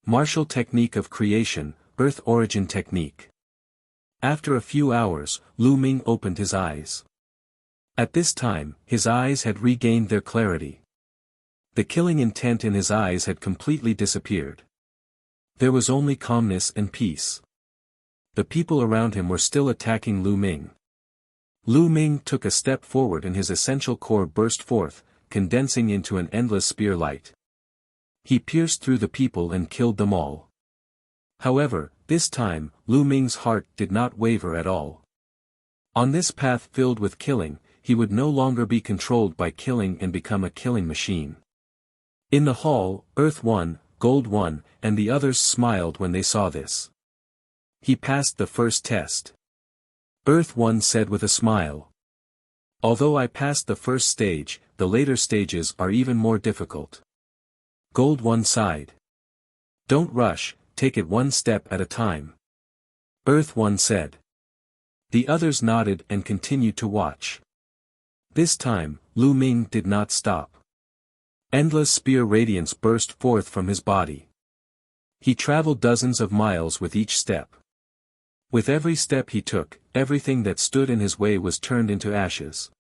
Martial technique of creation, Earth origin technique. After a few hours, Lu Ming opened his eyes. At this time, his eyes had regained their clarity. The killing intent in his eyes had completely disappeared. There was only calmness and peace. The people around him were still attacking Lu Ming. Lu Ming took a step forward and his essential core burst forth, condensing into an endless spear light. He pierced through the people and killed them all. However, this time, Lu Ming's heart did not waver at all. On this path filled with killing, he would no longer be controlled by killing and become a killing machine. In the hall, Earth 1, Gold 1, and the others smiled when they saw this. He passed the first test. Earth 1 said with a smile. Although I passed the first stage, the later stages are even more difficult. Gold 1 sighed. Don't rush, take it one step at a time. Earth 1 said. The others nodded and continued to watch. This time, Lu Ming did not stop. Endless spear radiance burst forth from his body. He traveled dozens of miles with each step. With every step he took, everything that stood in his way was turned into ashes.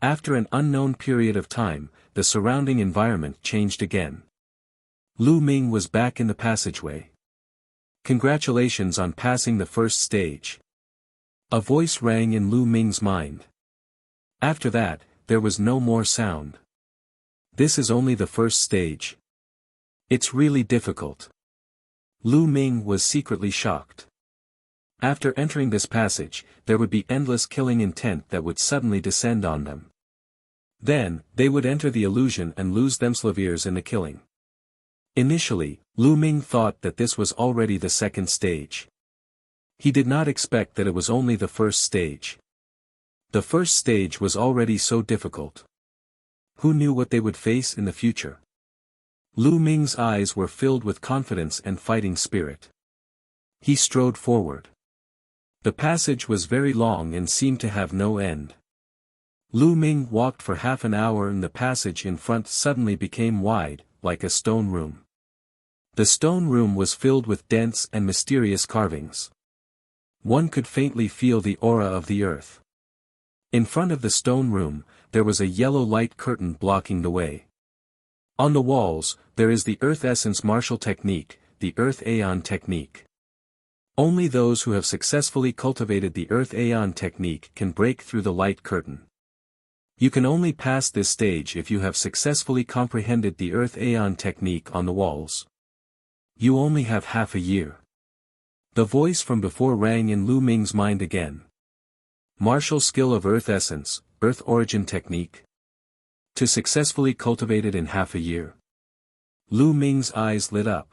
After an unknown period of time, the surrounding environment changed again. Lu Ming was back in the passageway. Congratulations on passing the first stage. A voice rang in Lu Ming's mind. After that, there was no more sound. This is only the first stage. It's really difficult. Lu Ming was secretly shocked. After entering this passage, there would be endless killing intent that would suddenly descend on them. Then, they would enter the illusion and lose themselves in the killing. Initially, Lu Ming thought that this was already the second stage. He did not expect that it was only the first stage. The first stage was already so difficult. Who knew what they would face in the future? Lu Ming's eyes were filled with confidence and fighting spirit. He strode forward. The passage was very long and seemed to have no end. Lu Ming walked for half an hour and the passage in front suddenly became wide, like a stone room. The stone room was filled with dense and mysterious carvings. One could faintly feel the aura of the earth. In front of the stone room, there was a yellow light curtain blocking the way. On the walls, there is the Earth Essence martial technique, the Earth Aeon technique. Only those who have successfully cultivated the Earth Aeon technique can break through the light curtain. You can only pass this stage if you have successfully comprehended the Earth Aeon technique on the walls. You only have half a year. The voice from before rang in Lu Ming's mind again. Martial skill of Earth Essence, Earth Origin technique. To successfully cultivate it in half a year. Lu Ming's eyes lit up.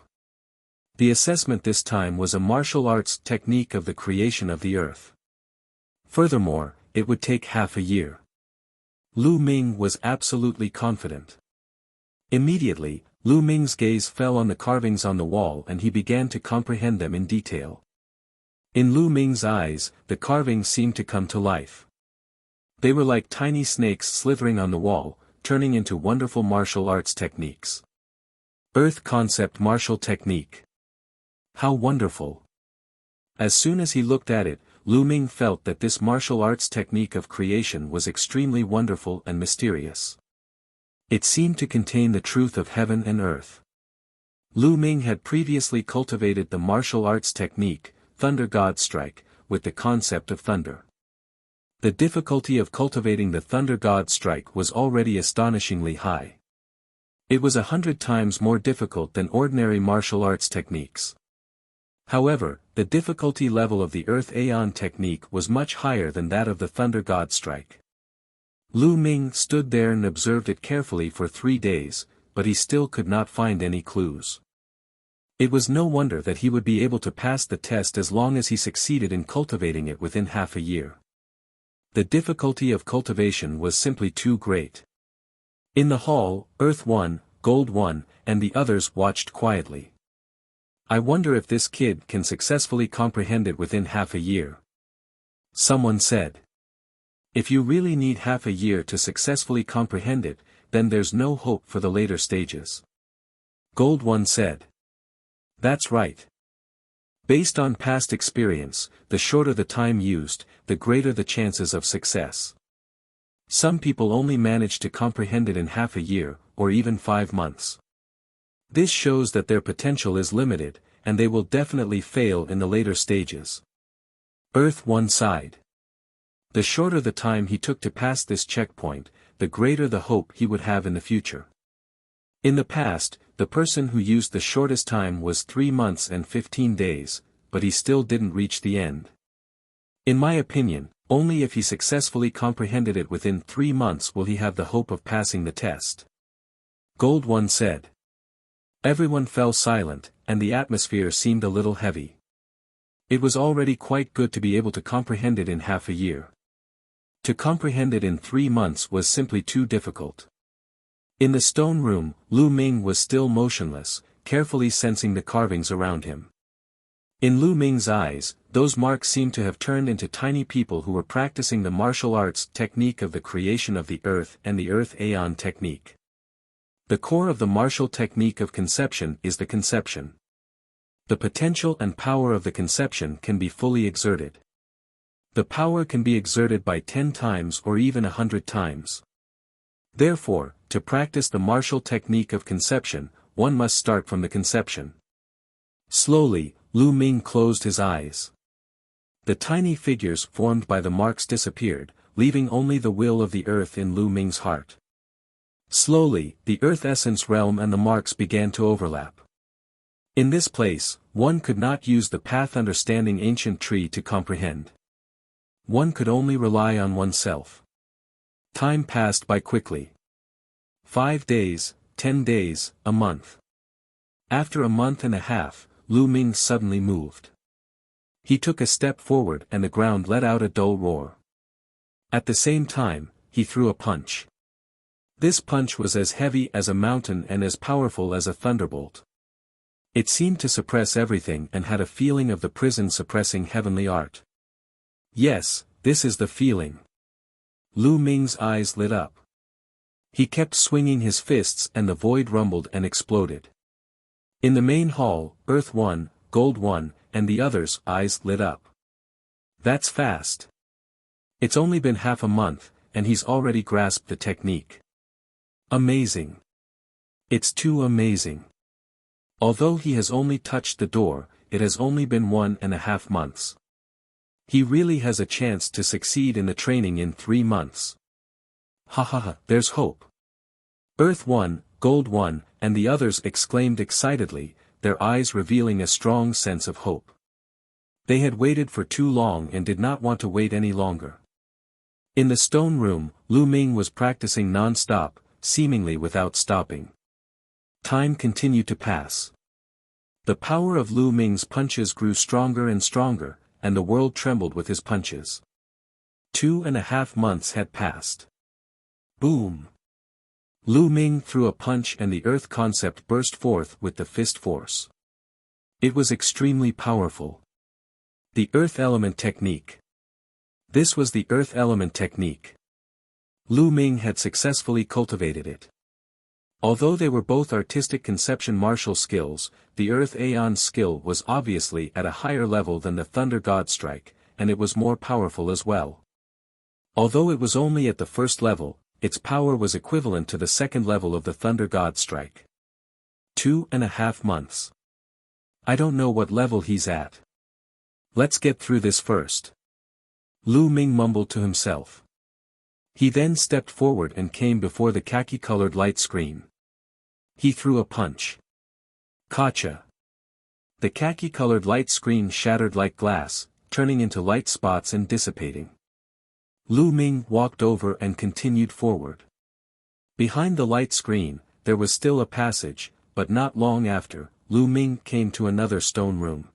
The assessment this time was a martial arts technique of the creation of the earth. Furthermore, it would take half a year. Lu Ming was absolutely confident. Immediately, Lu Ming's gaze fell on the carvings on the wall and he began to comprehend them in detail. In Lu Ming's eyes, the carvings seemed to come to life. They were like tiny snakes slithering on the wall, turning into wonderful martial arts techniques. Earth Concept Martial Technique. How wonderful! As soon as he looked at it, Lu Ming felt that this martial arts technique of creation was extremely wonderful and mysterious. It seemed to contain the truth of heaven and earth. Lu Ming had previously cultivated the martial arts technique, Thunder God Strike, with the concept of thunder. The difficulty of cultivating the Thunder God Strike was already astonishingly high. It was 100 times more difficult than ordinary martial arts techniques. However, the difficulty level of the Earth Aeon technique was much higher than that of the Thunder God Strike. Lu Ming stood there and observed it carefully for 3 days, but he still could not find any clues. It was no wonder that he would be able to pass the test as long as he succeeded in cultivating it within half a year. The difficulty of cultivation was simply too great. In the hall, Earth 1, Gold 1, and the others watched quietly. I wonder if this kid can successfully comprehend it within half a year. Someone said. If you really need half a year to successfully comprehend it, then there's no hope for the later stages. Gold 1 said. That's right. Based on past experience, the shorter the time used, the greater the chances of success. Some people only manage to comprehend it in half a year, or even 5 months. This shows that their potential is limited, and they will definitely fail in the later stages. Earth One sighed. The shorter the time he took to pass this checkpoint, the greater the hope he would have in the future. In the past, the person who used the shortest time was 3 months and 15 days, but he still didn't reach the end. In my opinion, only if he successfully comprehended it within 3 months will he have the hope of passing the test. Gold One said. Everyone fell silent, and the atmosphere seemed a little heavy. It was already quite good to be able to comprehend it in half a year. To comprehend it in 3 months was simply too difficult. In the stone room, Lu Ming was still motionless, carefully sensing the carvings around him. In Lu Ming's eyes, those marks seemed to have turned into tiny people who were practicing the martial arts technique of the creation of the earth and the earth aeon technique. The core of the martial technique of conception is the conception. The potential and power of the conception can be fully exerted. The power can be exerted by 10 times or even 100 times. Therefore, to practice the martial technique of conception, one must start from the conception. Slowly, Lu Ming closed his eyes. The tiny figures formed by the marks disappeared, leaving only the will of the earth in Lu Ming's heart. Slowly, the earth essence realm and the marks began to overlap. In this place, one could not use the path understanding ancient tree to comprehend. One could only rely on oneself. Time passed by quickly. 5 days, 10 days, a month. After a month and a half, Lu Ming suddenly moved. He took a step forward and the ground let out a dull roar. At the same time, he threw a punch. This punch was as heavy as a mountain and as powerful as a thunderbolt. It seemed to suppress everything and had a feeling of the prison suppressing heavenly art. Yes, this is the feeling. Lu Ming's eyes lit up. He kept swinging his fists and the void rumbled and exploded. In the main hall, Earth One, Gold One, and the others' eyes lit up. That's fast. It's only been half a month, and he's already grasped the technique. Amazing. It's too amazing. Although he has only touched the door, it has only been 1.5 months. He really has a chance to succeed in the training in 3 months. Ha ha ha, there's hope. Earth One, Gold One, and the others exclaimed excitedly, their eyes revealing a strong sense of hope. They had waited for too long and did not want to wait any longer. In the stone room, Lu Ming was practicing non-stop, seemingly without stopping. Time continued to pass. The power of Lu Ming's punches grew stronger and stronger, and the world trembled with his punches. 2.5 months had passed. Boom! Lu Ming threw a punch and the earth concept burst forth with the fist force. It was extremely powerful. The earth element technique. This was the earth element technique. Lu Ming had successfully cultivated it. Although they were both artistic conception martial skills, the earth aeon skill was obviously at a higher level than the thunder god strike, and it was more powerful as well. Although it was only at the first level, its power was equivalent to the second level of the thunder god strike. 2.5 months. I don't know what level he's at. Let's get through this first. Lu Ming mumbled to himself. He then stepped forward and came before the khaki-colored light screen. He threw a punch. Gotcha. The khaki-colored light screen shattered like glass, turning into light spots and dissipating. Lu Ming walked over and continued forward. Behind the light screen, there was still a passage, but not long after, Lu Ming came to another stone room.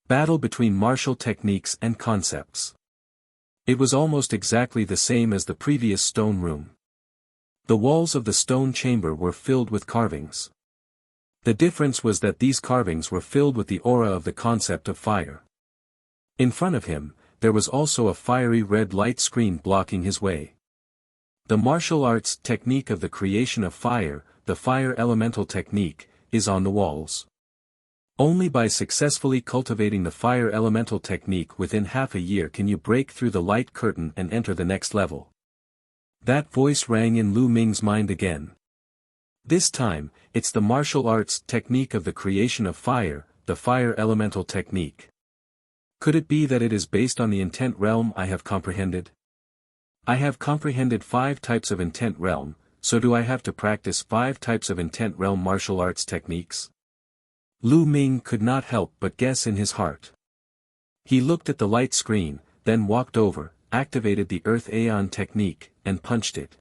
Battle between martial techniques and concepts. It was almost exactly the same as the previous stone room. The walls of the stone chamber were filled with carvings. The difference was that these carvings were filled with the aura of the concept of fire. In front of him, there was also a fiery red light screen blocking his way. The martial arts technique of the creation of fire, the fire elemental technique, is on the walls. Only by successfully cultivating the fire elemental technique within half a year can you break through the light curtain and enter the next level. That voice rang in Lu Ming's mind again. This time, it's the martial arts technique of the creation of fire, the fire elemental technique. Could it be that it is based on the intent realm I have comprehended? I have comprehended 5 types of intent realm, so do I have to practice 5 types of intent realm martial arts techniques? Lu Ming could not help but guess in his heart. He looked at the light screen, then walked over, activated the Earth Aeon technique, and punched it.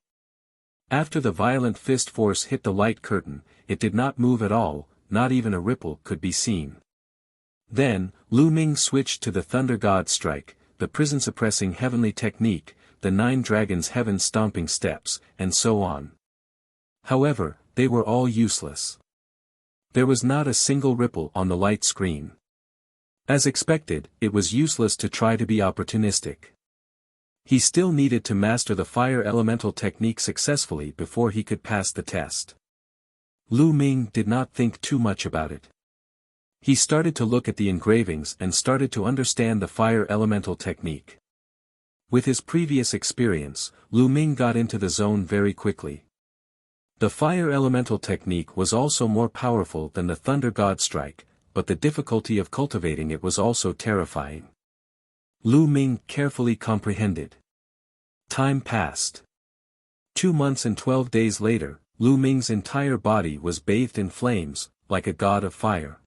After the violent fist force hit the light curtain, it did not move at all, not even a ripple could be seen. Then, Lu Ming switched to the Thunder God Strike, the prison-suppressing heavenly technique, the 9 dragons heaven stomping steps, and so on. However, they were all useless. There was not a single ripple on the light screen. As expected, it was useless to try to be opportunistic. He still needed to master the fire elemental technique successfully before he could pass the test. Lu Ming did not think too much about it. He started to look at the engravings and started to understand the fire elemental technique. With his previous experience, Lu Ming got into the zone very quickly. The fire elemental technique was also more powerful than the Thunder God Strike, but the difficulty of cultivating it was also terrifying. Lu Ming carefully comprehended. Time passed. 2 months and 12 days later, Lu Ming's entire body was bathed in flames, like a god of fire.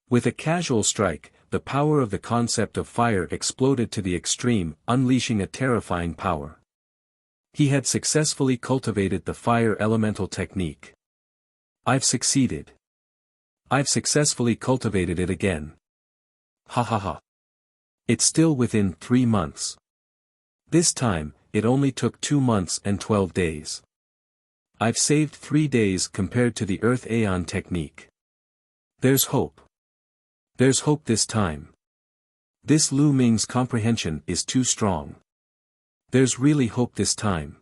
With a casual strike, the power of the concept of fire exploded to the extreme, unleashing a terrifying power. He had successfully cultivated the fire elemental technique. I've succeeded. I've successfully cultivated it again. Ha ha ha. It's still within 3 months. This time, it only took 2 months and 12 days. I've saved 3 days compared to the Earth Aeon technique. There's hope. There's hope this time. This Lu Ming's comprehension is too strong. There's really hope this time.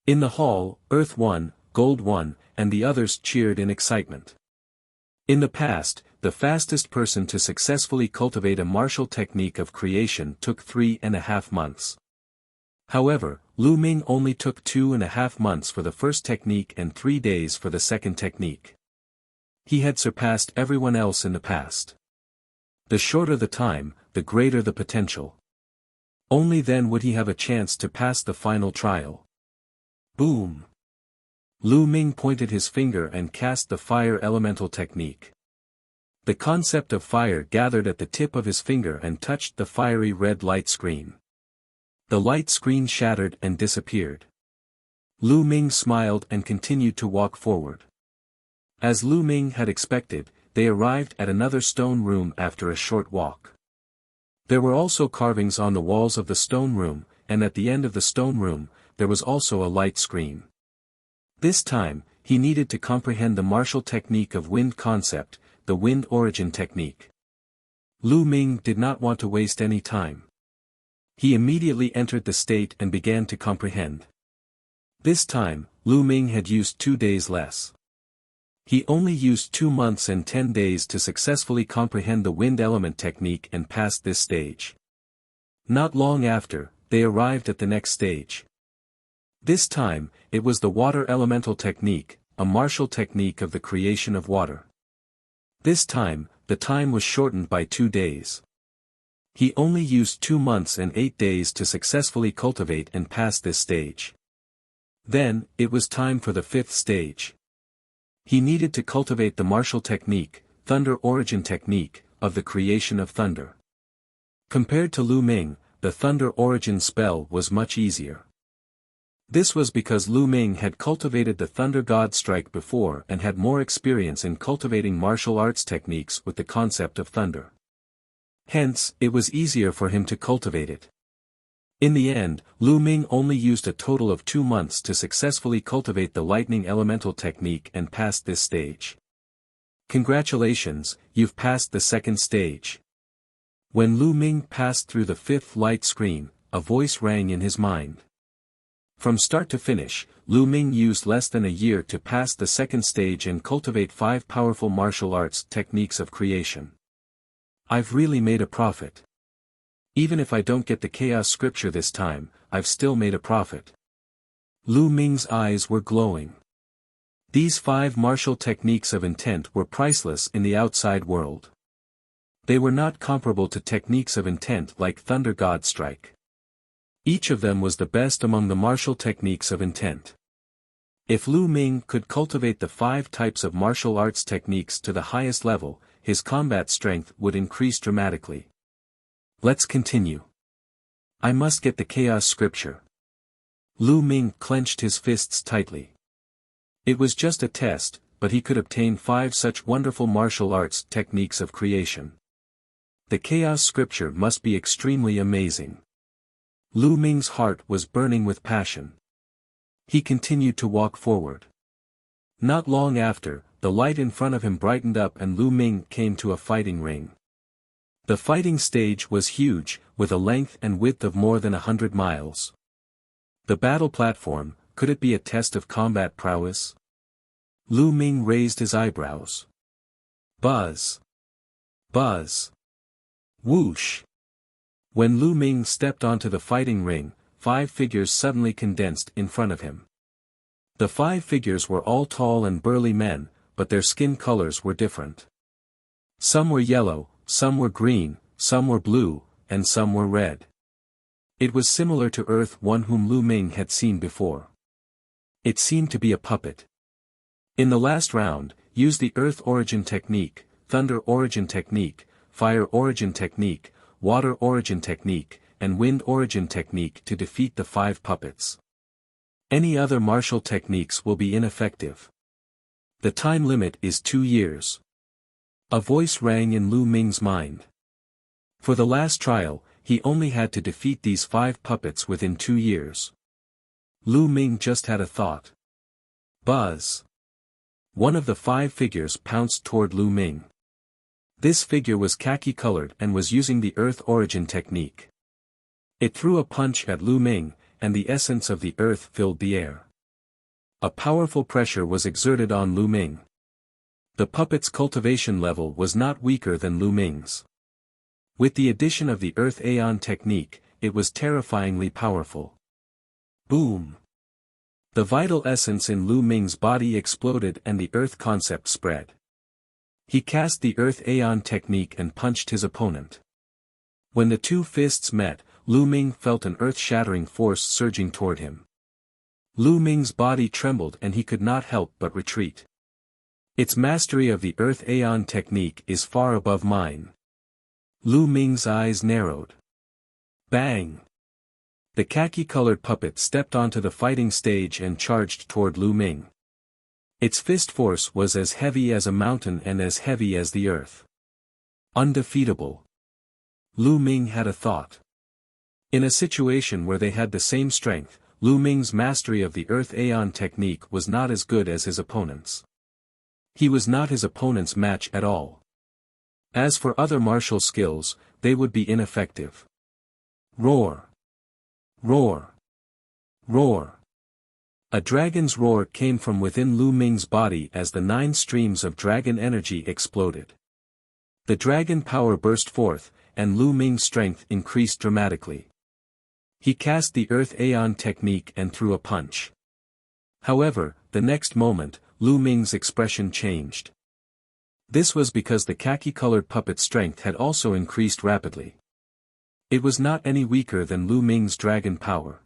In the hall, Earth 1, Gold 1, and the others cheered in excitement. In the past, the fastest person to successfully cultivate a martial technique of creation took 3.5 months. However, Lu Ming only took 2.5 months for the first technique and 3 days for the second technique. He had surpassed everyone else in the past. The shorter the time, the greater the potential. Only then would he have a chance to pass the final trial. Boom! Lu Ming pointed his finger and cast the fire elemental technique. The concept of fire gathered at the tip of his finger and touched the fiery red light screen. The light screen shattered and disappeared. Lu Ming smiled and continued to walk forward. As Lu Ming had expected, they arrived at another stone room after a short walk. There were also carvings on the walls of the stone room, and at the end of the stone room, there was also a light screen. This time, he needed to comprehend the martial technique of wind concept, the wind origin technique. Lu Ming did not want to waste any time. He immediately entered the state and began to comprehend. This time, Lu Ming had used 2 days less. He only used 2 months and 10 days to successfully comprehend the wind element technique and passed this stage. Not long after, they arrived at the next stage. This time, it was the water elemental technique, a martial technique of the creation of water. This time, the time was shortened by 2 days. He only used 2 months and 8 days to successfully cultivate and pass this stage. Then, it was time for the 5th stage. He needed to cultivate the martial technique, thunder origin technique, of the creation of thunder. Compared to Lu Ming, the thunder origin spell was much easier. This was because Lu Ming had cultivated the Thunder God Strike before and had more experience in cultivating martial arts techniques with the concept of thunder. Hence, it was easier for him to cultivate it. In the end, Lu Ming only used a total of 2 months to successfully cultivate the lightning elemental technique and passed this stage. Congratulations, you've passed the 2nd stage. When Lu Ming passed through the 5th light screen, a voice rang in his mind. From start to finish, Lu Ming used less than a year to pass the second stage and cultivate 5 powerful martial arts techniques of creation. I've really made a profit. Even if I don't get the chaos scripture this time, I've still made a profit. Lu Ming's eyes were glowing. These 5 martial techniques of intent were priceless in the outside world. They were not comparable to techniques of intent like Thunder God Strike. Each of them was the best among the martial techniques of intent. If Lu Ming could cultivate the 5 types of martial arts techniques to the highest level, his combat strength would increase dramatically. Let's continue. I must get the chaos scripture. Lu Ming clenched his fists tightly. It was just a test, but he could obtain 5 such wonderful martial arts techniques of creation. The chaos scripture must be extremely amazing. Lu Ming's heart was burning with passion. He continued to walk forward. Not long after, the light in front of him brightened up and Lu Ming came to a fighting ring. The fighting stage was huge, with a length and width of more than 100 miles. The battle platform, could it be a test of combat prowess? Lu Ming raised his eyebrows. Buzz. Buzz. Whoosh. When Lu Ming stepped onto the fighting ring, 5 figures suddenly condensed in front of him. The 5 figures were all tall and burly men, but their skin colors were different. Some were yellow, some were green, some were blue, and some were red. It was similar to Earth One whom Lu Ming had seen before. It seemed to be a puppet. In the last round, use the Earth Origin Technique, Thunder Origin Technique, Fire Origin Technique, Water Origin Technique, and Wind Origin Technique to defeat the 5 puppets. Any other martial techniques will be ineffective. The time limit is 2 years. A voice rang in Lu Ming's mind. For the last trial, he only had to defeat these 5 puppets within 2 years. Lu Ming just had a thought. Buzz. One of the 5 figures pounced toward Lu Ming. This figure was khaki-colored and was using the Earth Origin Technique. It threw a punch at Lu Ming, and the essence of the earth filled the air. A powerful pressure was exerted on Lu Ming. The puppet's cultivation level was not weaker than Lu Ming's. With the addition of the Earth Aeon Technique, it was terrifyingly powerful. Boom! The vital essence in Lu Ming's body exploded and the Earth concept spread. He cast the Earth Aeon Technique and punched his opponent. When the 2 fists met, Lu Ming felt an earth-shattering force surging toward him. Lu Ming's body trembled and he could not help but retreat. Its mastery of the Earth Aeon Technique is far above mine. Lu Ming's eyes narrowed. Bang! The khaki-colored puppet stepped onto the fighting stage and charged toward Lu Ming. Its fist force was as heavy as a mountain and as heavy as the earth. Undefeatable. Lu Ming had a thought. In a situation where they had the same strength, Lu Ming's mastery of the Earth Aeon Technique was not as good as his opponent's. He was not his opponent's match at all. As for other martial skills, they would be ineffective. Roar! Roar! Roar! A dragon's roar came from within Lu Ming's body as the 9 streams of dragon energy exploded. The dragon power burst forth, and Lu Ming's strength increased dramatically. He cast the Earth Aeon Technique and threw a punch. However, the next moment, Lu Ming's expression changed. This was because the khaki-colored puppet's strength had also increased rapidly. It was not any weaker than Lu Ming's dragon power.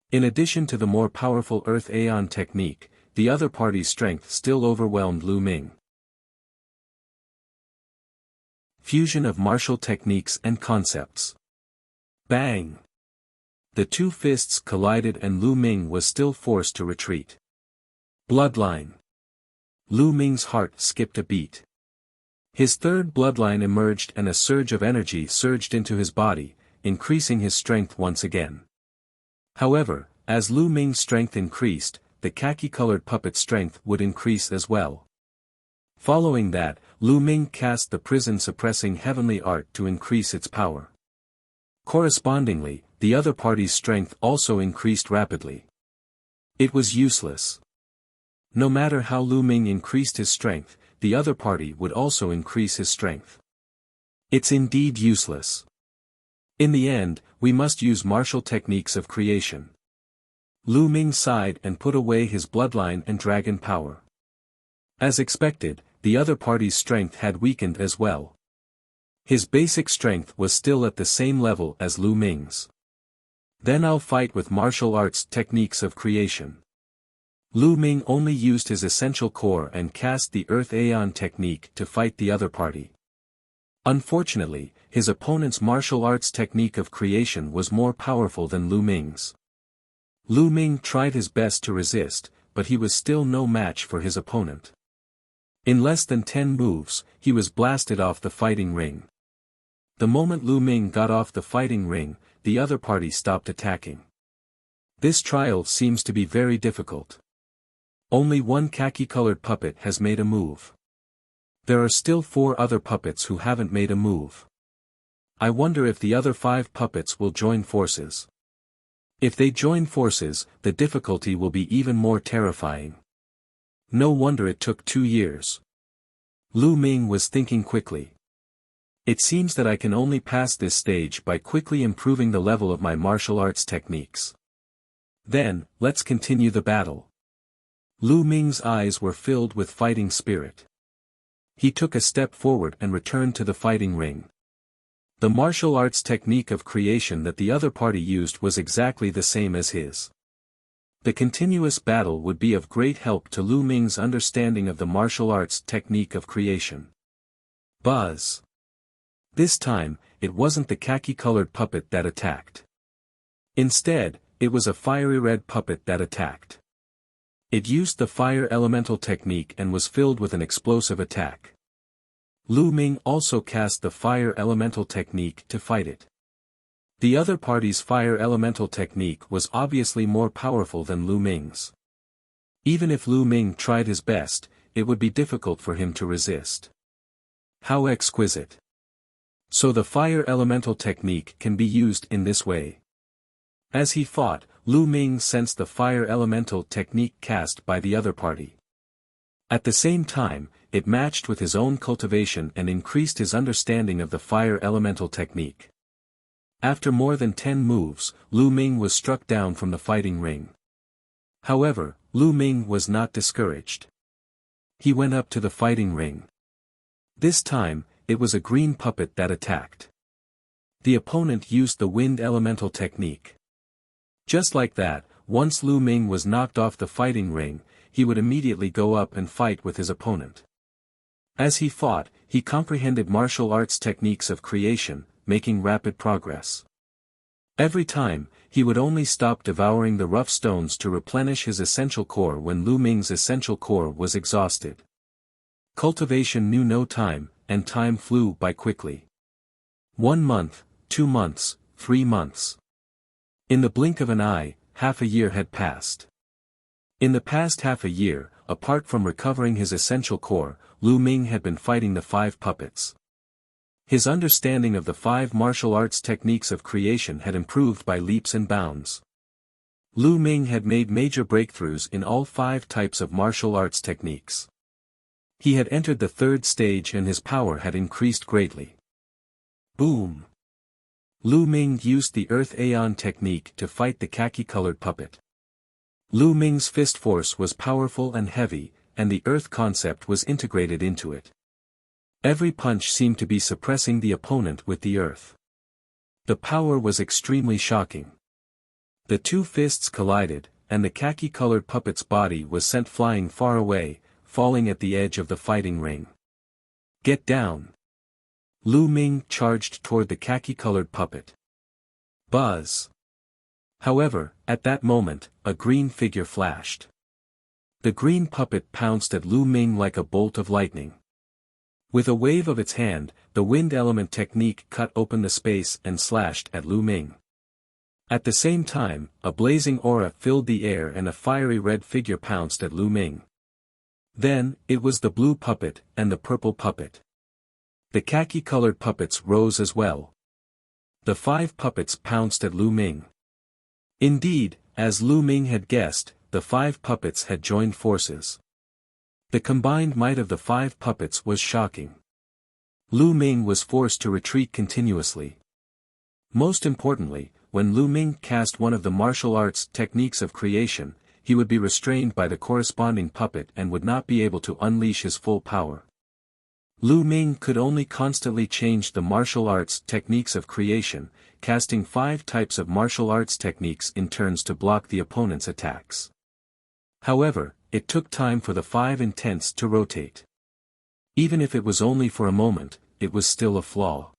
In addition to the more powerful Earth Aeon Technique, the other party's strength still overwhelmed Lu Ming. Fusion of martial techniques and concepts. Bang! The 2 fists collided and Lu Ming was still forced to retreat. Bloodline. Lu Ming's heart skipped a beat. His 3rd bloodline emerged and a surge of energy surged into his body, increasing his strength once again. However, as Lu Ming's strength increased, the khaki-colored puppet's strength would increase as well. Following that, Lu Ming cast the prison-suppressing heavenly art to increase its power. Correspondingly, the other party's strength also increased rapidly. It was useless. No matter how Lu Ming increased his strength, the other party would also increase his strength. It's indeed useless. In the end, we must use martial techniques of creation. Lu Ming sighed and put away his bloodline and dragon power. As expected, the other party's strength had weakened as well. His basic strength was still at the same level as Lu Ming's. Then I'll fight with martial arts techniques of creation. Lu Ming only used his essential core and cast the Earth Aeon technique to fight the other party. Unfortunately, his opponent's martial arts technique of creation was more powerful than Lu Ming's. Lu Ming tried his best to resist, but he was still no match for his opponent. In less than 10 moves, he was blasted off the fighting ring. The moment Lu Ming got off the fighting ring, the other party stopped attacking. This trial seems to be very difficult. Only one khaki-colored puppet has made a move. There are still 4 other puppets who haven't made a move. I wonder if the other 5 puppets will join forces. If they join forces, the difficulty will be even more terrifying. No wonder it took 2 years. Lu Ming was thinking quickly. It seems that I can only pass this stage by quickly improving the level of my martial arts techniques. Then, let's continue the battle. Lu Ming's eyes were filled with fighting spirit. He took a step forward and returned to the fighting ring. The martial arts technique of creation that the other party used was exactly the same as his. The continuous battle would be of great help to Lu Ming's understanding of the martial arts technique of creation. Buzz! This time, it wasn't the khaki-colored puppet that attacked. Instead, it was a fiery red puppet that attacked. It used the fire elemental technique and was filled with an explosive attack. Lu Ming also cast the fire elemental technique to fight it. The other party's fire elemental technique was obviously more powerful than Lu Ming's. Even if Lu Ming tried his best, it would be difficult for him to resist. How exquisite! So the fire elemental technique can be used in this way. As he fought, Lu Ming sensed the fire elemental technique cast by the other party. At the same time, it matched with his own cultivation and increased his understanding of the fire elemental technique. After more than 10 moves, Lu Ming was struck down from the fighting ring. However, Lu Ming was not discouraged. He went up to the fighting ring. This time, it was a green puppet that attacked. The opponent used the wind elemental technique. Just like that, once Lu Ming was knocked off the fighting ring, he would immediately go up and fight with his opponent. As he fought, he comprehended martial arts techniques of creation, making rapid progress. Every time, he would only stop devouring the rough stones to replenish his essential core when Lu Ming's essential core was exhausted. Cultivation knew no time, and time flew by quickly. 1 month, 2 months, 3 months. In the blink of an eye, half a year had passed. In the past half a year, apart from recovering his essential core, Lu Ming had been fighting the 5 puppets. His understanding of the 5 martial arts techniques of creation had improved by leaps and bounds. Lu Ming had made major breakthroughs in all 5 types of martial arts techniques. He had entered the 3rd stage and his power had increased greatly. Boom! Lu Ming used the Earth Aeon technique to fight the khaki-colored puppet. Lu Ming's fist force was powerful and heavy, and the Earth concept was integrated into it. Every punch seemed to be suppressing the opponent with the Earth. The power was extremely shocking. The 2 fists collided, and the khaki-colored puppet's body was sent flying far away, falling at the edge of the fighting ring. Get down! Lu Ming charged toward the khaki-colored puppet. Buzz! However, at that moment, a green figure flashed. The green puppet pounced at Lu Ming like a bolt of lightning. With a wave of its hand, the wind element technique cut open the space and slashed at Lu Ming. At the same time, a blazing aura filled the air and a fiery red figure pounced at Lu Ming. Then, it was the blue puppet and the purple puppet. The khaki-colored puppets rose as well. The 5 puppets pounced at Lu Ming. Indeed, as Lu Ming had guessed, the 5 puppets had joined forces. The combined might of the 5 puppets was shocking. Lu Ming was forced to retreat continuously. Most importantly, when Lu Ming cast one of the martial arts techniques of creation, he would be restrained by the corresponding puppet and would not be able to unleash his full power. Lu Ming could only constantly change the martial arts techniques of creation, casting 5 types of martial arts techniques in turns to block the opponent's attacks. However, it took time for the 5 intents to rotate. Even if it was only for a moment, it was still a flaw.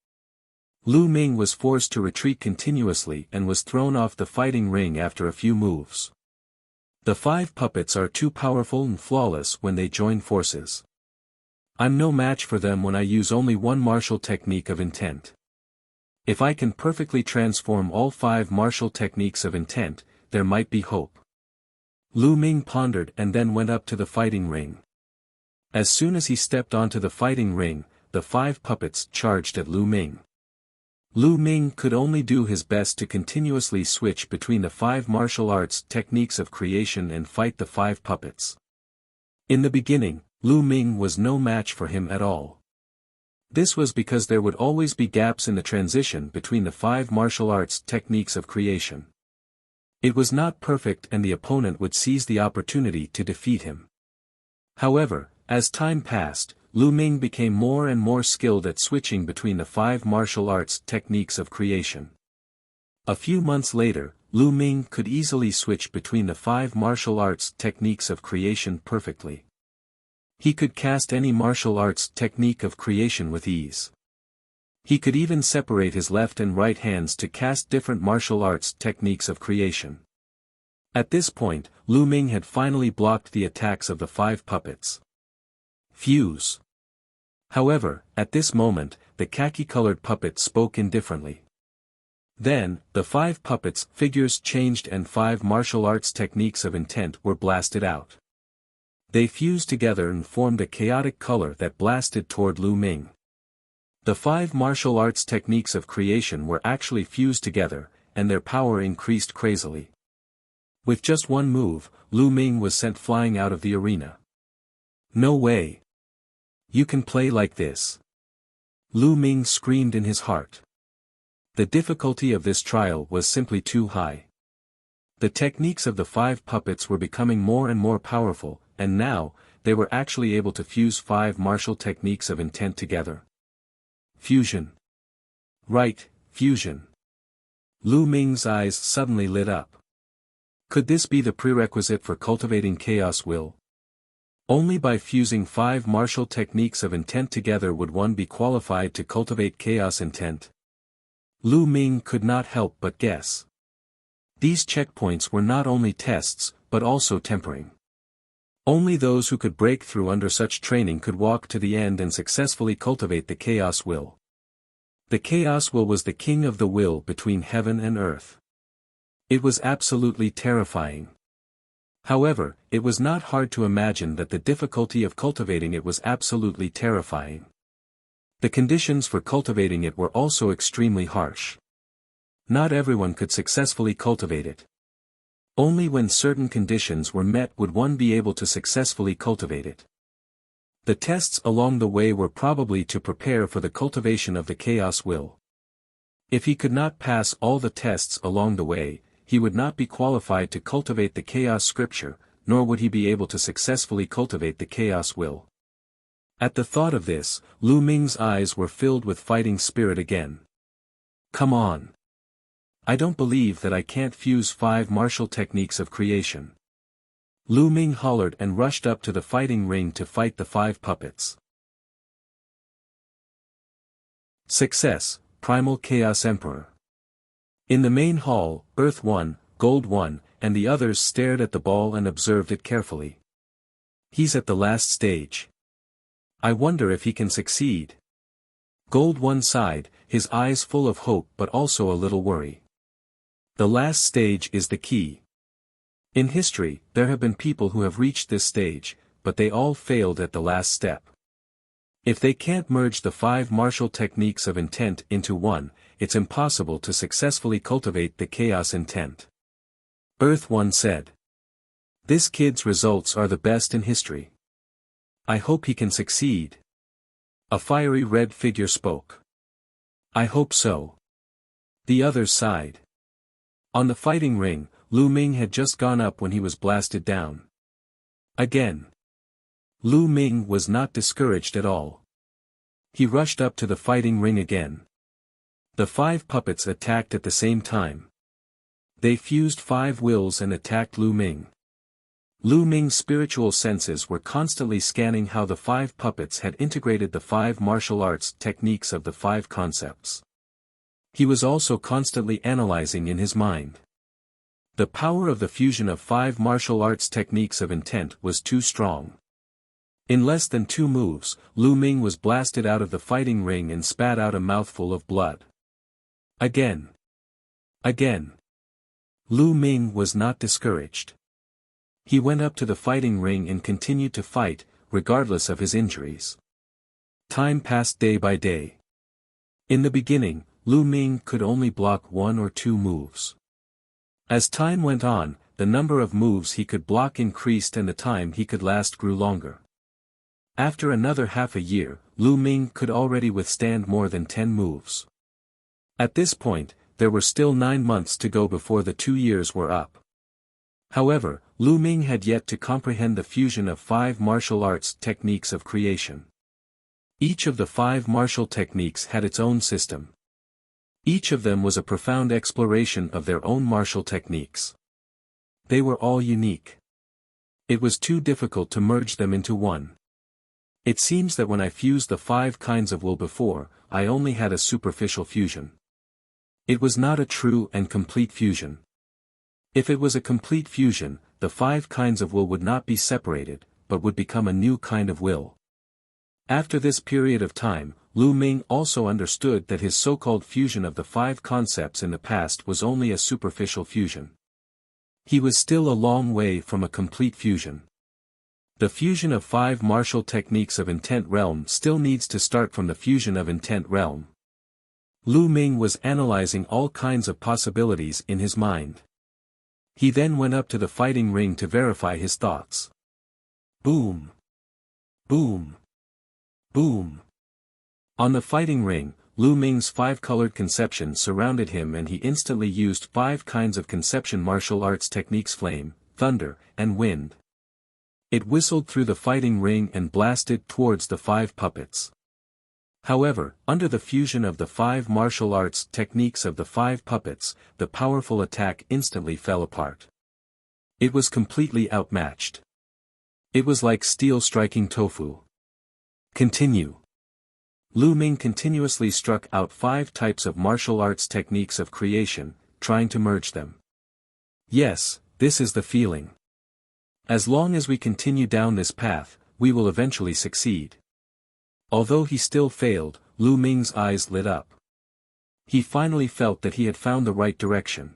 Lu Ming was forced to retreat continuously and was thrown off the fighting ring after a few moves. The 5 puppets are too powerful and flawless when they join forces. I'm no match for them when I use only one martial technique of intent. If I can perfectly transform all 5 martial techniques of intent, there might be hope. Lu Ming pondered and then went up to the fighting ring. As soon as he stepped onto the fighting ring, the 5 puppets charged at Lu Ming. Lu Ming could only do his best to continuously switch between the 5 martial arts techniques of creation and fight the 5 puppets. In the beginning, Lu Ming was no match for him at all. This was because there would always be gaps in the transition between the 5 martial arts techniques of creation. It was not perfect and the opponent would seize the opportunity to defeat him. However, as time passed, Lu Ming became more and more skilled at switching between the 5 martial arts techniques of creation. A few months later, Lu Ming could easily switch between the 5 martial arts techniques of creation perfectly. He could cast any martial arts technique of creation with ease. He could even separate his left and right hands to cast different martial arts techniques of creation. At this point, Lu Ming had finally blocked the attacks of the 5 puppets. Fuse. However, at this moment, the khaki-colored puppet spoke indifferently. Then, the 5 puppets' figures changed and 5 martial arts techniques of intent were blasted out. They fused together and formed a chaotic color that blasted toward Lu Ming. The 5 martial arts techniques of creation were actually fused together, and their power increased crazily. With just one move, Lu Ming was sent flying out of the arena. No way. You can play like this. Lu Ming screamed in his heart. The difficulty of this trial was simply too high. The techniques of the 5 puppets were becoming more and more powerful, and now, they were actually able to fuse 5 martial techniques of intent together. Fusion. Right, fusion. Lu Ming's eyes suddenly lit up. Could this be the prerequisite for cultivating chaos will? Only by fusing 5 martial techniques of intent together would one be qualified to cultivate chaos intent. Lu Ming could not help but guess. These checkpoints were not only tests, but also tempering. Only those who could break through under such training could walk to the end and successfully cultivate the chaos will. The chaos will was the king of the will between heaven and earth. It was absolutely terrifying. However, it was not hard to imagine that the difficulty of cultivating it was absolutely terrifying. The conditions for cultivating it were also extremely harsh. Not everyone could successfully cultivate it. Only when certain conditions were met would one be able to successfully cultivate it. The tests along the way were probably to prepare for the cultivation of the chaos will. If he could not pass all the tests along the way, he would not be qualified to cultivate the chaos scripture, nor would he be able to successfully cultivate the chaos will. At the thought of this, Lu Ming's eyes were filled with fighting spirit again. Come on. I don't believe that I can't fuse 5 martial techniques of creation. Lu Ming hollered and rushed up to the fighting ring to fight the 5 puppets. Success, Primal Chaos Emperor. In the main hall, Earth 1, Gold 1, and the others stared at the ball and observed it carefully. He's at the last stage. I wonder if he can succeed. Gold 1 sighed, his eyes full of hope but also a little worry. The last stage is the key. In history, there have been people who have reached this stage, but they all failed at the last step. If they can't merge the 5 martial techniques of intent into one, it's impossible to successfully cultivate the chaos intent. Earth One said. This kid's results are the best in history. I hope he can succeed. A fiery red figure spoke. I hope so. The others sighed. On the fighting ring, Lu Ming had just gone up when he was blasted down. Again. Lu Ming was not discouraged at all. He rushed up to the fighting ring again. The 5 puppets attacked at the same time. They fused 5 wills and attacked Lu Ming. Lu Ming's spiritual senses were constantly scanning how the 5 puppets had integrated the 5 martial arts techniques of the 5 concepts. He was also constantly analyzing in his mind. The power of the fusion of 5 martial arts techniques of intent was too strong. In less than 2 moves, Lu Ming was blasted out of the fighting ring and spat out a mouthful of blood. Again. Again. Lu Ming was not discouraged. He went up to the fighting ring and continued to fight, regardless of his injuries. Time passed day by day. In the beginning, Lu Ming could only block 1 or 2 moves. As time went on, the number of moves he could block increased and the time he could last grew longer. After another half a year, Lu Ming could already withstand more than 10 moves. At this point, there were still 9 months to go before the 2 years were up. However, Lu Ming had yet to comprehend the fusion of 5 martial arts techniques of creation. Each of the 5 martial techniques had its own system. Each of them was a profound exploration of their own martial techniques. They were all unique. It was too difficult to merge them into one. It seems that when I fused the 5 kinds of will before, I only had a superficial fusion. It was not a true and complete fusion. If it was a complete fusion, the 5 kinds of will would not be separated, but would become a new kind of will. After this period of time, Lu Ming also understood that his so-called fusion of the 5 concepts in the past was only a superficial fusion. He was still a long way from a complete fusion. The fusion of 5 martial techniques of intent realm still needs to start from the fusion of intent realm. Lu Ming was analyzing all kinds of possibilities in his mind. He then went up to the fighting ring to verify his thoughts. Boom! Boom! Boom! On the fighting ring, Lu Ming's 5-colored conception surrounded him and he instantly used 5 kinds of conception martial arts techniques: flame, thunder, and wind. It whistled through the fighting ring and blasted towards the 5 puppets. However, under the fusion of the 5 martial arts techniques of the 5 puppets, the powerful attack instantly fell apart. It was completely outmatched. It was like steel striking tofu. Continue. Lu Ming continuously struck out 5 types of martial arts techniques of creation, trying to merge them. Yes, this is the feeling. As long as we continue down this path, we will eventually succeed. Although he still failed, Lu Ming's eyes lit up. He finally felt that he had found the right direction.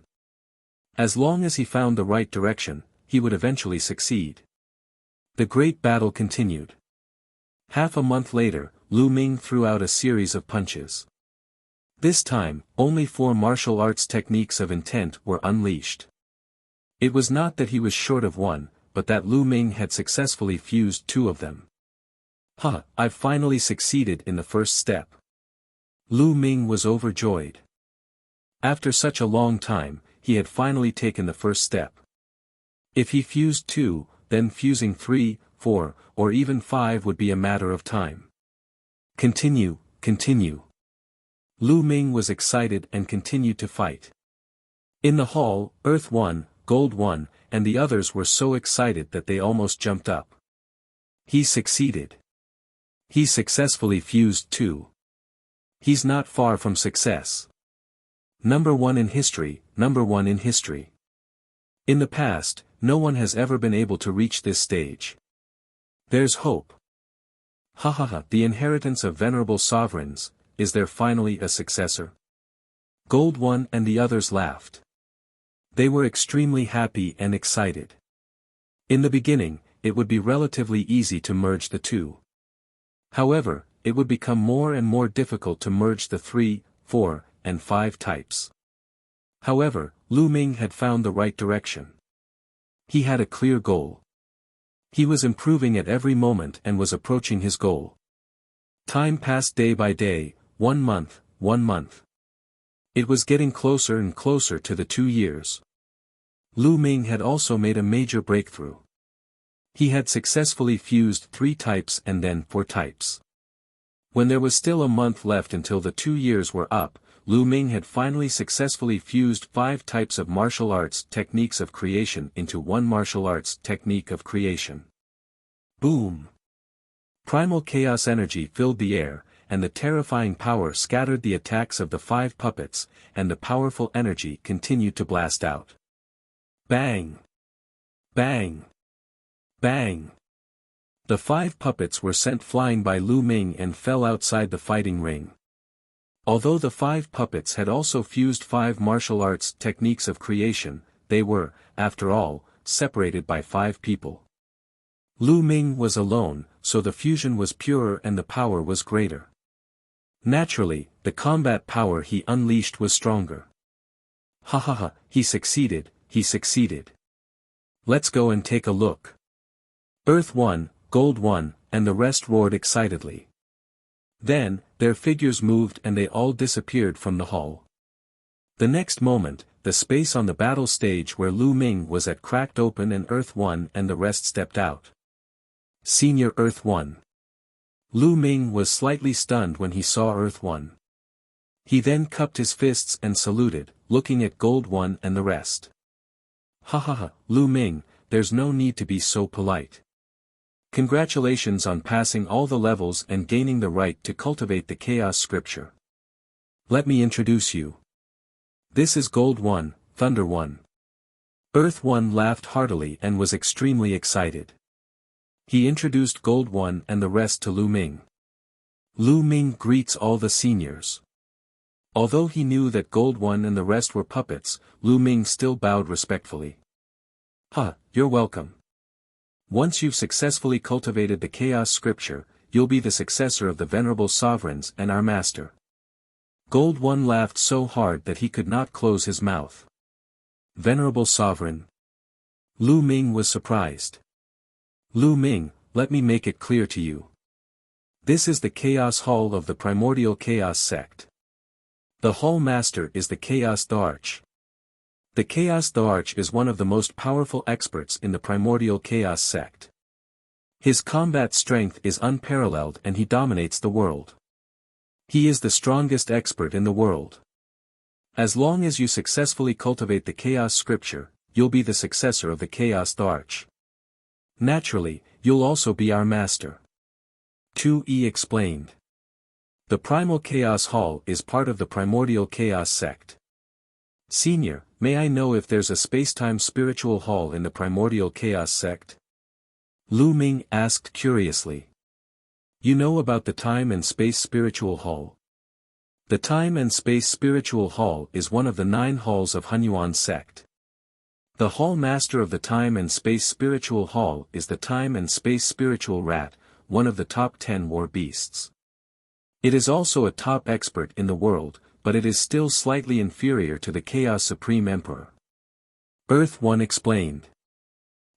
As long as he found the right direction, he would eventually succeed. The great battle continued. Half a month later, Lu Ming threw out a series of punches. This time, only 4 martial arts techniques of intent were unleashed. It was not that he was short of one, but that Lu Ming had successfully fused 2 of them. I've finally succeeded in the first step. Lu Ming was overjoyed. After such a long time, he had finally taken the first step. If he fused 2, then fusing 3, 4, or even 5 would be a matter of time. Continue, continue. Lu Ming was excited and continued to fight. In the hall, Earth 1, Gold 1, and the others were so excited that they almost jumped up. He succeeded. He successfully fused 2. He's not far from success. Number 1 in history, number 1 in history. In the past, no one has ever been able to reach this stage. There's hope. The inheritance of venerable sovereigns, is there finally a successor? Gold 1 and the others laughed. They were extremely happy and excited. In the beginning, it would be relatively easy to merge the 2. However, it would become more and more difficult to merge the 3, 4, and 5 types. However, Lu Ming had found the right direction. He had a clear goal. He was improving at every moment and was approaching his goal. Time passed day by day, 1 month, 1 month. It was getting closer and closer to the 2 years. Lu Ming had also made a major breakthrough. He had successfully fused 3 types and then 4 types. When there was still a month left until the 2 years were up, Lu Ming had finally successfully fused 5 types of martial arts techniques of creation into one martial arts technique of creation. Boom! Primal chaos energy filled the air, and the terrifying power scattered the attacks of the 5 puppets, and the powerful energy continued to blast out. Bang! Bang! Bang! The 5 puppets were sent flying by Lu Ming and fell outside the fighting ring. Although the 5 puppets had also fused 5 martial arts techniques of creation, they were, after all, separated by 5 people. Lu Ming was alone, so the fusion was purer and the power was greater. Naturally, the combat power he unleashed was stronger. Ha ha ha, he succeeded, he succeeded. Let's go and take a look. Earth 1, Gold 1, and the rest roared excitedly. Then, their figures moved and they all disappeared from the hall. The next moment, the space on the battle stage where Lu Ming was at cracked open and Earth 1 and the rest stepped out. Senior Earth 1. Lu Ming was slightly stunned when he saw Earth 1. He then cupped his fists and saluted, looking at Gold 1 and the rest. Ha ha ha, Lu Ming, there's no need to be so polite. Congratulations on passing all the levels and gaining the right to cultivate the Chaos Scripture. Let me introduce you. This is Gold 1, Thunder 1. Earth 1 laughed heartily and was extremely excited. He introduced Gold 1 and the rest to Lu Ming. Lu Ming greets all the seniors. Although he knew that Gold 1 and the rest were puppets, Lu Ming still bowed respectfully. You're welcome. Once you've successfully cultivated the Chaos Scripture, you'll be the successor of the venerable sovereigns and our master. Gold 1 laughed so hard that he could not close his mouth. Venerable sovereign. Lu Ming was surprised. Lu Ming, let me make it clear to you. This is the Chaos Hall of the Primordial Chaos Sect. The Hall Master is the Chaos Arch. The Chaos Arch is one of the most powerful experts in the Primordial Chaos Sect. His combat strength is unparalleled and he dominates the world. He is the strongest expert in the world. As long as you successfully cultivate the Chaos Scripture, you'll be the successor of the Chaos Arch. Naturally, you'll also be our master. 2E explained. The Primal Chaos Hall is part of the Primordial Chaos Sect. Senior, may I know if there's a space-time spiritual hall in the Primordial Chaos Sect? Lu Ming asked curiously. You know about the Time and Space Spiritual Hall? The Time and Space Spiritual Hall is one of the 9 halls of Hunyuan Sect. The Hall Master of the Time and Space Spiritual Hall is the Time and Space Spiritual Rat, one of the top 10 war beasts. It is also a top expert in the world, but it is still slightly inferior to the Chaos Supreme Emperor. Earth 1 explained.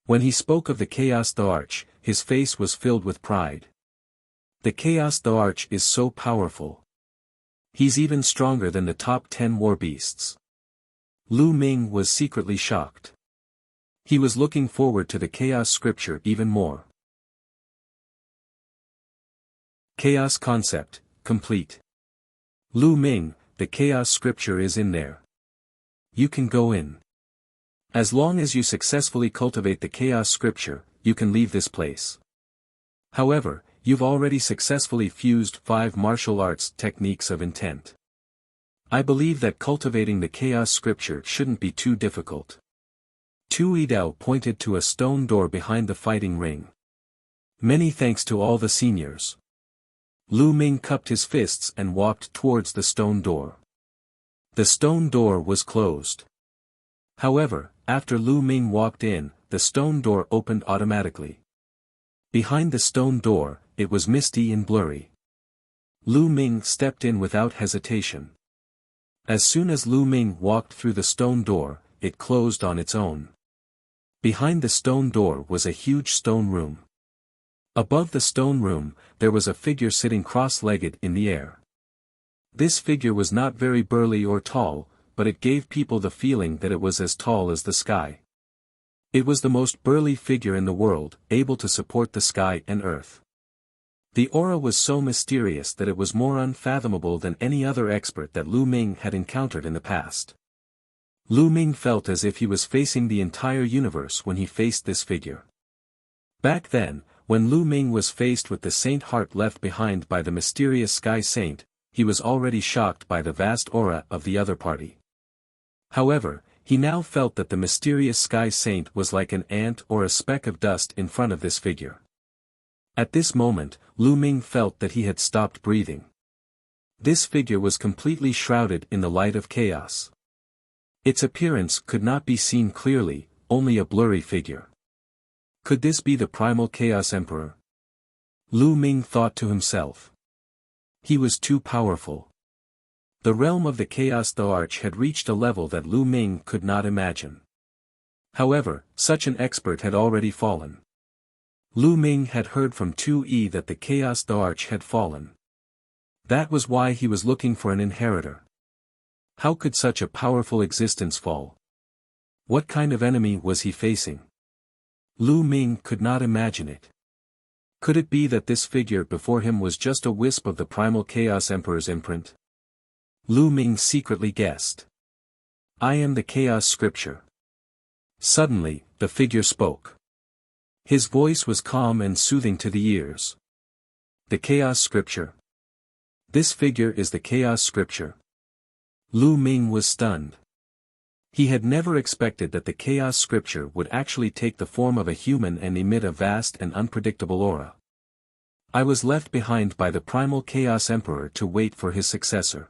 When he spoke of the Chaos Arch, his face was filled with pride. The Chaos Arch is so powerful. He's even stronger than the top 10 war beasts. Lu Ming was secretly shocked. He was looking forward to the Chaos Scripture even more. Chaos Concept, complete. Lu Ming, the Chaos Scripture is in there. You can go in. As long as you successfully cultivate the Chaos Scripture, you can leave this place. However, you've already successfully fused 5 martial arts techniques of intent. I believe that cultivating the Chaos Scripture shouldn't be too difficult. Tu Yidao pointed to a stone door behind the fighting ring. Many thanks to all the seniors. Lu Ming cupped his fists and walked towards the stone door. The stone door was closed. However, after Lu Ming walked in, the stone door opened automatically. Behind the stone door, it was misty and blurry. Lu Ming stepped in without hesitation. As soon as Lu Ming walked through the stone door, it closed on its own. Behind the stone door was a huge stone room. Above the stone room, there was a figure sitting cross-legged in the air. This figure was not very burly or tall, but it gave people the feeling that it was as tall as the sky. It was the most burly figure in the world, able to support the sky and earth. The aura was so mysterious that it was more unfathomable than any other expert that Lu Ming had encountered in the past. Lu Ming felt as if he was facing the entire universe when he faced this figure. Back then, when Lu Ming was faced with the saint heart left behind by the mysterious sky saint, he was already shocked by the vast aura of the other party. However, he now felt that the mysterious sky saint was like an ant or a speck of dust in front of this figure. At this moment, Lu Ming felt that he had stopped breathing. This figure was completely shrouded in the light of chaos. Its appearance could not be seen clearly, only a blurry figure. Could this be the primal Chaos Emperor? Lu Ming thought to himself. He was too powerful. The realm of the Chaos the Arch had reached a level that Lu Ming could not imagine. However, such an expert had already fallen. Lu Ming had heard from 2E that the Chaos the Arch had fallen. That was why he was looking for an inheritor. How could such a powerful existence fall? What kind of enemy was he facing? Lu Ming could not imagine it. Could it be that this figure before him was just a wisp of the primal Chaos Emperor's imprint? Lu Ming secretly guessed. I am the Chaos Scripture. Suddenly, the figure spoke. His voice was calm and soothing to the ears. The Chaos Scripture. This figure is the Chaos Scripture. Lu Ming was stunned. He had never expected that the Chaos Scripture would actually take the form of a human and emit a vast and unpredictable aura. I was left behind by the primal Chaos Emperor to wait for his successor.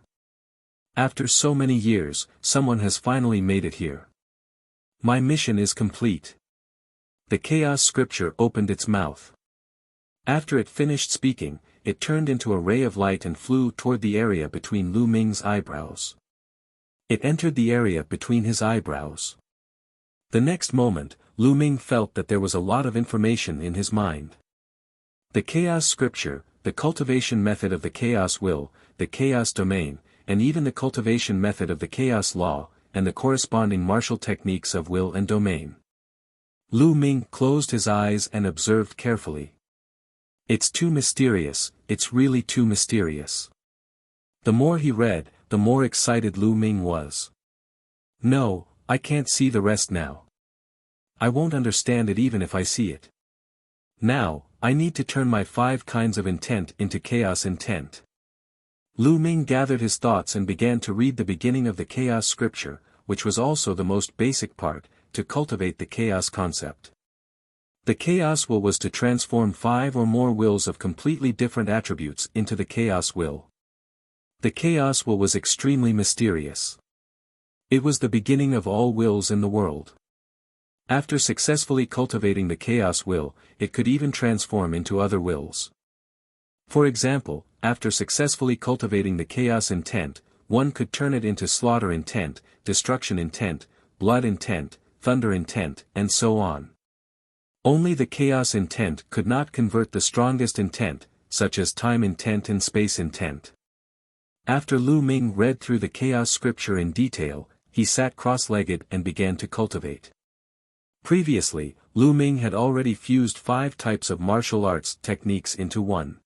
After so many years, someone has finally made it here. My mission is complete. The Chaos Scripture opened its mouth. After it finished speaking, it turned into a ray of light and flew toward the area between Lu Ming's eyebrows. It entered the area between his eyebrows. The next moment, Lu Ming felt that there was a lot of information in his mind. The Chaos Scripture, the cultivation method of the Chaos Will, the Chaos Domain, and even the cultivation method of the Chaos Law, and the corresponding martial techniques of will and domain. Lu Ming closed his eyes and observed carefully. It's too mysterious, it's really too mysterious. The more he read, the more excited Lu Ming was. No, I can't see the rest now. I won't understand it even if I see it. Now, I need to turn my 5 kinds of intent into chaos intent. Lu Ming gathered his thoughts and began to read the beginning of the Chaos Scripture, which was also the most basic part, to cultivate the chaos concept. The Chaos Will was to transform 5 or more wills of completely different attributes into the Chaos Will. The Chaos Will was extremely mysterious. It was the beginning of all wills in the world. After successfully cultivating the Chaos Will, it could even transform into other wills. For example, after successfully cultivating the Chaos Intent, one could turn it into Slaughter Intent, Destruction Intent, Blood Intent, Thunder Intent, and so on. Only the Chaos Intent could not convert the strongest intent, such as Time Intent and Space Intent. After Lu Ming read through the Chaos Scripture in detail, he sat cross-legged and began to cultivate. Previously, Lu Ming had already fused 5 types of martial arts techniques into one.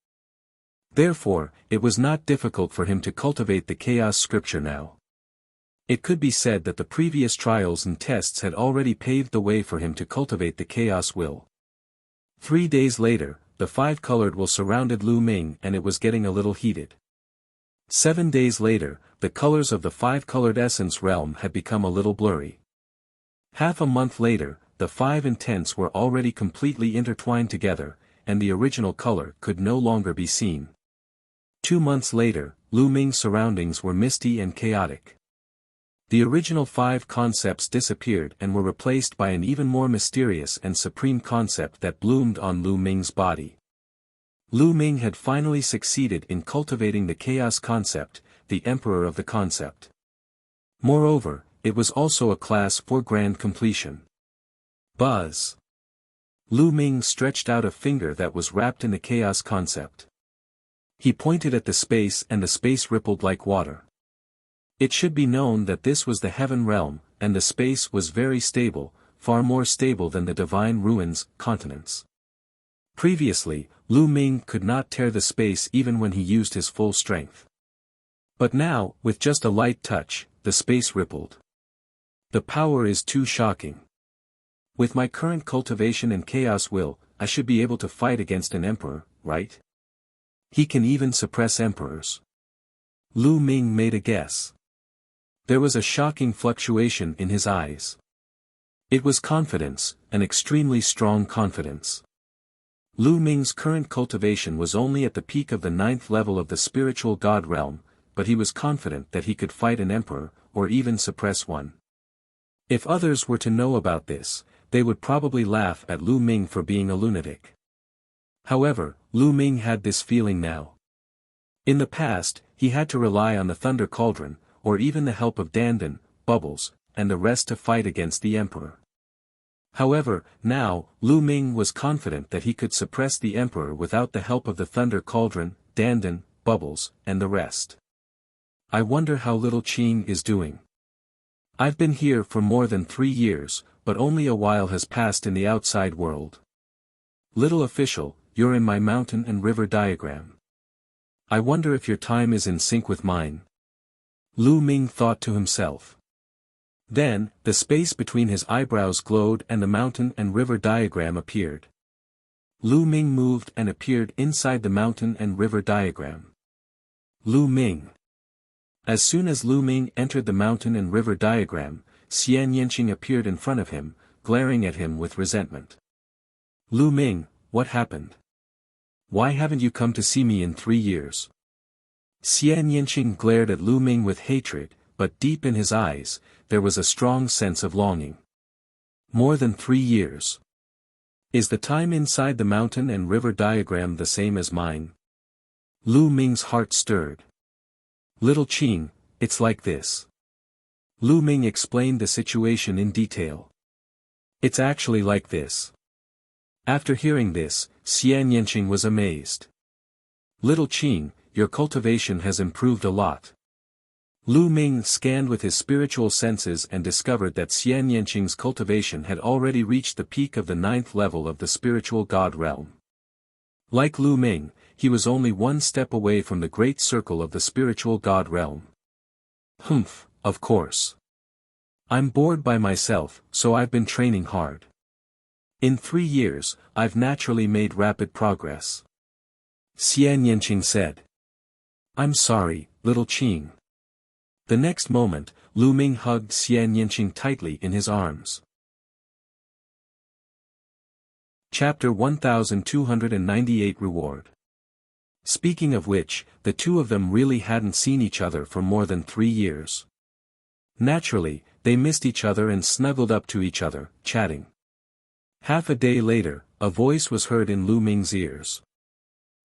Therefore, it was not difficult for him to cultivate the Chaos Scripture now. It could be said that the previous trials and tests had already paved the way for him to cultivate the Chaos Will. 3 days later, the 5-colored will surrounded Lu Ming and it was getting a little heated. 7 days later, the colors of the 5-colored essence realm had become a little blurry. Half a month later, the 5 intents were already completely intertwined together, and the original color could no longer be seen. 2 months later, Lu Ming's surroundings were misty and chaotic. The original 5 concepts disappeared and were replaced by an even more mysterious and supreme concept that bloomed on Lu Ming's body. Lu Ming had finally succeeded in cultivating the chaos concept, the emperor of the concept. Moreover, it was also a class for grand completion. Buzz. Lu Ming stretched out a finger that was wrapped in the chaos concept. He pointed at the space and the space rippled like water. It should be known that this was the heaven realm, and the space was very stable, far more stable than the divine ruins, continents. Previously, Lu Ming could not tear the space even when he used his full strength. But now, with just a light touch, the space rippled. The power is too shocking. With my current cultivation and chaos will, I should be able to fight against an emperor, right? He can even suppress emperors. Lu Ming made a guess. There was a shocking fluctuation in his eyes. It was confidence, an extremely strong confidence. Lu Ming's current cultivation was only at the peak of the 9th level of the spiritual god realm, but he was confident that he could fight an emperor, or even suppress one. If others were to know about this, they would probably laugh at Lu Ming for being a lunatic. However, Lu Ming had this feeling now. In the past, he had to rely on the Thunder Cauldron, or even the help of Dandan, Bubbles, and the rest to fight against the emperor. However, now, Lu Ming was confident that he could suppress the emperor without the help of the Thunder Cauldron, Dandan, Bubbles, and the rest. I wonder how little Qing is doing. I've been here for more than 3 years, but only a while has passed in the outside world. Little official, you're in my mountain and river diagram. I wonder if your time is in sync with mine. Lu Ming thought to himself. Then, the space between his eyebrows glowed and the mountain and river diagram appeared. Lu Ming moved and appeared inside the mountain and river diagram. Lu Ming. As soon as Lu Ming entered the mountain and river diagram, Xian Yanqing appeared in front of him, glaring at him with resentment. Lu Ming, what happened? Why haven't you come to see me in 3 years? Xian Yanqing glared at Lu Ming with hatred, but deep in his eyes, there was a strong sense of longing. More than 3 years. Is the time inside the mountain and river diagram the same as mine? Lu Ming's heart stirred. Little Qing, it's like this. Lu Ming explained the situation in detail. It's actually like this. After hearing this, Xian Yanqing was amazed. Little Qing, your cultivation has improved a lot. Lu Ming scanned with his spiritual senses and discovered that Xian Yanqing's cultivation had already reached the peak of the 9th level of the spiritual god realm. Like Lu Ming, he was only 1 step away from the great circle of the spiritual god realm. Humph, of course. I'm bored by myself, so I've been training hard. In 3 years, I've naturally made rapid progress. Xian Yanqing said. I'm sorry, little Qing. The next moment, Lu Ming hugged Xian Yanqing tightly in his arms. Chapter 1298 Reward. Speaking of which, the two of them really hadn't seen each other for more than 3 years. Naturally, they missed each other and snuggled up to each other, chatting. Half a day later, a voice was heard in Lu Ming's ears.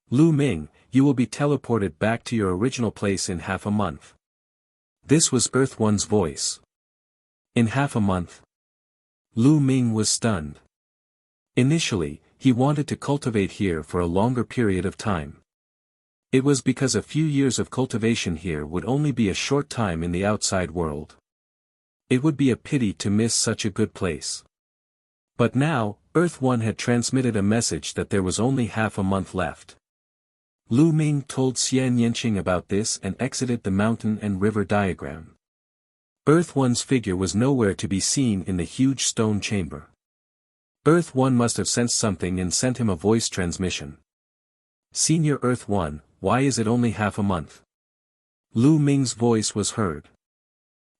Lu Ming, you will be teleported back to your original place in half a month. This was Earth One's voice. In half a month? Lu Ming was stunned. Initially, he wanted to cultivate here for a longer period of time. It was because a few years of cultivation here would only be a short time in the outside world. It would be a pity to miss such a good place. But now, Earth One had transmitted a message that there was only half a month left. Lu Ming told Xian Yanqing about this and exited the mountain and river diagram. Earth One's figure was nowhere to be seen in the huge stone chamber. Earth One must have sensed something and sent him a voice transmission. Senior Earth One, why is it only half a month? Lu Ming's voice was heard.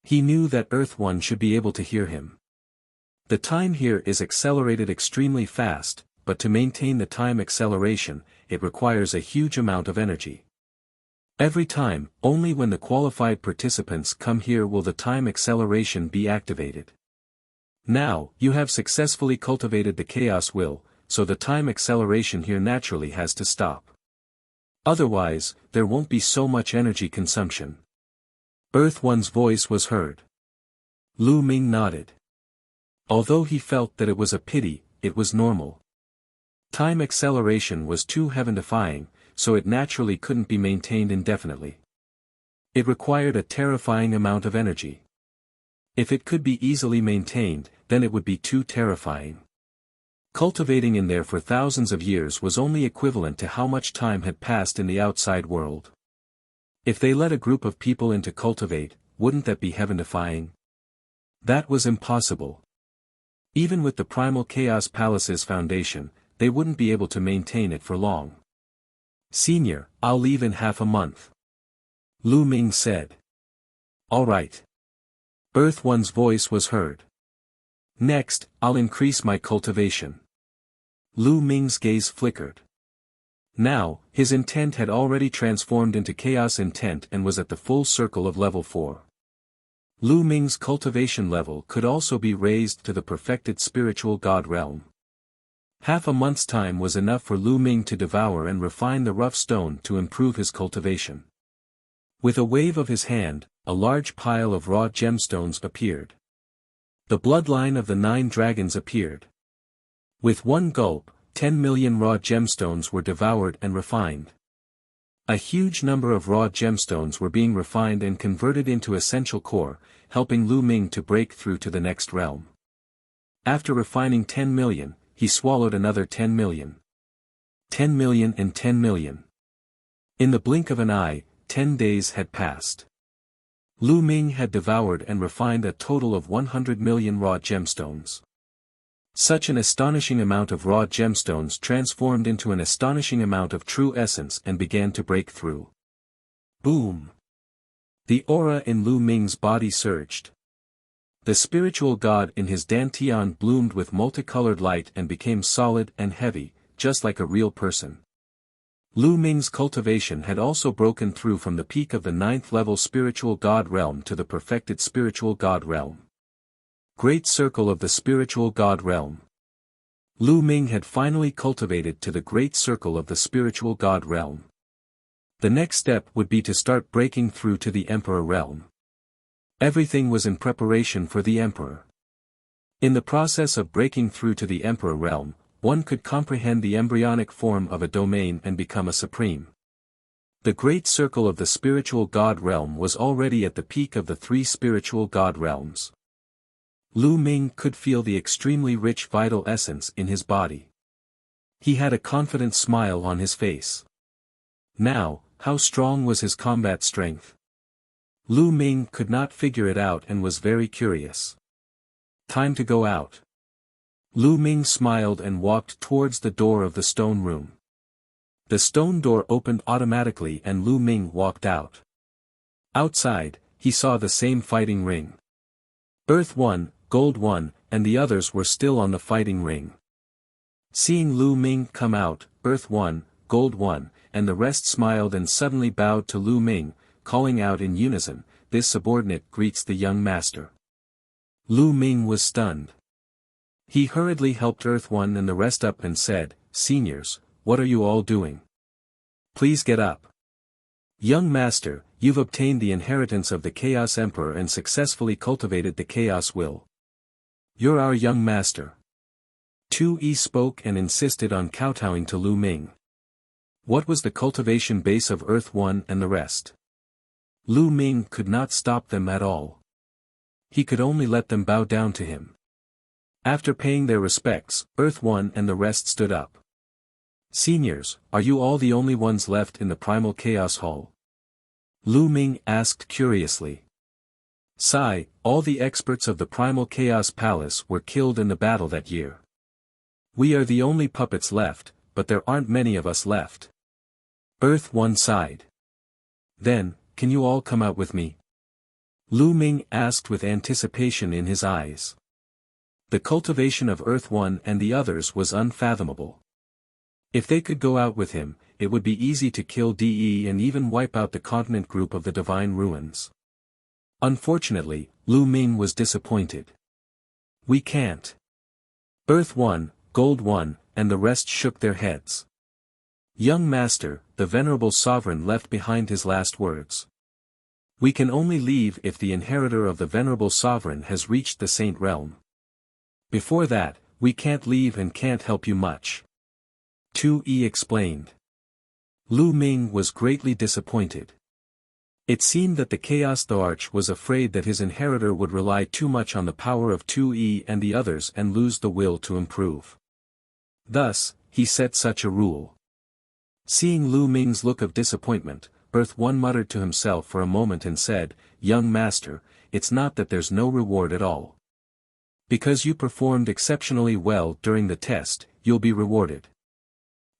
He knew that Earth One should be able to hear him. The time here is accelerated extremely fast, but to maintain the time acceleration, it requires a huge amount of energy. Every time, only when the qualified participants come here will the time acceleration be activated. Now, you have successfully cultivated the chaos will, so the time acceleration here naturally has to stop. Otherwise, there won't be so much energy consumption. Earth One's voice was heard. Lu Ming nodded. Although he felt that it was a pity, it was normal. Time acceleration was too heaven-defying, so it naturally couldn't be maintained indefinitely. It required a terrifying amount of energy. If it could be easily maintained, then it would be too terrifying. Cultivating in there for thousands of years was only equivalent to how much time had passed in the outside world. If they let a group of people in to cultivate, wouldn't that be heaven-defying? That was impossible. Even with the Primal Chaos Palace's foundation, they wouldn't be able to maintain it for long. Senior, I'll leave in half a month. Lu Ming said. All right. Earth One's voice was heard. Next, I'll increase my cultivation. Lu Ming's gaze flickered. Now, his intent had already transformed into chaos intent and was at the full circle of level 4. Lu Ming's cultivation level could also be raised to the perfected spiritual god realm. Half a month's time was enough for Lu Ming to devour and refine the rough stone to improve his cultivation. With a wave of his hand, a large pile of raw gemstones appeared. The bloodline of the 9 dragons appeared. With one gulp, 10 million raw gemstones were devoured and refined. A huge number of raw gemstones were being refined and converted into essential core, helping Lu Ming to break through to the next realm. After refining 10 million, he swallowed another 10 million. 10 million and 10 million. In the blink of an eye, 10 days had passed. Lu Ming had devoured and refined a total of 100 million raw gemstones. Such an astonishing amount of raw gemstones transformed into an astonishing amount of true essence and began to break through. Boom! The aura in Lu Ming's body surged. The spiritual god in his dantian bloomed with multicolored light and became solid and heavy, just like a real person. Lu Ming's cultivation had also broken through from the peak of the 9th level spiritual god realm to the perfected spiritual god realm. Great circle of the spiritual god realm. Lu Ming had finally cultivated to the great circle of the spiritual god realm. The next step would be to start breaking through to the emperor realm. Everything was in preparation for the emperor. In the process of breaking through to the emperor realm, one could comprehend the embryonic form of a domain and become a supreme. The great circle of the spiritual god realm was already at the peak of the 3 spiritual god realms. Lu Ming could feel the extremely rich vital essence in his body. He had a confident smile on his face. Now, how strong was his combat strength? Lu Ming could not figure it out and was very curious. Time to go out. Lu Ming smiled and walked towards the door of the stone room. The stone door opened automatically and Lu Ming walked out. Outside, he saw the same fighting ring. Earth 1, Gold 1, and the others were still on the fighting ring. Seeing Lu Ming come out, Earth 1, Gold 1, and the rest smiled and suddenly bowed to Lu Ming, calling out in unison, "This subordinate greets the young master." Lu Ming was stunned. He hurriedly helped Earth 1 and the rest up and said, "Seniors, what are you all doing? Please get up. Young master, you've obtained the inheritance of the Chaos Emperor and successfully cultivated the Chaos Will. You're our young master." Tu-Yi spoke and insisted on kowtowing to Lu Ming. What was the cultivation base of Earth 1 and the rest? Lu Ming could not stop them at all. He could only let them bow down to him. After paying their respects, Earth 1 and the rest stood up. "Seniors, are you all the only ones left in the Primal Chaos Hall?" Lu Ming asked curiously. "Sai, all the experts of the Primal Chaos Palace were killed in the battle that year. We are the only puppets left, but there aren't many of us left." Earth 1 sighed. "Then, can you all come out with me?" Lu Ming asked with anticipation in his eyes. The cultivation of Earth 1 and the others was unfathomable. If they could go out with him, it would be easy to kill DE and even wipe out the continent group of the Divine Ruins. Unfortunately, Lu Ming was disappointed. "We can't." Earth 1, Gold 1, and the rest shook their heads. Young master, the venerable sovereign left behind his last words. We can only leave if the inheritor of the venerable sovereign has reached the saint realm. Before that, we can't leave and can't help you much. 2E explained. Lu Ming was greatly disappointed. It seemed that the Chaos Arch was afraid that his inheritor would rely too much on the power of 2E and the others and lose the will to improve. Thus, he set such a rule. Seeing Lu Ming's look of disappointment, Earth One muttered to himself for a moment and said, "Young master, it's not that there's no reward at all. Because you performed exceptionally well during the test, you'll be rewarded."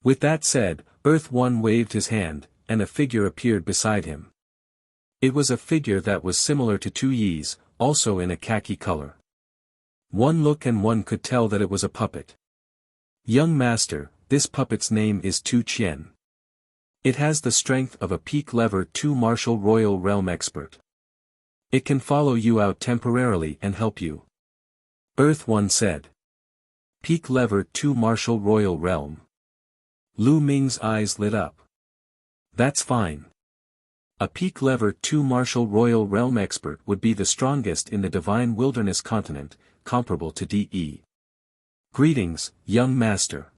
With that said, Earth One waved his hand, and a figure appeared beside him. It was a figure that was similar to 2Yi's, also in a khaki color. One look and one could tell that it was a puppet. "Young master, this puppet's name is Tu Qian. It has the strength of a peak lever 2 martial royal realm expert. It can follow you out temporarily and help you." Earth One said. Peak lever 2 martial royal realm. Lu Ming's eyes lit up. That's fine. A peak lever 2 martial royal realm expert would be the strongest in the divine wilderness continent, comparable to DE. "Greetings, young master."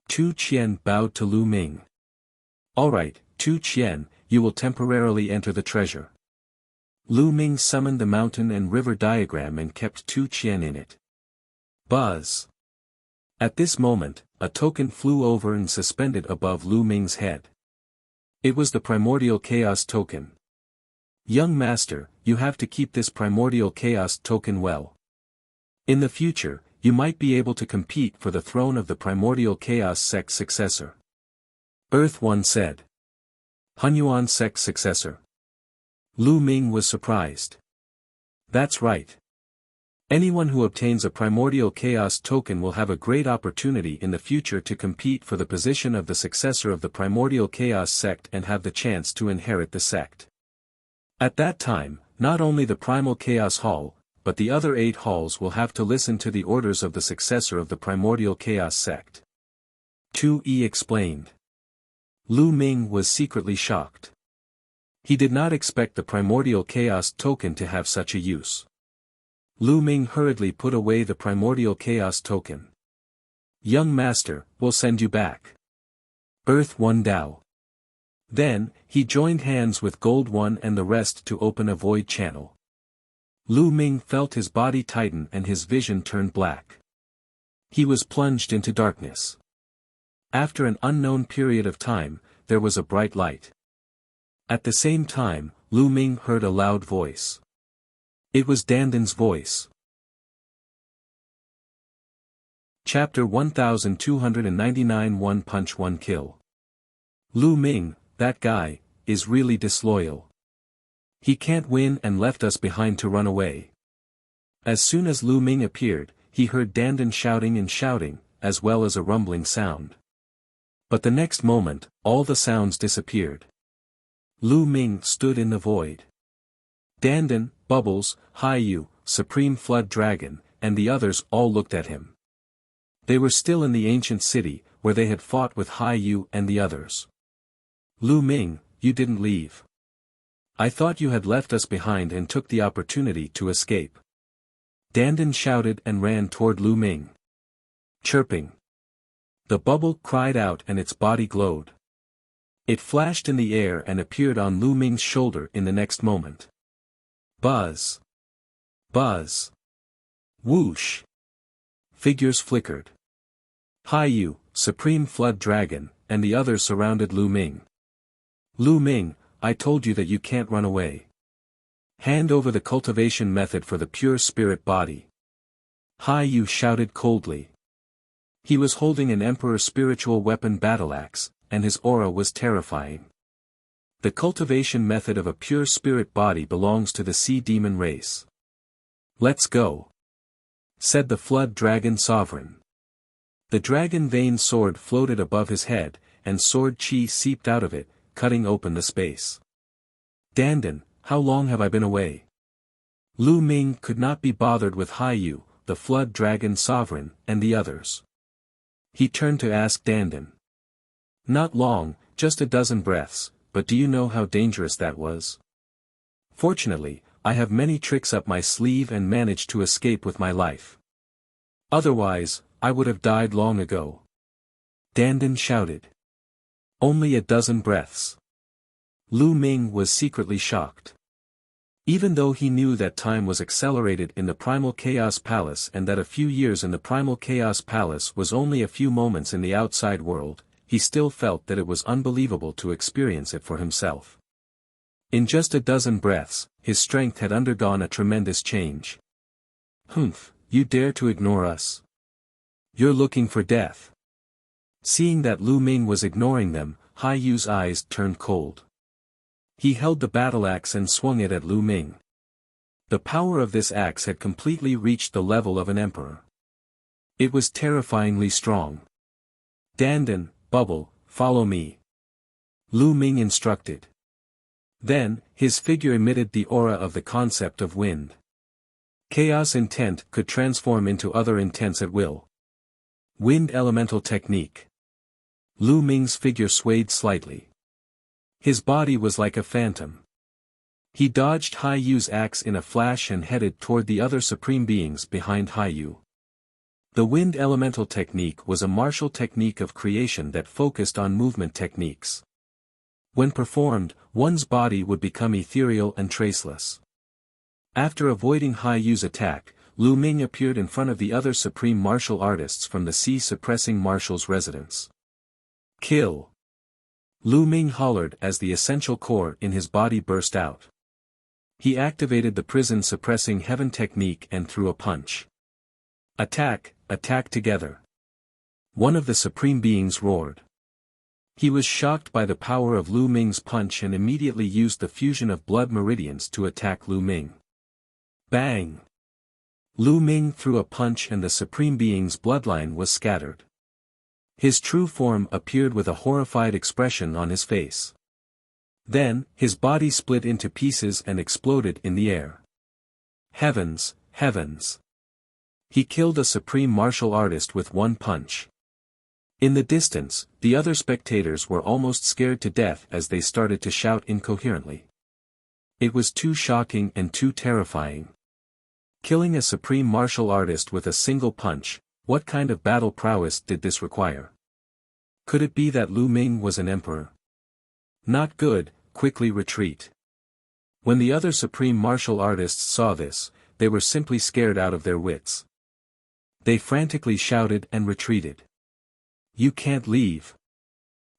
Tu Qian bowed to Lu Ming. "Alright, Tu Qian, you will temporarily enter the treasure." Lu Ming summoned the mountain and river diagram and kept Tu Qian in it. Buzz. At this moment, a token flew over and suspended above Lu Ming's head. It was the primordial chaos token. "Young master, you have to keep this primordial chaos token well. In the future, you might be able to compete for the throne of the primordial chaos sect successor." Earth One said. "Hunyuan sect successor?" Lu Ming was surprised. "That's right. Anyone who obtains a primordial chaos token will have a great opportunity in the future to compete for the position of the successor of the primordial chaos sect and have the chance to inherit the sect. At that time, not only the primal chaos hall, but the other 8 halls will have to listen to the orders of the successor of the primordial chaos sect." 2E explained. Lu Ming was secretly shocked. He did not expect the primordial chaos token to have such a use. Lu Ming hurriedly put away the primordial chaos token. "Young master, we'll send you back." Earth One Dao. Then, he joined hands with Gold One and the rest to open a void channel. Lu Ming felt his body tighten and his vision turn black. He was plunged into darkness. After an unknown period of time, there was a bright light. At the same time, Lu Ming heard a loud voice. It was Dandan's voice. Chapter 1299 One Punch One Kill. "Lu Ming, that guy, is really disloyal. He can't win and left us behind to run away." As soon as Lu Ming appeared, he heard Dandan shouting, as well as a rumbling sound. But the next moment, all the sounds disappeared. Lu Ming stood in the void. Dandan, Bubbles, Haiyu, Supreme Flood Dragon, and the others all looked at him. They were still in the ancient city, where they had fought with Haiyu and the others. "Lu Ming, you didn't leave. I thought you had left us behind and took the opportunity to escape." Dandan shouted and ran toward Lu Ming. Chirping. The bubble cried out and its body glowed. It flashed in the air and appeared on Lu Ming's shoulder in the next moment. Buzz. Buzz. Whoosh. Figures flickered. Haiyu, Supreme Flood Dragon, and the others surrounded Lu Ming. "Lu Ming, I told you that you can't run away. Hand over the cultivation method for the pure spirit body." Haiyu shouted coldly. He was holding an Emperor spiritual weapon battle axe, and his aura was terrifying. The cultivation method of a pure spirit body belongs to the sea demon race. "Let's go," said the Flood Dragon Sovereign. The dragon vein sword floated above his head, and sword chi seeped out of it, cutting open the space. "Dandan, how long have I been away?" Lu Ming could not be bothered with Haiyu, the Flood Dragon Sovereign, and the others. He turned to ask Dandan. Not long, just a dozen breaths, but do you know how dangerous that was? Fortunately, I have many tricks up my sleeve and managed to escape with my life. Otherwise, I would have died long ago. Dandan shouted. Only a dozen breaths. Lu Ming was secretly shocked. Even though he knew that time was accelerated in the Primal Chaos Palace and that a few years in the Primal Chaos Palace was only a few moments in the outside world, he still felt that it was unbelievable to experience it for himself. In just a dozen breaths, his strength had undergone a tremendous change. Humph, you dare to ignore us? You're looking for death. Seeing that Lu Ming was ignoring them, Hai Yu's eyes turned cold. He held the battle axe and swung it at Lu Ming. The power of this axe had completely reached the level of an emperor. It was terrifyingly strong. Dandan, Bubble, follow me. Lu Ming instructed. Then, his figure emitted the aura of the concept of wind. Chaos intent could transform into other intents at will. Wind elemental technique. Lu Ming's figure swayed slightly. His body was like a phantom. He dodged Hai Yu's axe in a flash and headed toward the other supreme beings behind Hai Yu. The wind elemental technique was a martial technique of creation that focused on movement techniques. When performed, one's body would become ethereal and traceless. After avoiding Hai Yu's attack, Lu Ming appeared in front of the other supreme martial artists from the sea-suppressing marshal's residence. Kill! Lu Ming hollered as the essential core in his body burst out. He activated the prison-suppressing heaven technique and threw a punch. Attack, attack together! One of the supreme beings roared. He was shocked by the power of Lu Ming's punch and immediately used the fusion of blood meridians to attack Lu Ming. Bang! Lu Ming threw a punch and the supreme being's bloodline was scattered. His true form appeared with a horrified expression on his face. Then, his body split into pieces and exploded in the air. Heavens, heavens! He killed a supreme martial artist with one punch. In the distance, the other spectators were almost scared to death as they started to shout incoherently. It was too shocking and too terrifying. Killing a supreme martial artist with a single punch, what kind of battle prowess did this require? Could it be that Lu Ming was an emperor? Not good, quickly retreat. When the other supreme martial artists saw this, they were simply scared out of their wits. They frantically shouted and retreated. You can't leave.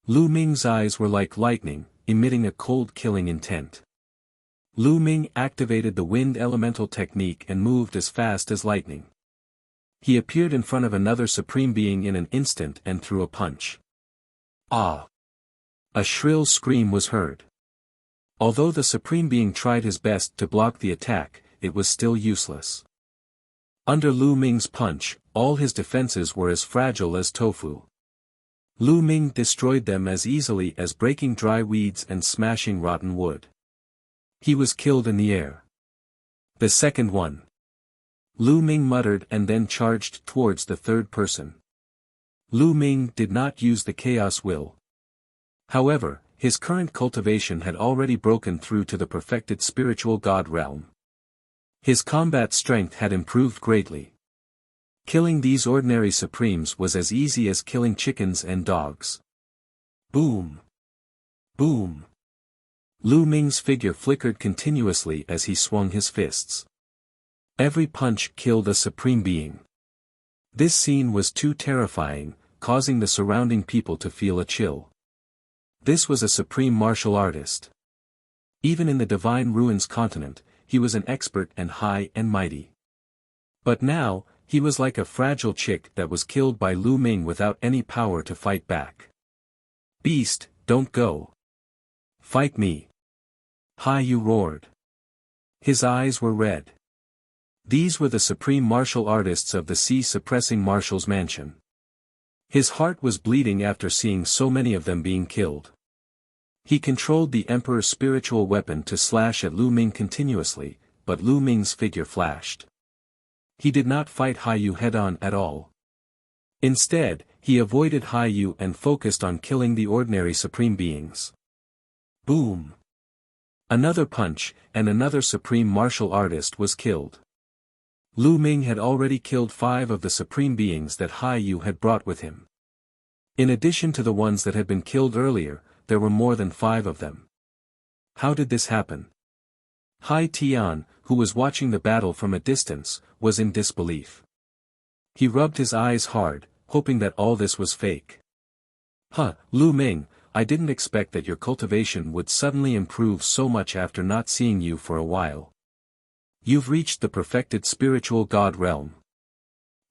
Lu Ming's eyes were like lightning, emitting a cold killing intent. Lu Ming activated the wind elemental technique and moved as fast as lightning. He appeared in front of another supreme being in an instant and threw a punch. Ah! A shrill scream was heard. Although the supreme being tried his best to block the attack, it was still useless. Under Lu Ming's punch, all his defenses were as fragile as tofu. Lu Ming destroyed them as easily as breaking dry weeds and smashing rotten wood. He was killed in the air. The second one. Lu Ming muttered and then charged towards the third person. Lu Ming did not use the chaos will. However, his current cultivation had already broken through to the perfected spiritual god realm. His combat strength had improved greatly. Killing these ordinary supremes was as easy as killing chickens and dogs. Boom! Boom! Lu Ming's figure flickered continuously as he swung his fists. Every punch killed a supreme being. This scene was too terrifying, causing the surrounding people to feel a chill. This was a supreme martial artist. Even in the Divine Ruins continent, he was an expert and high and mighty. But now, he was like a fragile chick that was killed by Lu Ming without any power to fight back. Beast, don't go. Fight me. Hai Yu roared. His eyes were red. These were the supreme martial artists of the sea-suppressing marshal's mansion. His heart was bleeding after seeing so many of them being killed. He controlled the Emperor's spiritual weapon to slash at Lu Ming continuously, but Lu Ming's figure flashed. He did not fight Hai Yu head-on at all. Instead, he avoided Haiyu and focused on killing the ordinary supreme beings. Boom! Another punch, and another supreme martial artist was killed. Lu Ming had already killed 5 of the supreme beings that Haiyu had brought with him. In addition to the ones that had been killed earlier, there were more than 5 of them. How did this happen? Hai Tian, who was watching the battle from a distance, was in disbelief. He rubbed his eyes hard, hoping that all this was fake. Lu Ming, I didn't expect that your cultivation would suddenly improve so much after not seeing you for a while. You've reached the perfected spiritual god realm.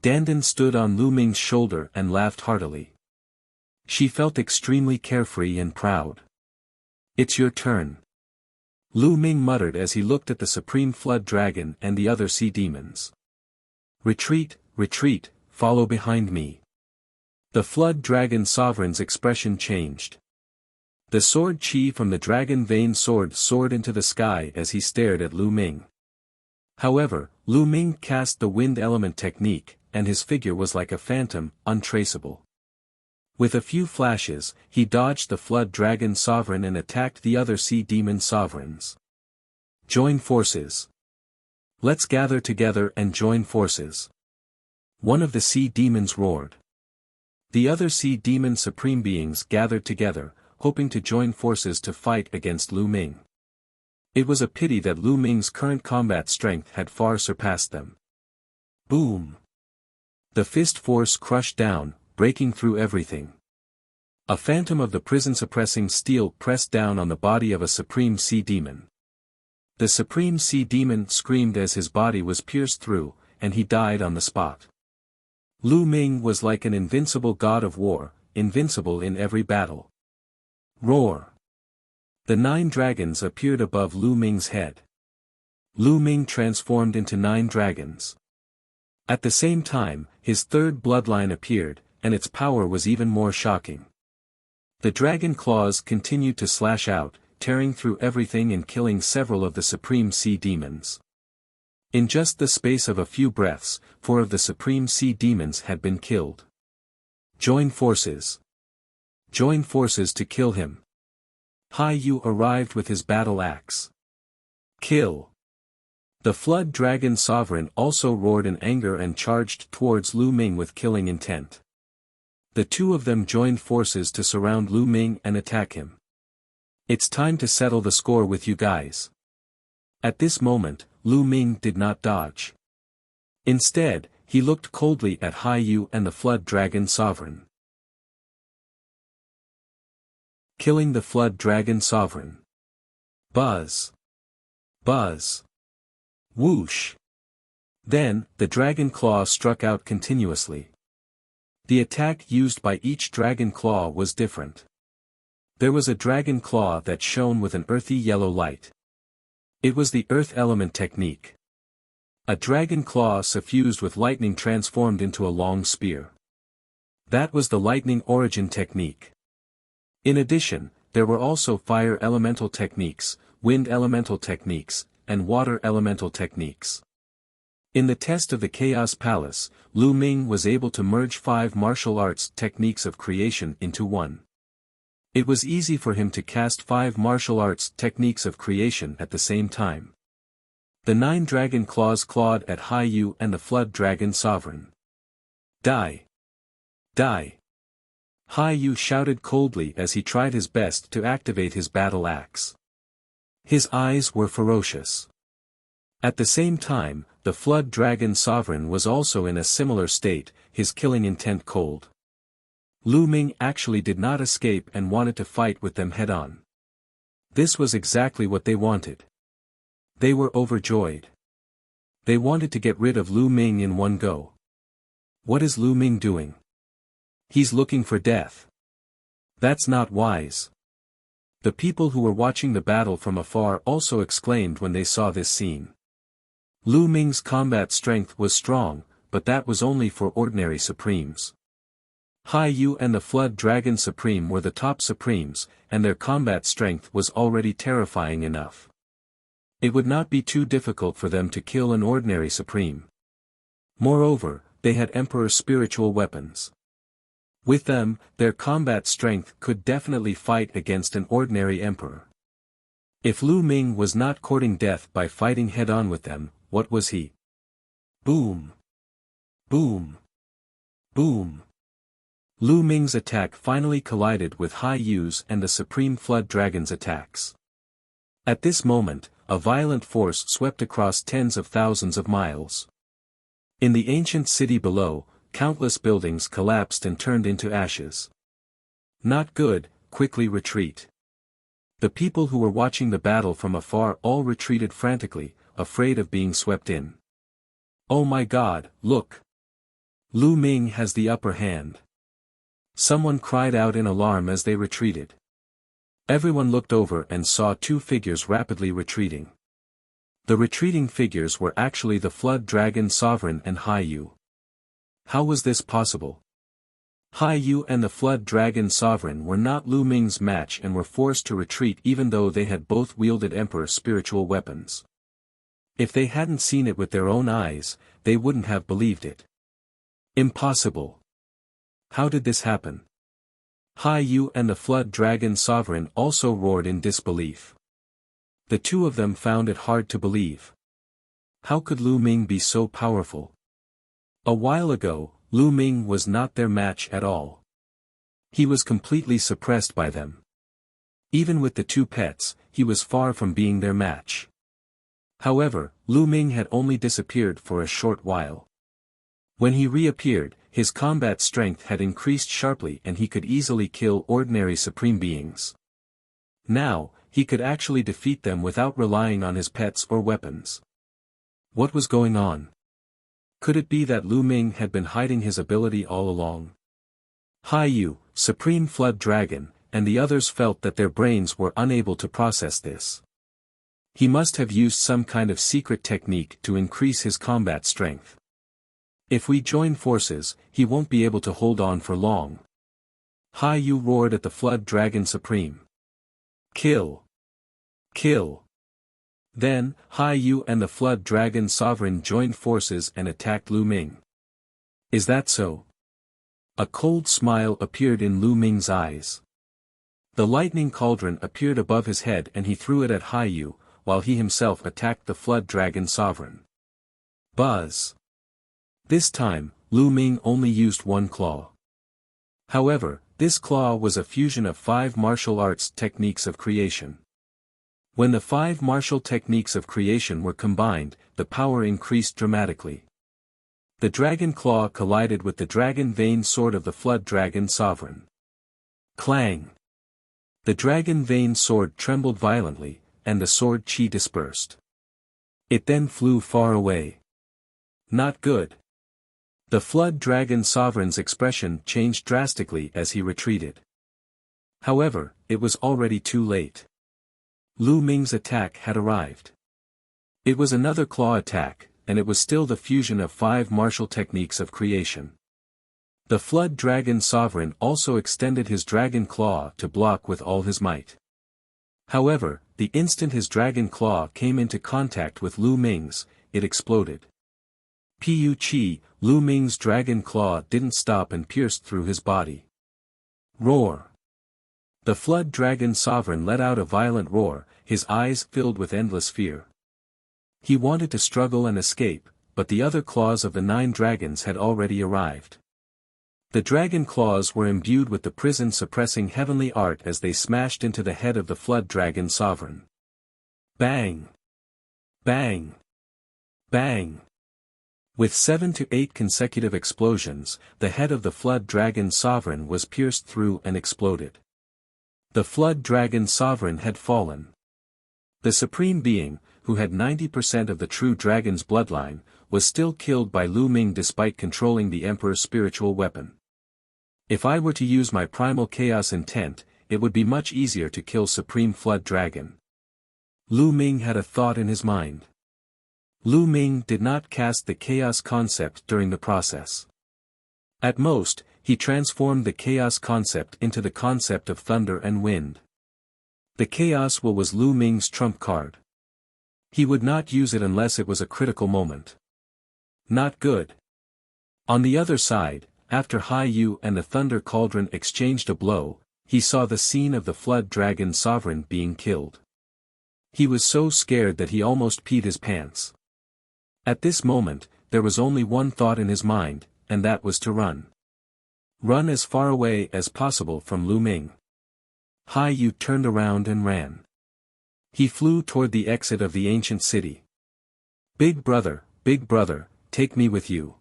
Dandan stood on Lu Ming's shoulder and laughed heartily. She felt extremely carefree and proud. It's your turn. Lu Ming muttered as he looked at the supreme flood dragon and the other sea demons. Retreat, retreat, follow behind me. The flood dragon sovereign's expression changed. The sword chi from the dragon vein sword soared into the sky as he stared at Lu Ming. However, Lu Ming cast the wind element technique, and his figure was like a phantom, untraceable. With a few flashes, he dodged the flood dragon sovereign and attacked the other sea demon sovereigns. Join forces. Let's gather together and join forces. One of the sea demons roared. The other sea demon supreme beings gathered together, hoping to join forces to fight against Lu Ming. It was a pity that Lu Ming's current combat strength had far surpassed them. Boom! The fist force crushed down, breaking through everything. A phantom of the prison-suppressing steel pressed down on the body of a supreme sea demon. The supreme sea demon screamed as his body was pierced through, and he died on the spot. Lu Ming was like an invincible god of war, invincible in every battle. Roar! The 9 dragons appeared above Lu Ming's head. Lu Ming transformed into 9 dragons. At the same time, his third bloodline appeared, and its power was even more shocking. The dragon claws continued to slash out, tearing through everything and killing several of the supreme sea demons. In just the space of a few breaths, 4 of the supreme sea demons had been killed. Join forces. Join forces to kill him. Haiyu arrived with his battle axe. Kill. The flood dragon sovereign also roared in anger and charged towards Lu Ming with killing intent. The 2 of them joined forces to surround Lu Ming and attack him. It's time to settle the score with you guys. At this moment, Lu Ming did not dodge. Instead, he looked coldly at Haiyu and the flood dragon sovereign. Killing the flood dragon sovereign. Buzz. Buzz. Whoosh. Then, the dragon claw struck out continuously. The attack used by each dragon claw was different. There was a dragon claw that shone with an earthy yellow light. It was the earth element technique. A dragon claw suffused with lightning transformed into a long spear. That was the lightning origin technique. In addition, there were also fire elemental techniques, wind elemental techniques, and water elemental techniques. In the test of the Chaos Palace, Lu Ming was able to merge 5 martial arts techniques of creation into one. It was easy for him to cast 5 martial arts techniques of creation at the same time. The 9 dragon claws clawed at Haiyu and the flood dragon sovereign. Die! Die! Haiyu shouted coldly as he tried his best to activate his battle axe. His eyes were ferocious. At the same time, the flood dragon sovereign was also in a similar state, his killing intent cold. Lu Ming actually did not escape and wanted to fight with them head-on. This was exactly what they wanted. They were overjoyed. They wanted to get rid of Lu Ming in one go. What is Lu Ming doing? He's looking for death. That's not wise. The people who were watching the battle from afar also exclaimed when they saw this scene. Lu Ming's combat strength was strong, but that was only for ordinary supremes. Haiyu and the Flood Dragon Supreme were the top supremes, and their combat strength was already terrifying enough. It would not be too difficult for them to kill an ordinary supreme. Moreover, they had Emperor's spiritual weapons. With them, their combat strength could definitely fight against an ordinary emperor. If Lu Ming was not courting death by fighting head-on with them, what was he? Boom! Boom! Boom! Lu Ming's attack finally collided with Hai Yu's and the Supreme Flood Dragon's attacks. At this moment, a violent force swept across tens of thousands of miles. In the ancient city below, countless buildings collapsed and turned into ashes. Not good, quickly retreat. The people who were watching the battle from afar all retreated frantically, afraid of being swept in. Oh my God, look! Lu Ming has the upper hand. Someone cried out in alarm as they retreated. Everyone looked over and saw two figures rapidly retreating. The retreating figures were actually the Flood Dragon Sovereign and Hai Yu. How was this possible? Hai Yu and the Flood Dragon Sovereign were not Lu Ming's match and were forced to retreat even though they had both wielded Emperor spiritual weapons. If they hadn't seen it with their own eyes, they wouldn't have believed it. Impossible. How did this happen? Hai Yu and the Flood Dragon Sovereign also roared in disbelief. The two of them found it hard to believe. How could Lu Ming be so powerful? A while ago, Lu Ming was not their match at all. He was completely suppressed by them. Even with the two pets, he was far from being their match. However, Lu Ming had only disappeared for a short while. When he reappeared, his combat strength had increased sharply and he could easily kill ordinary supreme beings. Now, he could actually defeat them without relying on his pets or weapons. What was going on? Could it be that Lu Ming had been hiding his ability all along? Hai Yu, Supreme Flood Dragon, and the others felt that their brains were unable to process this. He must have used some kind of secret technique to increase his combat strength. If we join forces, he won't be able to hold on for long. Hai Yu roared at the Flood Dragon Supreme. Kill! Kill! Then, Hai Yu and the Flood Dragon Sovereign joined forces and attacked Lu Ming. Is that so? A cold smile appeared in Lu Ming's eyes. The lightning cauldron appeared above his head and he threw it at Hai Yu, while he himself attacked the Flood Dragon Sovereign. Buzz! This time, Lu Ming only used one claw. However, this claw was a fusion of 5 martial arts techniques of creation. When the 5 martial techniques of creation were combined, the power increased dramatically. The dragon claw collided with the dragon vein sword of the Flood Dragon Sovereign. Clang! The dragon vein sword trembled violently, and the sword chi dispersed. It then flew far away. Not good. The Flood Dragon Sovereign's expression changed drastically as he retreated. However, it was already too late. Lu Ming's attack had arrived. It was another claw attack, and it was still the fusion of 5 martial techniques of creation. The Flood Dragon Sovereign also extended his dragon claw to block with all his might. However, the instant his dragon claw came into contact with Lu Ming's, it exploded. Pu-chi, Lu Ming's dragon claw didn't stop and pierced through his body. Roar! The Flood Dragon Sovereign let out a violent roar, his eyes filled with endless fear. He wanted to struggle and escape, but the other claws of the 9 dragons had already arrived. The dragon claws were imbued with the prison-suppressing heavenly art as they smashed into the head of the Flood Dragon Sovereign. Bang! Bang! Bang! With 7 to 8 consecutive explosions, the head of the Flood Dragon Sovereign was pierced through and exploded. The Flood Dragon Sovereign had fallen. The Supreme Being, who had 90% of the true dragon's bloodline, was still killed by Lu Ming despite controlling the Emperor's spiritual weapon. If I were to use my primal chaos intent, it would be much easier to kill Supreme Flood Dragon. Lu Ming had a thought in his mind. Lu Ming did not cast the chaos concept during the process. At most, he transformed the chaos concept into the concept of thunder and wind. The chaos will was Lu Ming's trump card. He would not use it unless it was a critical moment. Not good. On the other side, after Hai Yu and the Thunder Cauldron exchanged a blow, he saw the scene of the Flood Dragon Sovereign being killed. He was so scared that he almost peed his pants. At this moment, there was only one thought in his mind, and that was to run. Run as far away as possible from Lu Ming. Hai Yu turned around and ran. He flew toward the exit of the ancient city. Big brother, take me with you."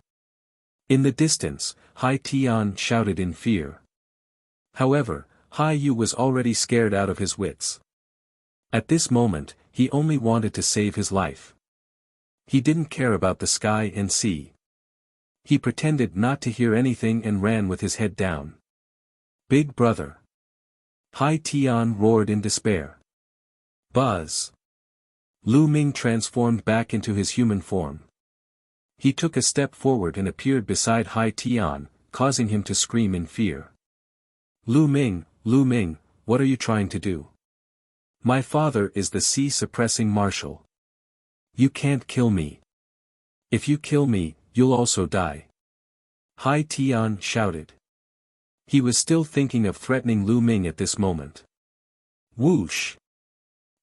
In the distance, Hai Tian shouted in fear. However, Hai Yu was already scared out of his wits. At this moment, he only wanted to save his life. He didn't care about the sky and sea. He pretended not to hear anything and ran with his head down. "Big brother!" Hai Tian roared in despair. Buzz! Lu Ming transformed back into his human form. He took a step forward and appeared beside Hai Tian, causing him to scream in fear. Lu Ming, what are you trying to do? My father is the sea-suppressing marshal. You can't kill me. If you kill me, you'll also die. Hai Tian shouted. He was still thinking of threatening Lu Ming at this moment. Whoosh!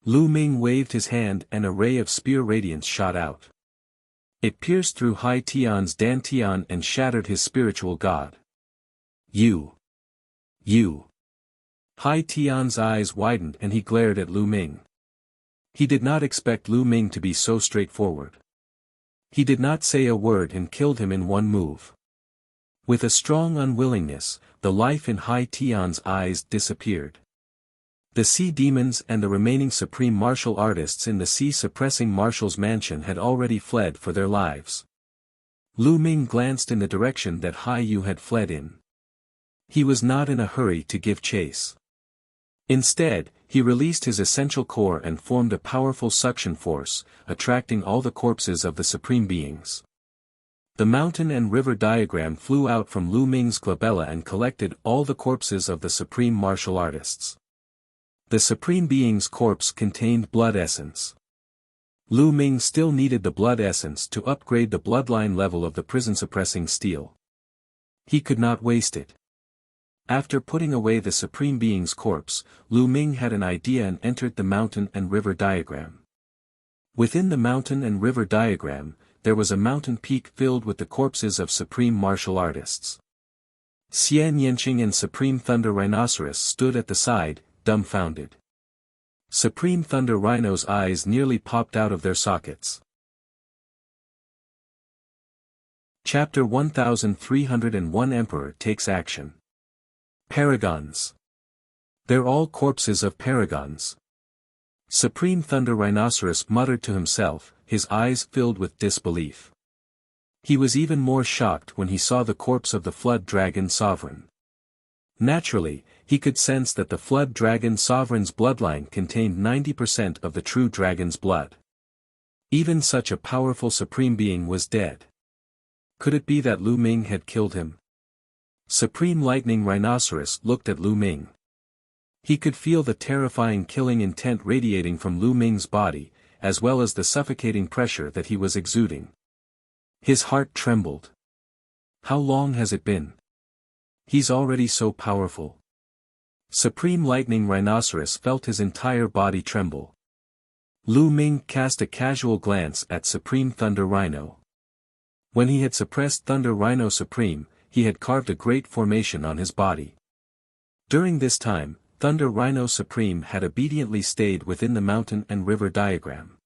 Lu Ming waved his hand and a ray of spear radiance shot out. It pierced through Hai Tian's dantian and shattered his spiritual god. You! Hai Tian's eyes widened and he glared at Lu Ming. He did not expect Lu Ming to be so straightforward. He did not say a word and killed him in one move. With a strong unwillingness, the life in Hai Tian's eyes disappeared. The sea demons and the remaining supreme martial artists in the sea-suppressing marshal's mansion had already fled for their lives. Lu Ming glanced in the direction that Hai Yu had fled in. He was not in a hurry to give chase. Instead, he released his essential core and formed a powerful suction force, attracting all the corpses of the supreme beings. The mountain and river diagram flew out from Lu Ming's glabella and collected all the corpses of the supreme martial artists. The supreme being's corpse contained blood essence. Lu Ming still needed the blood essence to upgrade the bloodline level of the prison-suppressing steel. He could not waste it. After putting away the supreme being's corpse, Lu Ming had an idea and entered the mountain and river diagram. Within the mountain and river diagram, there was a mountain peak filled with the corpses of supreme martial artists. Xian Yanqing and Supreme Thunder Rhinoceros stood at the side, dumbfounded. Supreme Thunder Rhino's eyes nearly popped out of their sockets. Chapter 1301 Emperor Takes Action. Paragons. They're all corpses of paragons. Supreme Thunder Rhinoceros muttered to himself, his eyes filled with disbelief. He was even more shocked when he saw the corpse of the Flood Dragon Sovereign. Naturally, he could sense that the Flood Dragon Sovereign's bloodline contained 90% of the true dragon's blood. Even such a powerful supreme being was dead. Could it be that Lu Ming had killed him? Supreme Lightning Rhinoceros looked at Lu Ming. He could feel the terrifying killing intent radiating from Lu Ming's body, as well as the suffocating pressure that he was exuding. His heart trembled. How long has it been? He's already so powerful. Supreme Lightning Rhinoceros felt his entire body tremble. Lu Ming cast a casual glance at Supreme Thunder Rhino. When he had suppressed Thunder Rhino Supreme, he had carved a great formation on his body. During this time, Thunder Rhino Supreme had obediently stayed within the mountain and river diagram.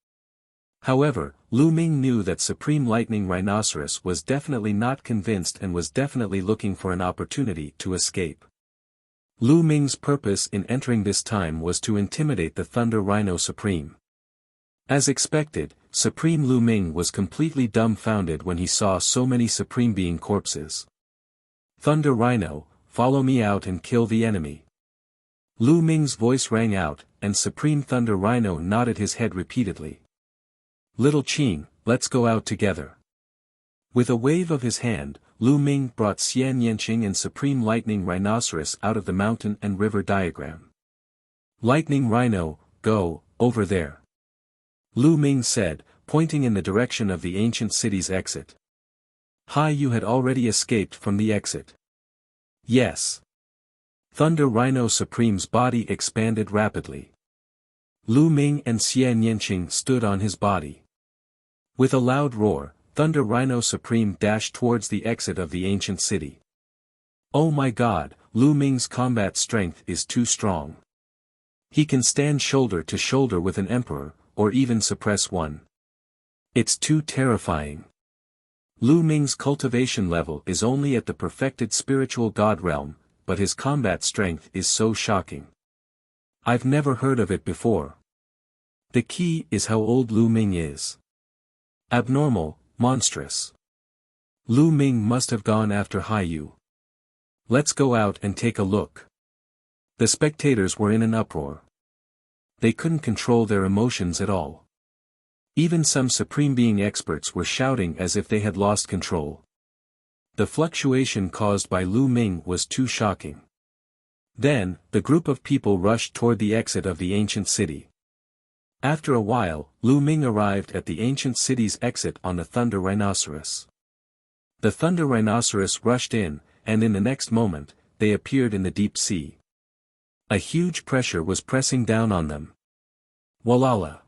However, Lu Ming knew that Supreme Lightning Rhinoceros was definitely not convinced and was definitely looking for an opportunity to escape. Lu Ming's purpose in entering this time was to intimidate the Thunder Rhino Supreme. As expected, Supreme Lu Ming was completely dumbfounded when he saw so many Supreme Being corpses. Thunder Rhino, follow me out and kill the enemy. Lu Ming's voice rang out, and Supreme Thunder Rhino nodded his head repeatedly. Little Qing, let's go out together. With a wave of his hand, Lu Ming brought Xian Yanqing and Supreme Lightning Rhinoceros out of the mountain and river diagram. Lightning Rhino, go, over there. Lu Ming said, pointing in the direction of the ancient city's exit. Hai Yu had already escaped from the exit. Yes. Thunder Rhino Supreme's body expanded rapidly. Lu Ming and Xie Nianqing stood on his body. With a loud roar, Thunder Rhino Supreme dashed towards the exit of the ancient city. Oh my god, Lu Ming's combat strength is too strong. He can stand shoulder to shoulder with an emperor, or even suppress one. It's too terrifying. Lu Ming's cultivation level is only at the perfected spiritual god realm, but his combat strength is so shocking. I've never heard of it before. The key is how old Lu Ming is. Abnormal, monstrous. Lu Ming must have gone after Hai Yu. Let's go out and take a look. The spectators were in an uproar. They couldn't control their emotions at all. Even some Supreme Being experts were shouting as if they had lost control. The fluctuation caused by Lu Ming was too shocking. Then, the group of people rushed toward the exit of the ancient city. After a while, Lu Ming arrived at the ancient city's exit on the Thunder Rhinoceros. The Thunder Rhinoceros rushed in, and in the next moment, they appeared in the deep sea. A huge pressure was pressing down on them. Walala!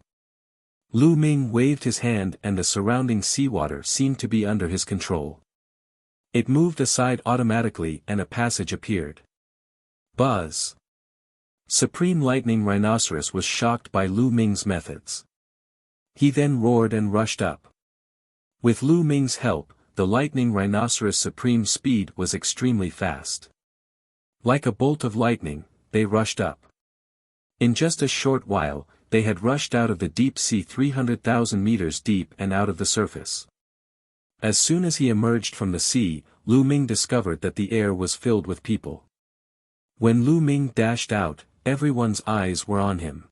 Lu Ming waved his hand and the surrounding seawater seemed to be under his control. It moved aside automatically and a passage appeared. Buzz! Supreme Lightning Rhinoceros was shocked by Lu Ming's methods. He then roared and rushed up. With Lu Ming's help, the Lightning Rhinoceros' supreme speed was extremely fast. Like a bolt of lightning, they rushed up. In just a short while, they had rushed out of the deep sea 300,000 meters deep and out of the surface. As soon as he emerged from the sea, Lu Ming discovered that the air was filled with people. When Lu Ming dashed out, everyone's eyes were on him.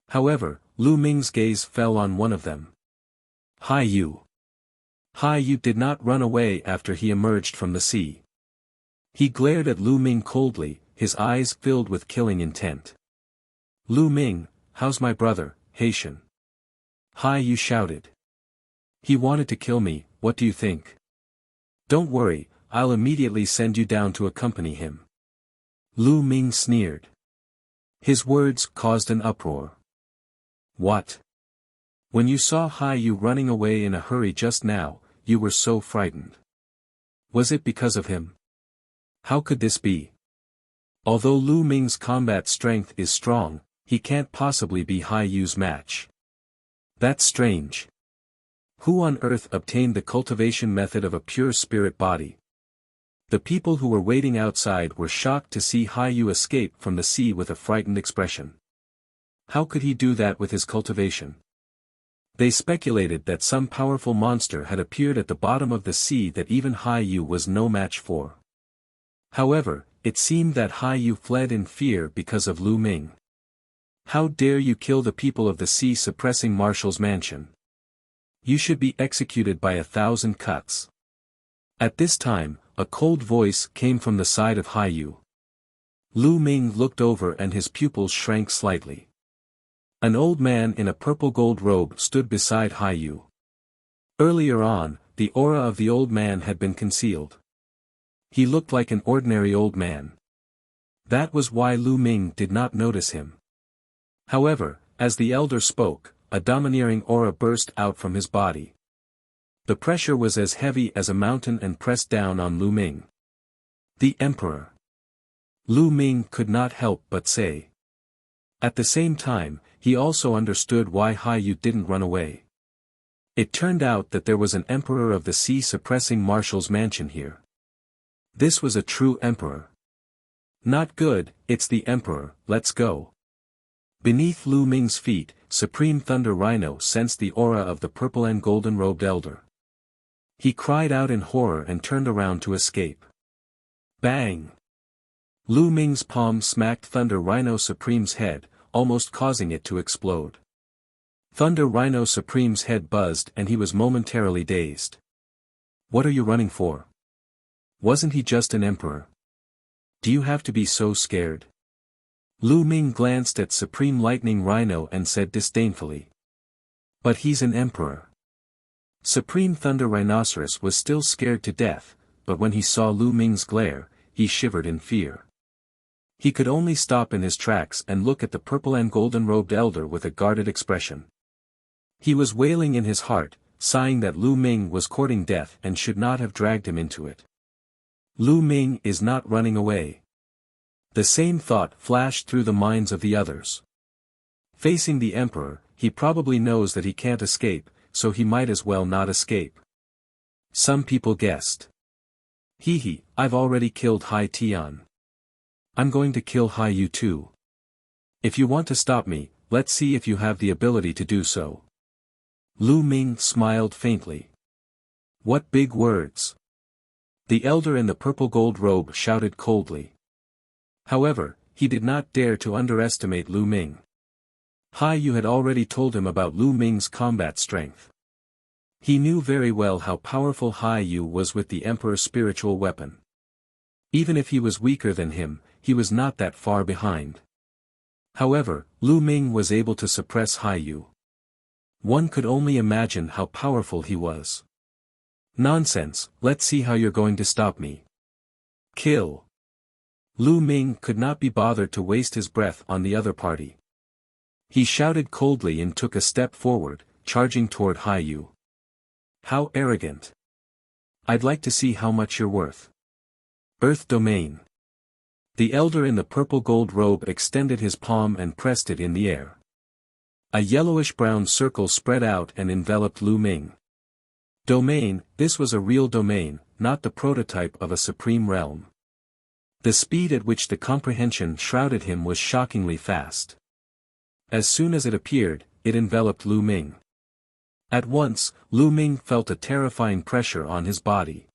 However, Lu Ming's gaze fell on one of them. Hai Yu. Hai Yu did not run away after he emerged from the sea. He glared at Lu Ming coldly, his eyes filled with killing intent. Lu Ming, how's my brother, Haitian? Hai Yu shouted. He wanted to kill me, what do you think? Don't worry, I'll immediately send you down to accompany him. Lu Ming sneered. His words caused an uproar. What? When you saw Hai Yu running away in a hurry just now, you were so frightened. Was it because of him? How could this be? Although Lu Ming's combat strength is strong, he can't possibly be Hai Yu's match. That's strange. Who on earth obtained the cultivation method of a pure spirit body? The people who were waiting outside were shocked to see Hai Yu escape from the sea with a frightened expression. How could he do that with his cultivation? They speculated that some powerful monster had appeared at the bottom of the sea that even Hai Yu was no match for. However, it seemed that Hai Yu fled in fear because of Lu Ming. How dare you kill the people of the sea, suppressing Marshall's mansion? You should be executed by 1,000 cuts. At this time, a cold voice came from the side of Hai Yu. Lu Ming looked over and his pupils shrank slightly. An old man in a purple gold robe stood beside Hai Yu. Earlier on, the aura of the old man had been concealed. He looked like an ordinary old man. That was why Lu Ming did not notice him. However, as the elder spoke, a domineering aura burst out from his body. The pressure was as heavy as a mountain and pressed down on Lu Ming. The Emperor. Lu Ming could not help but say. At the same time, he also understood why Hai Yu didn't run away. It turned out that there was an Emperor of the Sea suppressing Marshall's mansion here. This was a true Emperor. Not good, it's the Emperor, let's go. Beneath Lu Ming's feet, Supreme Thunder Rhino sensed the aura of the purple and golden-robed elder. He cried out in horror and turned around to escape. Bang! Lu Ming's palm smacked Thunder Rhino Supreme's head, almost causing it to explode. Thunder Rhino Supreme's head buzzed and he was momentarily dazed. What are you running for? Wasn't he just an emperor? Do you have to be so scared? Lu Ming glanced at Supreme Lightning Rhino and said disdainfully. But he's an emperor. Supreme Thunder Rhinoceros was still scared to death, but when he saw Lu Ming's glare, he shivered in fear. He could only stop in his tracks and look at the purple and golden-robed elder with a guarded expression. He was wailing in his heart, sighing that Lu Ming was courting death and should not have dragged him into it. Lu Ming is not running away. The same thought flashed through the minds of the others. Facing the Emperor, he probably knows that he can't escape, so he might as well not escape. Some people guessed. Hee, I've already killed Hai Tian. I'm going to kill Hai Yu too. If you want to stop me, let's see if you have the ability to do so. Lu Ming smiled faintly. What big words! The elder in the purple gold robe shouted coldly. However, he did not dare to underestimate Lu Ming. Hai Yu had already told him about Lu Ming's combat strength. He knew very well how powerful Hai Yu was with the Emperor's spiritual weapon. Even if he was weaker than him, he was not that far behind. However, Lu Ming was able to suppress Hai Yu. One could only imagine how powerful he was. Nonsense, let's see how you're going to stop me. Kill. Lu Ming could not be bothered to waste his breath on the other party. He shouted coldly and took a step forward, charging toward Hai Yu. How arrogant. I'd like to see how much you're worth. Earth Domain. The elder in the purple gold robe extended his palm and pressed it in the air. A yellowish-brown circle spread out and enveloped Lu Ming. Domain, this was a real domain, not the prototype of a supreme realm. The speed at which the comprehension shrouded him was shockingly fast. As soon as it appeared, it enveloped Lu Ming. At once, Lu Ming felt a terrifying pressure on his body.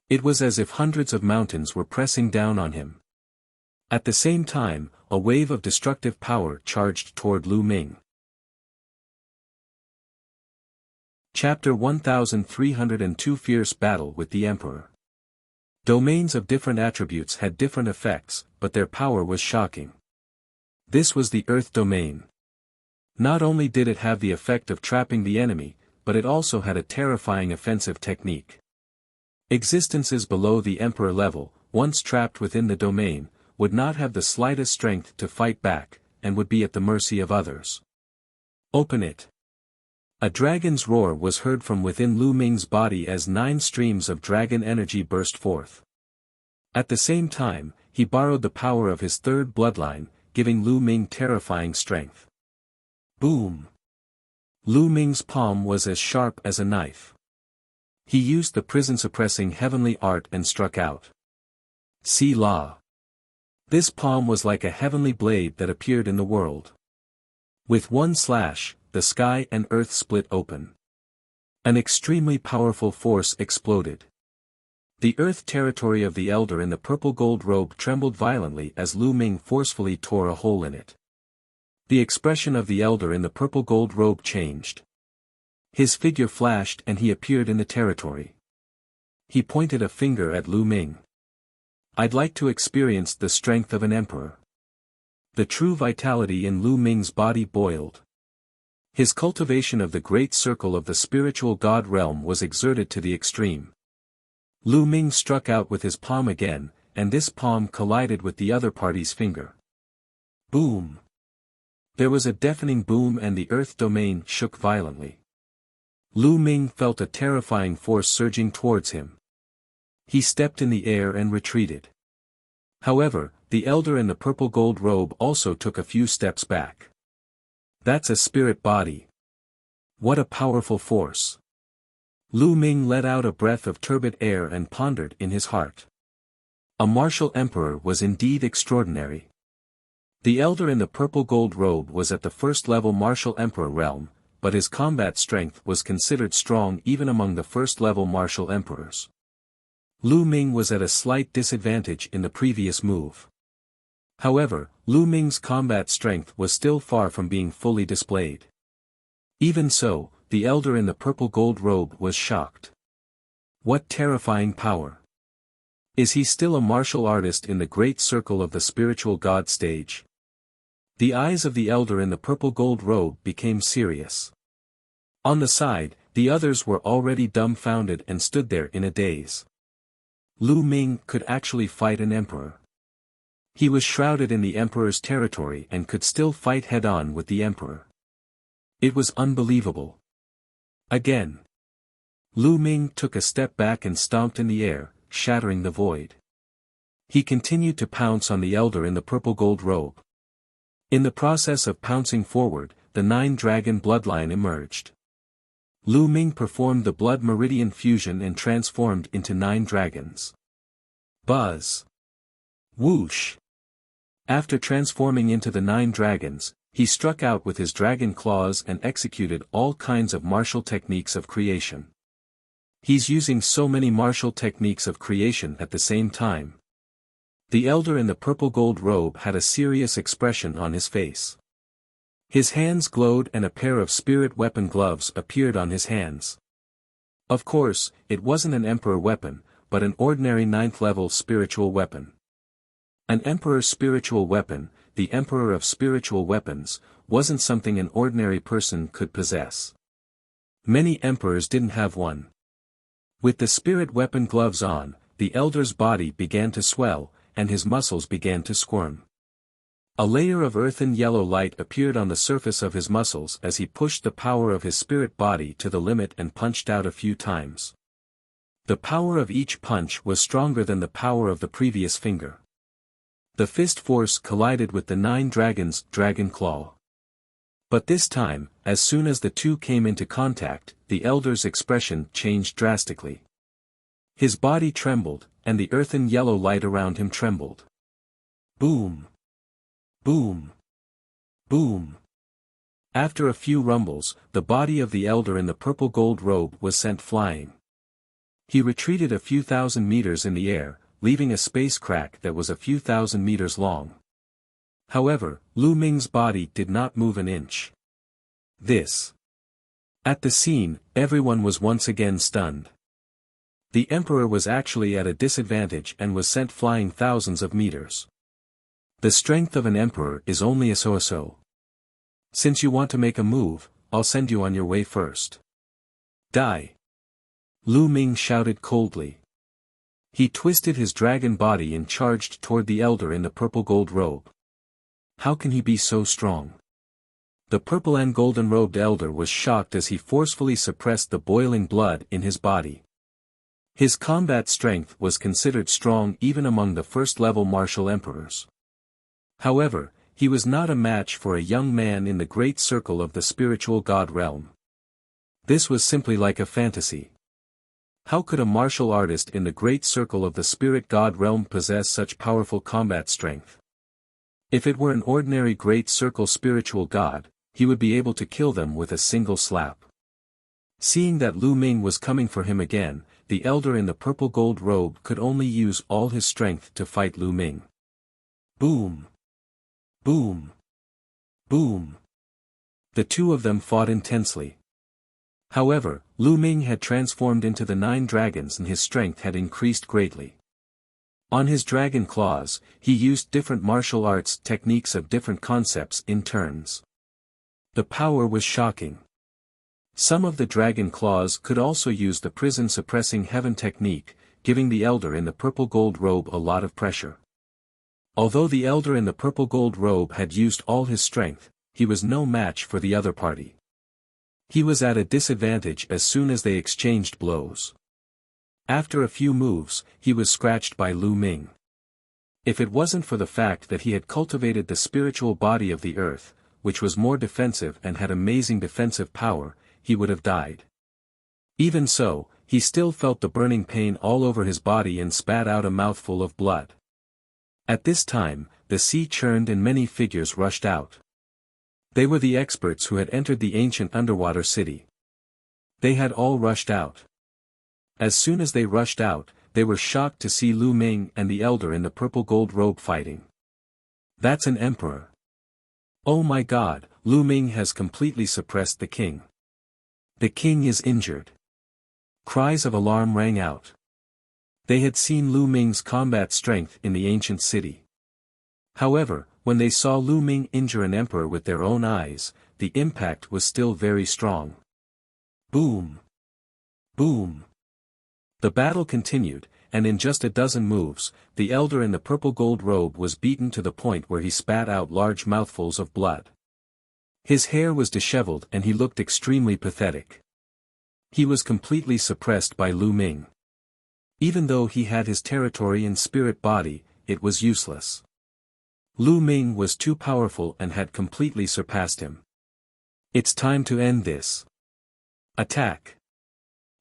It was as if hundreds of mountains were pressing down on him. At the same time, a wave of destructive power charged toward Lu Ming. Chapter 1302 Fierce Battle with the Emperor. Domains of different attributes had different effects, but their power was shocking. This was the Earth Domain. Not only did it have the effect of trapping the enemy, but it also had a terrifying offensive technique. Existences below the Emperor level, once trapped within the domain, would not have the slightest strength to fight back, and would be at the mercy of others. Open it. A dragon's roar was heard from within Lu Ming's body as 9 streams of dragon energy burst forth. At the same time, he borrowed the power of his third bloodline, giving Lu Ming terrifying strength. Boom! Lu Ming's palm was as sharp as a knife. He used the prison-suppressing heavenly art and struck out. See La. This palm was like a heavenly blade that appeared in the world. With one slash, the sky and earth split open. An extremely powerful force exploded. The earth territory of the elder in the purple gold robe trembled violently as Lu Ming forcefully tore a hole in it. The expression of the elder in the purple gold robe changed. His figure flashed and he appeared in the territory. He pointed a finger at Lu Ming. I'd like to experience the strength of an emperor. The true vitality in Lu Ming's body boiled. His cultivation of the great circle of the spiritual god realm was exerted to the extreme. Lu Ming struck out with his palm again, and this palm collided with the other party's finger. Boom! There was a deafening boom and the earth domain shook violently. Lu Ming felt a terrifying force surging towards him. He stepped in the air and retreated. However, the elder in the purple gold robe also took a few steps back. That's a spirit body. What a powerful force. Lu Ming let out a breath of turbid air and pondered in his heart. A martial emperor was indeed extraordinary. The elder in the purple gold robe was at the first-level martial emperor realm, but his combat strength was considered strong even among the first-level martial emperors. Lu Ming was at a slight disadvantage in the previous move. However, Lu Ming's combat strength was still far from being fully displayed. Even so, the elder in the purple gold robe was shocked. What terrifying power! Is he still a martial artist in the great circle of the spiritual god stage? The eyes of the elder in the purple gold robe became serious. On the side, The others were already dumbfounded and stood there in a daze. Lu Ming could actually fight an emperor. He was shrouded in the emperor's territory and could still fight head-on with the emperor. It was unbelievable. Again. Lu Ming took a step back and stomped in the air, shattering the void. He continued to pounce on the elder in the purple gold robe. In the process of pouncing forward, the 9-dragon bloodline emerged. Lu Ming performed the blood meridian fusion and transformed into 9 dragons. Buzz! Whoosh! After transforming into the 9 dragons, he struck out with his dragon claws and executed all kinds of martial techniques of creation. He's using so many martial techniques of creation at the same time. The elder in the purple gold robe had a serious expression on his face. His hands glowed and a pair of spirit weapon gloves appeared on his hands. Of course, it wasn't an emperor weapon, but an ordinary 9th-level spiritual weapon. An emperor's spiritual weapon, the emperor of spiritual weapons, wasn't something an ordinary person could possess. Many emperors didn't have one. With the spirit weapon gloves on, the elder's body began to swell, and his muscles began to squirm. A layer of earthen yellow light appeared on the surface of his muscles as he pushed the power of his spirit body to the limit and punched out a few times. The power of each punch was stronger than the power of the previous finger. The fist force collided with the 9 dragons' dragon claw. But this time, as soon as the two came into contact, the elder's expression changed drastically. His body trembled, and the earthen yellow light around him trembled. Boom! Boom! Boom! After a few rumbles, the body of the elder in the purple gold robe was sent flying. He retreated a few thousand meters in the air, leaving a space crack that was a few thousand meters long. However, Lu Ming's body did not move an inch. At the scene, everyone was once again stunned. The emperor was actually at a disadvantage and was sent flying thousands of meters. The strength of an emperor is only a so-so. Since you want to make a move, I'll send you on your way first. Die! Lu Ming shouted coldly. He twisted his dragon body and charged toward the elder in the purple gold robe. How can he be so strong? The purple and golden robed elder was shocked as he forcefully suppressed the boiling blood in his body. His combat strength was considered strong even among the first-level martial emperors. However, he was not a match for a young man in the great circle of the spiritual god realm. This was simply like a fantasy. How could a martial artist in the great circle of the spirit god realm possess such powerful combat strength? If it were an ordinary great circle spiritual god, he would be able to kill them with a single slap. Seeing that Lu Ming was coming for him again, the elder in the purple gold robe could only use all his strength to fight Lu Ming. Boom! Boom! Boom! The two of them fought intensely. However, Lu Ming had transformed into the 9 dragons and his strength had increased greatly. On his dragon claws, he used different martial arts techniques of different concepts in turns. The power was shocking. Some of the dragon claws could also use the prison suppressing heaven technique, giving the elder in the purple gold robe a lot of pressure. Although the elder in the purple gold robe had used all his strength, he was no match for the other party. He was at a disadvantage as soon as they exchanged blows. After a few moves, he was scratched by Lu Ming. If it wasn't for the fact that he had cultivated the spiritual body of the earth, which was more defensive and had amazing defensive power, he would have died. Even so, he still felt the burning pain all over his body and spat out a mouthful of blood. At this time, the sea churned and many figures rushed out. They were the experts who had entered the ancient underwater city. They had all rushed out. As soon as they rushed out, they were shocked to see Lu Ming and the elder in the purple gold robe fighting. That's an emperor. Oh my god, Lu Ming has completely suppressed the king. The king is injured. Cries of alarm rang out. They had seen Lu Ming's combat strength in the ancient city. However, when they saw Lu Ming injure an emperor with their own eyes, the impact was still very strong. Boom! Boom! The battle continued, and in just a dozen moves, the elder in the purple gold robe was beaten to the point where he spat out large mouthfuls of blood. His hair was disheveled and he looked extremely pathetic. He was completely suppressed by Lu Ming. Even though he had his territory and spirit body, it was useless. Lu Ming was too powerful and had completely surpassed him. It's time to end this. Attack!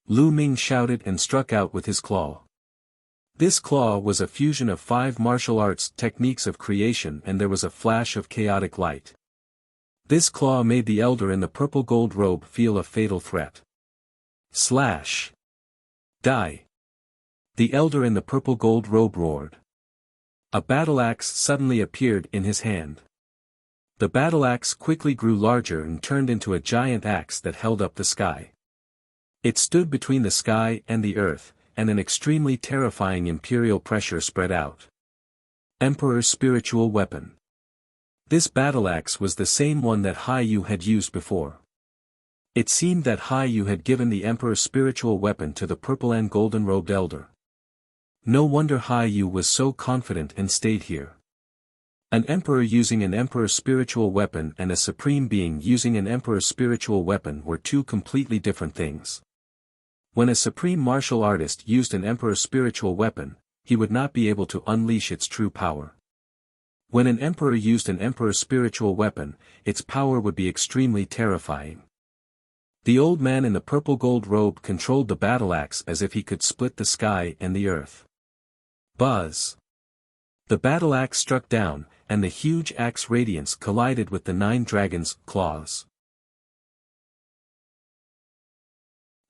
Lu Ming shouted and struck out with his claw. This claw was a fusion of 5 martial arts techniques of creation, and there was a flash of chaotic light. This claw made the elder in the purple gold robe feel a fatal threat. Slash! Die! The elder in the purple gold robe roared. A battle axe suddenly appeared in his hand. The battle axe quickly grew larger and turned into a giant axe that held up the sky. It stood between the sky and the earth, and an extremely terrifying imperial pressure spread out. Emperor's spiritual weapon. This battle axe was the same one that Hai Yu had used before. It seemed that Hai Yu had given the Emperor's spiritual weapon to the purple and golden-robed elder. No wonder Hai Yu was so confident and stayed here. An emperor using an emperor's spiritual weapon and a supreme being using an emperor's spiritual weapon were two completely different things. When a supreme martial artist used an emperor's spiritual weapon, he would not be able to unleash its true power. When an emperor used an emperor's spiritual weapon, its power would be extremely terrifying. The old man in the purple gold robe controlled the battle axe as if he could split the sky and the earth. Buzz! The battle axe struck down, and the huge axe radiance collided with the 9 dragons' claws.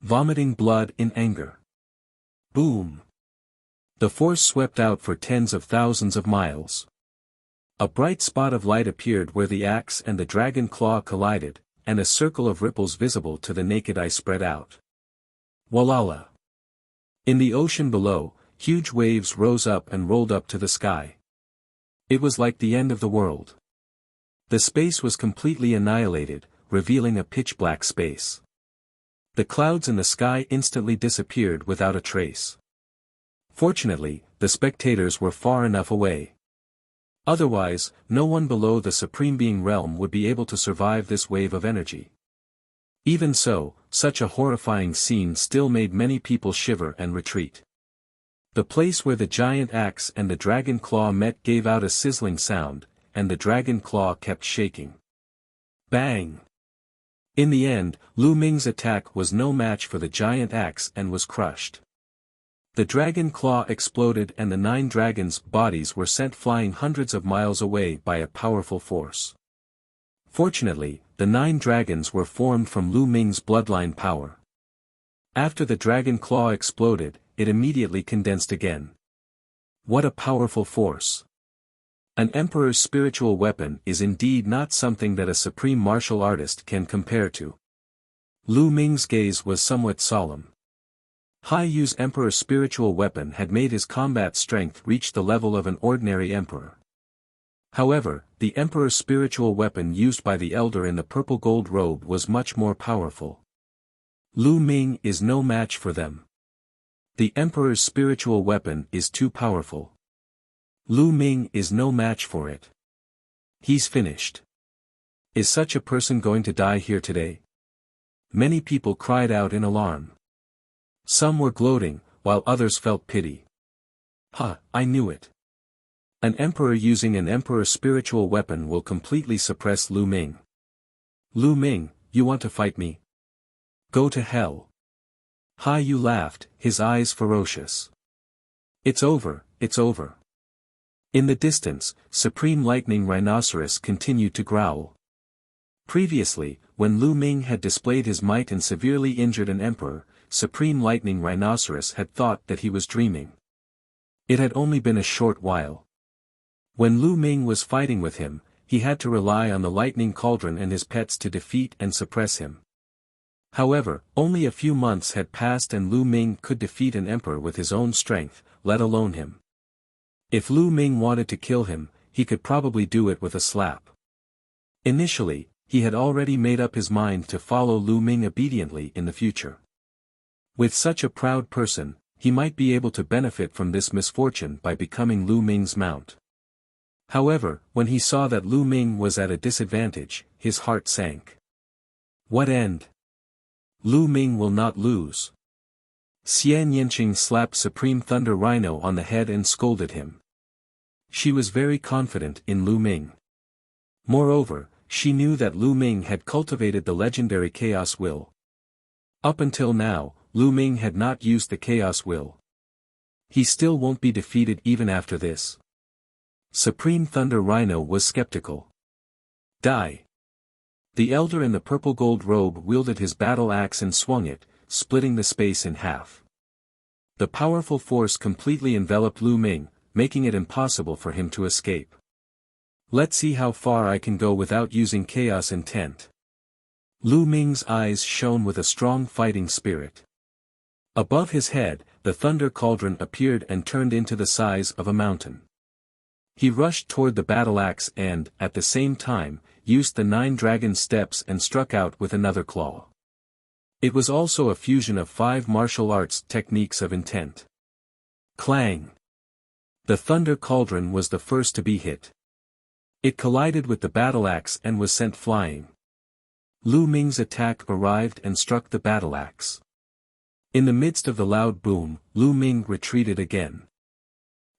Vomiting blood in anger. Boom! The force swept out for tens of thousands of miles. A bright spot of light appeared where the axe and the dragon claw collided, and a circle of ripples visible to the naked eye spread out. Walala! In the ocean below, huge waves rose up and rolled up to the sky. It was like the end of the world. The space was completely annihilated, revealing a pitch-black space. The clouds in the sky instantly disappeared without a trace. Fortunately, the spectators were far enough away. Otherwise, no one below the Supreme Being realm would be able to survive this wave of energy. Even so, such a horrifying scene still made many people shiver and retreat. The place where the giant axe and the dragon claw met gave out a sizzling sound, and the dragon claw kept shaking. Bang! In the end, Lu Ming's attack was no match for the giant axe and was crushed. The dragon claw exploded and the 9 dragons' bodies were sent flying hundreds of miles away by a powerful force. Fortunately, the 9 dragons were formed from Lu Ming's bloodline power. After the dragon claw exploded, it immediately condensed again. What a powerful force! An emperor's spiritual weapon is indeed not something that a supreme martial artist can compare to. Lu Ming's gaze was somewhat solemn. Hai Yu's emperor's spiritual weapon had made his combat strength reach the level of an ordinary emperor. However, the emperor's spiritual weapon used by the elder in the purple gold robe was much more powerful. Lu Ming is no match for them. The emperor's spiritual weapon is too powerful. Lu Ming is no match for it. He's finished. Is such a person going to die here today? Many people cried out in alarm. Some were gloating, while others felt pity. I knew it. An emperor using an emperor's spiritual weapon will completely suppress Lu Ming. Lu Ming, you want to fight me? Go to hell. Hai Yu laughed, his eyes ferocious. It's over, it's over. In the distance, Supreme Lightning Rhinoceros continued to growl. Previously, when Lu Ming had displayed his might and severely injured an emperor, Supreme Lightning Rhinoceros had thought that he was dreaming. It had only been a short while. When Lu Ming was fighting with him, he had to rely on the Lightning Cauldron and his pets to defeat and suppress him. However, only a few months had passed and Lu Ming could defeat an emperor with his own strength, let alone him. If Lu Ming wanted to kill him, he could probably do it with a slap. Initially, he had already made up his mind to follow Lu Ming obediently in the future. With such a proud person, he might be able to benefit from this misfortune by becoming Lu Ming's mount. However, when he saw that Lu Ming was at a disadvantage, his heart sank. What end? Lu Ming will not lose. Xian Yanqing slapped Supreme Thunder Rhino on the head and scolded him. She was very confident in Lu Ming. Moreover, she knew that Lu Ming had cultivated the legendary Chaos Will. Up until now, Lu Ming had not used the Chaos Will. He still won't be defeated even after this. Supreme Thunder Rhino was skeptical. Die. The elder in the purple gold robe wielded his battle axe and swung it, splitting the space in half. The powerful force completely enveloped Lu Ming, making it impossible for him to escape. Let's see how far I can go without using chaos intent. Lu Ming's eyes shone with a strong fighting spirit. Above his head, the thunder cauldron appeared and turned into the size of a mountain. He rushed toward the battle axe and, at the same time, used the 9 dragon steps and struck out with another claw. It was also a fusion of 5 martial arts techniques of intent. Clang! The thunder cauldron was the first to be hit. It collided with the battle axe and was sent flying. Lu Ming's attack arrived and struck the battle axe. In the midst of the loud boom, Lu Ming retreated again.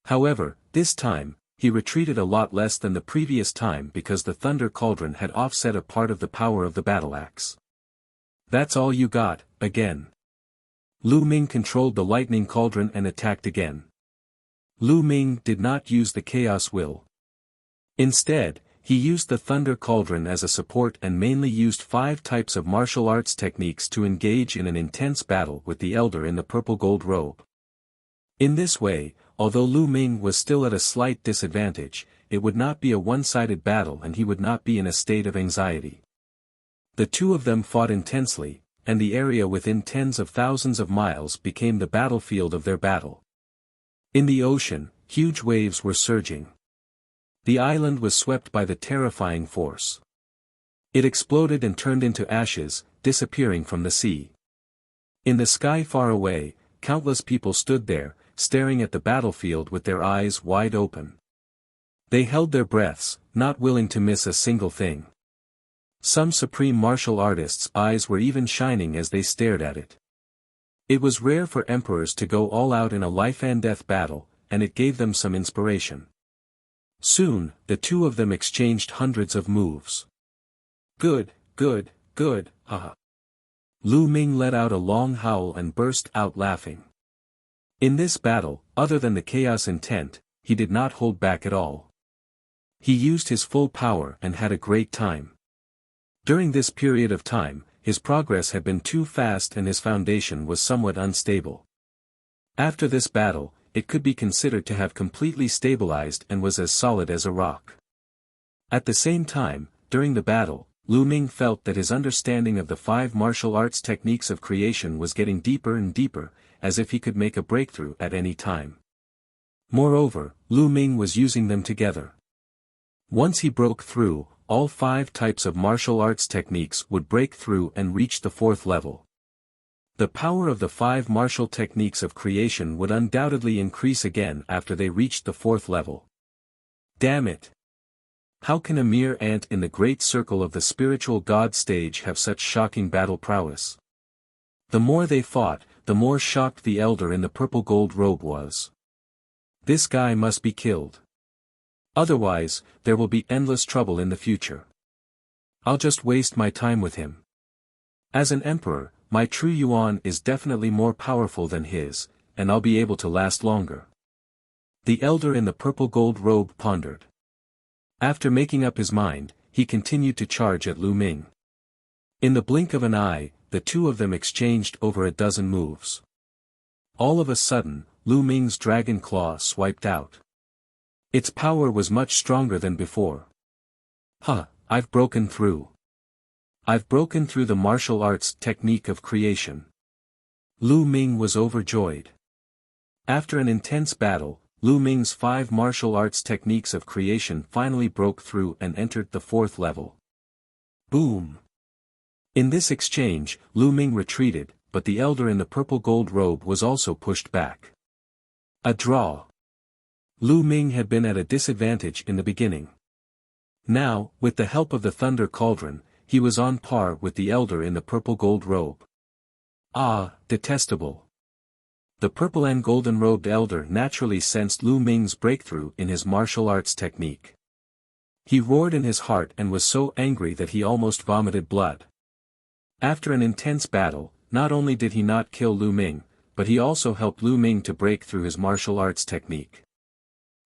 However, this time, he retreated a lot less than the previous time because the thunder cauldron had offset a part of the power of the battle axe. That's all you got, again. Lu Ming controlled the lightning cauldron and attacked again. Lu Ming did not use the Chaos Will. Instead, he used the thunder cauldron as a support and mainly used 5 types of martial arts techniques to engage in an intense battle with the elder in the purple gold robe. In this way, although Lu Ming was still at a slight disadvantage, it would not be a one-sided battle and he would not be in a state of anxiety. The two of them fought intensely, and the area within tens of thousands of miles became the battlefield of their battle. In the ocean, huge waves were surging. The island was swept by the terrifying force. It exploded and turned into ashes, disappearing from the sea. In the sky far away, countless people stood there, staring at the battlefield with their eyes wide open. They held their breaths, not willing to miss a single thing. Some supreme martial artists' eyes were even shining as they stared at it. It was rare for emperors to go all out in a life-and-death battle, and it gave them some inspiration. Soon, the two of them exchanged hundreds of moves. Good, haha. Lu Ming let out a long howl and burst out laughing. In this battle, other than the chaos intent, he did not hold back at all. He used his full power and had a great time. During this period of time, his progress had been too fast and his foundation was somewhat unstable. After this battle, it could be considered to have completely stabilized and was as solid as a rock. At the same time, during the battle, Lu Ming felt that his understanding of the 5 martial arts techniques of creation was getting deeper and deeper, as if he could make a breakthrough at any time. Moreover, Lu Ming was using them together. Once he broke through, all 5 types of martial arts techniques would break through and reach the 4th level. The power of the 5 martial techniques of creation would undoubtedly increase again after they reached the 4th level. Damn it! How can a mere ant in the great circle of the spiritual god stage have such shocking battle prowess? The more they fought, the more shocked the elder in the purple gold robe was. This guy must be killed. Otherwise, there will be endless trouble in the future. I'll just waste my time with him. As an emperor, my true yuan is definitely more powerful than his, and I'll be able to last longer. The elder in the purple gold robe pondered. After making up his mind, he continued to charge at Lu Ming. In the blink of an eye, the two of them exchanged over a dozen moves. All of a sudden, Lu Ming's dragon claw swiped out. Its power was much stronger than before. I've broken through. I've broken through the martial arts technique of creation. Lu Ming was overjoyed. After an intense battle, Lu Ming's 5 martial arts techniques of creation finally broke through and entered the 4th level. Boom! In this exchange, Lu Ming retreated, but the elder in the purple gold robe was also pushed back. A draw. Lu Ming had been at a disadvantage in the beginning. Now, with the help of the Thunder Cauldron, he was on par with the elder in the purple gold robe. Ah, detestable. The purple and golden-robed elder naturally sensed Lu Ming's breakthrough in his martial arts technique. He roared in his heart and was so angry that he almost vomited blood. After an intense battle, not only did he not kill Lu Ming, but he also helped Lu Ming to break through his martial arts technique.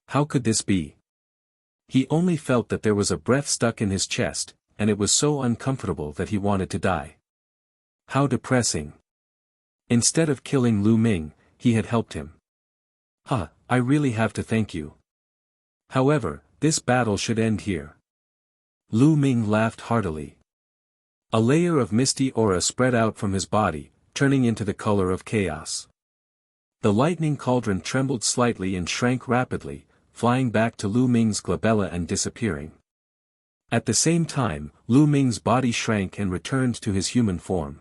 How could this be? He only felt that there was a breath stuck in his chest, and it was so uncomfortable that he wanted to die. How depressing. Instead of killing Lu Ming, he had helped him. I really have to thank you. However, this battle should end here. Lu Ming laughed heartily. A layer of misty aura spread out from his body, turning into the color of chaos. The lightning cauldron trembled slightly and shrank rapidly, flying back to Lu Ming's glabella and disappearing. At the same time, Lu Ming's body shrank and returned to his human form.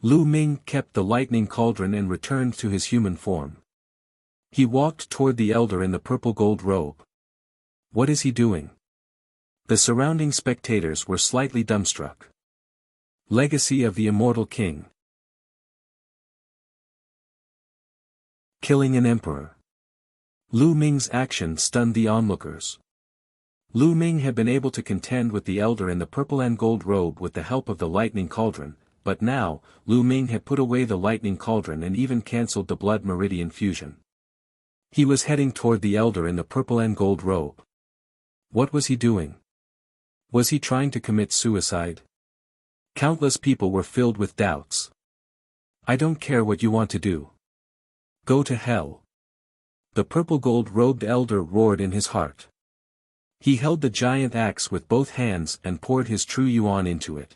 Lu Ming kept the lightning cauldron and returned to his human form. He walked toward the elder in the purple gold robe. What is he doing? The surrounding spectators were slightly dumbstruck. Legacy of the Immortal King. Killing an emperor. Lu Ming's action stunned the onlookers. Lu Ming had been able to contend with the elder in the purple and gold robe with the help of the lightning cauldron, but now, Lu Ming had put away the lightning cauldron and even cancelled the blood meridian fusion. He was heading toward the elder in the purple and gold robe. What was he doing? Was he trying to commit suicide? Countless people were filled with doubts. I don't care what you want to do. Go to hell. The purple gold-robed elder roared in his heart. He held the giant axe with both hands and poured his true yuan into it.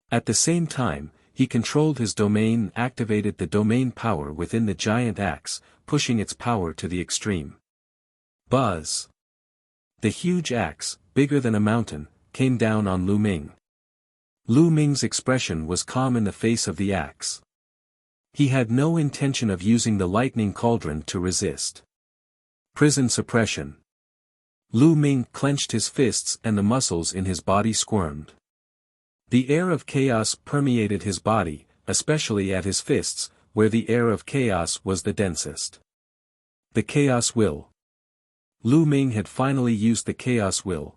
At the same time, he controlled his domain and activated the domain power within the giant axe, pushing its power to the extreme. Buzz! The huge axe, bigger than a mountain, came down on Lu Ming. Lu Ming's expression was calm in the face of the axe. He had no intention of using the lightning cauldron to resist. Prison suppression. Lu Ming clenched his fists and the muscles in his body squirmed. The air of chaos permeated his body, especially at his fists, where the air of chaos was the densest. The chaos will. Lu Ming had finally used the chaos will.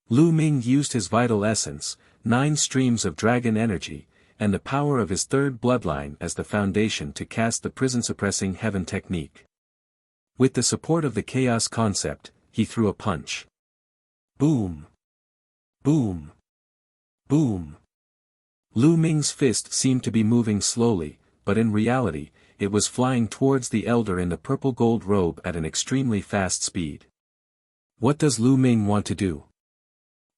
Lu Ming used his vital essence, 9 streams of dragon energy, and the power of his third bloodline as the foundation to cast the prison-suppressing heaven technique. With the support of the chaos concept, he threw a punch. Boom! Boom! Boom! Lu Ming's fist seemed to be moving slowly, but in reality, it was flying towards the elder in the purple gold robe at an extremely fast speed. What does Lu Ming want to do?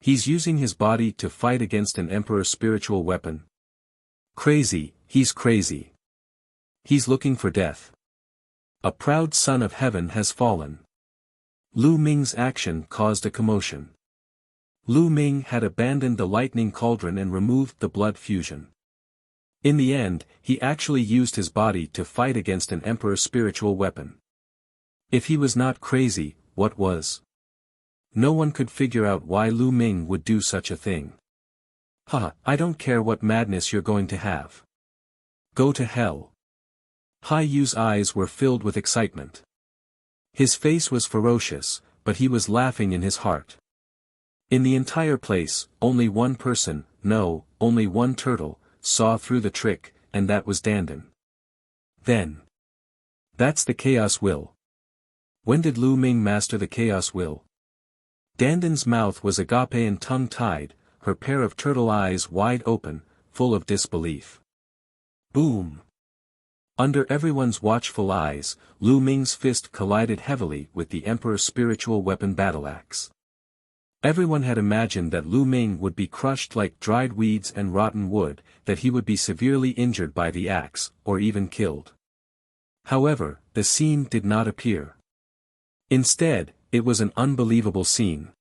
He's using his body to fight against an emperor's spiritual weapon. Crazy, he's crazy. He's looking for death. A proud son of heaven has fallen. Lu Ming's action caused a commotion. Lu Ming had abandoned the lightning cauldron and removed the blood fusion. In the end, he actually used his body to fight against an emperor's spiritual weapon. If he was not crazy, what was? No one could figure out why Lu Ming would do such a thing. I don't care what madness you're going to have. Go to hell. Hai Yu's eyes were filled with excitement. His face was ferocious, but he was laughing in his heart. In the entire place, only one person, no, only one turtle, saw through the trick, and that was Dandan. Then. That's the chaos will. When did Lu Ming master the chaos will? Dandan's mouth was agape and tongue-tied, her pair of turtle eyes wide open, full of disbelief. Boom! Under everyone's watchful eyes, Lu Ming's fist collided heavily with the Emperor's spiritual weapon battle axe. Everyone had imagined that Lu Ming would be crushed like dried weeds and rotten wood, that he would be severely injured by the axe, or even killed. However, the scene did not appear. Instead, it was an unbelievable scene.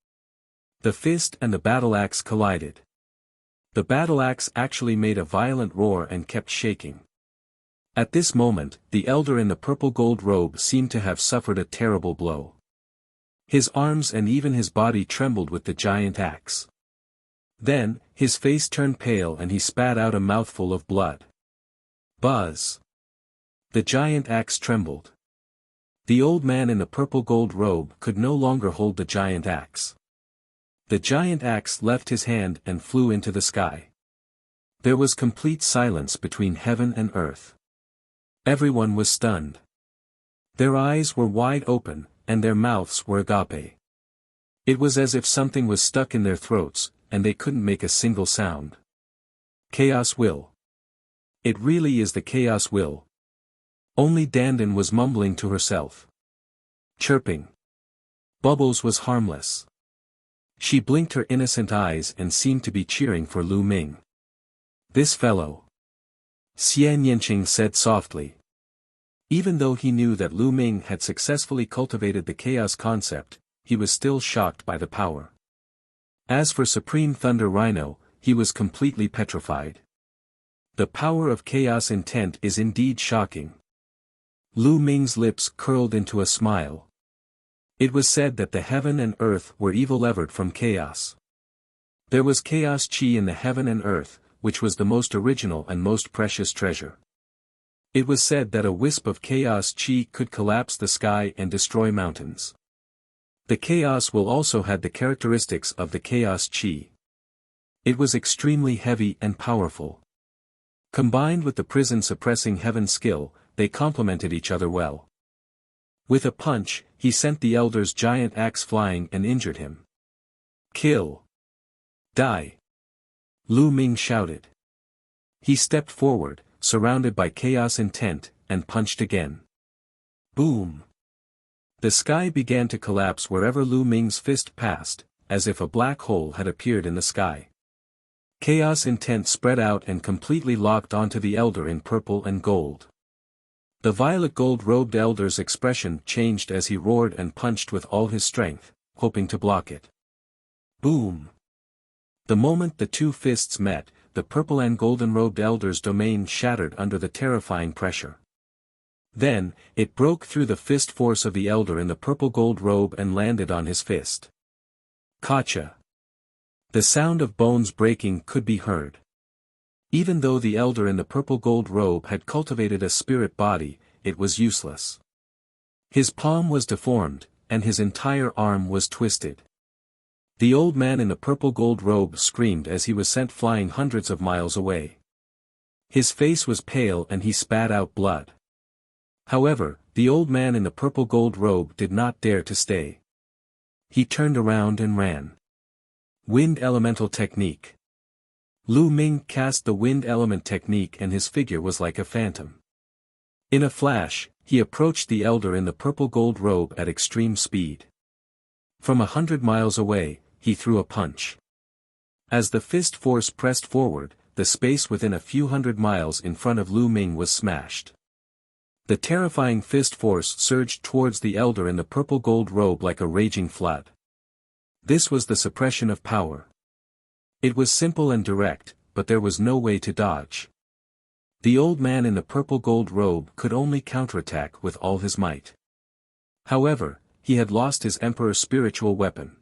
The fist and the battle axe collided. The battle axe actually made a violent roar and kept shaking. At this moment, the elder in the purple gold robe seemed to have suffered a terrible blow. His arms and even his body trembled with the giant axe. Then, his face turned pale and he spat out a mouthful of blood. Buzz! The giant axe trembled. The old man in the purple gold robe could no longer hold the giant axe. The giant axe left his hand and flew into the sky. There was complete silence between heaven and earth. Everyone was stunned. Their eyes were wide open, and their mouths were agape. It was as if something was stuck in their throats, and they couldn't make a single sound. Chaos will. It really is the chaos will. Only Dandan was mumbling to herself. Chirping. Bubbles was harmless. She blinked her innocent eyes and seemed to be cheering for Lu Ming. This fellow. Xian Yanqing said softly. Even though he knew that Lu Ming had successfully cultivated the chaos concept, he was still shocked by the power. As for Supreme Thunder Rhino, he was completely petrified. The power of chaos intent is indeed shocking. Lu Ming's lips curled into a smile. It was said that the heaven and earth were evil-levered from chaos. There was chaos chi in the heaven and earth, which was the most original and most precious treasure. It was said that a wisp of chaos chi could collapse the sky and destroy mountains. The chaos will also had the characteristics of the chaos chi. It was extremely heavy and powerful. Combined with the prison-suppressing heaven skill, they complemented each other well. With a punch, he sent the elder's giant axe flying and injured him. Kill! Die! Lu Ming shouted. He stepped forward, surrounded by chaos intent, and punched again. Boom! The sky began to collapse wherever Lu Ming's fist passed, as if a black hole had appeared in the sky. Chaos intent spread out and completely locked onto the elder in purple and gold. The violet gold-robed elder's expression changed as he roared and punched with all his strength, hoping to block it. Boom! The moment the two fists met, the purple and golden-robed elder's domain shattered under the terrifying pressure. Then, it broke through the fist force of the elder in the purple gold robe and landed on his fist. Kacha! The sound of bones breaking could be heard. Even though the elder in the purple gold robe had cultivated a spirit body, it was useless. His palm was deformed, and his entire arm was twisted. The old man in the purple gold robe screamed as he was sent flying hundreds of miles away. His face was pale and he spat out blood. However, the old man in the purple gold robe did not dare to stay. He turned around and ran. Wind Elemental Technique. Lu Ming cast the wind element technique and his figure was like a phantom. In a flash, he approached the elder in the purple gold robe at extreme speed. From 100 miles away, he threw a punch. As the fist force pressed forward, the space within a few hundred miles in front of Lu Ming was smashed. The terrifying fist force surged towards the elder in the purple gold robe like a raging flood. This was the suppression of power. It was simple and direct, but there was no way to dodge. The old man in the purple gold robe could only counterattack with all his might. However, he had lost his emperor's spiritual weapon.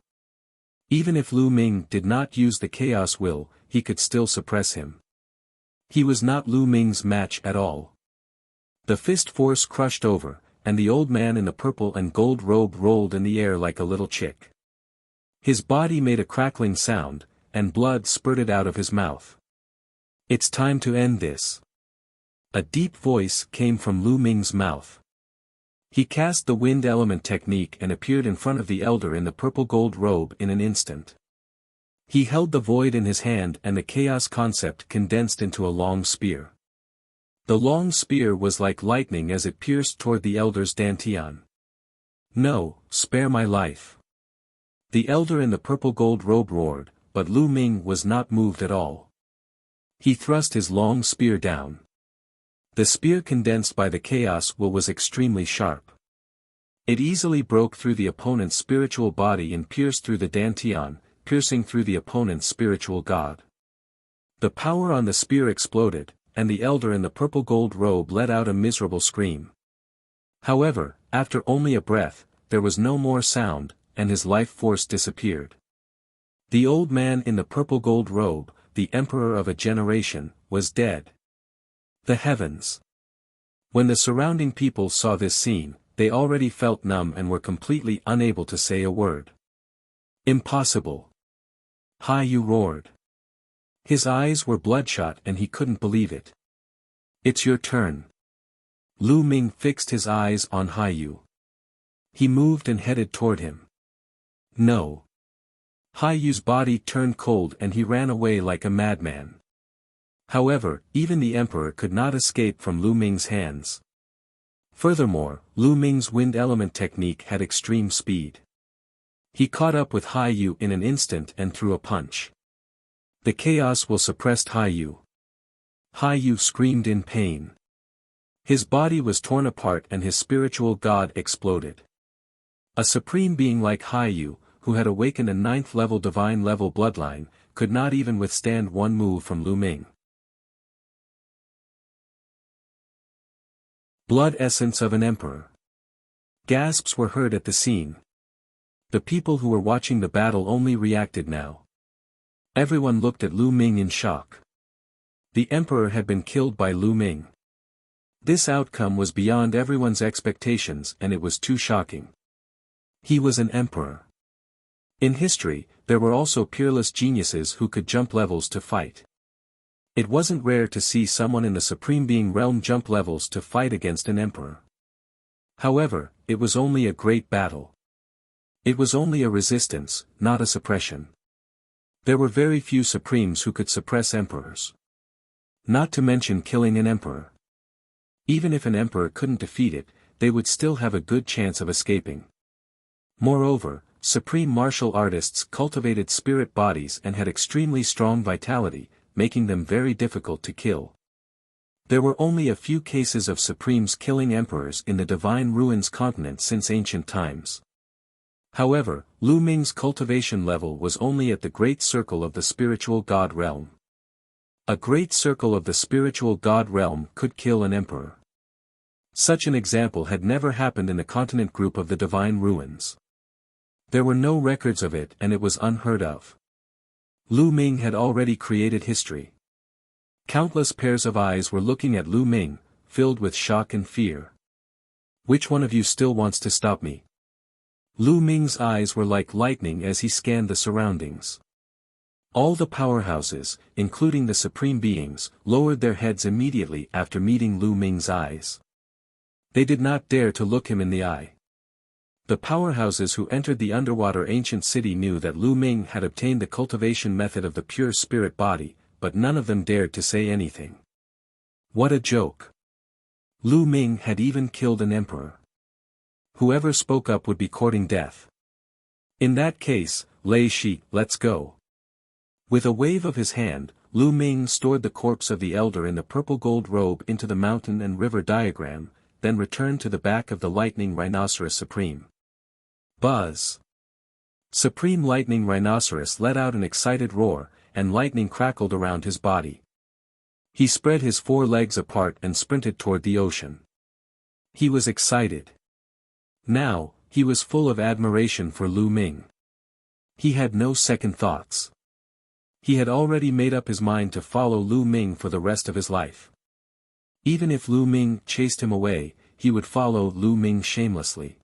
Even if Lu Ming did not use the chaos will, he could still suppress him. He was not Lu Ming's match at all. The fist force crushed over, and the old man in the purple and gold robe rolled in the air like a little chick. His body made a crackling sound, and blood spurted out of his mouth. It's time to end this. A deep voice came from Lu Ming's mouth. He cast the wind element technique and appeared in front of the elder in the purple gold robe in an instant. He held the void in his hand and the chaos concept condensed into a long spear. The long spear was like lightning as it pierced toward the elder's dantian. No, spare my life. The elder in the purple gold robe roared, but Lu Ming was not moved at all. He thrust his long spear down. The spear condensed by the chaos will was extremely sharp. It easily broke through the opponent's spiritual body and pierced through the dantian, piercing through the opponent's spiritual god. The power on the spear exploded, and the elder in the purple gold robe let out a miserable scream. However, after only a breath, there was no more sound, and his life force disappeared. The old man in the purple gold robe, the emperor of a generation, was dead. The heavens. When the surrounding people saw this scene, they already felt numb and were completely unable to say a word. Impossible! Haiyu roared. His eyes were bloodshot and he couldn't believe it. It's your turn. Lu Ming fixed his eyes on Haiyu. He moved and headed toward him. No. Haiyu's body turned cold and he ran away like a madman. However, even the emperor could not escape from Lu Ming's hands. Furthermore, Lu Ming's wind element technique had extreme speed. He caught up with Haiyu in an instant and threw a punch. The chaos will suppress Haiyu. Haiyu screamed in pain. His body was torn apart and his spiritual god exploded. A supreme being like Haiyu, who had awakened a 9th-level divine-level bloodline, could not even withstand one move from Lu Ming. Blood essence of an emperor. Gasps were heard at the scene. The people who were watching the battle only reacted now. Everyone looked at Lu Ming in shock. The emperor had been killed by Lu Ming. This outcome was beyond everyone's expectations and it was too shocking. He was an emperor. In history, there were also peerless geniuses who could jump levels to fight. It wasn't rare to see someone in the Supreme Being realm jump levels to fight against an emperor. However, it was only a great battle. It was only a resistance, not a suppression. There were very few Supremes who could suppress emperors. Not to mention killing an emperor. Even if an emperor couldn't defeat it, they would still have a good chance of escaping. Moreover, supreme martial artists cultivated spirit bodies and had extremely strong vitality, making them very difficult to kill. There were only a few cases of supremes killing emperors in the Divine Ruins continent since ancient times. However, Lu Ming's cultivation level was only at the Great Circle of the Spiritual God Realm. A Great Circle of the Spiritual God Realm could kill an emperor. Such an example had never happened in the continent group of the Divine Ruins. There were no records of it and it was unheard of. Lu Ming had already created history. Countless pairs of eyes were looking at Lu Ming, filled with shock and fear. Which one of you still wants to stop me? Lu Ming's eyes were like lightning as he scanned the surroundings. All the powerhouses, including the supreme beings, lowered their heads immediately after meeting Lu Ming's eyes. They did not dare to look him in the eye. The powerhouses who entered the underwater ancient city knew that Lu Ming had obtained the cultivation method of the pure spirit body, but none of them dared to say anything. What a joke! Lu Ming had even killed an emperor. Whoever spoke up would be courting death. In that case, Lei Shi, let's go. With a wave of his hand, Lu Ming stored the corpse of the elder in the purple gold robe into the mountain and river diagram, then returned to the back of the lightning rhinoceros supreme. Buzz! Supreme Lightning Rhinoceros let out an excited roar, and lightning crackled around his body. He spread his 4 legs apart and sprinted toward the ocean. He was excited. Now, he was full of admiration for Lu Ming. He had no second thoughts. He had already made up his mind to follow Lu Ming for the rest of his life. Even if Lu Ming chased him away, he would follow Lu Ming shamelessly.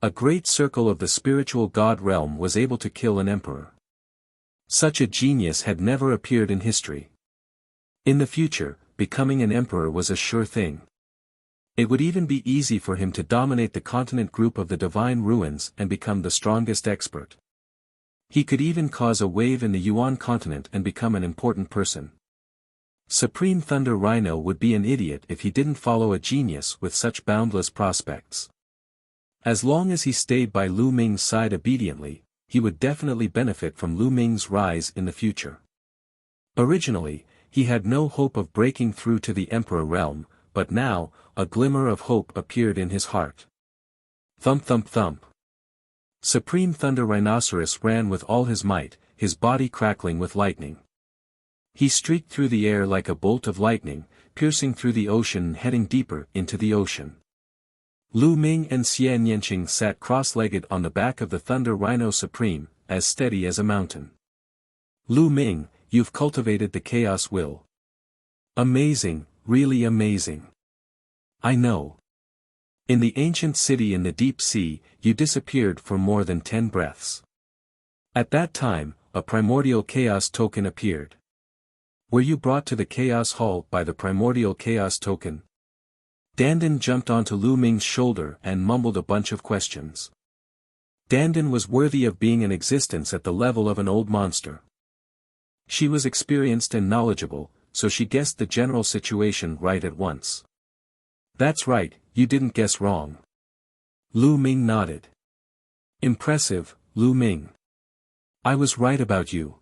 A great circle of the spiritual god realm was able to kill an emperor. Such a genius had never appeared in history. In the future, becoming an emperor was a sure thing. It would even be easy for him to dominate the continent group of the Divine Ruins and become the strongest expert. He could even cause a wave in the Yuan continent and become an important person. Supreme Thunder Rhino would be an idiot if he didn't follow a genius with such boundless prospects. As long as he stayed by Lu Ming's side obediently, he would definitely benefit from Lu Ming's rise in the future. Originally, he had no hope of breaking through to the Emperor realm, but now, a glimmer of hope appeared in his heart. Thump thump thump. Supreme Thunder Rhinoceros ran with all his might, his body crackling with lightning. He streaked through the air like a bolt of lightning, piercing through the ocean and heading deeper into the ocean. Lu Ming and Xie Nianqing sat cross-legged on the back of the Thunder Rhino Supreme, as steady as a mountain. Lu Ming, you've cultivated the chaos will. Amazing, really amazing. I know. In the ancient city in the deep sea, you disappeared for more than 10 breaths. At that time, a primordial chaos token appeared. Were you brought to the Chaos Hall by the primordial chaos token? Dandan jumped onto Lu Ming's shoulder and mumbled a bunch of questions. Dandan was worthy of being in existence at the level of an old monster. She was experienced and knowledgeable, so she guessed the general situation right at once. That's right, you didn't guess wrong. Lu Ming nodded. Impressive, Lu Ming. I was right about you.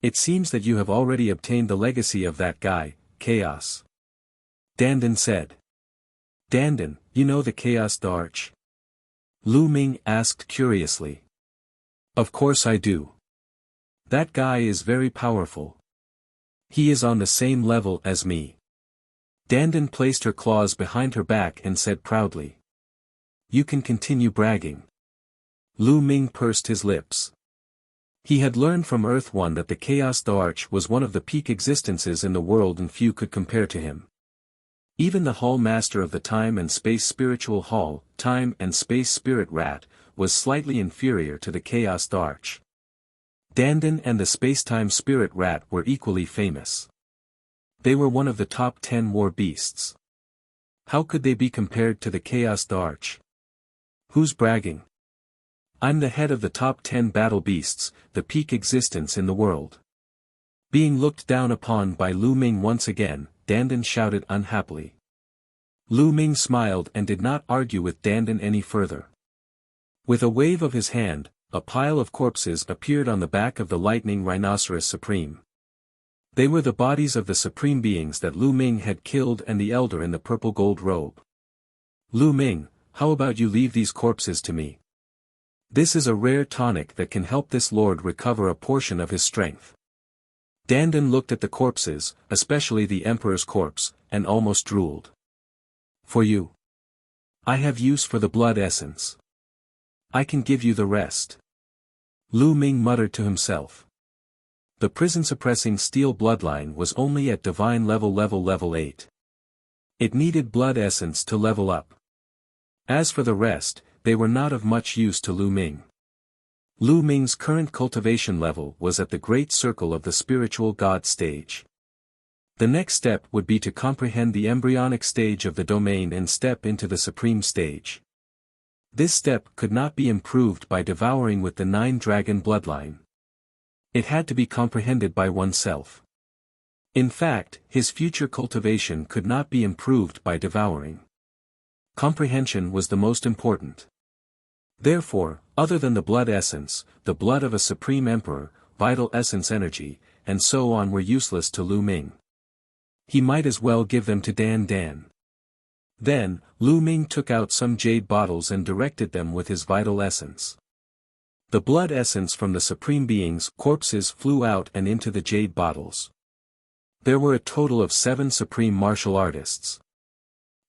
It seems that you have already obtained the legacy of that guy, Chaos. Dandan said. Dandan, you know the Chaos Darch? Lu Ming asked curiously. Of course I do. That guy is very powerful. He is on the same level as me. Dandan placed her claws behind her back and said proudly. You can continue bragging. Lu Ming pursed his lips. He had learned from Earth One that the Chaos Darch was one of the peak existences in the world and few could compare to him. Even the Hall Master of the Time and Space Spiritual Hall, Time and Space Spirit Rat, was slightly inferior to the Chaos Darch. Dandan and the Spacetime Spirit Rat were equally famous. They were one of the top 10 war beasts. How could they be compared to the Chaos Darch? Who's bragging? I'm the head of the top 10 battle beasts, the peak existence in the world. Being looked down upon by Lu Ming once again, Dandan shouted unhappily. Lu Ming smiled and did not argue with Dandan any further. With a wave of his hand, a pile of corpses appeared on the back of the Lightning Rhinoceros Supreme. They were the bodies of the supreme beings that Lu Ming had killed and the elder in the purple gold robe. Lu Ming, how about you leave these corpses to me? This is a rare tonic that can help this lord recover a portion of his strength. Dandan looked at the corpses, especially the Emperor's corpse, and almost drooled. For you. I have use for the blood essence. I can give you the rest. Lu Ming muttered to himself. The prison-suppressing steel bloodline was only at divine level 8. It needed blood essence to level up. As for the rest, they were not of much use to Lu Ming. Lu Ming's current cultivation level was at the Great Circle of the Spiritual God stage. The next step would be to comprehend the embryonic stage of the domain and step into the supreme stage. This step could not be improved by devouring with the 9-dragon bloodline. It had to be comprehended by oneself. In fact, his future cultivation could not be improved by devouring. Comprehension was the most important. Therefore, other than the blood essence, the blood of a supreme emperor, vital essence energy, and so on were useless to Lu Ming. He might as well give them to Dandan. Then, Lu Ming took out some jade bottles and directed them with his vital essence. The blood essence from the supreme being's corpses flew out and into the jade bottles. There were a total of 7 supreme martial artists.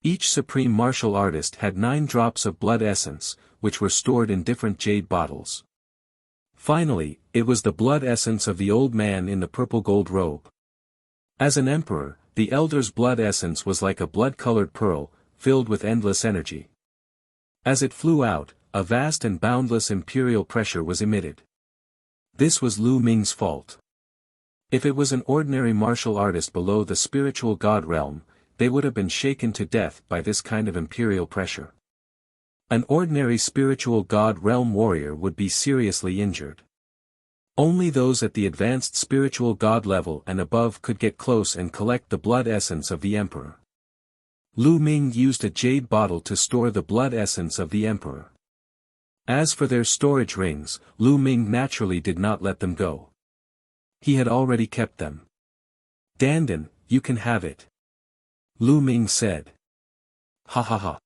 Each supreme martial artist had 9 drops of blood essence, which were stored in different jade bottles. Finally, it was the blood essence of the old man in the purple gold robe. As an emperor, the elder's blood essence was like a blood-colored pearl, filled with endless energy. As it flew out, a vast and boundless imperial pressure was emitted. This was Lu Ming's fault. If it was an ordinary martial artist below the spiritual god realm, they would have been shaken to death by this kind of imperial pressure. An ordinary spiritual god realm warrior would be seriously injured. Only those at the advanced spiritual god level and above could get close and collect the blood essence of the emperor. Lu Ming used a jade bottle to store the blood essence of the emperor. As for their storage rings, Lu Ming naturally did not let them go. He had already kept them. Dandan, you can have it. Lu Ming said. Ha ha ha.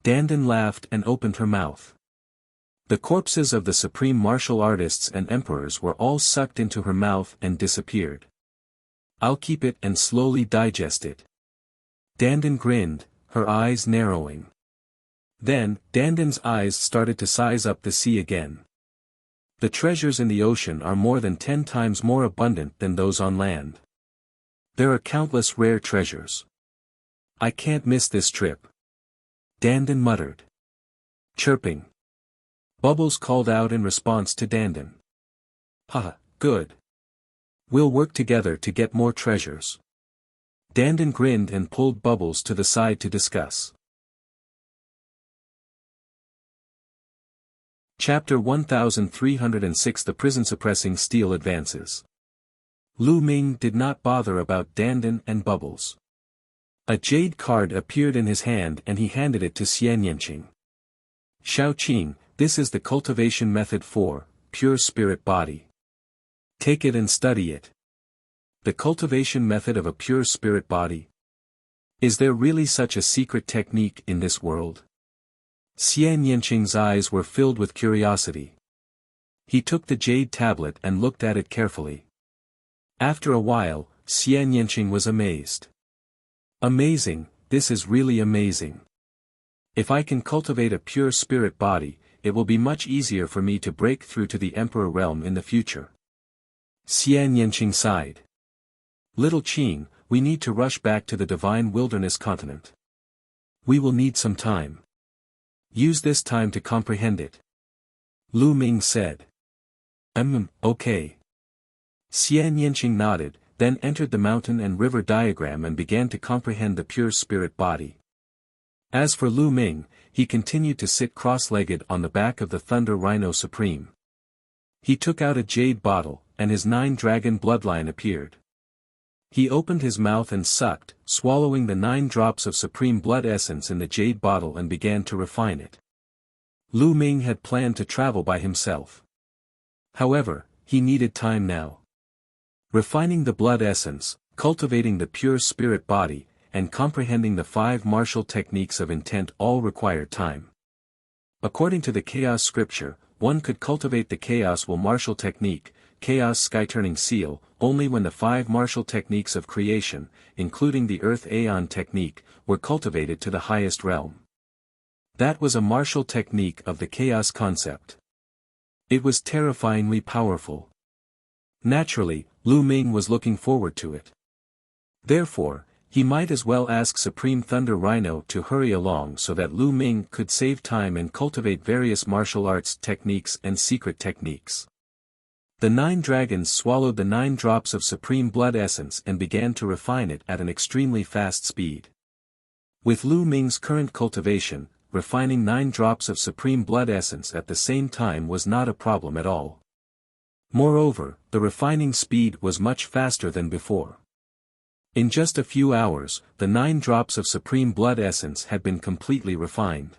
Dandan laughed and opened her mouth. The corpses of the supreme martial artists and emperors were all sucked into her mouth and disappeared. I'll keep it and slowly digest it. Dandan grinned, her eyes narrowing. Then, Dandan's eyes started to size up the sea again. The treasures in the ocean are more than 10 times more abundant than those on land. There are countless rare treasures. I can't miss this trip. Dandan muttered. Chirping. Bubbles called out in response to Dandan. Ha, good. We'll work together to get more treasures. Dandan grinned and pulled Bubbles to the side to discuss. Chapter 1306 The Prison-Suppressing Steel Advances. Lu Ming did not bother about Dandan and Bubbles. A jade card appeared in his hand and he handed it to Xian Yanqing. Xiaoqing, this is the cultivation method for pure spirit body. Take it and study it. The cultivation method of a pure spirit body? Is there really such a secret technique in this world? Xian Yanqing's eyes were filled with curiosity. He took the jade tablet and looked at it carefully. After a while, Xian Yanqing was amazed. Amazing, this is really amazing. If I can cultivate a pure spirit body, it will be much easier for me to break through to the Emperor realm in the future. Xian Yanqing sighed. Little Qing, we need to rush back to the Divine Wilderness continent. We will need some time. Use this time to comprehend it. Lu Ming said. Okay. Xian Yanqing nodded, then entered the mountain and river diagram and began to comprehend the pure spirit body. As for Lu Ming, he continued to sit cross-legged on the back of the Thunder Rhino Supreme. He took out a jade bottle, and his 9-dragon bloodline appeared. He opened his mouth and sucked, swallowing the 9 drops of supreme blood essence in the jade bottle and began to refine it. Lu Ming had planned to travel by himself. However, he needed time now. Refining the blood essence, cultivating the pure spirit body, and comprehending the 5 martial techniques of intent all required time. According to the Chaos scripture, one could cultivate the Chaos will martial technique, Chaos Sky-Turning Seal, only when the 5 martial techniques of creation, including the Earth Aeon technique, were cultivated to the highest realm. That was a martial technique of the Chaos concept. It was terrifyingly powerful. Naturally, Lu Ming was looking forward to it. Therefore, he might as well ask Supreme Thunder Rhino to hurry along so that Lu Ming could save time and cultivate various martial arts techniques and secret techniques. The 9 dragons swallowed the 9 drops of supreme blood essence and began to refine it at an extremely fast speed. With Lu Ming's current cultivation, refining 9 drops of supreme blood essence at the same time was not a problem at all. Moreover, the refining speed was much faster than before. In just a few hours, the 9 drops of supreme blood essence had been completely refined.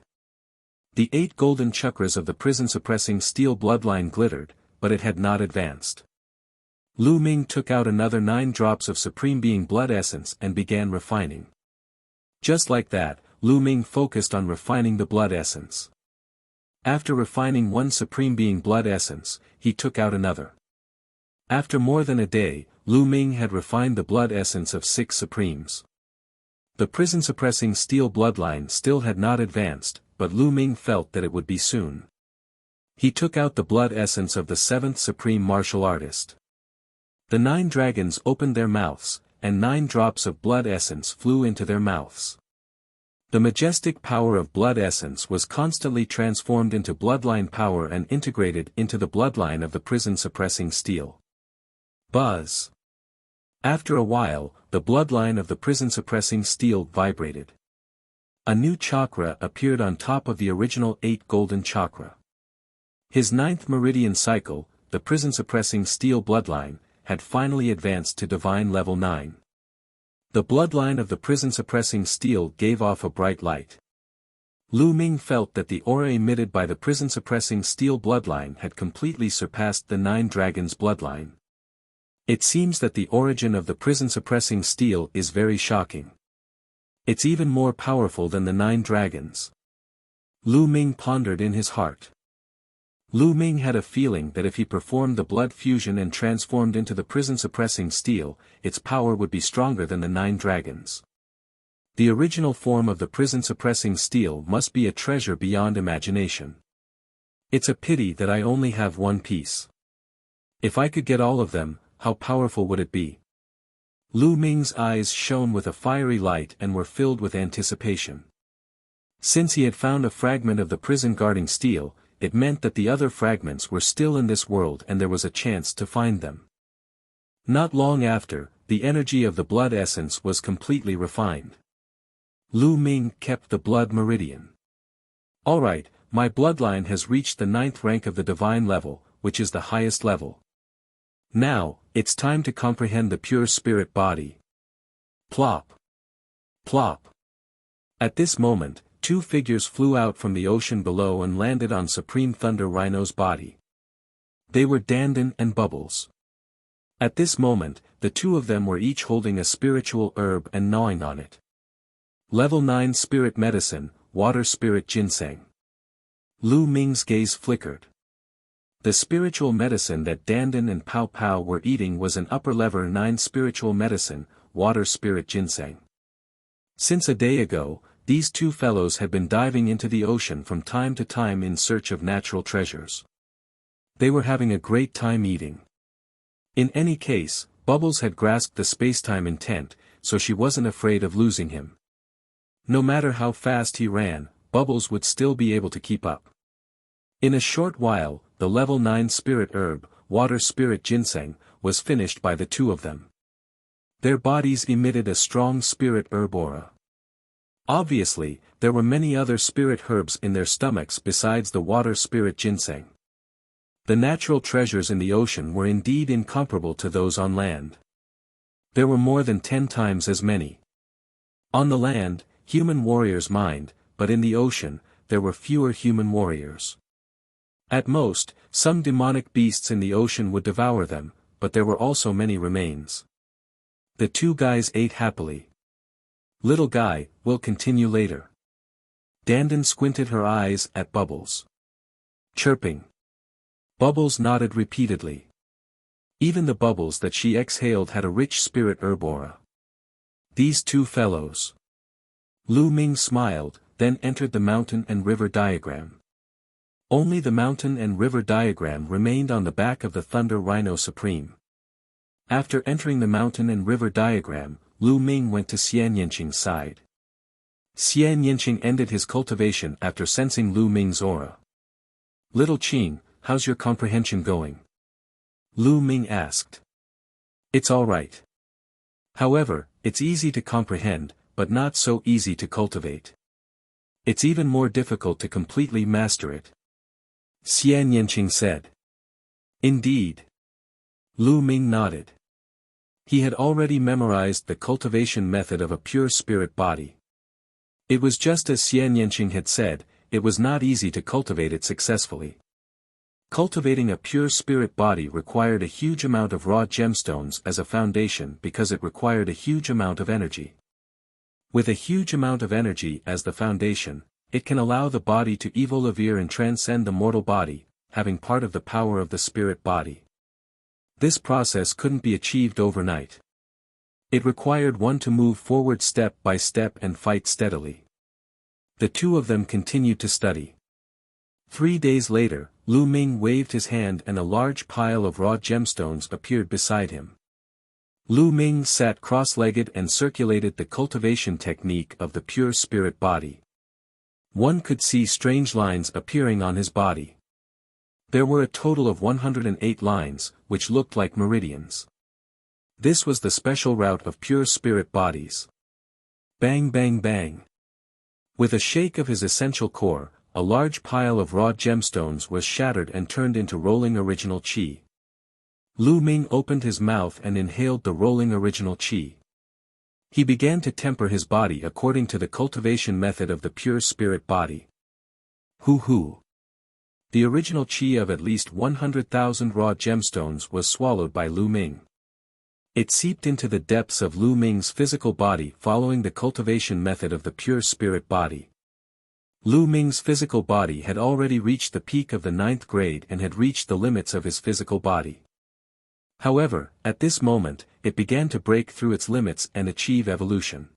The 8 golden chakras of the prison-suppressing steel bloodline glittered, but it had not advanced. Lu Ming took out another 9 drops of Supreme Being blood essence and began refining. Just like that, Lu Ming focused on refining the blood essence. After refining 1 Supreme Being blood essence, he took out another. After more than a day, Lu Ming had refined the blood essence of 6 Supremes. The prison-suppressing steel bloodline still had not advanced, but Lu Ming felt that it would be soon. He took out the blood essence of the 7th Supreme Martial Artist. The 9 dragons opened their mouths, and 9 drops of blood essence flew into their mouths. The majestic power of blood essence was constantly transformed into bloodline power and integrated into the bloodline of the prison-suppressing steel. Buzz. After a while, the bloodline of the prison-suppressing steel vibrated. A new chakra appeared on top of the original 8 golden chakra. His 9th meridian cycle, the prison-suppressing steel bloodline, had finally advanced to divine level 9. The bloodline of the prison-suppressing steel gave off a bright light. Lu Ming felt that the aura emitted by the prison-suppressing steel bloodline had completely surpassed the 9 dragons' bloodline. It seems that the origin of the prison-suppressing steel is very shocking. It's even more powerful than the 9 dragons. Lu Ming pondered in his heart. Lu Ming had a feeling that if he performed the blood fusion and transformed into the prison-suppressing steel, its power would be stronger than the 9 dragons. The original form of the prison-suppressing steel must be a treasure beyond imagination. It's a pity that I only have one piece. If I could get all of them, how powerful would it be? Lu Ming's eyes shone with a fiery light and were filled with anticipation. Since he had found a fragment of the prison-guarding steel, it meant that the other fragments were still in this world and there was a chance to find them. Not long after, the energy of the blood essence was completely refined. Lu Ming kept the blood meridian. Alright, my bloodline has reached the 9th rank of the divine level, which is the highest level. Now, it's time to comprehend the pure spirit body. Plop. Plop. At this moment, 2 figures flew out from the ocean below and landed on Supreme Thunder Rhino's body. They were Dandan and Bubbles. At this moment, the 2 of them were each holding a spiritual herb and gnawing on it. Level 9 Spirit Medicine, Water Spirit Ginseng. Lu Ming's gaze flickered. The spiritual medicine that Dandan and Pow Pow were eating was an upper level 9 spiritual medicine, Water Spirit Ginseng. Since a day ago, these 2 fellows had been diving into the ocean from time to time in search of natural treasures. They were having a great time eating. In any case, Bubbles had grasped the spacetime intent, so she wasn't afraid of losing him. No matter how fast he ran, Bubbles would still be able to keep up. In a short while, the level 9 spirit herb, Water Spirit Ginseng, was finished by the 2 of them. Their bodies emitted a strong spirit herb aura. Obviously, there were many other spirit herbs in their stomachs besides the Water Spirit Ginseng. The natural treasures in the ocean were indeed incomparable to those on land. There were more than 10 times as many. On the land, human warriors mined, but in the ocean, there were fewer human warriors. At most, some demonic beasts in the ocean would devour them, but there were also many remains. The 2 guys ate happily. Little guy, we'll continue later. Dandan squinted her eyes at Bubbles. Chirping. Bubbles nodded repeatedly. Even the bubbles that she exhaled had a rich spirit herb aura. These 2 fellows. Lu Ming smiled, then entered the mountain and river diagram. Only the mountain and river diagram remained on the back of the Thunder Rhino Supreme. After entering the mountain and river diagram, Lu Ming went to Xian Yanqing's side. Xian Yanqing ended his cultivation after sensing Lu Ming's aura. Little Qing, how's your comprehension going? Lu Ming asked. It's alright. However, it's easy to comprehend, but not so easy to cultivate. It's even more difficult to completely master it. Xian Yanqing said. Indeed. Lu Ming nodded. He had already memorized the cultivation method of a pure spirit body. It was just as Xian Yanqing had said, it was not easy to cultivate it successfully. Cultivating a pure spirit body required a huge amount of raw gemstones as a foundation because it required a huge amount of energy. With a huge amount of energy as the foundation, it can allow the body to evolve and transcend the mortal body, having part of the power of the spirit body. This process couldn't be achieved overnight. It required one to move forward step by step and fight steadily. The 2 of them continued to study. 3 days later, Lu Ming waved his hand and a large pile of raw gemstones appeared beside him. Lu Ming sat cross-legged and circulated the cultivation technique of the pure spirit body. One could see strange lines appearing on his body. There were a total of 108 lines, which looked like meridians. This was the special route of pure spirit bodies. Bang bang bang. With a shake of his essential core, a large pile of raw gemstones was shattered and turned into rolling original chi. Lu Ming opened his mouth and inhaled the rolling original chi. He began to temper his body according to the cultivation method of the pure spirit body. Hoo. The original chi of at least 100,000 raw gemstones was swallowed by Lu Ming. It seeped into the depths of Lu Ming's physical body following the cultivation method of the pure spirit body. Lu Ming's physical body had already reached the peak of the 9th grade and had reached the limits of his physical body. However, at this moment, it began to break through its limits and achieve evolution.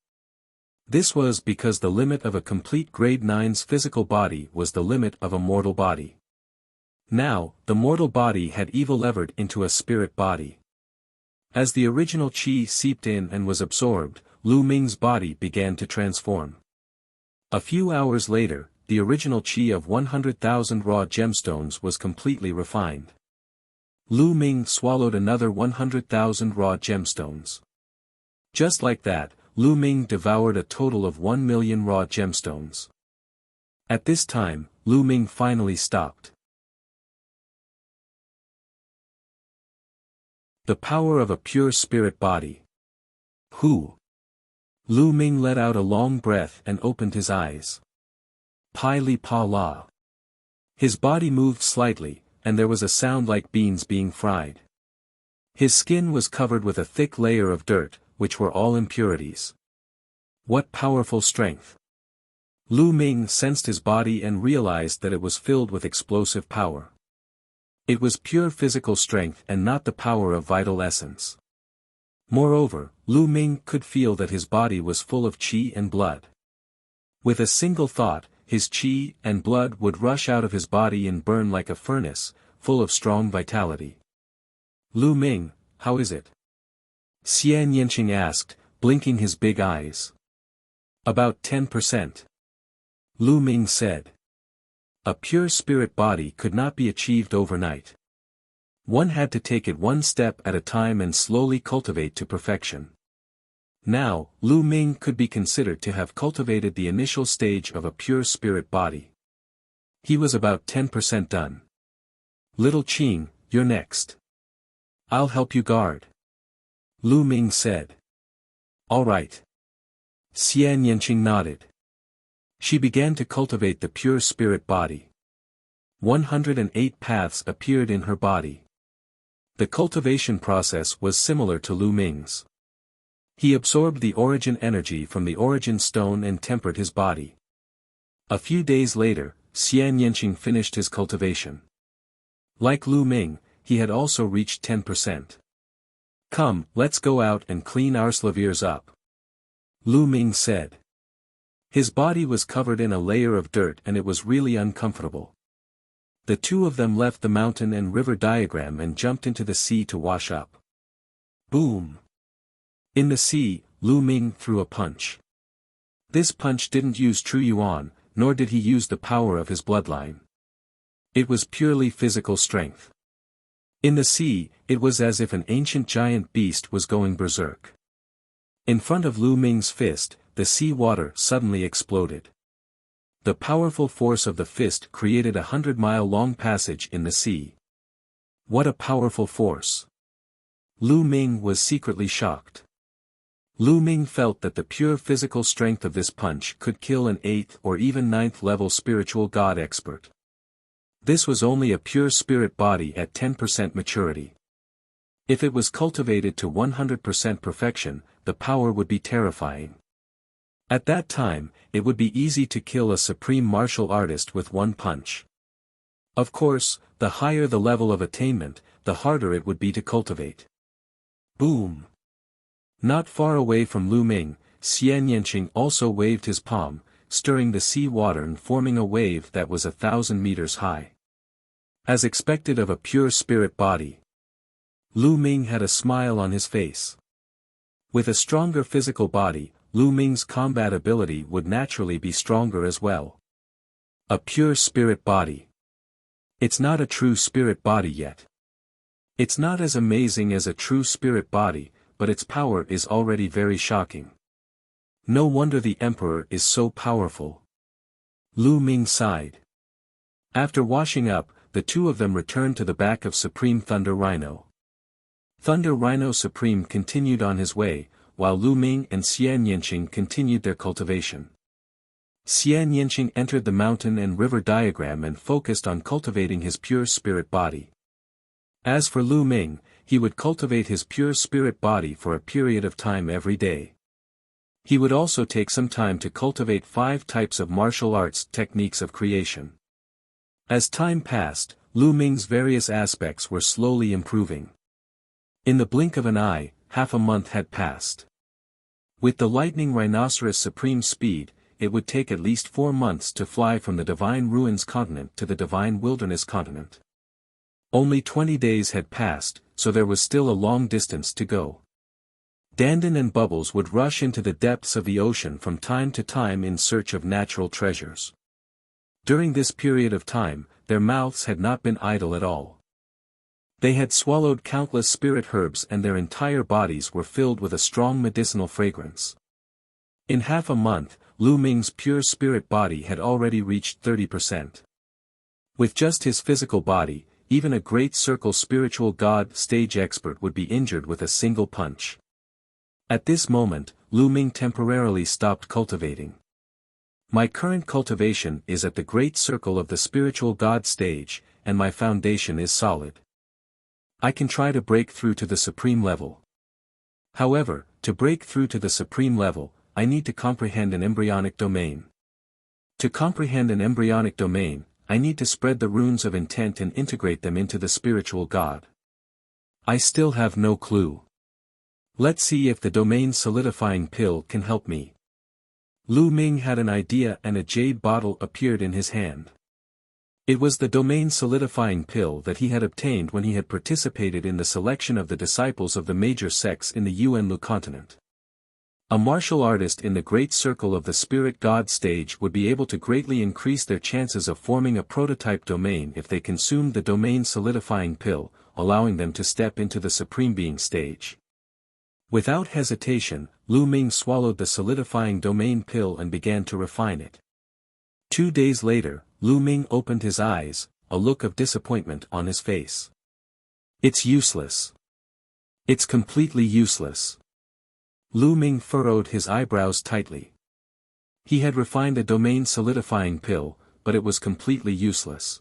This was because the limit of a complete grade 9's physical body was the limit of a mortal body. Now, the mortal body had evolved into a spirit body. As the original chi seeped in and was absorbed, Lu Ming's body began to transform. A few hours later, the original chi of 100,000 raw gemstones was completely refined. Lu Ming swallowed another 100,000 raw gemstones. Just like that, Lu Ming devoured a total of 1 million raw gemstones. At this time, Lu Ming finally stopped. The power of a pure spirit body. Who? Lu Ming let out a long breath and opened his eyes. Pai li pa la. His body moved slightly, and there was a sound like beans being fried. His skin was covered with a thick layer of dirt, which were all impurities. What powerful strength! Lu Ming sensed his body and realized that it was filled with explosive power. It was pure physical strength and not the power of vital essence. Moreover, Lu Ming could feel that his body was full of qi and blood. With a single thought, his qi and blood would rush out of his body and burn like a furnace, full of strong vitality. Lu Ming, how is it? Xian Yanqing asked, blinking his big eyes. About 10%. Lu Ming said. A pure spirit body could not be achieved overnight. One had to take it one step at a time and slowly cultivate to perfection. Now, Lu Ming could be considered to have cultivated the initial stage of a pure spirit body. He was about 10% done. Little Qing, you're next. I'll help you guard. Lu Ming said. All right. Xian Yanqing nodded. She began to cultivate the pure spirit body. 108 paths appeared in her body. The cultivation process was similar to Lu Ming's. He absorbed the origin energy from the origin stone and tempered his body. A few days later, Xian Yanqing finished his cultivation. Like Lu Ming, he had also reached 10%. Come, let's go out and clean our slaviers up. Lu Ming said. His body was covered in a layer of dirt and it was really uncomfortable. The two of them left the mountain and river diagram and jumped into the sea to wash up. Boom! In the sea, Lu Ming threw a punch. This punch didn't use true yuan, nor did he use the power of his bloodline. It was purely physical strength. In the sea, it was as if an ancient giant beast was going berserk. In front of Lu Ming's fist, the sea water suddenly exploded. The powerful force of the fist created a 100-mile-long passage in the sea. What a powerful force! Lu Ming was secretly shocked. Lu Ming felt that the pure physical strength of this punch could kill an 8th or even 9th level spiritual god expert. This was only a pure spirit body at 10% maturity. If it was cultivated to 100% perfection, the power would be terrifying. At that time, it would be easy to kill a supreme martial artist with one punch. Of course, the higher the level of attainment, the harder it would be to cultivate. Boom! Not far away from Lu Ming, Xian Yanqing also waved his palm, stirring the sea water and forming a wave that was 1,000 meters high. As expected of a pure spirit body, Lu Ming had a smile on his face. With a stronger physical body, Lu Ming's combat ability would naturally be stronger as well. A pure spirit body. It's not a true spirit body yet. It's not as amazing as a true spirit body, but its power is already very shocking. No wonder the Emperor is so powerful. Lu Ming sighed. After washing up, the two of them returned to the back of Supreme Thunder Rhino. Thunder Rhino Supreme continued on his way, while Lu Ming and Xian Yanqing continued their cultivation. Xian Yanqing entered the mountain and river diagram and focused on cultivating his pure spirit body. As for Lu Ming, he would cultivate his pure spirit body for a period of time every day. He would also take some time to cultivate 5 types of martial arts techniques of creation. As time passed, Lu Ming's various aspects were slowly improving. In the blink of an eye, half a month had passed. With the lightning rhinoceros supreme speed, it would take at least 4 months to fly from the Divine Ruins continent to the Divine Wilderness continent. Only 20 days had passed, so there was still a long distance to go. Dandan and Bubbles would rush into the depths of the ocean from time to time in search of natural treasures. During this period of time, their mouths had not been idle at all. They had swallowed countless spirit herbs and their entire bodies were filled with a strong medicinal fragrance. In half a month, Lu Ming's pure spirit body had already reached 30%. With just his physical body, even a great circle spiritual god stage expert would be injured with a single punch. At this moment, Lu Ming temporarily stopped cultivating. My current cultivation is at the great circle of the spiritual god stage, and my foundation is solid. I can try to break through to the supreme level. However, to break through to the supreme level, I need to comprehend an embryonic domain. To comprehend an embryonic domain, I need to spread the runes of intent and integrate them into the spiritual god. I still have no clue. Let's see if the domain solidifying pill can help me. Lu Ming had an idea and a jade bottle appeared in his hand. It was the domain solidifying pill that he had obtained when he had participated in the selection of the disciples of the major sects in the Yuanlu continent. A martial artist in the great circle of the spirit god stage would be able to greatly increase their chances of forming a prototype domain if they consumed the domain solidifying pill, allowing them to step into the supreme being stage. Without hesitation, Lu Ming swallowed the solidifying domain pill and began to refine it. 2 days later, Lu Ming opened his eyes, a look of disappointment on his face. It's useless. It's completely useless. Lu Ming furrowed his eyebrows tightly. He had refined a domain solidifying pill, but it was completely useless.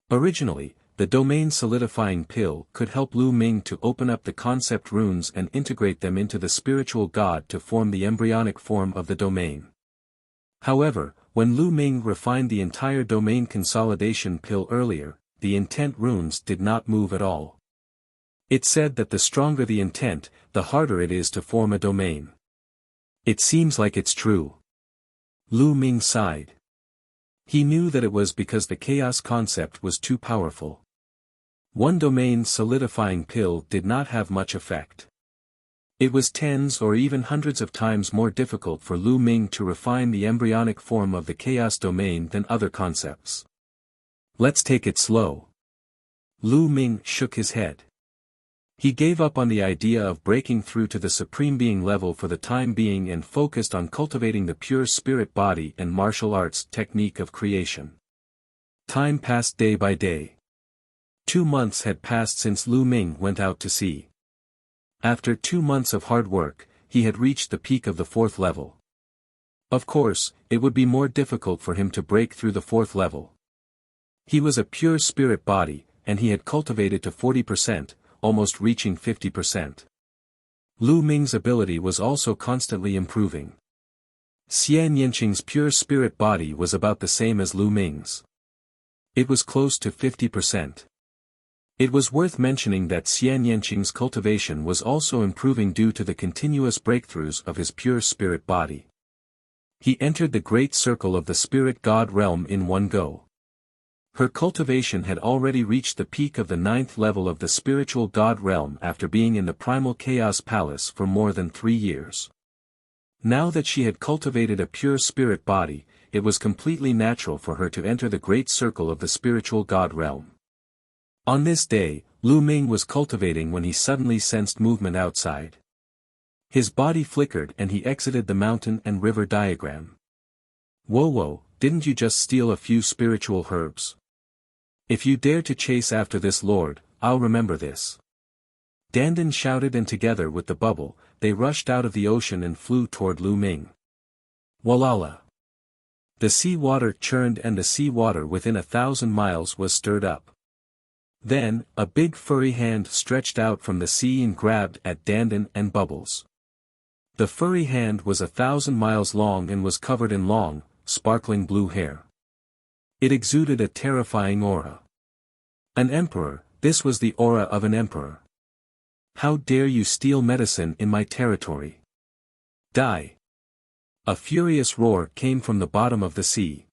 Originally, the domain solidifying pill could help Lu Ming to open up the concept runes and integrate them into the spiritual god to form the embryonic form of the domain. However, when Lu Ming refined the entire domain consolidation pill earlier, the intent runes did not move at all. It said that the stronger the intent, the harder it is to form a domain. It seems like it's true. Lu Ming sighed. He knew that it was because the chaos concept was too powerful. One domain solidifying pill did not have much effect. It was tens or even hundreds of times more difficult for Lu Ming to refine the embryonic form of the chaos domain than other concepts. Let's take it slow. Lu Ming shook his head. He gave up on the idea of breaking through to the supreme being level for the time being and focused on cultivating the pure spirit body and martial arts technique of creation. Time passed day by day. 2 months had passed since Lu Ming went out to sea. After 2 months of hard work, he had reached the peak of the 4th level. Of course, it would be more difficult for him to break through the 4th level. He was a pure spirit body, and he had cultivated to 40%, almost reaching 50%. Lu Ming's ability was also constantly improving. Xian Yanqing's pure spirit body was about the same as Lu Ming's. It was close to 50%. It was worth mentioning that Xian Yanqing's cultivation was also improving due to the continuous breakthroughs of his pure spirit body. He entered the great circle of the spirit god realm in one go. Her cultivation had already reached the peak of the 9th level of the spiritual god realm after being in the primal chaos palace for more than 3 years. Now that she had cultivated a pure spirit body, it was completely natural for her to enter the great circle of the spiritual god realm. On this day, Lu Ming was cultivating when he suddenly sensed movement outside. His body flickered and he exited the mountain and river diagram. Whoa, didn't you just steal a few spiritual herbs? If you dare to chase after this lord, I'll remember this. Dandan shouted and together with the bubble, they rushed out of the ocean and flew toward Lu Ming. Walala! The sea water churned and the sea water within 1,000 miles was stirred up. Then, a big furry hand stretched out from the sea and grabbed at Dandan and Bubbles. The furry hand was 1,000 miles long and was covered in long, sparkling blue hair. It exuded a terrifying aura. An emperor, this was the aura of an emperor. How dare you steal medicine in my territory? Die! A furious roar came from the bottom of the sea.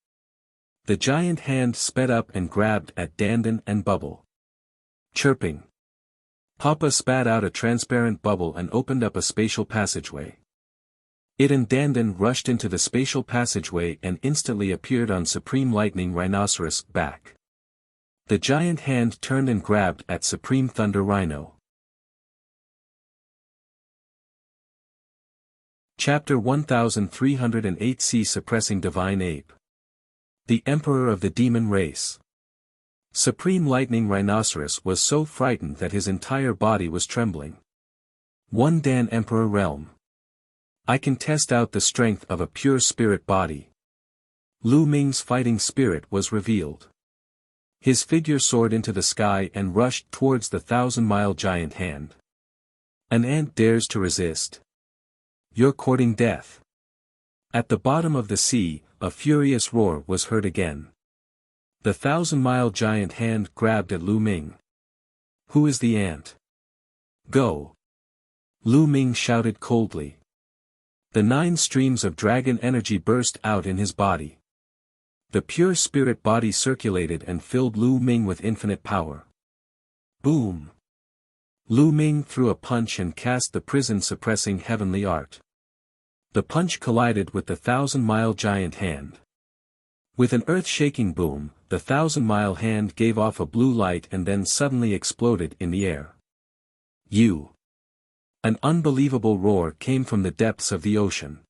The giant hand sped up and grabbed at Dandan and Bubble. Chirping. Papa spat out a transparent bubble and opened up a spatial passageway. It and Dandan rushed into the spatial passageway and instantly appeared on Supreme Lightning Rhinoceros' back. The giant hand turned and grabbed at Supreme Thunder Rhino. Chapter 1308 Sea-Suppressing Divine Ape. The Emperor of the Demon Race. Supreme Lightning Rhinoceros was so frightened that his entire body was trembling. One Dan Emperor Realm. I can test out the strength of a pure spirit body. Lu Ming's fighting spirit was revealed. His figure soared into the sky and rushed towards the 1,000-mile giant hand. An ant dares to resist. You're courting death. At the bottom of the sea, a furious roar was heard again. The 1,000-mile giant hand grabbed at Lu Ming. Who is the ant? Go! Lu Ming shouted coldly. The 9 streams of dragon energy burst out in his body. The pure spirit body circulated and filled Lu Ming with infinite power. Boom! Lu Ming threw a punch and cast the prison-suppressing heavenly art. The punch collided with the 1,000-mile giant hand. With an earth-shaking boom, the 1,000-mile hand gave off a blue light and then suddenly exploded in the air. An unbelievable roar came from the depths of the ocean.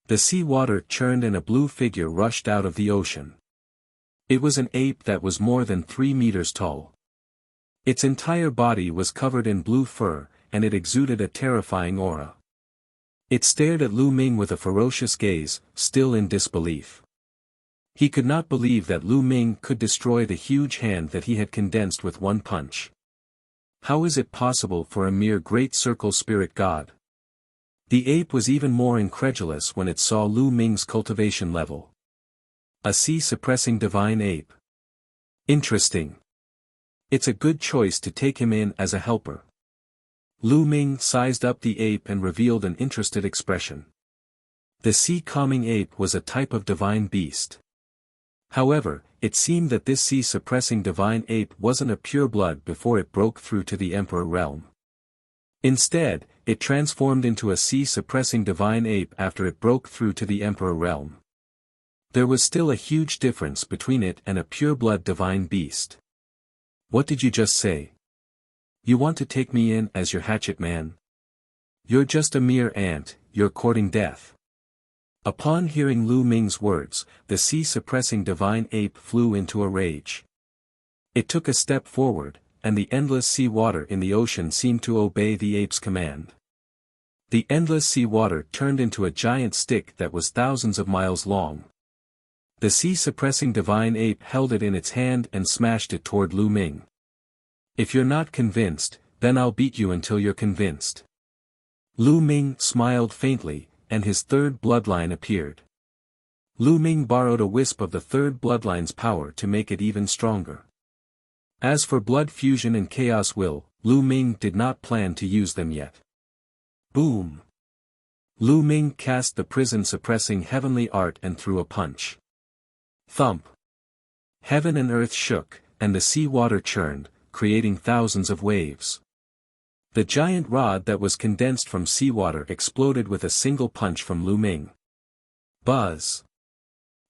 The sea water churned and a blue figure rushed out of the ocean. It was an ape that was more than 3 meters tall. Its entire body was covered in blue fur, and it exuded a terrifying aura. It stared at Lu Ming with a ferocious gaze, still in disbelief. He could not believe that Lu Ming could destroy the huge hand that he had condensed with one punch. How is it possible for a mere great circle spirit god? The ape was even more incredulous when it saw Lu Ming's cultivation level. A sea-suppressing divine ape. Interesting. It's a good choice to take him in as a helper. Lu Ming sized up the ape and revealed an interested expression. The sea-calming ape was a type of divine beast. However, it seemed that this sea-suppressing divine ape wasn't a pure blood before it broke through to the Emperor realm. Instead, it transformed into a sea-suppressing divine ape after it broke through to the Emperor realm. There was still a huge difference between it and a pure-blood divine beast. What did you just say? You want to take me in as your hatchet man? You're just a mere ant, you're courting death. Upon hearing Lu Ming's words, the sea-suppressing divine ape flew into a rage. It took a step forward, and the endless sea water in the ocean seemed to obey the ape's command. The endless sea water turned into a giant stick that was thousands of miles long. The sea-suppressing divine ape held it in its hand and smashed it toward Lu Ming. If you're not convinced, then I'll beat you until you're convinced. Lu Ming smiled faintly, and his third bloodline appeared. Lu Ming borrowed a wisp of the third bloodline's power to make it even stronger. As for blood fusion and chaos will, Lu Ming did not plan to use them yet. Boom! Lu Ming cast the prison-suppressing heavenly art and threw a punch. Thump! Heaven and earth shook, and the sea water churned, creating thousands of waves. The giant rod that was condensed from seawater exploded with a single punch from Lu Ming. Buzz!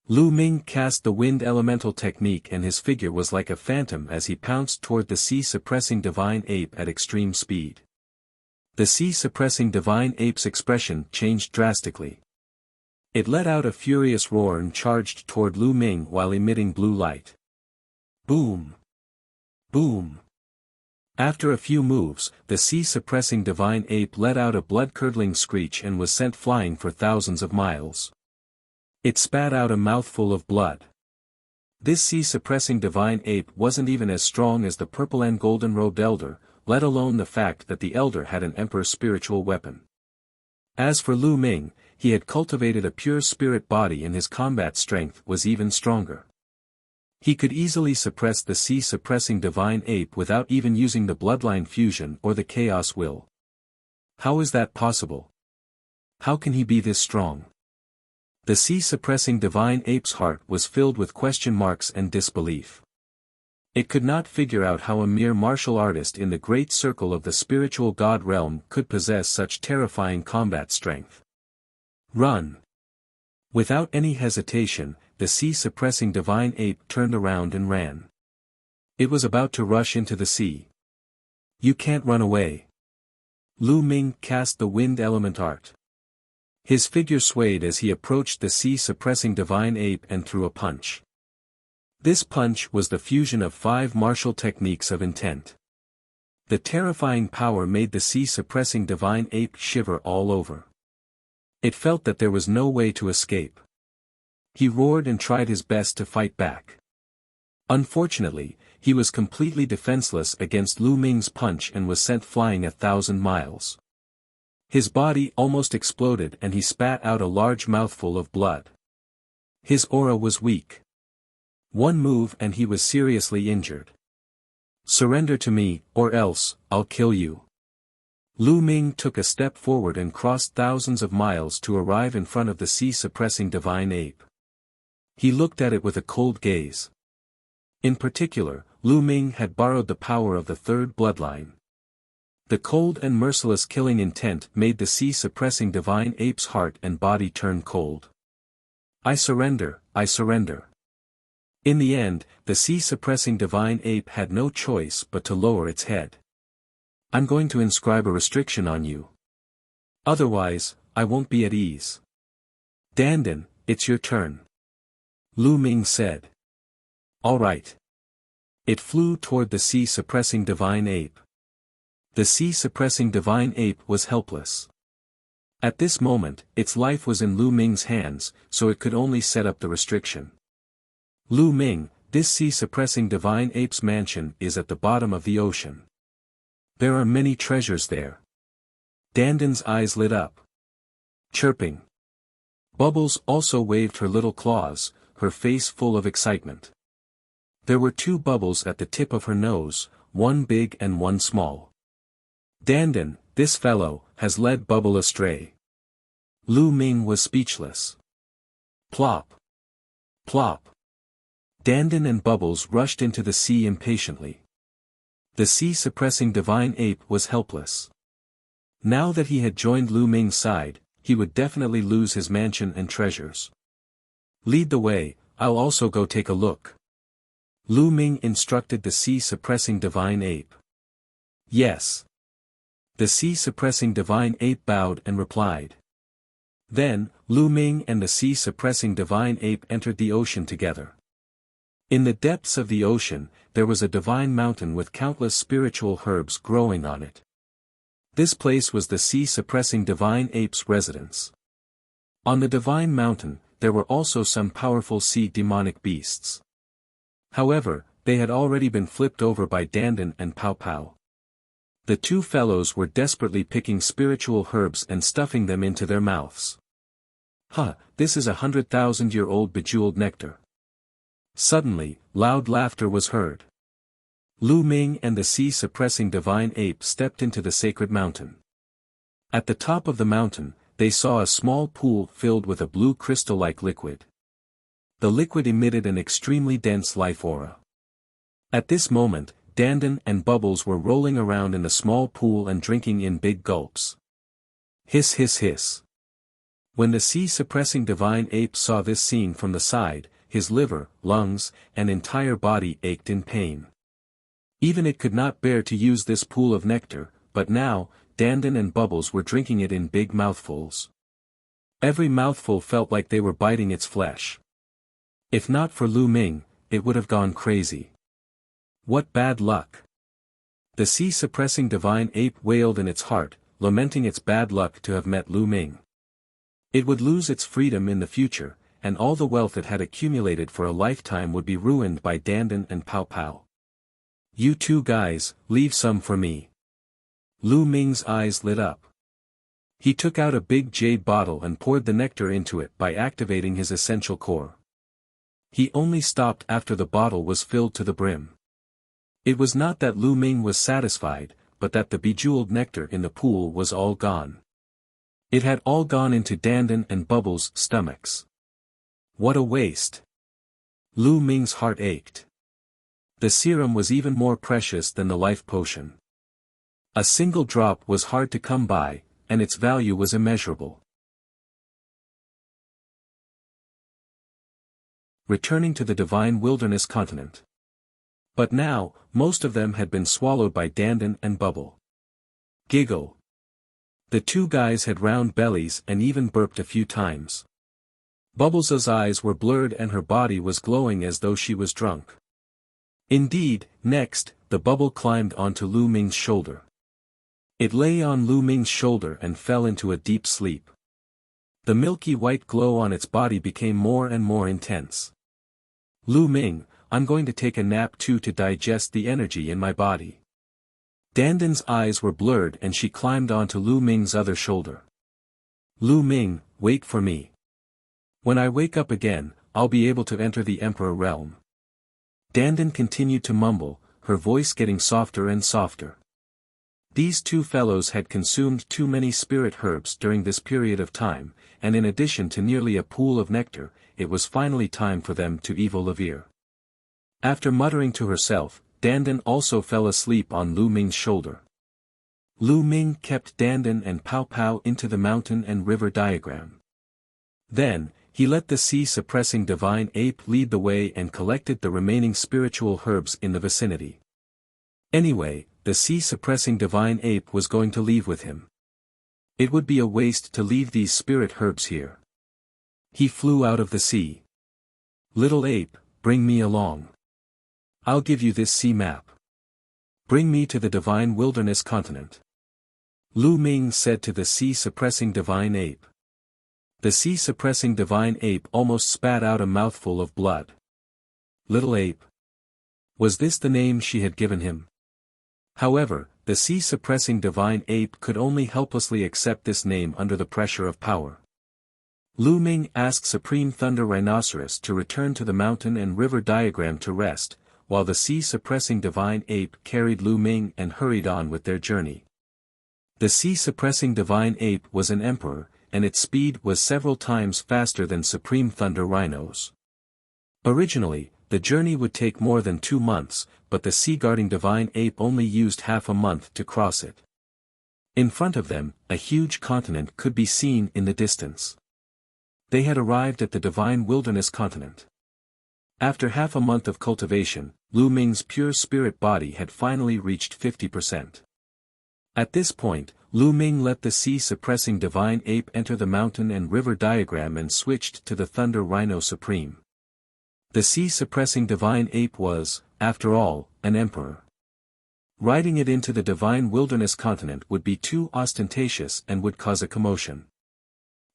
Lu Ming cast the wind elemental technique and his figure was like a phantom as he pounced toward the sea-suppressing divine ape at extreme speed. The sea-suppressing divine ape's expression changed drastically. It let out a furious roar and charged toward Lu Ming while emitting blue light. Boom! Boom! After a few moves, the sea-suppressing divine ape let out a blood-curdling screech and was sent flying for thousands of miles. It spat out a mouthful of blood. This sea-suppressing divine ape wasn't even as strong as the purple and golden-robed elder, let alone the fact that the elder had an emperor's spiritual weapon. As for Lu Ming, he had cultivated a pure spirit body and his combat strength was even stronger. He could easily suppress the sea-suppressing divine ape without even using the bloodline fusion or the chaos will. How is that possible? How can he be this strong? The sea-suppressing divine ape's heart was filled with question marks and disbelief. It could not figure out how a mere martial artist in the great circle of the spiritual god realm could possess such terrifying combat strength. Run! Without any hesitation, the sea-suppressing divine ape turned around and ran. It was about to rush into the sea. You can't run away. Lu Ming cast the wind element art. His figure swayed as he approached the sea-suppressing divine ape and threw a punch. This punch was the fusion of 5 martial techniques of intent. The terrifying power made the sea-suppressing divine ape shiver all over. It felt that there was no way to escape. He roared and tried his best to fight back. Unfortunately, he was completely defenseless against Lu Ming's punch and was sent flying 1,000 miles. His body almost exploded and he spat out a large mouthful of blood. His aura was weak. One move and he was seriously injured. Surrender to me, or else, I'll kill you. Lu Ming took a step forward and crossed thousands of miles to arrive in front of the sea-suppressing divine ape. He looked at it with a cold gaze. In particular, Lu Ming had borrowed the power of the third bloodline. The cold and merciless killing intent made the sea-suppressing divine ape's heart and body turn cold. I surrender, I surrender. In the end, the sea-suppressing divine ape had no choice but to lower its head. I'm going to inscribe a restriction on you. Otherwise, I won't be at ease. Dandan, it's your turn. Lu Ming said. All right. It flew toward the sea-suppressing divine ape. The sea-suppressing divine ape was helpless. At this moment, its life was in Lu Ming's hands, so it could only set up the restriction. Lu Ming, this sea-suppressing divine ape's mansion is at the bottom of the ocean. There are many treasures there. Dandan's eyes lit up. Chirping. Bubbles also waved her little claws, her face full of excitement. There were 2 bubbles at the tip of her nose, one big and one small. Dandan, this fellow, has led Bubble astray. Lu Ming was speechless. Plop. Plop. Dandan and Bubbles rushed into the sea impatiently. The sea-suppressing divine ape was helpless. Now that he had joined Lu Ming's side, he would definitely lose his mansion and treasures. Lead the way, I'll also go take a look. Lu Ming instructed the sea-suppressing divine ape. Yes. The sea-suppressing divine ape bowed and replied. Then, Lu Ming and the sea-suppressing divine ape entered the ocean together. In the depths of the ocean, there was a divine mountain with countless spiritual herbs growing on it. This place was the sea-suppressing divine ape's residence. On the divine mountain, there were also some powerful sea demonic beasts. However, they had already been flipped over by Dandan and Pow Pow. The 2 fellows were desperately picking spiritual herbs and stuffing them into their mouths. This is 100,000-year-old bejeweled nectar. Suddenly, loud laughter was heard. Lu Ming and the sea-suppressing divine ape stepped into the sacred mountain. At the top of the mountain, they saw a small pool filled with a blue crystal-like liquid. The liquid emitted an extremely dense life aura. At this moment, Dandan and Bubbles were rolling around in the small pool and drinking in big gulps. Hiss hiss hiss. When the sea-suppressing divine ape saw this scene from the side, his liver, lungs, and entire body ached in pain. Even it could not bear to use this pool of nectar, but now, Dandan and Bubbles were drinking it in big mouthfuls. Every mouthful felt like they were biting its flesh. If not for Lu Ming, it would have gone crazy. What bad luck! The sea-suppressing divine ape wailed in its heart, lamenting its bad luck to have met Lu Ming. It would lose its freedom in the future, and all the wealth it had accumulated for a lifetime would be ruined by Dandan and Pow Pow. You 2 guys, leave some for me. Lu Ming's eyes lit up. He took out a big jade bottle and poured the nectar into it by activating his essential core. He only stopped after the bottle was filled to the brim. It was not that Lu Ming was satisfied, but that the bejeweled nectar in the pool was all gone. It had all gone into Dandan and Bubble's stomachs. What a waste! Lu Ming's heart ached. The serum was even more precious than the life potion. A single drop was hard to come by, and its value was immeasurable. Returning to the divine wilderness continent. But now, most of them had been swallowed by Dandan and Bubble. Giggle. The two guys had round bellies and even burped a few times. Bubbles' eyes were blurred and her body was glowing as though she was drunk. Indeed, next, the Bubble climbed onto Lu Ming's shoulder. It lay on Lu Ming's shoulder and fell into a deep sleep. The milky white glow on its body became more and more intense. Lu Ming, I'm going to take a nap too to digest the energy in my body. Dandan's eyes were blurred and she climbed onto Lu Ming's other shoulder. Lu Ming, wait for me. When I wake up again, I'll be able to enter the Emperor realm. Dandan continued to mumble, her voice getting softer and softer. These two fellows had consumed too many spirit herbs during this period of time, and in addition to nearly a pool of nectar, it was finally time for them to evil-levere. After muttering to herself, Dandan also fell asleep on Lu Ming's shoulder. Lu Ming kept Dandan and Pow Pow into the mountain and river diagram. Then, he let the sea-suppressing divine ape lead the way and collected the remaining spiritual herbs in the vicinity. Anyway, the sea-suppressing divine ape was going to leave with him. It would be a waste to leave these spirit herbs here. He flew out of the sea. Little ape, bring me along. I'll give you this sea map. Bring me to the divine wilderness continent. Lu Ming said to the sea-suppressing divine ape. The sea-suppressing divine ape almost spat out a mouthful of blood. Little ape. Was this the name she had given him? However, the sea-suppressing divine ape could only helplessly accept this name under the pressure of power. Lu Ming asked Supreme Thunder Rhinoceros to return to the mountain and river diagram to rest, while the sea-suppressing divine ape carried Lu Ming and hurried on with their journey. The sea-suppressing divine ape was an emperor, and its speed was several times faster than Supreme Thunder Rhinos. Originally, the journey would take more than 2 months, but the sea-guarding divine ape only used half a month to cross it. In front of them, a huge continent could be seen in the distance. They had arrived at the divine wilderness continent. After half a month of cultivation, Lu Ming's pure spirit body had finally reached 50%. At this point, Lu Ming let the sea-suppressing divine ape enter the mountain and river diagram and switched to the Thunder Rhino Supreme. The sea-suppressing divine ape was, after all, an emperor. Riding it into the divine wilderness continent would be too ostentatious and would cause a commotion.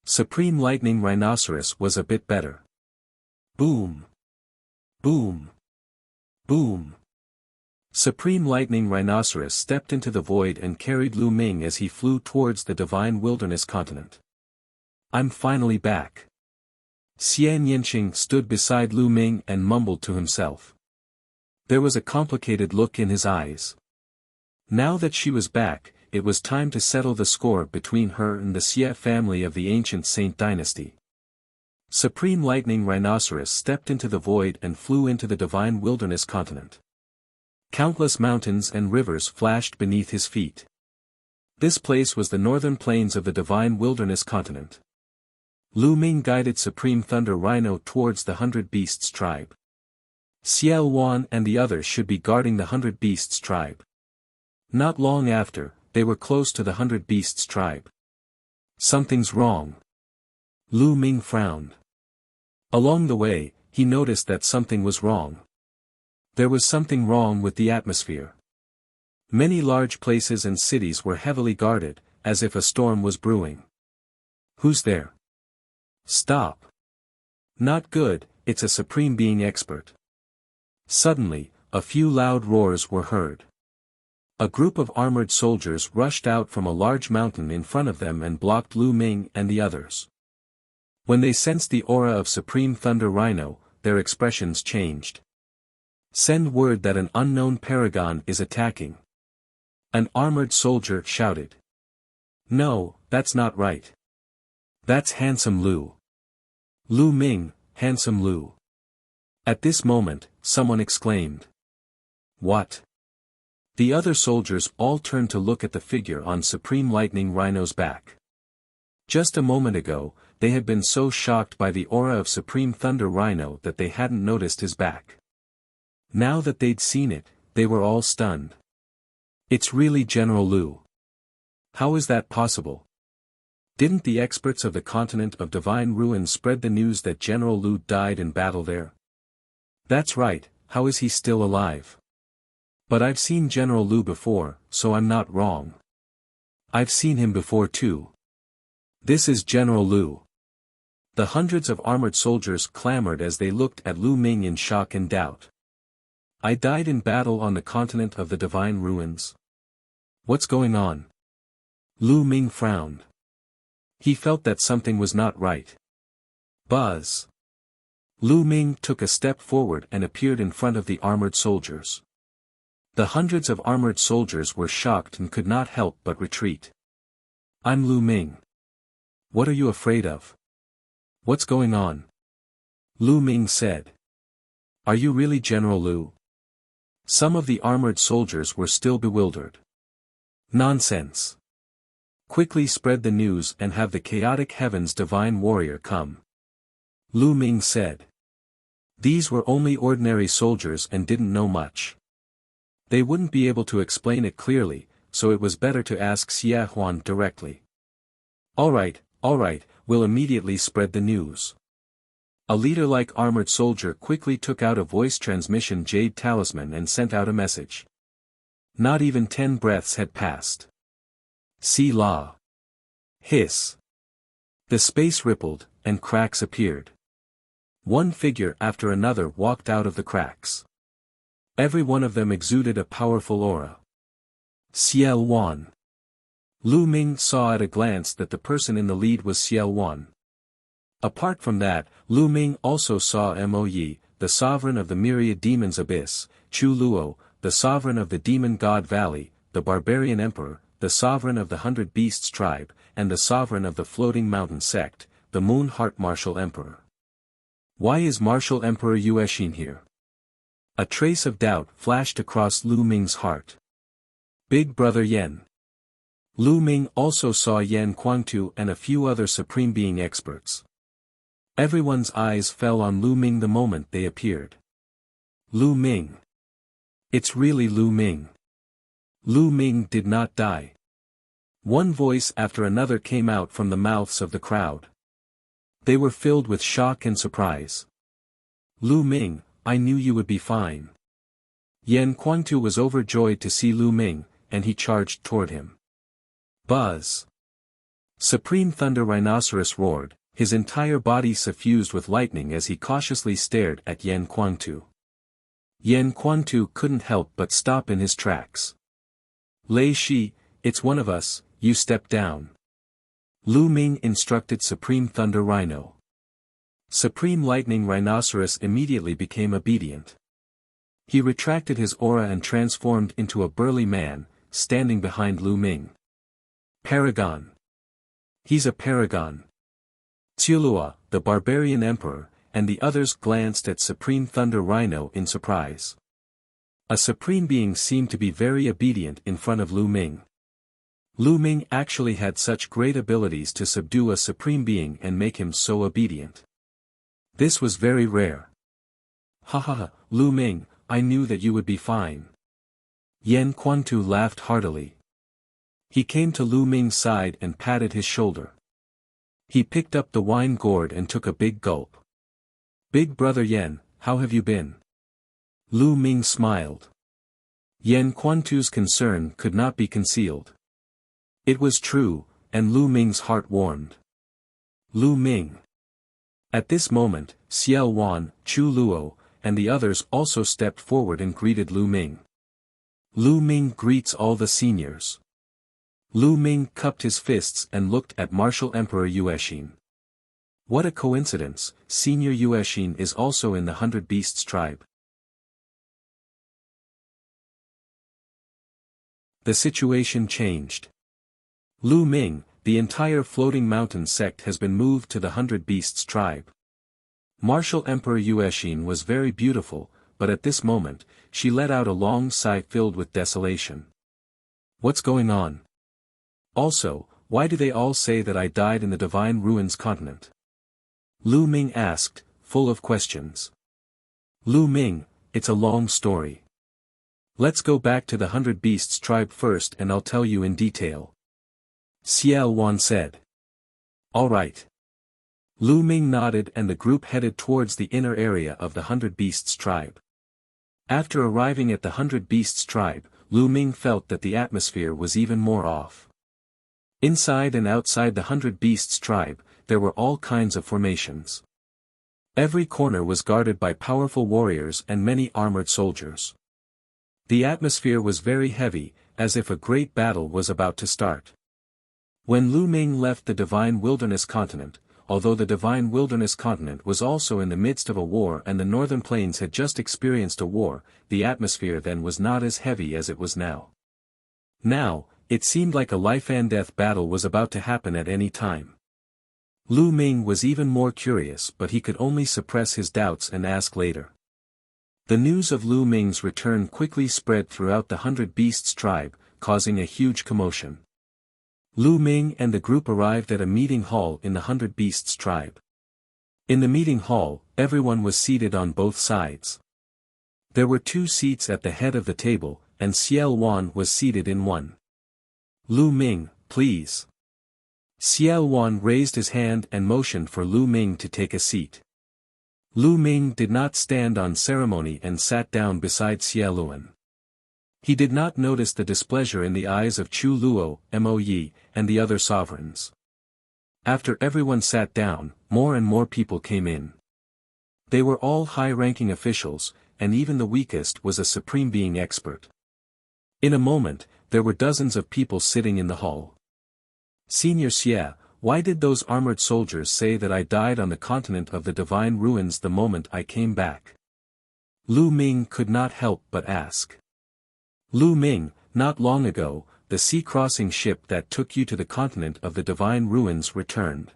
Supreme Lightning Rhinoceros was a bit better. Boom! Boom! Boom! Supreme Lightning Rhinoceros stepped into the void and carried Lu Ming as he flew towards the divine wilderness continent. I'm finally back. Xian Yanqing stood beside Lu Ming and mumbled to himself. There was a complicated look in his eyes. Now that she was back, it was time to settle the score between her and the Xie family of the ancient Saint dynasty. Supreme Lightning Rhinoceros stepped into the void and flew into the divine wilderness continent. Countless mountains and rivers flashed beneath his feet. This place was the northern plains of the divine wilderness continent. Lu Ming guided Supreme Thunder Rhino towards the 100 Beasts tribe. Xiao Wan and the others should be guarding the 100 Beasts tribe. Not long after, they were close to the 100 Beasts tribe. Something's wrong. Lu Ming frowned. Along the way, he noticed that something was wrong. There was something wrong with the atmosphere. Many large places and cities were heavily guarded, as if a storm was brewing. Who's there? Stop. Not good, it's a supreme being expert. Suddenly, a few loud roars were heard. A group of armored soldiers rushed out from a large mountain in front of them and blocked Lu Ming and the others. When they sensed the aura of Supreme Thunder Rhino, their expressions changed. "Send word that an unknown paragon is attacking." An armored soldier shouted. "No, that's not right. That's Handsome Lu. Lu Ming, Handsome Lu." At this moment, someone exclaimed. "What?" The other soldiers all turned to look at the figure on Supreme Lightning Rhino's back. Just a moment ago, they had been so shocked by the aura of Supreme Thunder Rhino that they hadn't noticed his back. Now that they'd seen it, they were all stunned. "It's really General Lu. How is that possible? Didn't the experts of the continent of Divine Ruin spread the news that General Lu died in battle there?" "That's right, how is he still alive? But I've seen General Lu before, so I'm not wrong. I've seen him before too. This is General Lu." The hundreds of armored soldiers clamored as they looked at Lu Ming in shock and doubt. "I died in battle on the continent of the Divine Ruins. What's going on?" Lu Ming frowned. He felt that something was not right. "Buzz." Lu Ming took a step forward and appeared in front of the armored soldiers. The hundreds of armored soldiers were shocked and could not help but retreat. "I'm Lu Ming. What are you afraid of? What's going on?" Lu Ming said. "Are you really General Lu?" Some of the armored soldiers were still bewildered. "Nonsense. Quickly spread the news and have the chaotic heavens divine warrior come," Lu Ming said. These were only ordinary soldiers and didn't know much. They wouldn't be able to explain it clearly, so it was better to ask Xie Huan directly. All right, we'll immediately spread the news." A leader-like armored soldier quickly took out a voice transmission jade talisman and sent out a message. Not even 10 breaths had passed. "See La." Hiss. The space rippled, and cracks appeared. One figure after another walked out of the cracks. Every one of them exuded a powerful aura. Xiao Wan. Lu Ming saw at a glance that the person in the lead was Xiao Wan. Apart from that, Lu Ming also saw Mo Yi, the sovereign of the myriad demons abyss, Chu Luo, the sovereign of the demon god valley, the barbarian emperor, the sovereign of the 100 beasts tribe, and the sovereign of the floating mountain sect, the moon heart martial emperor. Why is Martial Emperor Yuexin here? A trace of doubt flashed across Lu Ming's heart. Big Brother Yen. Lu Ming also saw Yan Kuangtu and a few other Supreme Being experts. Everyone's eyes fell on Lu Ming the moment they appeared. Lu Ming. It's really Lu Ming. Lu Ming did not die. One voice after another came out from the mouths of the crowd. They were filled with shock and surprise. "Lu Ming, I knew you would be fine." Yan Kuangtu was overjoyed to see Lu Ming, and he charged toward him. Buzz. Supreme Thunder Rhinoceros roared, his entire body suffused with lightning as he cautiously stared at Yan Kuangtu. Yan Kuangtu couldn't help but stop in his tracks. "Lei Shi, it's one of us, you step down." Lu Ming instructed Supreme Thunder Rhino. Supreme Lightning Rhinoceros immediately became obedient. He retracted his aura and transformed into a burly man, standing behind Lu Ming. Paragon. He's a paragon. Tsulua, the barbarian emperor, and the others glanced at Supreme Thunder Rhino in surprise. A supreme being seemed to be very obedient in front of Lu Ming. Lu Ming actually had such great abilities to subdue a supreme being and make him so obedient. This was very rare. Ha, Lu Ming, I knew that you would be fine." Yan Kuangtu laughed heartily. He came to Lu Ming's side and patted his shoulder. He picked up the wine gourd and took a big gulp. "Big Brother Yan, how have you been?" Lu Ming smiled. Yan Kuangtu's concern could not be concealed. It was true, and Lu Ming's heart warmed. Lu Ming. At this moment, Xiao Wan, Chu Luo, and the others also stepped forward and greeted Lu Ming. Lu Ming greets all the seniors. Lu Ming cupped his fists and looked at Martial Emperor Yuexin. What a coincidence, Senior Yuexin is also in the 100 Beasts tribe. The situation changed. Lu Ming, the entire Floating Mountain sect has been moved to the 100 Beasts tribe. Martial Emperor Yuexin was very beautiful, but at this moment, she let out a long sigh filled with desolation. What's going on? Also, why do they all say that I died in the Divine Ruins continent? Lu Ming asked, full of questions. Lu Ming, it's a long story. Let's go back to the 100 Beasts tribe first and I'll tell you in detail. Xiao Wan said. All right. Lu Ming nodded and the group headed towards the inner area of the 100 Beasts tribe. After arriving at the 100 Beasts tribe, Lu Ming felt that the atmosphere was even more off. Inside and outside the 100 Beasts tribe, there were all kinds of formations. Every corner was guarded by powerful warriors and many armored soldiers. The atmosphere was very heavy, as if a great battle was about to start. When Lu Ming left the Divine Wilderness continent, although the Divine Wilderness continent was also in the midst of a war and the Northern Plains had just experienced a war, the atmosphere then was not as heavy as it was now. Now, it seemed like a life-and-death battle was about to happen at any time. Lu Ming was even more curious but he could only suppress his doubts and ask later. The news of Lu Ming's return quickly spread throughout the 100 Beasts tribe, causing a huge commotion. Lu Ming and the group arrived at a meeting hall in the 100 Beasts tribe. In the meeting hall, everyone was seated on both sides. There were 2 seats at the head of the table, and Xiao Wan was seated in one. Lu Ming, please. Xiao Wan raised his hand and motioned for Lu Ming to take a seat. Lu Ming did not stand on ceremony and sat down beside Xia Luan. He did not notice the displeasure in the eyes of Chu Luo, Mo Yi, and the other sovereigns. After everyone sat down, more and more people came in. They were all high-ranking officials, and even the weakest was a supreme being expert. In a moment, there were dozens of people sitting in the hall. Senior Xie, why did those armored soldiers say that I died on the continent of the Divine Ruins the moment I came back? Lu Ming could not help but ask. Lu Ming, not long ago, the sea-crossing ship that took you to the continent of the Divine Ruins returned.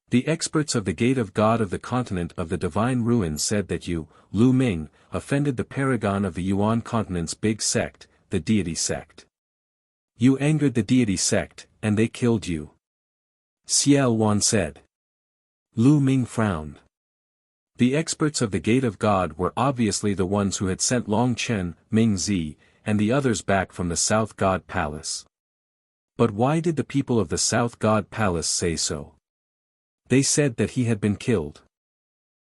The experts of the Gate of God of the continent of the Divine Ruins said that you, Lu Ming, offended the paragon of the Yuan continent's big sect, the deity sect. You angered the deity sect, and they killed you. Xiao Wan said. Lu Ming frowned. The experts of the Gate of God were obviously the ones who had sent Long Chen, Ming Zi, and the others back from the South God Palace. But why did the people of the South God Palace say so? They said that he had been killed.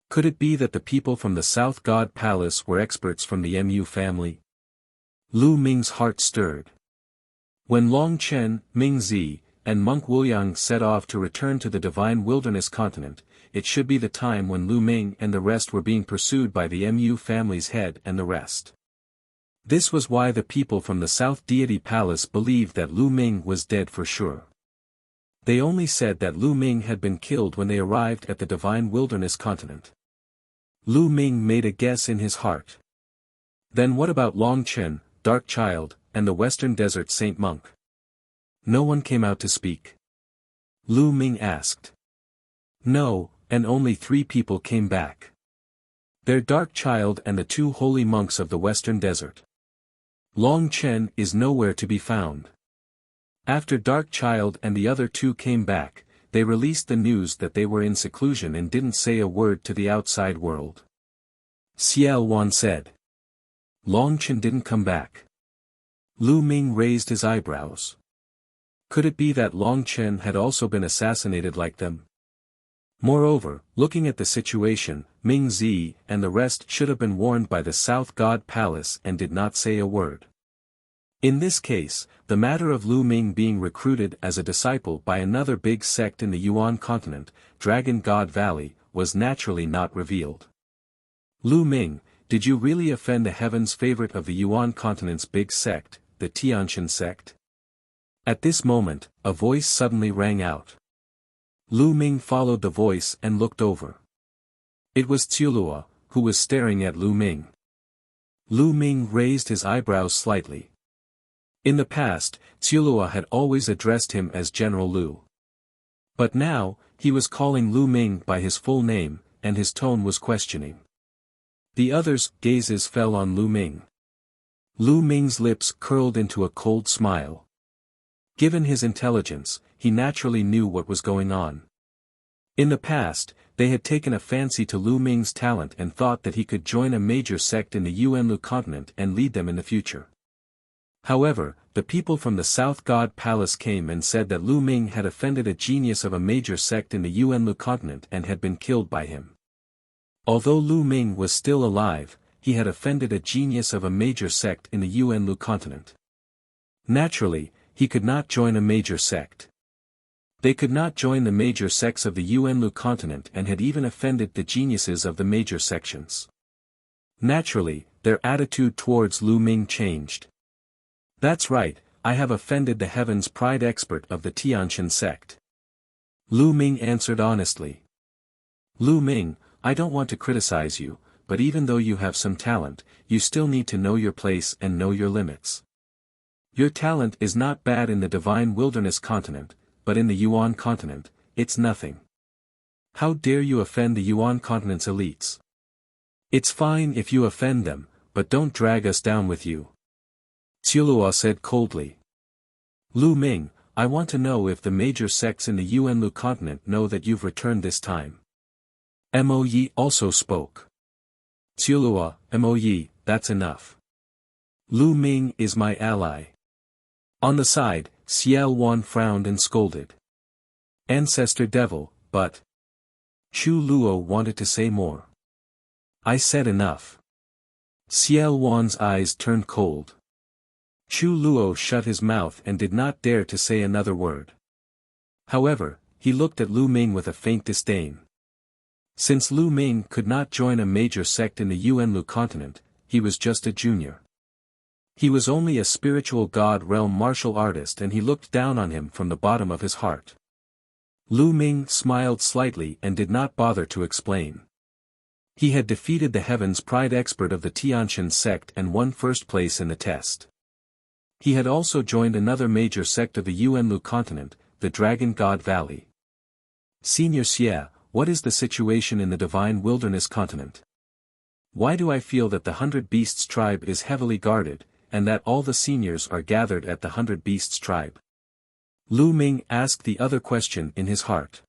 Could it be that the people from the South God Palace were experts from the Mu family? Lu Ming's heart stirred. When Long Chen, Ming Zi, and Monk Wuliang set off to return to the Divine Wilderness continent, it should be the time when Lu Ming and the rest were being pursued by the Mu family's head and the rest. This was why the people from the South Deity Palace believed that Lu Ming was dead for sure. They only said that Lu Ming had been killed when they arrived at the Divine Wilderness continent. Lu Ming made a guess in his heart. Then what about Long Chen, Dark Child, and the Western Desert Saint Monk? No one came out to speak. Lu Ming asked. No, and only 3 people came back. Their Dark Child and the 2 holy monks of the Western Desert. Long Chen is nowhere to be found. After Dark Child and the other 2 came back, they released the news that they were in seclusion and didn't say a word to the outside world. Xiao Wan said. Long Chen didn't come back. Lu Ming raised his eyebrows. Could it be that Long Chen had also been assassinated like them? Moreover, looking at the situation, Ming Zi and the rest should have been warned by the South God Palace and did not say a word. In this case, the matter of Lu Ming being recruited as a disciple by another big sect in the Yuan continent, Dragon God Valley, was naturally not revealed. Lu Ming, did you really offend the heaven's favorite of the Yuan continent's big sect, the Tianqian sect? At this moment, a voice suddenly rang out. Lu Ming followed the voice and looked over. It was Qiulua, who was staring at Lu Ming. Lu Ming raised his eyebrows slightly. In the past, Qiulua had always addressed him as General Lu. But now, he was calling Lu Ming by his full name, and his tone was questioning. The others' gazes fell on Lu Ming. Lu Ming's lips curled into a cold smile. Given his intelligence, he naturally knew what was going on. In the past, they had taken a fancy to Lu Ming's talent and thought that he could join a major sect in the Yuanlu continent and lead them in the future. However, the people from the South God Palace came and said that Lu Ming had offended a genius of a major sect in the Yuanlu continent and had been killed by him. Although Lu Ming was still alive, he had offended a genius of a major sect in the Yuanlu continent. Naturally, he could not join a major sect. They could not join the major sects of the Yuanlu continent and had even offended the geniuses of the major sections. Naturally, their attitude towards Lu Ming changed. That's right, I have offended the heavens pride expert of the Tianqian sect. Lu Ming answered honestly. Lu Ming, I don't want to criticize you, but even though you have some talent, you still need to know your place and know your limits. Your talent is not bad in the divine wilderness continent, but in the Yuan continent, it's nothing. How dare you offend the Yuan continent's elites? It's fine if you offend them, but don't drag us down with you. Qiulua said coldly. Lu Ming, I want to know if the major sects in the Yuanlu continent know that you've returned this time. Mo Yi also spoke. Qiulua, Mo Yi, that's enough. Lu Ming is my ally. On the side, Xiao Wan frowned and scolded. Ancestor devil, but... Chu Luo wanted to say more. I said enough. Xiao Wan's eyes turned cold. Chu Luo shut his mouth and did not dare to say another word. However, he looked at Lu Ming with a faint disdain. Since Lu Ming could not join a major sect in the Yuanlu continent, he was just a junior. He was only a spiritual god realm martial artist and he looked down on him from the bottom of his heart. Lu Ming smiled slightly and did not bother to explain. He had defeated the heavens pride expert of the Tianqian sect and won first place in the test. He had also joined another major sect of the Yuanlu continent, the Dragon God Valley. Senior Xie, what is the situation in the Divine Wilderness continent? Why do I feel that the 100 Beasts tribe is heavily guarded, and that all the seniors are gathered at the 100 Beasts tribe? Lu Ming asked the other question in his heart.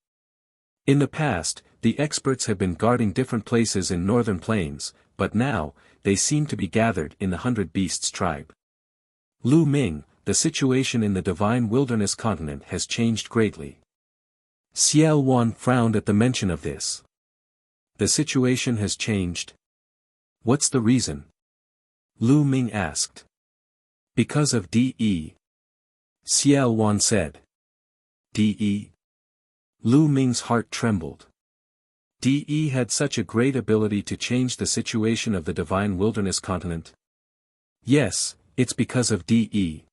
In the past, the experts had been guarding different places in northern plains, but now, they seem to be gathered in the 100 Beasts tribe. Lu Ming, the situation in the Divine Wilderness continent has changed greatly. Xiao Wan frowned at the mention of this. The situation has changed? What's the reason? Lu Ming asked. Because of De. Xiao Wan said. De? Lu Ming's heart trembled. De had such a great ability to change the situation of the Divine Wilderness continent? Yes, it's because of De.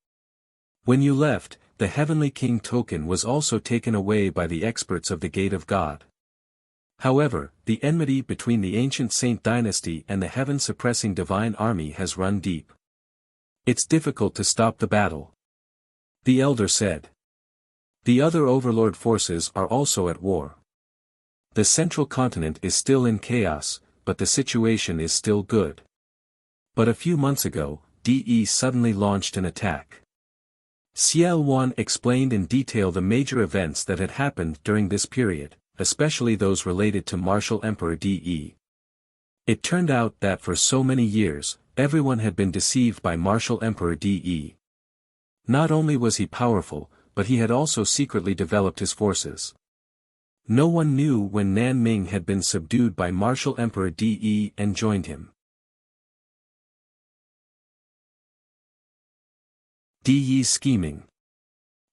When you left, the Heavenly King token was also taken away by the experts of the Gate of God. However, the enmity between the ancient Saint dynasty and the heaven-suppressing divine army has run deep. It's difficult to stop the battle. The elder said. The other overlord forces are also at war. The central continent is still in chaos, but the situation is still good. But a few months ago, De suddenly launched an attack. Xiao Wan explained in detail the major events that had happened during this period, especially those related to Martial Emperor De. It turned out that for so many years, everyone had been deceived by Martial Emperor De. Not only was he powerful, but he had also secretly developed his forces. No one knew when Nanming had been subdued by Martial Emperor De and joined him. De's scheming.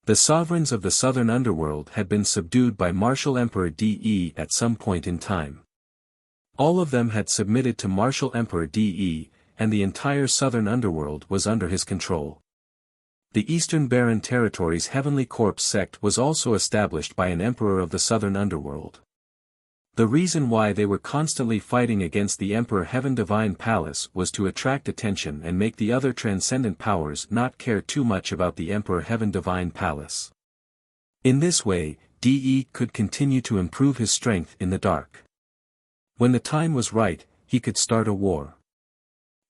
The sovereigns of the southern underworld had been subdued by Martial Emperor De at some point in time. All of them had submitted to martial Emperor De, and the entire southern underworld was under his control. The Eastern Barren Territory's Heavenly Corpse sect was also established by an emperor of the southern underworld. The reason why they were constantly fighting against the Emperor Heaven Divine Palace was to attract attention and make the other transcendent powers not care too much about the Emperor Heaven Divine Palace. In this way, De could continue to improve his strength in the dark. When the time was right, he could start a war.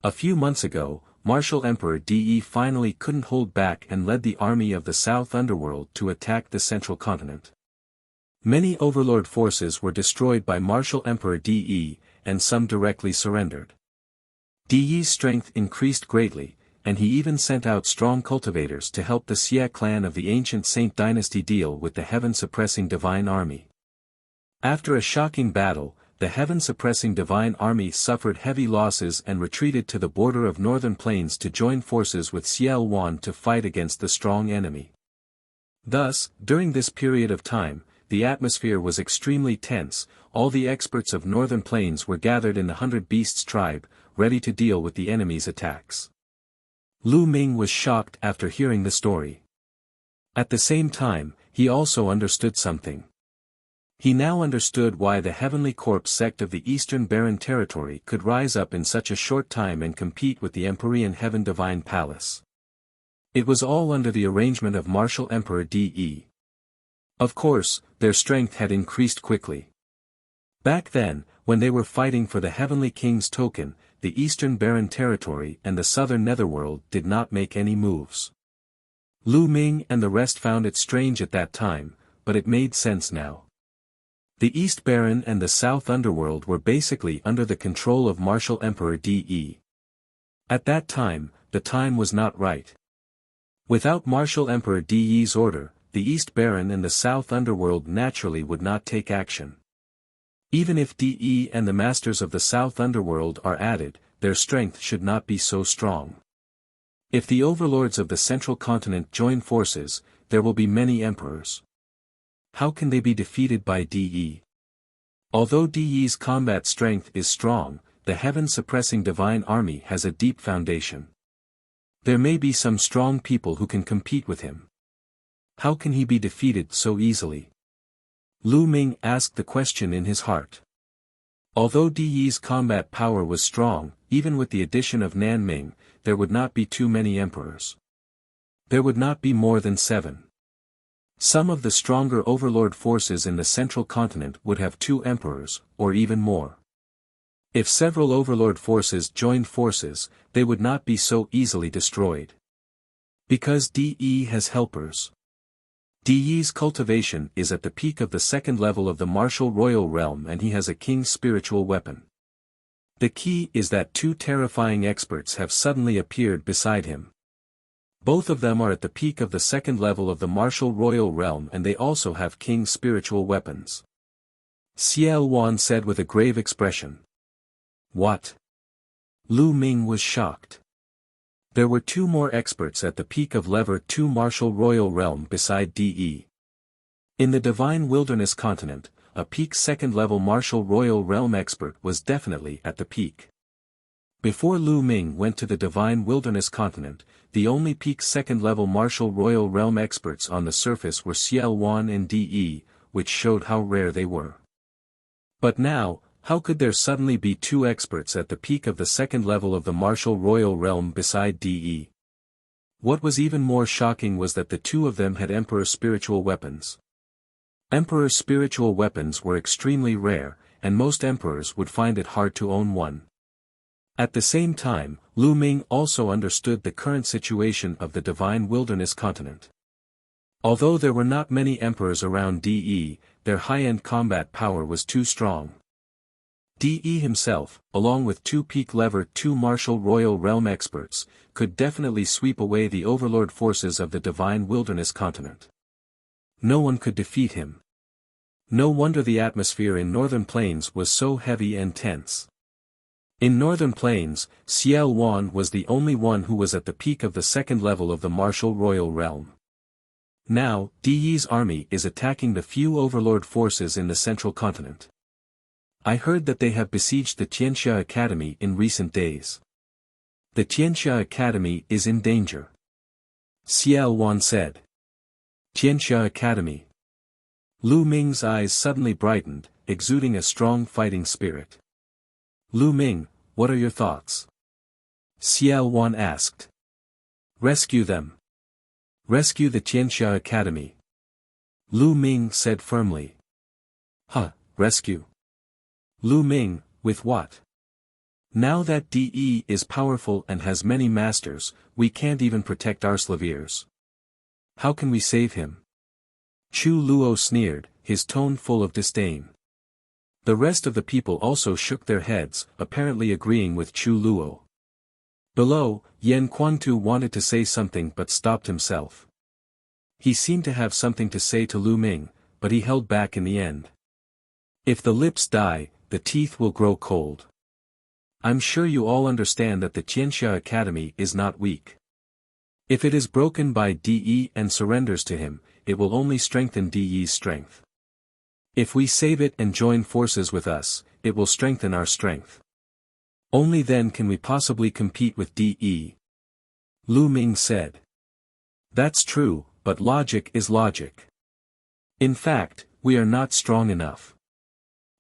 A few months ago, Martial Emperor De finally couldn't hold back and led the army of the South Underworld to attack the central continent. Many overlord forces were destroyed by Martial Emperor De, and some directly surrendered. De's strength increased greatly, and he even sent out strong cultivators to help the Xia clan of the ancient Saint dynasty deal with the heaven-suppressing divine army. After a shocking battle, the heaven-suppressing divine army suffered heavy losses and retreated to the border of northern plains to join forces with Xiao Wan to fight against the strong enemy. Thus, during this period of time, the atmosphere was extremely tense. All the experts of northern plains were gathered in the 100 Beasts tribe, ready to deal with the enemy's attacks. Lu Ming was shocked after hearing the story. At the same time, he also understood something. He now understood why the Heavenly Corpse sect of the Eastern Barren Territory could rise up in such a short time and compete with the Empyrean Heaven Divine Palace. It was all under the arrangement of Martial Emperor De. Of course, their strength had increased quickly. Back then, when they were fighting for the Heavenly King's token, the Eastern Barren Territory and the Southern Netherworld did not make any moves. Lu Ming and the rest found it strange at that time, but it made sense now. The East Barren and the South Underworld were basically under the control of Martial Emperor De. At that time, the time was not right. Without Martial Emperor De's order, the East Barren and the South Underworld naturally would not take action. Even if De and the Masters of the South Underworld are added, their strength should not be so strong. If the overlords of the Central Continent join forces, there will be many emperors. How can they be defeated by De? Although De's combat strength is strong, the heaven-suppressing divine army has a deep foundation. There may be some strong people who can compete with him. How can he be defeated so easily? Lu Ming asked the question in his heart. Although De's combat power was strong, even with the addition of Nanming, there would not be too many emperors. There would not be more than 7. Some of the stronger overlord forces in the central continent would have 2 emperors, or even more. If several overlord forces joined forces, they would not be so easily destroyed. Because De has helpers. De's cultivation is at the peak of the 2nd level of the martial royal realm and he has a king's spiritual weapon. The key is that 2 terrifying experts have suddenly appeared beside him. Both of them are at the peak of the 2nd level of the martial royal realm and they also have king's spiritual weapons. Xiao Wan said with a grave expression. What? Lu Ming was shocked. There were 2 more experts at the peak of level 2 martial royal realm beside De. In the Divine Wilderness continent, a peak 2nd level martial royal realm expert was definitely at the peak. Before Lu Ming went to the Divine Wilderness continent, the only peak 2nd level martial royal realm experts on the surface were Xiao Wan and De, which showed how rare they were. But now, how could there suddenly be 2 experts at the peak of the 2nd level of the martial royal realm beside De? What was even more shocking was that the 2 of them had Emperor spiritual weapons. Emperor spiritual weapons were extremely rare, and most emperors would find it hard to own one. At the same time, Lu Ming also understood the current situation of the Divine Wilderness continent. Although there were not many emperors around De, their high-end combat power was too strong. De himself, along with 2 peak level 2 martial royal realm experts, could definitely sweep away the overlord forces of the Divine Wilderness continent. No one could defeat him. No wonder the atmosphere in Northern Plains was so heavy and tense. In Northern Plains, Xiao Wan was the only one who was at the peak of the 2nd level of the martial royal realm. Now, De's army is attacking the few overlord forces in the central continent. I heard that they have besieged the Tianxia Academy in recent days. The Tianxia Academy is in danger. Xiao Wan said. Tianxia Academy. Lu Ming's eyes suddenly brightened, exuding a strong fighting spirit. Lu Ming, what are your thoughts? Xiao Wan asked. Rescue them. Rescue the Tianxia Academy. Lu Ming said firmly. Huh, rescue? Lu Ming, with what? Now that DE is powerful and has many masters, we can't even protect our slaviers. How can we save him? Chu Luo sneered, his tone full of disdain. The rest of the people also shook their heads, apparently agreeing with Chu Luo. Below, Yan Quantu wanted to say something but stopped himself. He seemed to have something to say to Lu Ming, but he held back in the end. If the lips die, the teeth will grow cold. I'm sure you all understand that the Tianxia Academy is not weak. If it is broken by DE and surrenders to him, it will only strengthen DE's strength. If we save it and join forces with us, it will strengthen our strength. Only then can we possibly compete with DE. Lu Ming said. That's true, but logic is logic. In fact, we are not strong enough.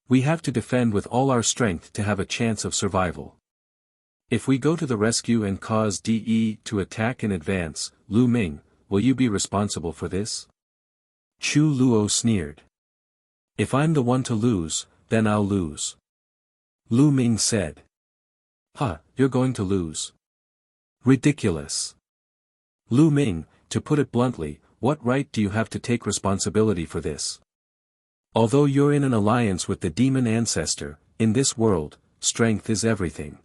We have to defend with all our strength to have a chance of survival. If we go to the rescue and cause DE to attack in advance, Lu Ming, will you be responsible for this? Chu Luo sneered. If I'm the one to lose, then I'll lose. Lu Ming said. Huh, you're going to lose. Ridiculous. Lu Ming, to put it bluntly, what right do you have to take responsibility for this? Although you're in an alliance with the demon ancestor, in this world, strength is everything.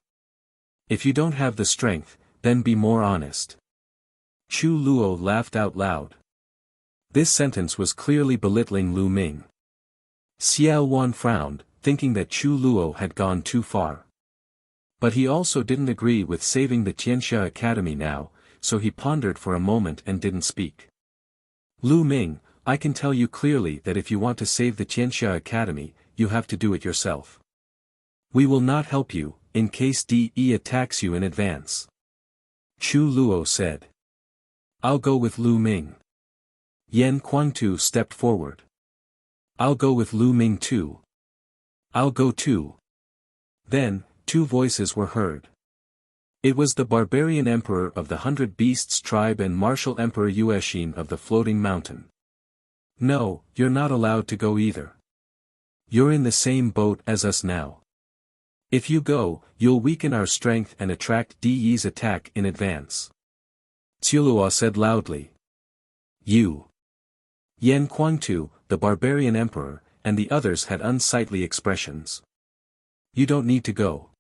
If you don't have the strength, then be more honest. Chu Luo laughed out loud. This sentence was clearly belittling Lu Ming. Xiao Wan frowned, thinking that Chu Luo had gone too far. But he also didn't agree with saving the Tianxia Academy now, so he pondered for a moment and didn't speak. Lu Ming, I can tell you clearly that if you want to save the Tianxia Academy, you have to do it yourself. We will not help you, in case DE attacks you in advance. Chu Luo said. I'll go with Lu Ming. Yan Quantu stepped forward. I'll go with Lu Ming too. I'll go too. Then, two voices were heard. It was the barbarian emperor of the 100 Beasts tribe and martial emperor Yueshin of the Floating Mountain. No, you're not allowed to go either. You're in the same boat as us now. If you go, you'll weaken our strength and attract DE's attack in advance. Tsulua said loudly. You. Yan Quantu, the barbarian emperor, and the others had unsightly expressions. You don't need to go.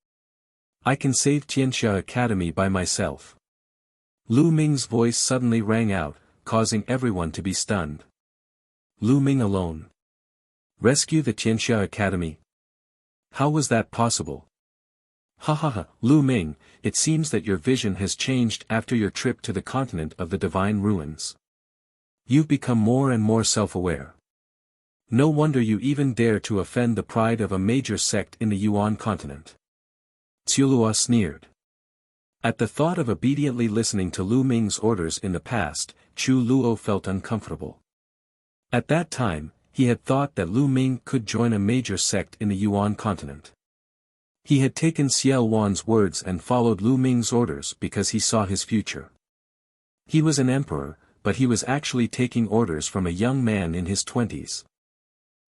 I can save Tianxia Academy by myself. Lu Ming's voice suddenly rang out, causing everyone to be stunned. Lu Ming alone. Rescue the Tianxia Academy? How was that possible? Ha ha ha, Lu Ming, it seems that your vision has changed after your trip to the continent of the divine ruins. You've become more and more self-aware. No wonder you even dare to offend the pride of a major sect in the Yuan continent. Tsulua sneered. At the thought of obediently listening to Lu Ming's orders in the past, Chu Luo felt uncomfortable. At that time, he had thought that Lu Ming could join a major sect in the Yuan continent. He had taken Xiao Wan's words and followed Lu Ming's orders because he saw his future. He was an emperor, but he was actually taking orders from a young man in his 20s.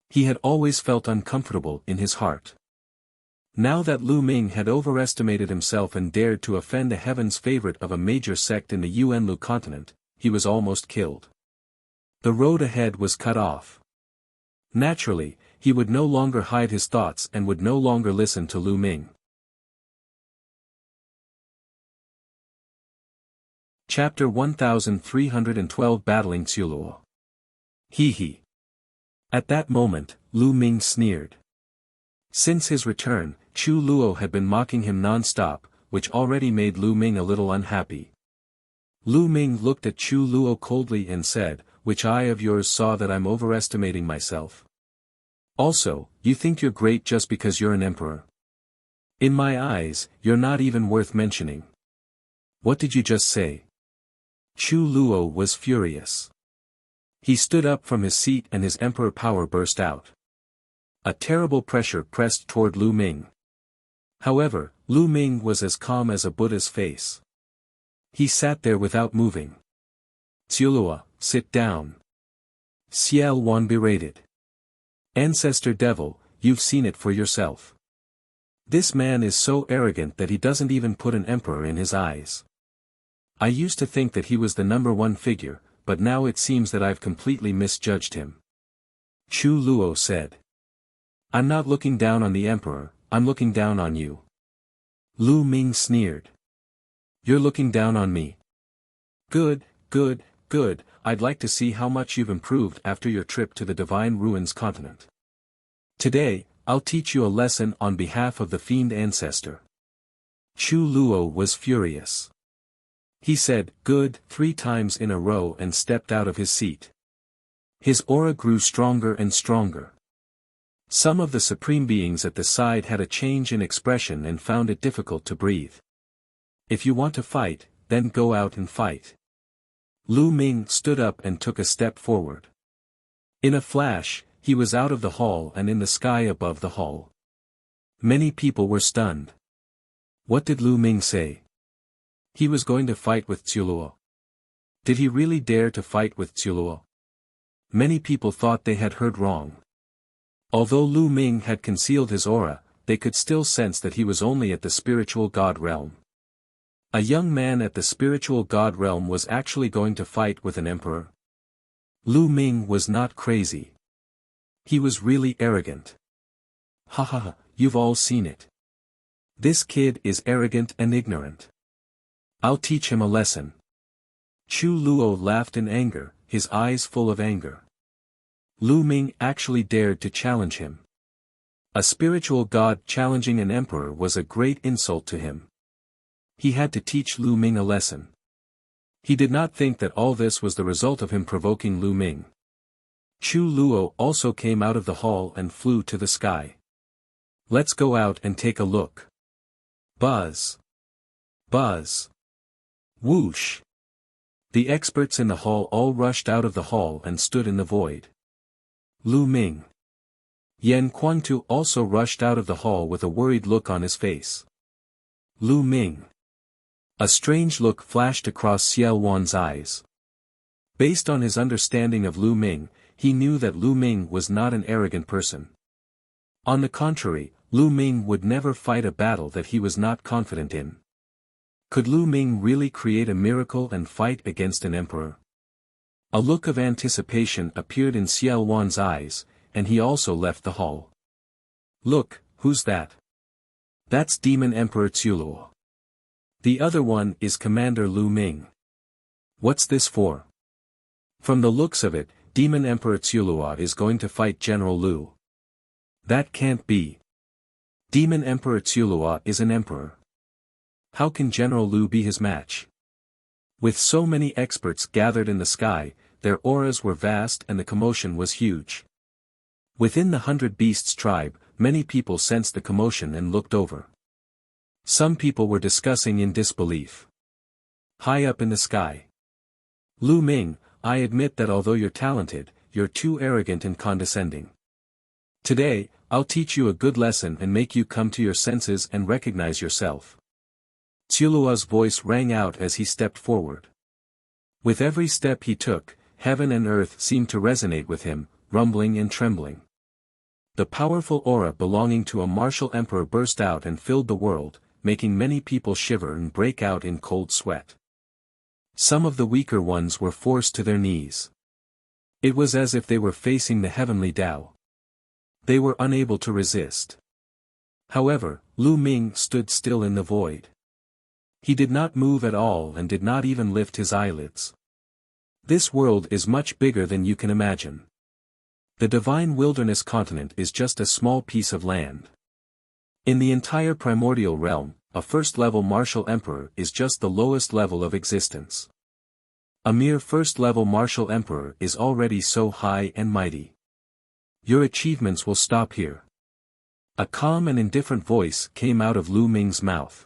He had always felt uncomfortable in his heart. Now that Lu Ming had overestimated himself and dared to offend the heaven's favorite of a major sect in the Yuanlu continent, he was almost killed. The road ahead was cut off. Naturally, he would no longer hide his thoughts and would no longer listen to Lu Ming. Chapter 1312 Battling Tsulua. He. At that moment, Lu Ming sneered. Since his return, Chu Luo had been mocking him non-stop, which already made Lu Ming a little unhappy. Lu Ming looked at Chu Luo coldly and said, "Which eye of yours saw that I'm overestimating myself?" Also, you think you're great just because you're an emperor. In my eyes, you're not even worth mentioning. What did you just say? Chu Luo was furious. He stood up from his seat and his emperor power burst out. A terrible pressure pressed toward Lu Ming. However, Lu Ming was as calm as a Buddha's face. He sat there without moving. Ciulua, sit down. Xiao Wan berated. Ancestor devil, you've seen it for yourself. This man is so arrogant that he doesn't even put an emperor in his eyes. I used to think that he was the number one figure, but now it seems that I've completely misjudged him. Chu Luo said. I'm not looking down on the emperor, I'm looking down on you. Lu Ming sneered. You're looking down on me. Good, good, good, I'd like to see how much you've improved after your trip to the Divine Ruins continent. Today, I'll teach you a lesson on behalf of the fiend ancestor. Chu Luo was furious. He said, good, 3 times in a row and stepped out of his seat. His aura grew stronger and stronger. Some of the supreme beings at the side had a change in expression and found it difficult to breathe. If you want to fight, then go out and fight. Lu Ming stood up and took a step forward. In a flash, he was out of the hall and in the sky above the hall. Many people were stunned. What did Lu Ming say? He was going to fight with Ciuluo. Did he really dare to fight with Ciuluo? Many people thought they had heard wrong. Although Lu Ming had concealed his aura, they could still sense that he was only at the spiritual god realm. A young man at the spiritual god realm was actually going to fight with an emperor. Lu Ming was not crazy. He was really arrogant. Ha ha ha, you've all seen it. This kid is arrogant and ignorant. I'll teach him a lesson. Chu Luo laughed in anger, his eyes full of anger. Lu Ming actually dared to challenge him. A spiritual god challenging an emperor was a great insult to him. He had to teach Lu Ming a lesson. He did not think that all this was the result of him provoking Lu Ming. Chu Luo also came out of the hall and flew to the sky. Let's go out and take a look. Buzz. Buzz. Whoosh. The experts in the hall all rushed out of the hall and stood in the void. Lu Ming. Yan Kuangtu also rushed out of the hall with a worried look on his face. Lu Ming. A strange look flashed across Xiao Wan's eyes. Based on his understanding of Lu Ming, he knew that Lu Ming was not an arrogant person. On the contrary, Lu Ming would never fight a battle that he was not confident in. Could Lu Ming really create a miracle and fight against an emperor? A look of anticipation appeared in Xiao Wan's eyes, and he also left the hall. Look, who's that? That's Demon Emperor Ciuluo. The other one is Commander Lu Ming. What's this for? From the looks of it, Demon Emperor Ciuluo is going to fight General Lu. That can't be. Demon Emperor Ciuluo is an emperor. How can General Lu be his match? With so many experts gathered in the sky, their auras were vast and the commotion was huge. Within the 100 Beasts tribe, many people sensed the commotion and looked over. Some people were discussing in disbelief. High up in the sky. Lu Ming, I admit that although you're talented, you're too arrogant and condescending. Today, I'll teach you a good lesson and make you come to your senses and recognize yourself. Ciuluo's voice rang out as he stepped forward. With every step he took, heaven and earth seemed to resonate with him, rumbling and trembling. The powerful aura belonging to a martial emperor burst out and filled the world, making many people shiver and break out in cold sweat. Some of the weaker ones were forced to their knees. It was as if they were facing the heavenly Tao. They were unable to resist. However, Lu Ming stood still in the void. He did not move at all and did not even lift his eyelids. This world is much bigger than you can imagine. The divine wilderness continent is just a small piece of land. In the entire primordial realm, a first-level martial emperor is just the lowest level of existence. A mere first-level martial emperor is already so high and mighty. Your achievements will stop here. A calm and indifferent voice came out of Lu Ming's mouth.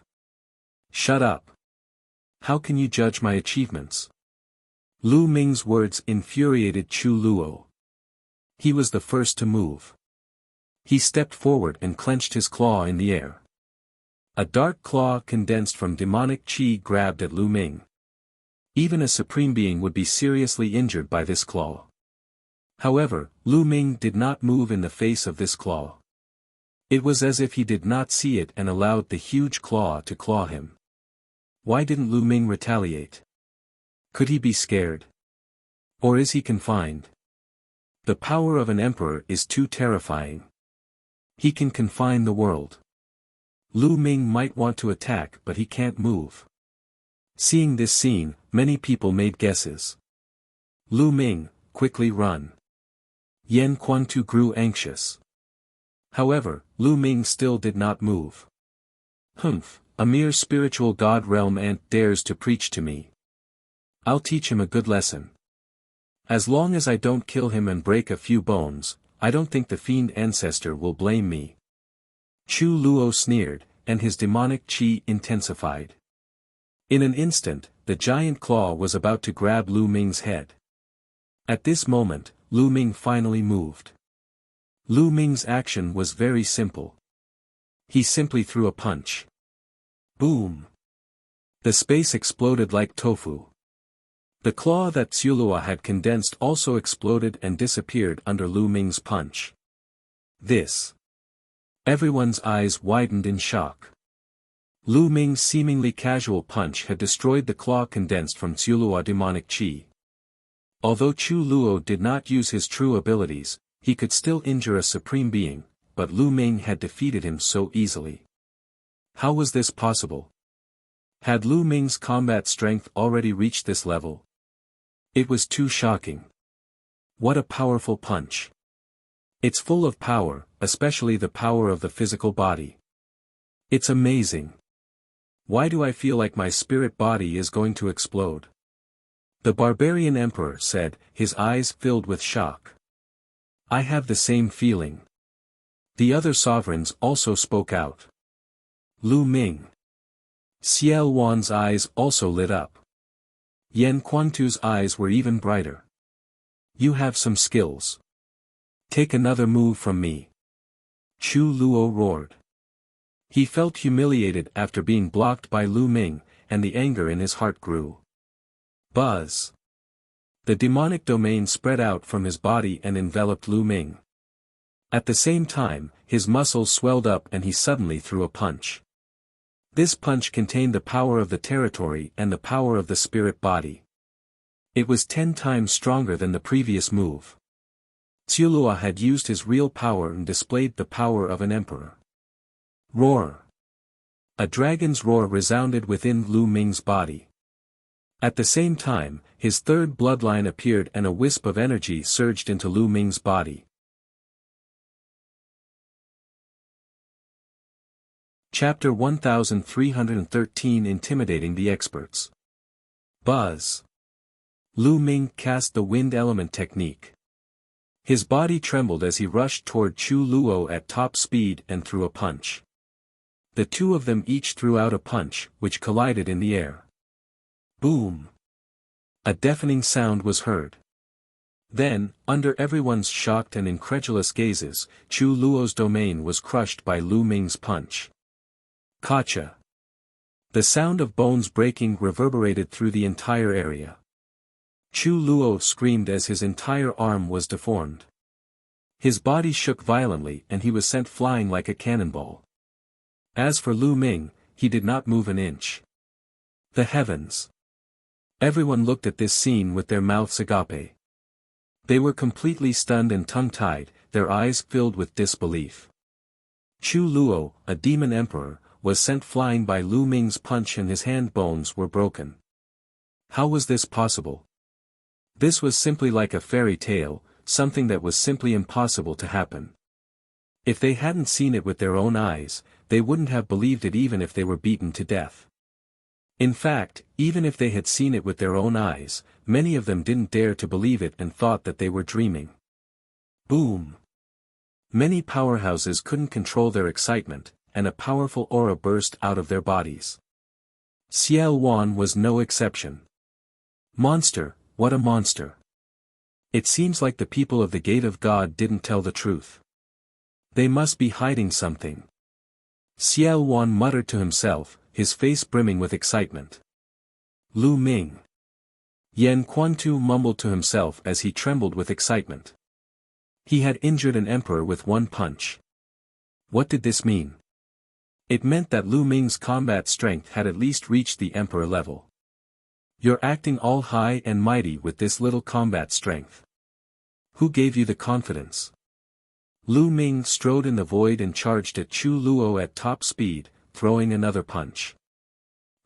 Shut up. How can you judge my achievements? Lu Ming's words infuriated Chu Luo. He was the first to move. He stepped forward and clenched his claw in the air. A dark claw condensed from demonic chi grabbed at Lu Ming. Even a supreme being would be seriously injured by this claw. However, Lu Ming did not move in the face of this claw. It was as if he did not see it and allowed the huge claw to claw him. Why didn't Lu Ming retaliate? Could he be scared? Or is he confined? The power of an emperor is too terrifying. He can confine the world. Lu Ming might want to attack but he can't move. Seeing this scene, many people made guesses. Lu Ming, quickly run. Yan Quantu grew anxious. However, Lu Ming still did not move. Humph, a mere spiritual god realm ant dares to preach to me. I'll teach him a good lesson. As long as I don't kill him and break a few bones, I don't think the fiend ancestor will blame me. Chu Luo sneered, and his demonic chi intensified. In an instant, the giant claw was about to grab Lu Ming's head. At this moment, Lu Ming finally moved. Lu Ming's action was very simple. He simply threw a punch. Boom! The space exploded like tofu. The claw that Tsulua had condensed also exploded and disappeared under Lu Ming's punch. This. Everyone's eyes widened in shock. Lu Ming's seemingly casual punch had destroyed the claw condensed from Tsulua demonic chi. Although Chu Luo did not use his true abilities, he could still injure a supreme being, but Lu Ming had defeated him so easily. How was this possible? Had Lu Ming's combat strength already reached this level? It was too shocking. What a powerful punch. It's full of power, especially the power of the physical body. It's amazing. Why do I feel like my spirit body is going to explode? The barbarian emperor said, his eyes filled with shock. I have the same feeling. The other sovereigns also spoke out. Lu Ming. Xiao Wan's eyes also lit up. Yan Quantu's eyes were even brighter. You have some skills. Take another move from me. Chu Luo roared. He felt humiliated after being blocked by Lu Ming, and the anger in his heart grew. Buzz. The demonic domain spread out from his body and enveloped Lu Ming. At the same time, his muscles swelled up and he suddenly threw a punch. This punch contained the power of the territory and the power of the spirit body. It was 10 times stronger than the previous move. Tsulua had used his real power and displayed the power of an emperor. Roar! A dragon's roar resounded within Lu Ming's body. At the same time, his third bloodline appeared and a wisp of energy surged into Lu Ming's body. Chapter 1313 Intimidating the Experts. Buzz. Lu Ming cast the wind element technique. His body trembled as he rushed toward Chu Luo at top speed and threw a punch. The two of them each threw out a punch, which collided in the air. Boom! A deafening sound was heard. Then, under everyone's shocked and incredulous gazes, Chu Luo's domain was crushed by Lu Ming's punch. Gotcha! The sound of bones breaking reverberated through the entire area. Chu Luo screamed as his entire arm was deformed. His body shook violently and he was sent flying like a cannonball. As for Lu Ming, he did not move an inch. The heavens! Everyone looked at this scene with their mouths agape. They were completely stunned and tongue-tied, their eyes filled with disbelief. Chu Luo, a demon emperor, was sent flying by Lu Ming's punch and his hand bones were broken. How was this possible? This was simply like a fairy tale, something that was simply impossible to happen. If they hadn't seen it with their own eyes, they wouldn't have believed it even if they were beaten to death. In fact, even if they had seen it with their own eyes, many of them didn't dare to believe it and thought that they were dreaming. Boom! Many powerhouses couldn't control their excitement, and a powerful aura burst out of their bodies. Xiao Wan was no exception. Monster, what a monster! It seems like the people of the Gate of God didn't tell the truth. They must be hiding something. Xiao Wan muttered to himself, his face brimming with excitement. Lu Ming. Yan Quantu mumbled to himself as he trembled with excitement. He had injured an emperor with one punch. What did this mean? It meant that Lu Ming's combat strength had at least reached the emperor level. You're acting all high and mighty with this little combat strength. Who gave you the confidence? Lu Ming strode in the void and charged at Chu Luo at top speed, throwing another punch.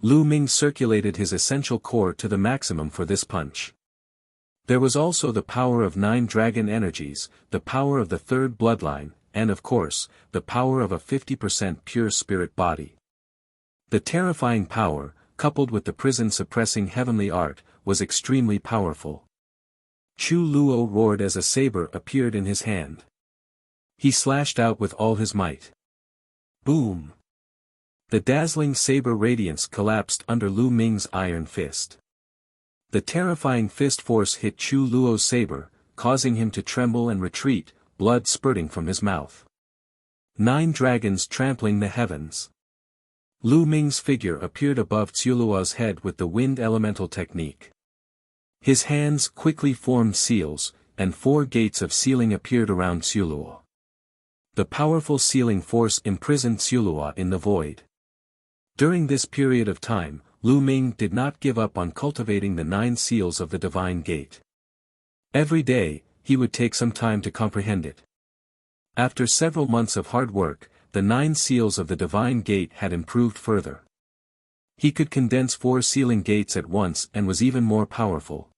Lu Ming circulated his essential core to the maximum for this punch. There was also the power of 9 dragon energies, the power of the third bloodline, and of course, the power of a 50% pure spirit body. The terrifying power, coupled with the prison-suppressing heavenly art, was extremely powerful. Chu Luo roared as a saber appeared in his hand. He slashed out with all his might. Boom! The dazzling saber radiance collapsed under Lu Ming's iron fist. The terrifying fist force hit Chu Luo's saber, causing him to tremble and retreat, blood spurting from his mouth. 9 dragons trampling the heavens. Lu Ming's figure appeared above Ciuluo's head with the wind elemental technique. His hands quickly formed seals, and 4 gates of sealing appeared around Ciuluo. The powerful sealing force imprisoned Ciuluo in the void. During this period of time, Lu Ming did not give up on cultivating the 9 seals of the Divine Gate. Every day, he would take some time to comprehend it. After several months of hard work, the 9 seals of the Divine Gate had improved further. He could condense 4 sealing gates at once and was even more powerful.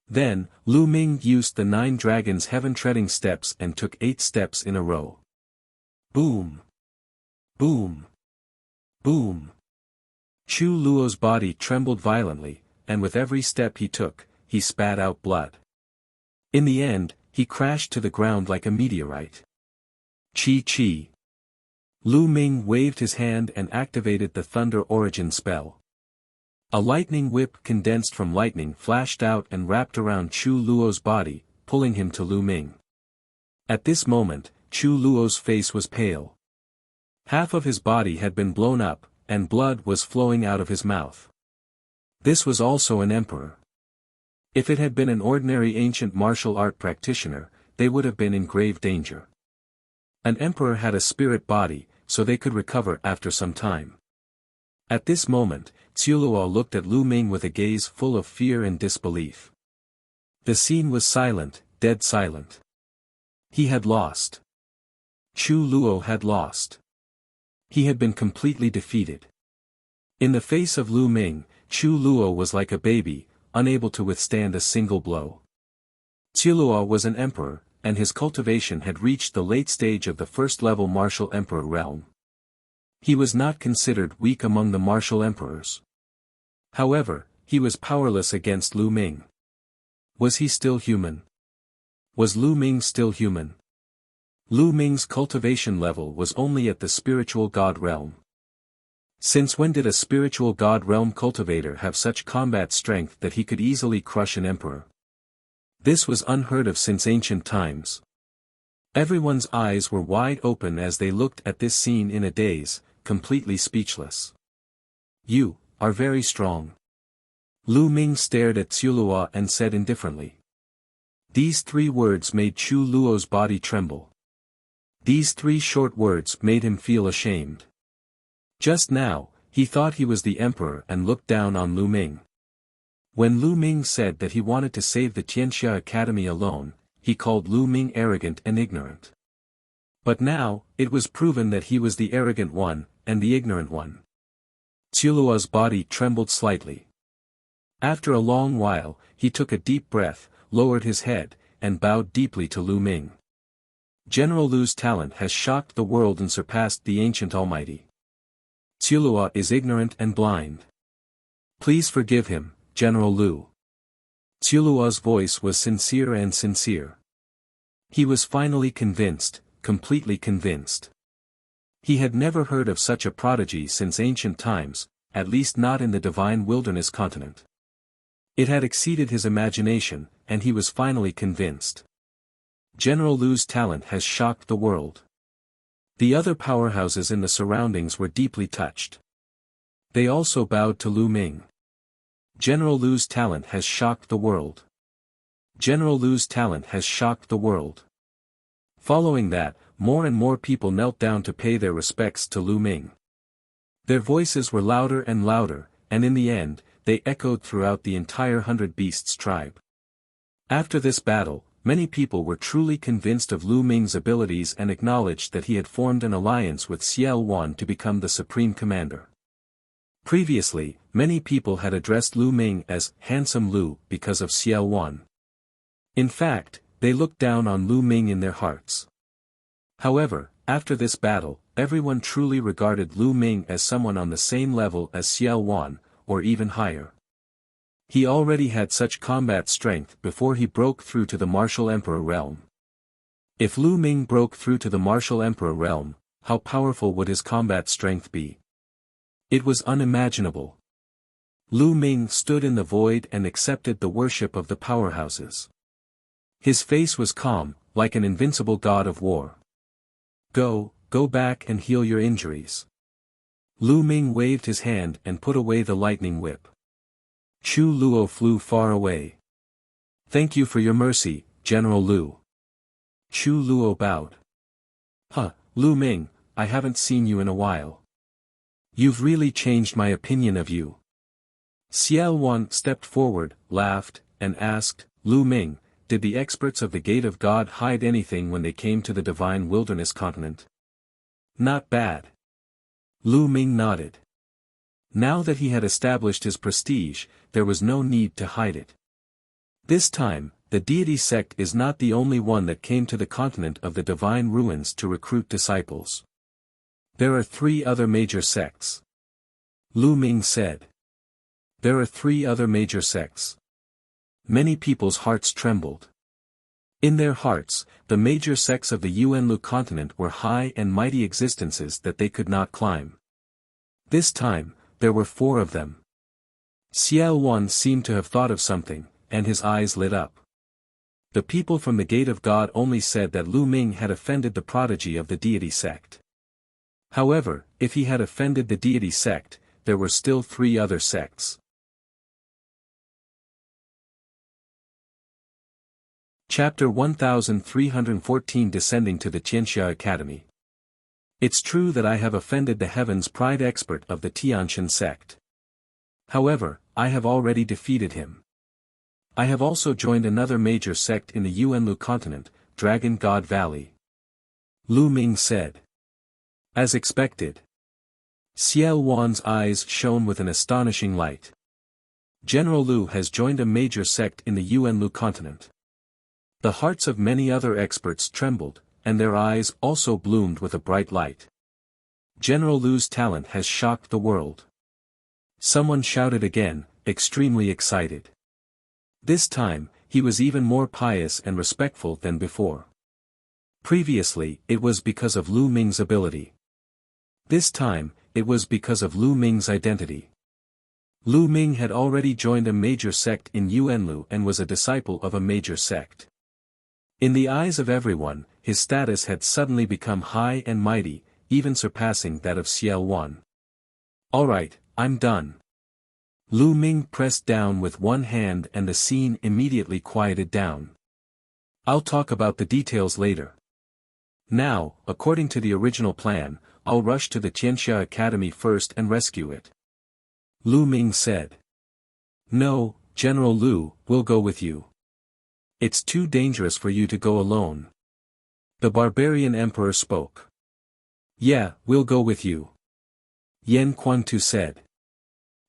Then, Lu Ming used the 9 dragons' heaven-treading steps and took 8 steps in a row. Boom! Boom! Boom! Chu Luo's body trembled violently, and with every step he took, he spat out blood. In the end, he crashed to the ground like a meteorite. Chi. Lu Ming waved his hand and activated the Thunder Origin spell. A lightning whip condensed from lightning flashed out and wrapped around Chu Luo's body, pulling him to Lu Ming. At this moment, Chu Luo's face was pale. Half of his body had been blown up, and blood was flowing out of his mouth. This was also an emperor. If it had been an ordinary ancient martial art practitioner, they would have been in grave danger. An emperor had a spirit body, so they could recover after some time. At this moment, Ciuluo looked at Lu Ming with a gaze full of fear and disbelief. The scene was silent, dead silent. He had lost. Chu Luo had lost. He had been completely defeated. In the face of Lu Ming, Chu Luo was like a baby, unable to withstand a single blow. Ciuluo was an emperor, and his cultivation had reached the late stage of the first-level martial emperor realm. He was not considered weak among the martial emperors. However, he was powerless against Lu Ming. Was he still human? Was Lu Ming still human? Lu Ming's cultivation level was only at the spiritual god realm. Since when did a spiritual god realm cultivator have such combat strength that he could easily crush an emperor? This was unheard of since ancient times. Everyone's eyes were wide open as they looked at this scene in a daze, completely speechless. You are very strong. Lu Ming stared at Ciuluo and said indifferently. These 3 words made Chu Luo's body tremble. These 3 short words made him feel ashamed. Just now, he thought he was the emperor and looked down on Lu Ming. When Lu Ming said that he wanted to save the Tianxia Academy alone, he called Lu Ming arrogant and ignorant. But now, it was proven that he was the arrogant one, and the ignorant one. Ciuluo's body trembled slightly. After a long while, he took a deep breath, lowered his head, and bowed deeply to Lu Ming. General Lu's talent has shocked the world and surpassed the ancient Almighty. Ciuluo is ignorant and blind. Please forgive him, General Lu. Ciuluo's voice was sincere and sincere. He was finally convinced, completely convinced. He had never heard of such a prodigy since ancient times, at least not in the divine wilderness continent. It had exceeded his imagination, and he was finally convinced. General Lu's talent has shocked the world. The other powerhouses in the surroundings were deeply touched. They also bowed to Lu Ming. General Lu's talent has shocked the world. General Lu's talent has shocked the world. Following that, more and more people knelt down to pay their respects to Lu Ming. Their voices were louder and louder, and in the end, they echoed throughout the entire 100 Beasts tribe. After this battle, many people were truly convinced of Lu Ming's abilities and acknowledged that he had formed an alliance with Xiao Wan to become the supreme commander. Previously, many people had addressed Lu Ming as Handsome Lu because of Xiao Wan. In fact, they looked down on Lu Ming in their hearts. However, after this battle, everyone truly regarded Lu Ming as someone on the same level as Xiao Wan, or even higher. He already had such combat strength before he broke through to the Martial Emperor realm. If Lu Ming broke through to the Martial Emperor realm, how powerful would his combat strength be? It was unimaginable. Lu Ming stood in the void and accepted the worship of the powerhouses. His face was calm, like an invincible god of war. Go back and heal your injuries. Lu Ming waved his hand and put away the lightning whip. Chu Luo flew far away. Thank you for your mercy, General Lu. Chu Luo bowed. Lu Ming, I haven't seen you in a while. You've really changed my opinion of you. Xiao Wan stepped forward, laughed, and asked, Lu Ming, did the experts of the Gate of God hide anything when they came to the divine wilderness continent? Not bad. Lu Ming nodded. Now that he had established his prestige, there was no need to hide it. This time, the deity sect is not the only one that came to the continent of the divine ruins to recruit disciples. There are 3 other major sects. Lu Ming said. There are 3 other major sects. Many people's hearts trembled. In their hearts, the major sects of the Yuanlu continent were high and mighty existences that they could not climb. This time, there were 4 of them. Xiao Wan seemed to have thought of something, and his eyes lit up. The people from the Gate of God only said that Lu Ming had offended the prodigy of the deity sect. However, if he had offended the deity sect, there were still 3 other sects. Chapter 1314 Descending to the Tianxia Academy. It's true that I have offended the Heaven's Pride expert of the Tianxian sect. However, I have already defeated him. I have also joined another major sect in the Yuanlu continent, Dragon God Valley. Lu Ming said. As expected. Xiao Wan's eyes shone with an astonishing light. General Lu has joined a major sect in the Yuanlu continent. The hearts of many other experts trembled, and their eyes also bloomed with a bright light. General Lu's talent has shocked the world. Someone shouted again, extremely excited. This time, he was even more pious and respectful than before. Previously, it was because of Lu Ming's ability. This time, it was because of Lu Ming's identity. Lu Ming had already joined a major sect in Yuanlu and was a disciple of a major sect. In the eyes of everyone, his status had suddenly become high and mighty, even surpassing that of Xiao Wan. Alright, I'm done. Lu Ming pressed down with one hand and the scene immediately quieted down. I'll talk about the details later. Now, according to the original plan, I'll rush to the Tianxia Academy first and rescue it. Lu Ming said. No, General Lu, we'll go with you. It's too dangerous for you to go alone. The barbarian emperor spoke. Yeah, we'll go with you. Yan Quantu said.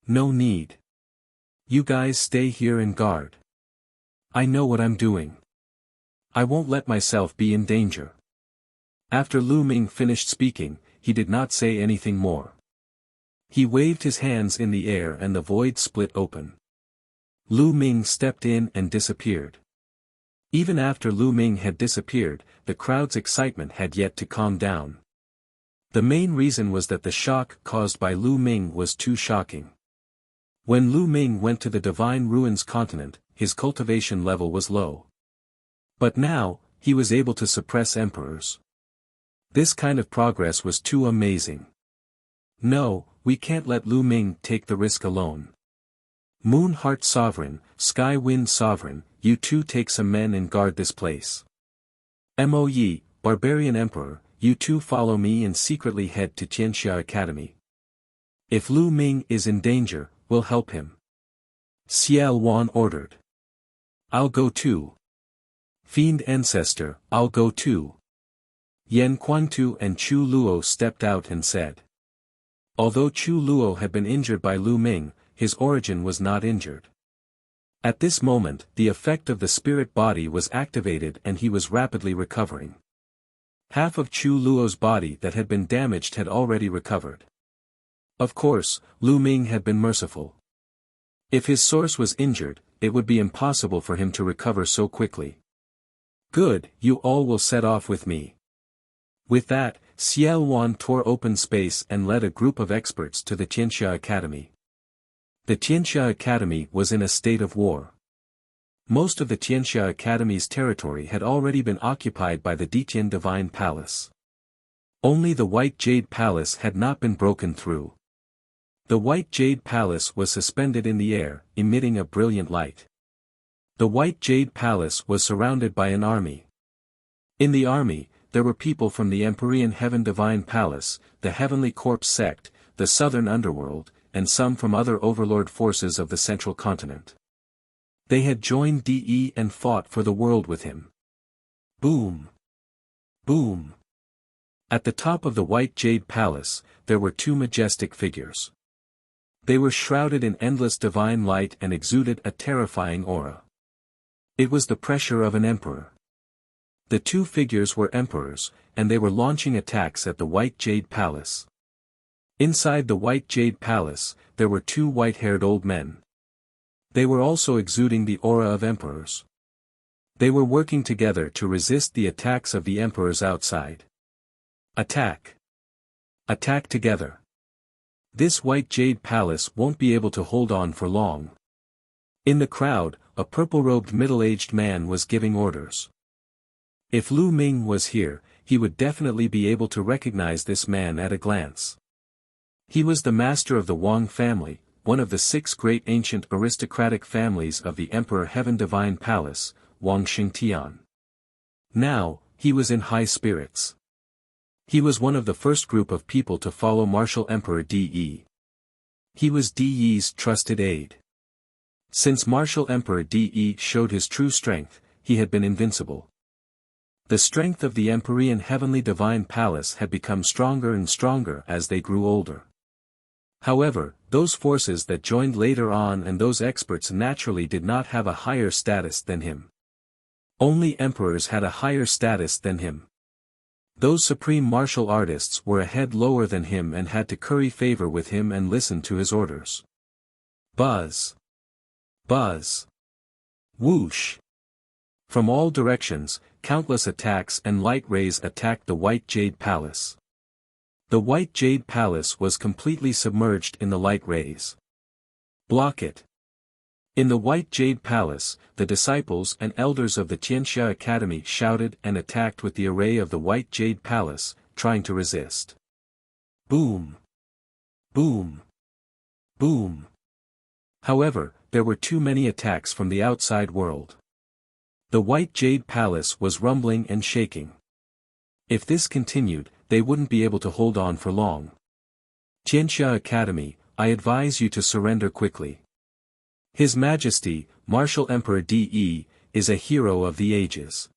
No need. You guys stay here and guard. I know what I'm doing. I won't let myself be in danger. After Lu Ming finished speaking, he did not say anything more. He waved his hands in the air and the void split open. Lu Ming stepped in and disappeared. Even after Lu Ming had disappeared, the crowd's excitement had yet to calm down. The main reason was that the shock caused by Lu Ming was too shocking. When Lu Ming went to the Divine Ruins continent, his cultivation level was low. But now, he was able to suppress emperors. This kind of progress was too amazing. No, we can't let Lu Ming take the risk alone. Moon Heart Sovereign, Sky Wind Sovereign, you two take some men and guard this place. Mo Yi, Barbarian Emperor, you two follow me and secretly head to Tianxia Academy. If Lu Ming is in danger, we'll help him. Xiao Wan ordered. I'll go too. Fiend Ancestor, I'll go too. Yan Quantu and Chu Luo stepped out and said. Although Chu Luo had been injured by Lu Ming, his origin was not injured. At this moment, the effect of the spirit body was activated and he was rapidly recovering. Half of Chu Luo's body that had been damaged had already recovered. Of course, Lu Ming had been merciful. If his source was injured, it would be impossible for him to recover so quickly. Good, you all will set off with me. With that, Xiao Wan tore open space and led a group of experts to the Tianxia Academy. The Tianxia Academy was in a state of war. Most of the Tianxia Academy's territory had already been occupied by the Ditian Divine Palace. Only the White Jade Palace had not been broken through. The White Jade Palace was suspended in the air, emitting a brilliant light. The White Jade Palace was surrounded by an army. In the army, there were people from the Empyrean Heaven Divine Palace, the Heavenly Corpse sect, the Southern Underworld, and some from other overlord forces of the Central Continent. They had joined De and fought for the world with him. Boom! Boom! At the top of the White Jade Palace, there were two majestic figures. They were shrouded in endless divine light and exuded a terrifying aura. It was the pressure of an emperor. The two figures were emperors, and they were launching attacks at the White Jade Palace. Inside the White Jade Palace, there were two white-haired old men. They were also exuding the aura of emperors. They were working together to resist the attacks of the emperors outside. Attack! Attack together! This White Jade Palace won't be able to hold on for long. In the crowd, a purple-robed middle-aged man was giving orders. If Lu Ming was here, he would definitely be able to recognize this man at a glance. He was the master of the Wang family, one of the 6 great ancient aristocratic families of the Emperor Heaven Divine Palace, Wang Xingtian. Now, he was in high spirits. He was one of the first group of people to follow Martial Emperor De. He was De's trusted aide. Since Martial Emperor De showed his true strength, he had been invincible. The strength of the Empyrean Heavenly Divine Palace had become stronger and stronger as they grew older. However, those forces that joined later on and those experts naturally did not have a higher status than him. Only emperors had a higher status than him. Those supreme martial artists were a head lower than him and had to curry favor with him and listen to his orders. Buzz! Buzz! Whoosh! From all directions, countless attacks and light rays attacked the White Jade Palace. The White Jade Palace was completely submerged in the light rays. Block it! In the White Jade Palace, the disciples and elders of the Tianxia Academy shouted and attacked with the array of the White Jade Palace, trying to resist. Boom! Boom! Boom! However, there were too many attacks from the outside world. The White Jade Palace was rumbling and shaking. If this continued, they wouldn't be able to hold on for long. Tianxia Academy, I advise you to surrender quickly. His Majesty, Martial Emperor De, is a hero of the ages.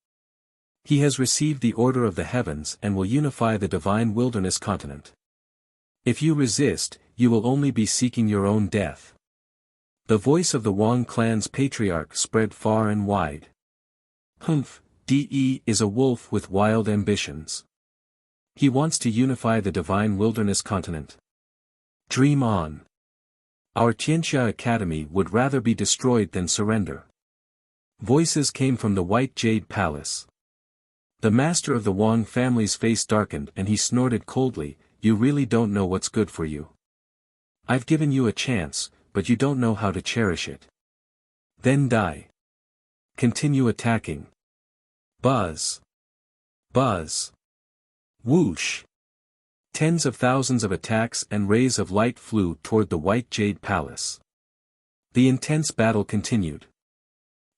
He has received the Order of the Heavens and will unify the Divine Wilderness continent. If you resist, you will only be seeking your own death. The voice of the Wang clan's patriarch spread far and wide. Humph, De is a wolf with wild ambitions. He wants to unify the Divine Wilderness continent. Dream on. Our Tianxia Academy would rather be destroyed than surrender. Voices came from the White Jade Palace. The master of the Wang family's face darkened and he snorted coldly, "You really don't know what's good for you. I've given you a chance, but you don't know how to cherish it. Then die. Continue attacking." Buzz. Buzz. Whoosh. Tens of thousands of attacks and rays of light flew toward the White Jade Palace. The intense battle continued.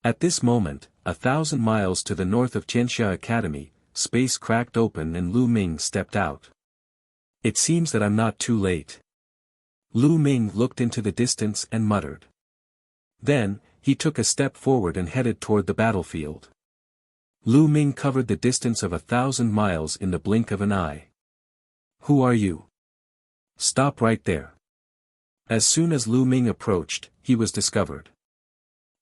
At this moment, 1,000 miles to the north of Tianxia Academy, space cracked open and Lu Ming stepped out. "It seems that I'm not too late." Lu Ming looked into the distance and muttered. Then, he took a step forward and headed toward the battlefield. Lu Ming covered the distance of 1,000 miles in the blink of an eye. "Who are you? Stop right there." As soon as Lu Ming approached, he was discovered.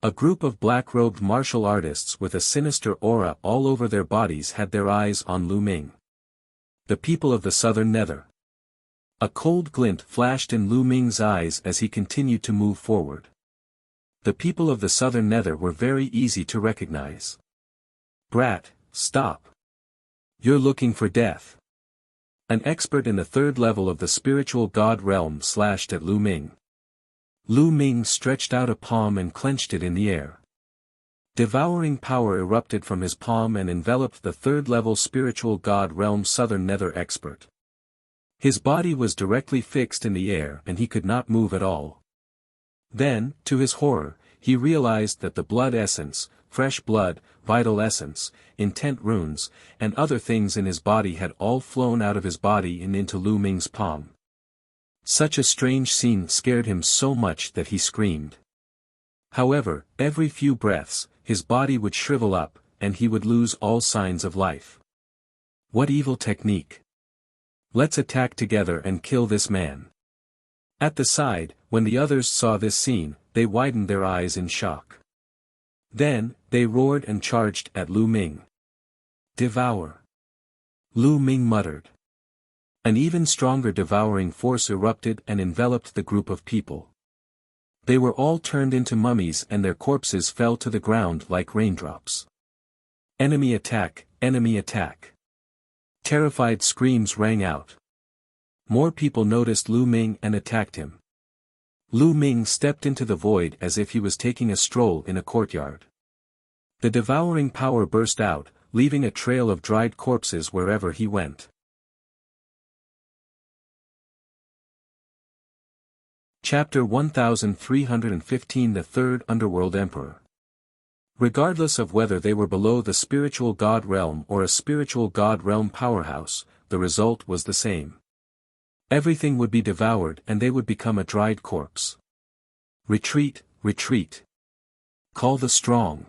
A group of black-robed martial artists with a sinister aura all over their bodies had their eyes on Lu Ming. The people of the Southern Nether. A cold glint flashed in Lu Ming's eyes as he continued to move forward. The people of the Southern Nether were very easy to recognize. "Brat, stop. You're looking for death." An expert in the third level of the spiritual god realm slashed at Lu Ming. Lu Ming stretched out a palm and clenched it in the air. Devouring power erupted from his palm and enveloped the third-level spiritual god realm Southern Nether expert. His body was directly fixed in the air and he could not move at all. Then, to his horror, he realized that the blood essence, fresh blood, vital essence, intent runes, and other things in his body had all flown out of his body and into Lu Ming's palm. Such a strange scene scared him so much that he screamed. However, every few breaths, his body would shrivel up, and he would lose all signs of life. What evil technique! Let's attack together and kill this man. At the side, when the others saw this scene, they widened their eyes in shock. Then, they roared and charged at Lu Ming. "Devour!" Lu Ming muttered. An even stronger devouring force erupted and enveloped the group of people. They were all turned into mummies and their corpses fell to the ground like raindrops. "Enemy attack, enemy attack!" Terrified screams rang out. More people noticed Lu Ming and attacked him. Lu Ming stepped into the void as if he was taking a stroll in a courtyard. The devouring power burst out, leaving a trail of dried corpses wherever he went. Chapter 1315 The Third Underworld Emperor. Regardless of whether they were below the spiritual god realm or a spiritual god realm powerhouse, the result was the same. Everything would be devoured and they would become a dried corpse. "Retreat, retreat. Call the strong."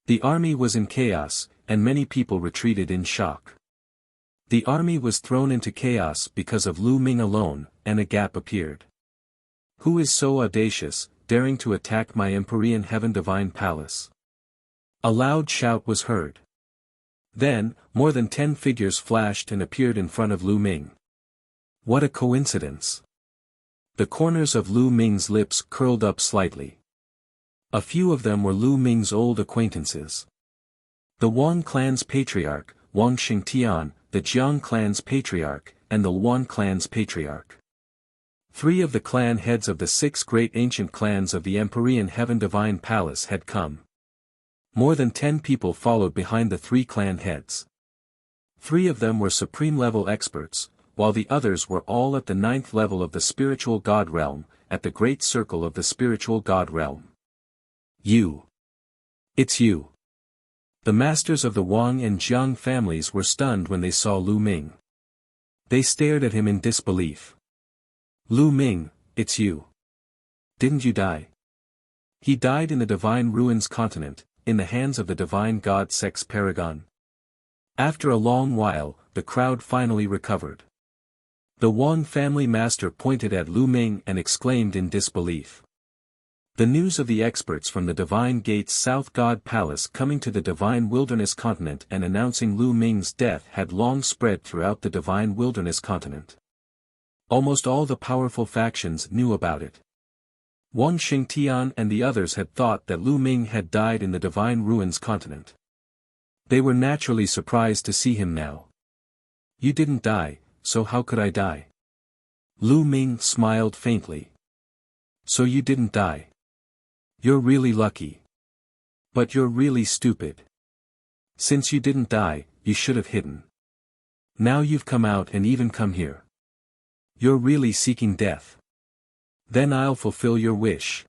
The army was in chaos, and many people retreated in shock. The army was thrown into chaos because of Lu Ming alone, and a gap appeared. "Who is so audacious, daring to attack my Empyrean Heaven Divine Palace?" A loud shout was heard. Then, more than 10 figures flashed and appeared in front of Lu Ming. What a coincidence! The corners of Lu Ming's lips curled up slightly. A few of them were Lu Ming's old acquaintances. The Wang clan's patriarch, Wang Xingtian, the Jiang clan's patriarch, and the Luan clan's patriarch. 3 of the clan heads of the 6 great ancient clans of the Empyrean Heaven Divine Palace had come. More than 10 people followed behind the 3 clan heads. 3 of them were supreme-level experts, while the others were all at the 9th level of the spiritual god realm, at the great circle of the spiritual god realm. "You! It's you!" The masters of the Wang and Jiang families were stunned when they saw Lu Ming. They stared at him in disbelief. "Lu Ming, it's you. Didn't you die?" "He died in the Divine Ruins continent, in the hands of the divine god Sex Paragon." After a long while, the crowd finally recovered. The Wang family master pointed at Lu Ming and exclaimed in disbelief. The news of the experts from the Divine Gate's South God Palace coming to the Divine Wilderness continent and announcing Lu Ming's death had long spread throughout the Divine Wilderness continent. Almost all the powerful factions knew about it. Wang Xingtian and the others had thought that Lu Ming had died in the Divine Ruins continent. They were naturally surprised to see him now. You didn't die, so how could I die? Lu Ming smiled faintly. So you didn't die. You're really lucky. But you're really stupid. Since you didn't die, you should have hidden. Now you've come out and even come here. You're really seeking death. Then I'll fulfill your wish.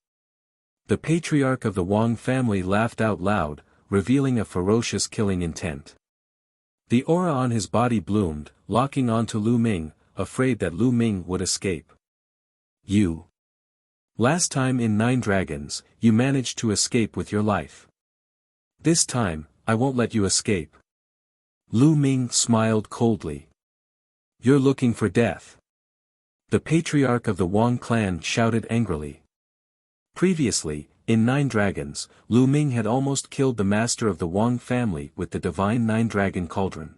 The patriarch of the Wang family laughed out loud, revealing a ferocious killing intent. The aura on his body bloomed, locking onto Lu Ming, afraid that Lu Ming would escape. You. Last time in 9 Dragons, you managed to escape with your life. This time, I won't let you escape. Lu Ming smiled coldly. You're looking for death. The patriarch of the Wang clan shouted angrily. Previously, in 9 Dragons, Lu Ming had almost killed the master of the Wang family with the divine 9-dragon cauldron.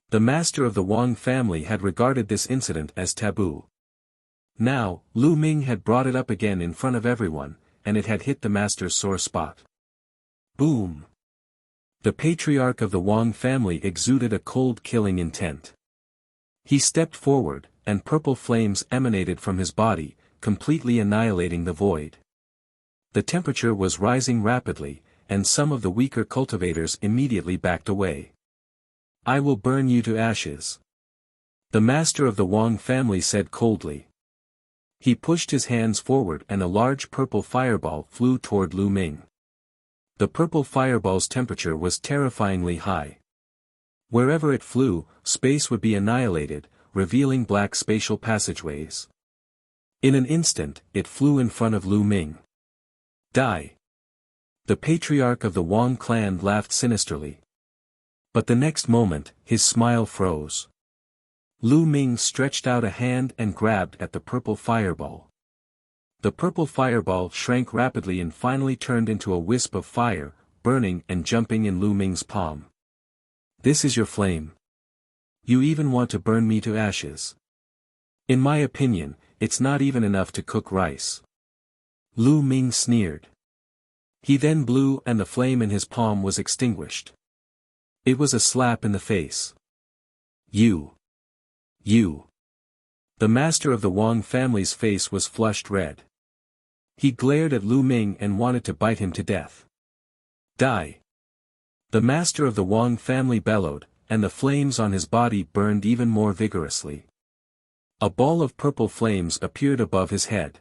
The master of the Wang family had regarded this incident as taboo. Now, Lu Ming had brought it up again in front of everyone, and it had hit the master's sore spot. Boom! The patriarch of the Wang family exuded a cold killing intent. He stepped forward, and purple flames emanated from his body, completely annihilating the void. The temperature was rising rapidly, and some of the weaker cultivators immediately backed away. I will burn you to ashes. The master of the Wang family said coldly. He pushed his hands forward and a large purple fireball flew toward Lu Ming. The purple fireball's temperature was terrifyingly high. Wherever it flew, space would be annihilated, revealing black spatial passageways. In an instant, it flew in front of Lu Ming. Die! The patriarch of the Wang clan laughed sinisterly. But the next moment, his smile froze. Lu Ming stretched out a hand and grabbed at the purple fireball. The purple fireball shrank rapidly and finally turned into a wisp of fire, burning and jumping in Lu Ming's palm. This is your flame. You even want to burn me to ashes. In my opinion, it's not even enough to cook rice. Lu Ming sneered. He then blew and the flame in his palm was extinguished. It was a slap in the face. You. The master of the Wang family's face was flushed red. He glared at Lu Ming and wanted to bite him to death. Die! The master of the Wang family bellowed, and the flames on his body burned even more vigorously. A ball of purple flames appeared above his head.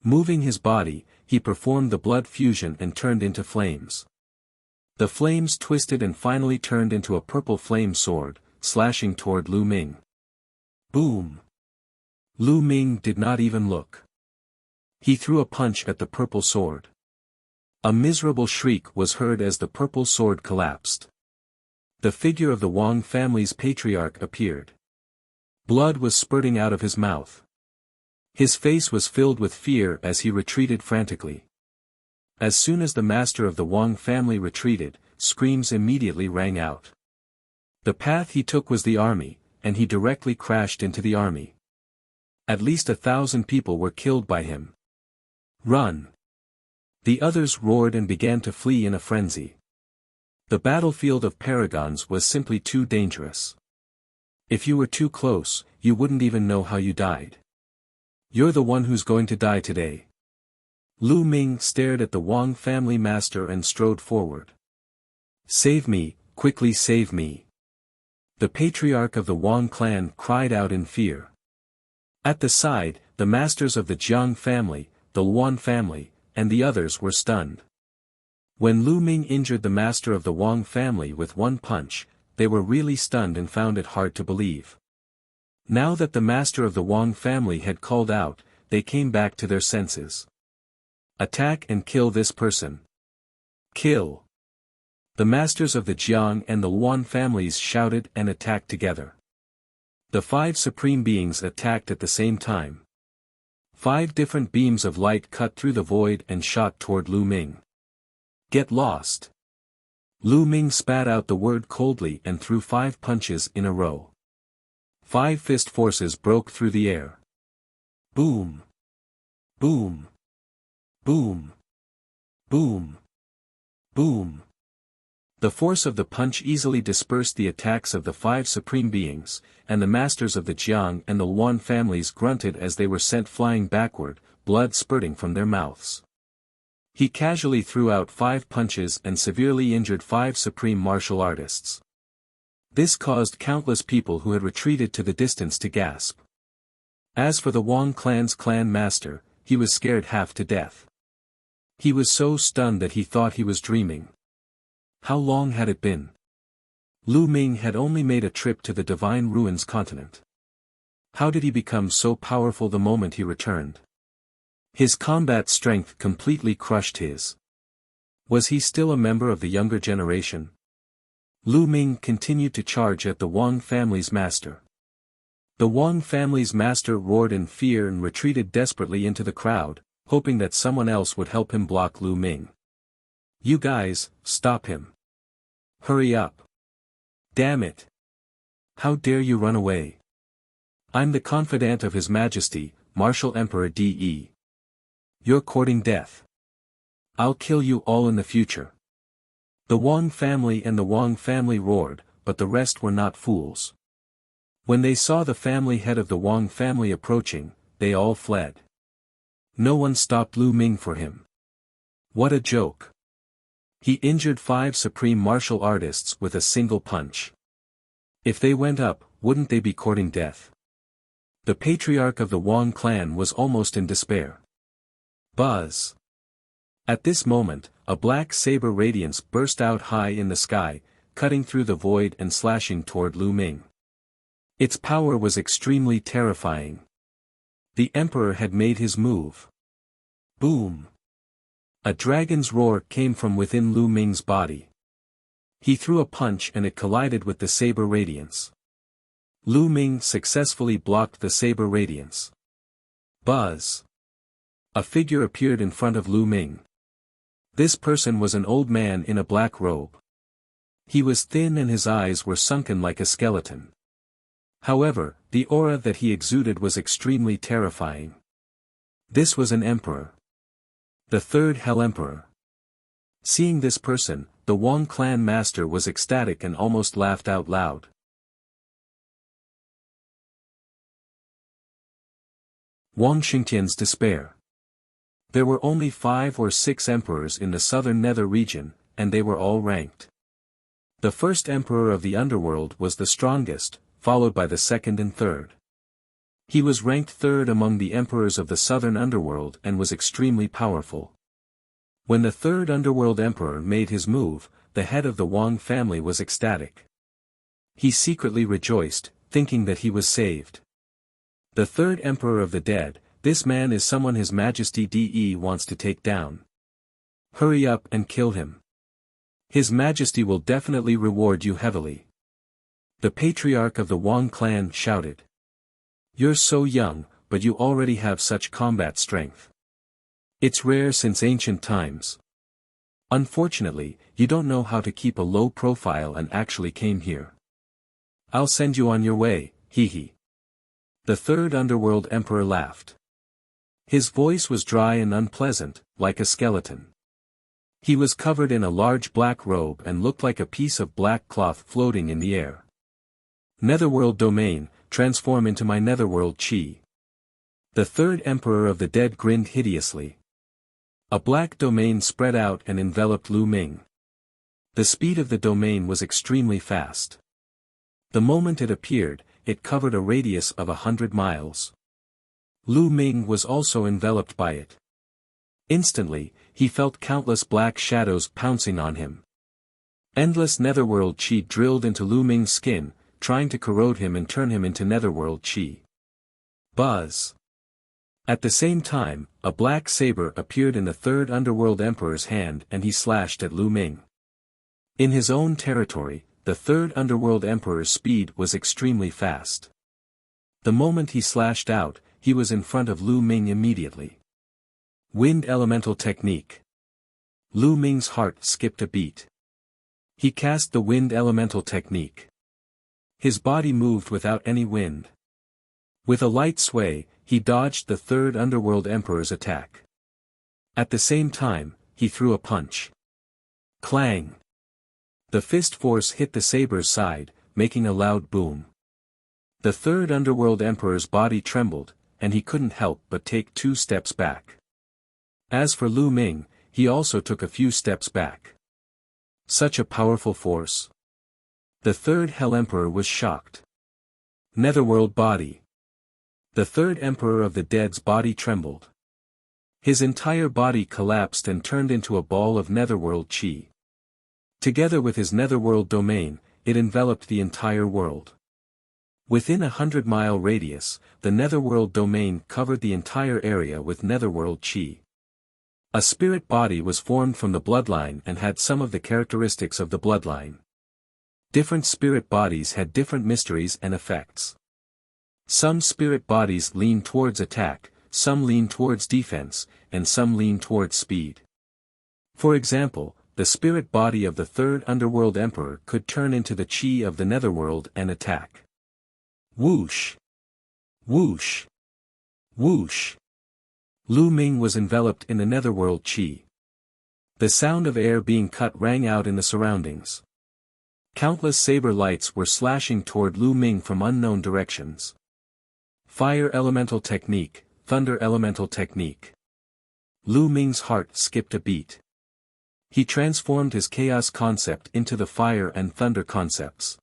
Moving his body, he performed the blood fusion and turned into flames. The flames twisted and finally turned into a purple flame sword, slashing toward Lu Ming. Boom! Lu Ming did not even look. He threw a punch at the purple sword. A miserable shriek was heard as the purple sword collapsed. The figure of the Wang family's patriarch appeared. Blood was spurting out of his mouth. His face was filled with fear as he retreated frantically. As soon as the master of the Wang family retreated, screams immediately rang out. The path he took was the army, and he directly crashed into the army. At least 1,000 people were killed by him. Run! The others roared and began to flee in a frenzy. The battlefield of paragons was simply too dangerous. If you were too close, you wouldn't even know how you died. You're the one who's going to die today. Lu Ming stared at the Wang family master and strode forward. Save me, quickly save me. The patriarch of the Wang clan cried out in fear. At the side, the masters of the Jiang family, the Luan family, and the others were stunned. When Lu Ming injured the master of the Wang family with one punch, they were really stunned and found it hard to believe. Now that the master of the Wang family had called out, they came back to their senses. Attack and kill this person. Kill! The masters of the Jiang and the Luan families shouted and attacked together. The 5 supreme beings attacked at the same time. 5 different beams of light cut through the void and shot toward Lu Ming. Get lost! Lu Ming spat out the word coldly and threw 5 punches in a row. 5 fist forces broke through the air. Boom! Boom! Boom! Boom! Boom! The force of the punch easily dispersed the attacks of the 5 supreme beings, and the masters of the Jiang and the Yuan families grunted as they were sent flying backward, blood spurting from their mouths. He casually threw out 5 punches and severely injured 5 supreme martial artists. This caused countless people who had retreated to the distance to gasp. As for the Wang clan's clan master, he was scared half to death. He was so stunned that he thought he was dreaming. How long had it been? Lu Ming had only made a trip to the Divine Ruins continent. How did he become so powerful the moment he returned? His combat strength completely crushed his. Was he still a member of the younger generation? Lu Ming continued to charge at the Wang family's master. The Wang family's master roared in fear and retreated desperately into the crowd, hoping that someone else would help him block Lu Ming. You guys, stop him. Hurry up. Damn it. How dare you run away? I'm the confidant of His Majesty, Martial Emperor De. You're courting death. I'll kill you all in the future. The Wang family roared, but the rest were not fools. When they saw the family head of the Wang family approaching, they all fled. No one stopped Lu Ming for him. What a joke. He injured 5 supreme martial artists with a single punch. If they went up, wouldn't they be courting death? The patriarch of the Wang clan was almost in despair. Buzz! At this moment, a black saber radiance burst out high in the sky, cutting through the void and slashing toward Lu Ming. Its power was extremely terrifying. The Emperor had made his move. Boom! A dragon's roar came from within Lu Ming's body. He threw a punch and it collided with the saber radiance. Lu Ming successfully blocked the saber radiance. Buzz! A figure appeared in front of Lu Ming. This person was an old man in a black robe. He was thin and his eyes were sunken like a skeleton. However, the aura that he exuded was extremely terrifying. This was an emperor. The third Hell Emperor. Seeing this person, the Wang clan master was ecstatic and almost laughed out loud. Wang Xingtian's despair. There were only 5 or 6 emperors in the southern nether region, and they were all ranked. The first emperor of the underworld was the strongest, followed by the second and third. He was ranked 3rd among the emperors of the southern underworld and was extremely powerful. When the 3rd underworld emperor made his move, the head of the Wang family was ecstatic. He secretly rejoiced, thinking that he was saved. The 3rd emperor of the dead, this man is someone His Majesty De wants to take down. Hurry up and kill him. His Majesty will definitely reward you heavily. The patriarch of the Wang clan shouted. You're so young, but you already have such combat strength. It's rare since ancient times. Unfortunately, you don't know how to keep a low profile and actually came here. I'll send you on your way, hee hee. The 3rd underworld emperor laughed. His voice was dry and unpleasant, like a skeleton. He was covered in a large black robe and looked like a piece of black cloth floating in the air. Netherworld domain, transform into my netherworld chi. The 3rd emperor of the dead grinned hideously. A black domain spread out and enveloped Lu Ming. The speed of the domain was extremely fast. The moment it appeared, it covered a radius of 100 miles. Lu Ming was also enveloped by it. Instantly, he felt countless black shadows pouncing on him. Endless netherworld chi drilled into Lu Ming's skin, trying to corrode him and turn him into netherworld chi. Buzz! At the same time, a black saber appeared in the 3rd underworld emperor's hand and he slashed at Lu Ming. In his own territory, the 3rd underworld emperor's speed was extremely fast. The moment he slashed out, he was in front of Lu Ming immediately. Wind elemental technique. Lu Ming's heart skipped a beat. He cast the wind elemental technique. His body moved without any wind. With a light sway, he dodged the 3rd underworld emperor's attack. At the same time, he threw a punch. Clang! The fist force hit the saber's side, making a loud boom. The third underworld emperor's body trembled, and he couldn't help but take 2 steps back. As for Lu Ming, he also took a few steps back. Such a powerful force. The third Hell Emperor was shocked. Netherworld body. The third Emperor of the Dead's body trembled. His entire body collapsed and turned into a ball of netherworld chi. Together with his netherworld domain, it enveloped the entire world. Within a 100-mile radius, the netherworld domain covered the entire area with netherworld chi. A spirit body was formed from the bloodline and had some of the characteristics of the bloodline. Different spirit bodies had different mysteries and effects. Some spirit bodies lean towards attack, some lean towards defense, and some lean towards speed. For example, the spirit body of the third underworld emperor could turn into the chi of the netherworld and attack. Whoosh! Whoosh! Whoosh! Lu Ming was enveloped in the netherworld chi. The sound of air being cut rang out in the surroundings. Countless saber lights were slashing toward Lu Ming from unknown directions. Fire elemental technique, thunder elemental technique. Lu Ming's heart skipped a beat. He transformed his chaos concept into the fire and thunder concepts.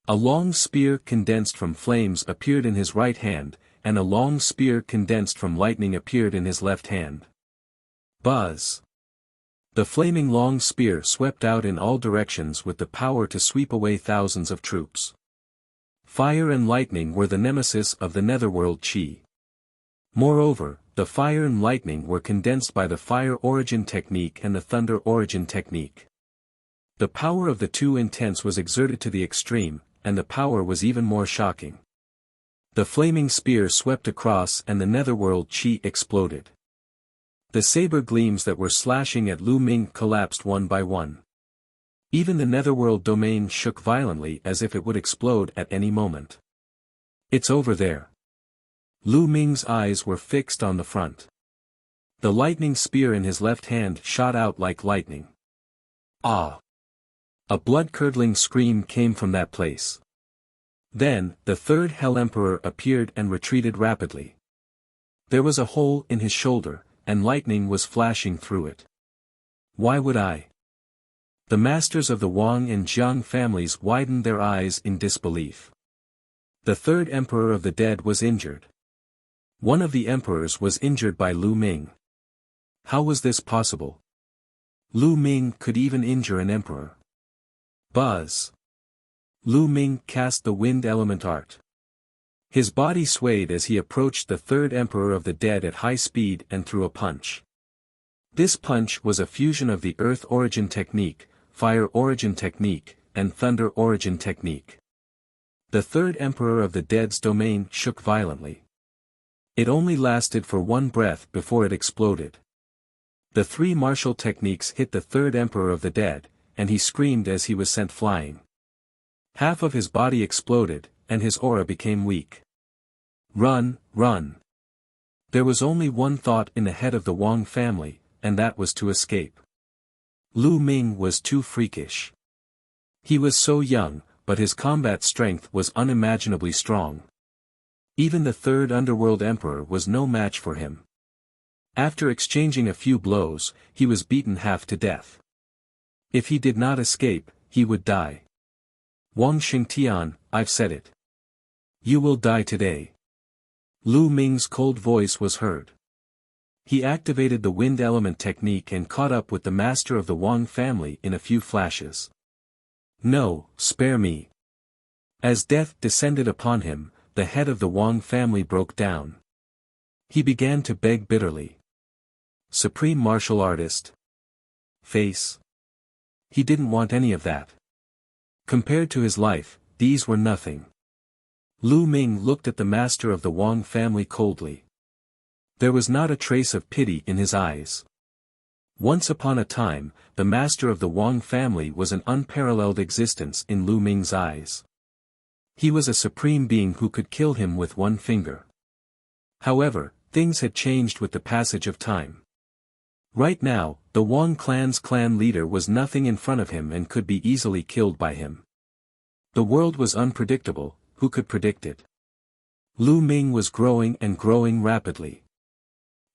A long spear condensed from flames appeared in his right hand, and a long spear condensed from lightning appeared in his left hand. Buzz! The flaming long spear swept out in all directions with the power to sweep away thousands of troops. Fire and lightning were the nemesis of the netherworld chi. Moreover, the fire and lightning were condensed by the fire origin technique and the thunder origin technique. The power of the two intents was exerted to the extreme, and the power was even more shocking. The flaming spear swept across and the netherworld chi exploded. The saber gleams that were slashing at Lu Ming collapsed one by one. Even the netherworld domain shook violently as if it would explode at any moment. It's over there. Lu Ming's eyes were fixed on the front. The lightning spear in his left hand shot out like lightning. Ah! A blood-curdling scream came from that place. Then, the third Hell Emperor appeared and retreated rapidly. There was a hole in his shoulder, and lightning was flashing through it. Why would I? The masters of the Wang and Jiang families widened their eyes in disbelief. The third Emperor of the Dead was injured. One of the emperors was injured by Lu Ming. How was this possible? Lu Ming could even injure an emperor. Buzz! Lu Ming cast the wind element art. His body swayed as he approached the third Emperor of the Dead at high speed and threw a punch. This punch was a fusion of the Earth Origin Technique, Fire Origin Technique, and Thunder Origin Technique. The third Emperor of the Dead's domain shook violently. It only lasted for one breath before it exploded. The three martial techniques hit the third Emperor of the Dead, and he screamed as he was sent flying. Half of his body exploded, and his aura became weak. Run, run! There was only one thought in the head of the Wang family, and that was to escape. Lu Ming was too freakish. He was so young, but his combat strength was unimaginably strong. Even the third underworld emperor was no match for him. After exchanging a few blows, he was beaten half to death. If he did not escape, he would die. Wang Xingtian, I've said it. You will die today. Lu Ming's cold voice was heard. He activated the wind element technique and caught up with the master of the Wang family in a few flashes. No, spare me. As death descended upon him, the head of the Wang family broke down. He began to beg bitterly. Supreme martial artist. Face. He didn't want any of that. Compared to his life, these were nothing. Lu Ming looked at the master of the Wang family coldly. There was not a trace of pity in his eyes. Once upon a time, the master of the Wang family was an unparalleled existence in Lu Ming's eyes. He was a supreme being who could kill him with one finger. However, things had changed with the passage of time. Right now, the Wang clan's clan leader was nothing in front of him and could be easily killed by him. The world was unpredictable, who could predict it? Lu Ming was growing and growing rapidly.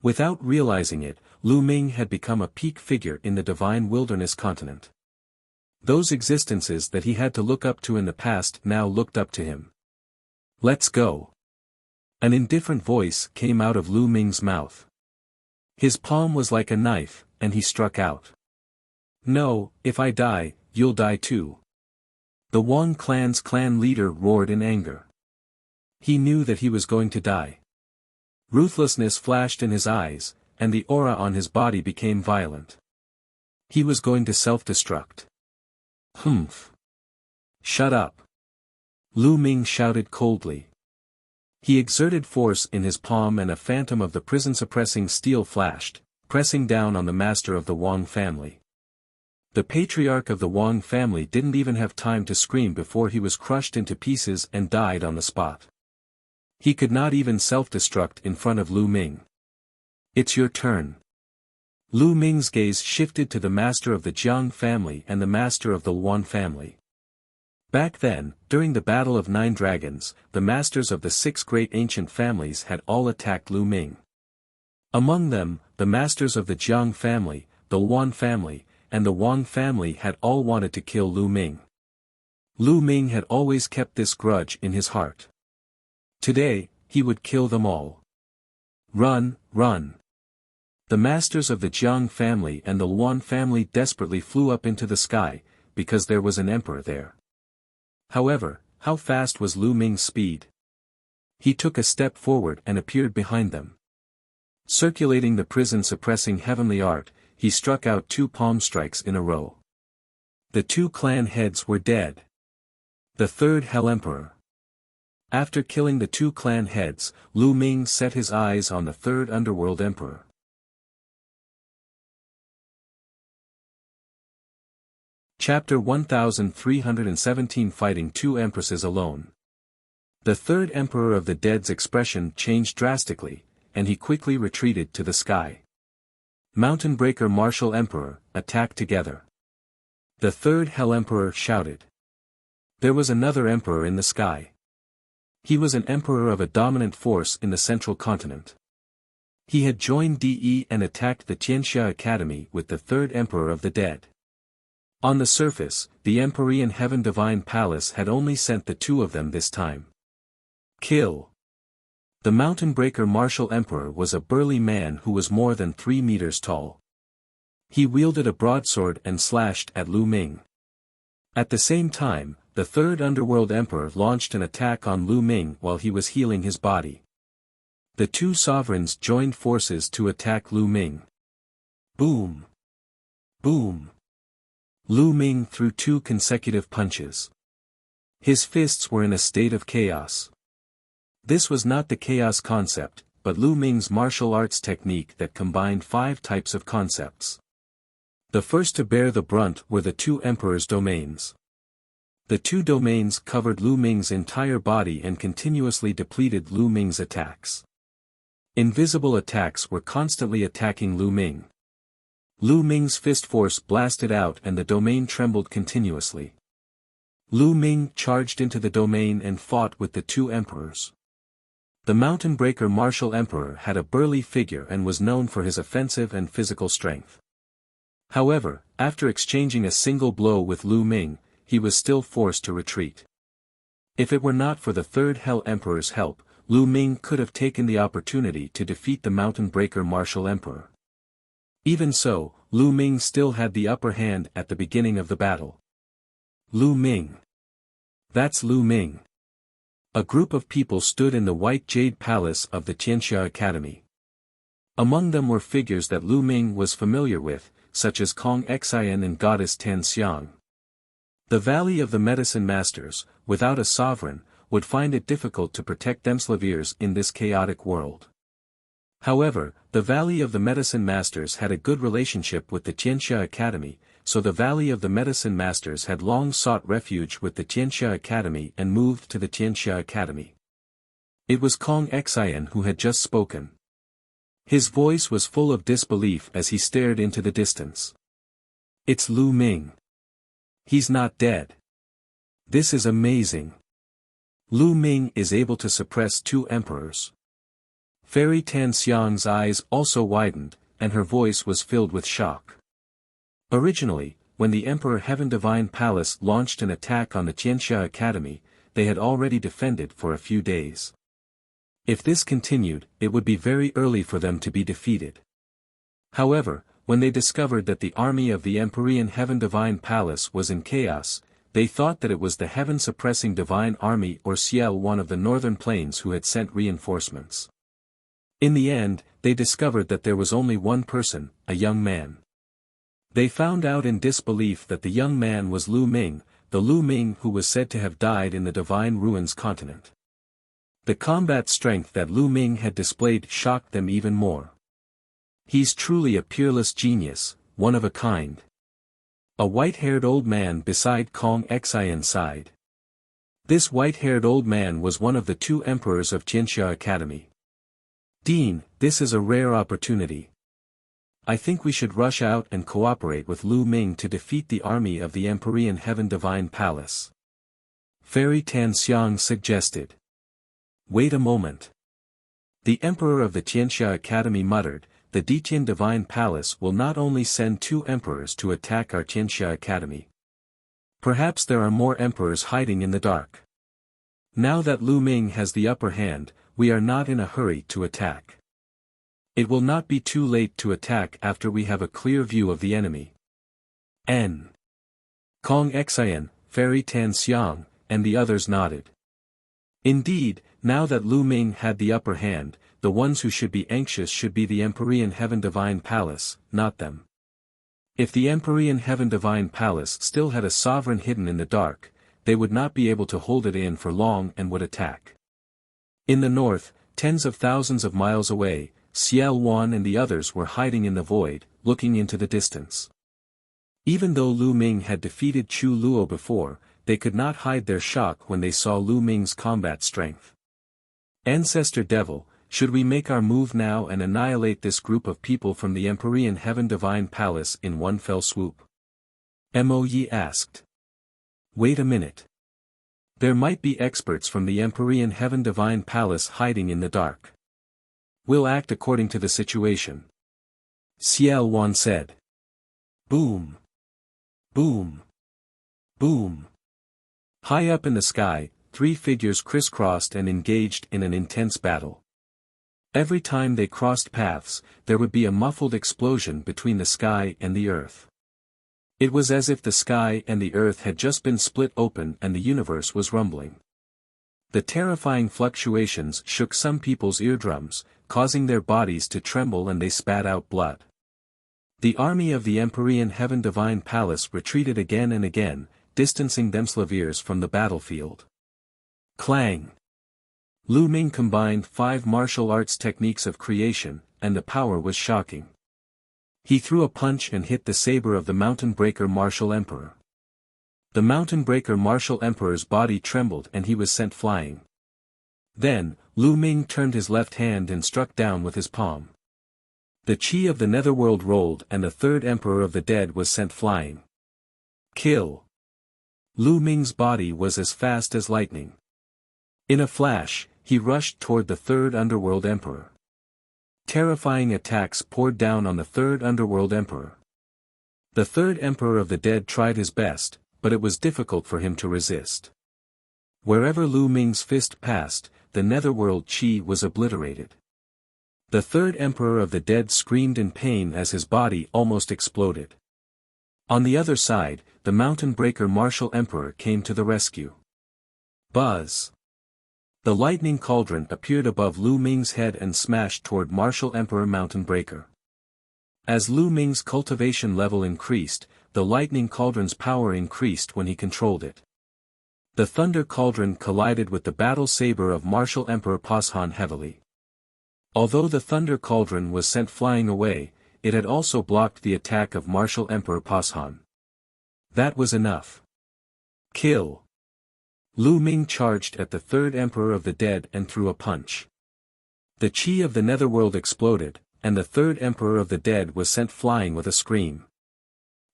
Without realizing it, Lu Ming had become a peak figure in the divine wilderness continent. Those existences that he had to look up to in the past now looked up to him. Let's go. An indifferent voice came out of Lu Ming's mouth. His palm was like a knife, and he struck out. No, if I die, you'll die too. The Wang clan's clan leader roared in anger. He knew that he was going to die. Ruthlessness flashed in his eyes, and the aura on his body became violent. He was going to self-destruct. Humph. Shut up. Lu Ming shouted coldly. He exerted force in his palm and a phantom of the prison-suppressing steel flashed, pressing down on the master of the Wang family. The patriarch of the Wang family didn't even have time to scream before he was crushed into pieces and died on the spot. He could not even self-destruct in front of Lu Ming. It's your turn. Lu Ming's gaze shifted to the master of the Jiang family and the master of the Luan family. Back then, during the Battle of Nine Dragons, the masters of the 6 great ancient families had all attacked Lu Ming. Among them, the masters of the Jiang family, the Luan family, and the Wang family had all wanted to kill Lu Ming. Lu Ming had always kept this grudge in his heart. Today, he would kill them all. Run, run. The masters of the Jiang family and the Luan family desperately flew up into the sky, because there was an emperor there. However, how fast was Lu Ming's speed? He took a step forward and appeared behind them. Circulating the prison-suppressing heavenly art, he struck out 2 palm strikes in a row. The 2 clan heads were dead. The 3rd Hell Emperor. After killing the 2 clan heads, Lu Ming set his eyes on the 3rd Underworld Emperor. Chapter 1317 Fighting 2 Empresses Alone. The 3rd Emperor of the Dead's expression changed drastically, and he quickly retreated to the sky. Mountain Breaker Martial Emperor, attack together. The 3rd Hell Emperor shouted. There was another emperor in the sky. He was an emperor of a dominant force in the central continent. He had joined DE and attacked the Tianxia Academy with the 3rd Emperor of the Dead. On the surface, the Empyrean Heaven Divine Palace had only sent the 2 of them this time. Kill. The Mountain Breaker Martial Emperor was a burly man who was more than 3 meters tall. He wielded a broadsword and slashed at Lu Ming. At the same time, the 3rd Underworld Emperor launched an attack on Lu Ming while he was healing his body. The 2 sovereigns joined forces to attack Lu Ming. Boom. Boom. Lu Ming threw 2 consecutive punches. His fists were in a state of chaos. This was not the chaos concept, but Lu Ming's martial arts technique that combined 5 types of concepts. The first to bear the brunt were the 2 emperors' domains. The 2 domains covered Lu Ming's entire body and continuously depleted Lu Ming's attacks. Invisible attacks were constantly attacking Lu Ming. Lu Ming's fist force blasted out and the domain trembled continuously. Lu Ming charged into the domain and fought with the 2 emperors. The Mountain Breaker Martial Emperor had a burly figure and was known for his offensive and physical strength. However, after exchanging a single blow with Lu Ming, he was still forced to retreat. If it were not for the 3rd Hell Emperor's help, Lu Ming could have taken the opportunity to defeat the Mountain Breaker Martial Emperor. Even so, Lu Ming still had the upper hand at the beginning of the battle. Lu Ming. That's Lu Ming. A group of people stood in the White Jade Palace of the Tianxia Academy. Among them were figures that Lu Ming was familiar with, such as Kong Xian and Goddess Tan Xiang. The Valley of the Medicine Masters, without a sovereign, would find it difficult to protect themselves in this chaotic world. However, the Valley of the Medicine Masters had a good relationship with the Tianxia Academy, so the Valley of the Medicine Masters had long sought refuge with the Tianxia Academy and moved to the Tianxia Academy. It was Kong Xian who had just spoken. His voice was full of disbelief as he stared into the distance. It's Lu Ming. He's not dead. This is amazing. Lu Ming is able to suppress 2 emperors. Fairy Tan Xiang's eyes also widened, and her voice was filled with shock. Originally, when the Emperor Heaven Divine Palace launched an attack on the Tianxia Academy, they had already defended for a few days. If this continued, it would be very early for them to be defeated. However, when they discovered that the army of the Empyrean Heaven Divine Palace was in chaos, they thought that it was the heaven-suppressing Divine Army or Ciel One of the Northern Plains who had sent reinforcements. In the end, they discovered that there was only one person, a young man. They found out in disbelief that the young man was Lu Ming, the Lu Ming who was said to have died in the Divine Ruins continent. The combat strength that Lu Ming had displayed shocked them even more. He's truly a peerless genius, one of a kind. A white-haired old man beside Kong Xian sighed. This white-haired old man was one of the 2 emperors of Tianxia Academy. Dean, this is a rare opportunity. I think we should rush out and cooperate with Lu Ming to defeat the army of the Empyrean Heaven Divine Palace. Fairy Tan Xiang suggested. Wait a moment. The Emperor of the Tianxia Academy muttered, the Ditian Divine Palace will not only send 2 emperors to attack our Tianxia Academy. Perhaps there are more emperors hiding in the dark. Now that Lu Ming has the upper hand, we are not in a hurry to attack. It will not be too late to attack after we have a clear view of the enemy. N. Kong Xian, Fairy Tan Xiang, and the others nodded. Indeed, now that Lu Ming had the upper hand, the ones who should be anxious should be the Empyrean Heaven Divine Palace, not them. If the Empyrean Heaven Divine Palace still had a sovereign hidden in the dark, they would not be able to hold it in for long and would attack. In the north, tens of thousands of miles away, Ciel Wan and the others were hiding in the void, looking into the distance. Even though Lu Ming had defeated Chu Luo before, they could not hide their shock when they saw Lu Ming's combat strength. Ancestor Devil, should we make our move now and annihilate this group of people from the Empyrean Heaven Divine Palace in one fell swoop? Mo Yi asked. Wait a minute. There might be experts from the Empyrean Heaven Divine Palace hiding in the dark. We'll act according to the situation. Ciel Wan said. Boom. Boom. Boom. High up in the sky, 3 figures crisscrossed and engaged in an intense battle. Every time they crossed paths, there would be a muffled explosion between the sky and the earth. It was as if the sky and the earth had just been split open and the universe was rumbling. The terrifying fluctuations shook some people's eardrums, causing their bodies to tremble and they spat out blood. The army of the Empyrean Heaven Divine Palace retreated again and again, distancing themselves from the battlefield. Clang! Lu Ming combined 5 martial arts techniques of creation, and the power was shocking. He threw a punch and hit the saber of the Mountain Breaker Martial Emperor. The Mountain Breaker Martial Emperor's body trembled and he was sent flying. Then, Lu Ming turned his left hand and struck down with his palm. The chi of the netherworld rolled and the 3rd Emperor of the Dead was sent flying. Kill! Lu Ming's body was as fast as lightning. In a flash, he rushed toward the 3rd Underworld Emperor. Terrifying attacks poured down on the 3rd Underworld Emperor. The 3rd Emperor of the Dead tried his best, but it was difficult for him to resist. Wherever Lu Ming's fist passed, the netherworld chi was obliterated. The 3rd Emperor of the Dead screamed in pain as his body almost exploded. On the other side, the Mountain Breaker Martial Emperor came to the rescue. Buzz! The lightning cauldron appeared above Lu Ming's head and smashed toward Martial Emperor Mountain Breaker. As Lu Ming's cultivation level increased, the lightning cauldron's power increased when he controlled it. The thunder cauldron collided with the battle saber of Martial Emperor Pashan heavily. Although the thunder cauldron was sent flying away, it had also blocked the attack of Martial Emperor Pashan. That was enough. Kill! Lu Ming charged at the 3rd Emperor of the Dead and threw a punch. The chi of the netherworld exploded, and the third emperor of the dead was sent flying with a scream.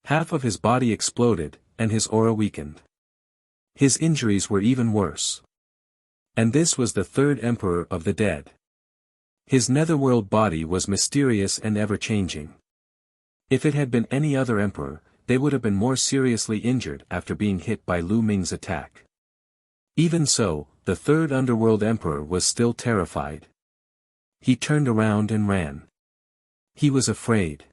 Half of his body exploded, and his aura weakened. His injuries were even worse. And this was the third emperor of the dead. His netherworld body was mysterious and ever-changing. If it had been any other emperor, they would have been more seriously injured after being hit by Lu Ming's attack. Even so, the third underworld emperor was still terrified. He turned around and ran. He was afraid.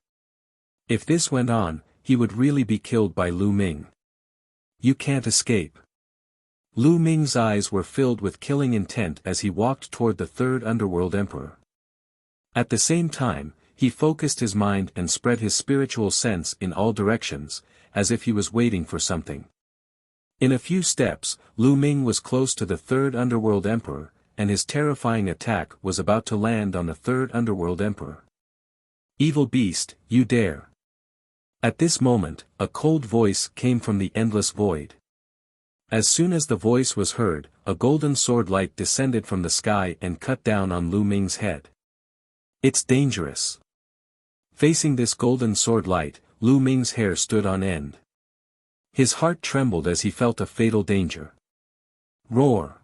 If this went on, he would really be killed by Lu Ming. You can't escape. Lu Ming's eyes were filled with killing intent as he walked toward the third underworld emperor. At the same time, he focused his mind and spread his spiritual sense in all directions, as if he was waiting for something. In a few steps, Lu Ming was close to the third underworld emperor, and his terrifying attack was about to land on the third underworld emperor. Evil beast, you dare! At this moment, a cold voice came from the endless void. As soon as the voice was heard, a golden sword light descended from the sky and cut down on Lu Ming's head. It's dangerous. Facing this golden sword light, Lu Ming's hair stood on end. His heart trembled as he felt a fatal danger. Roar!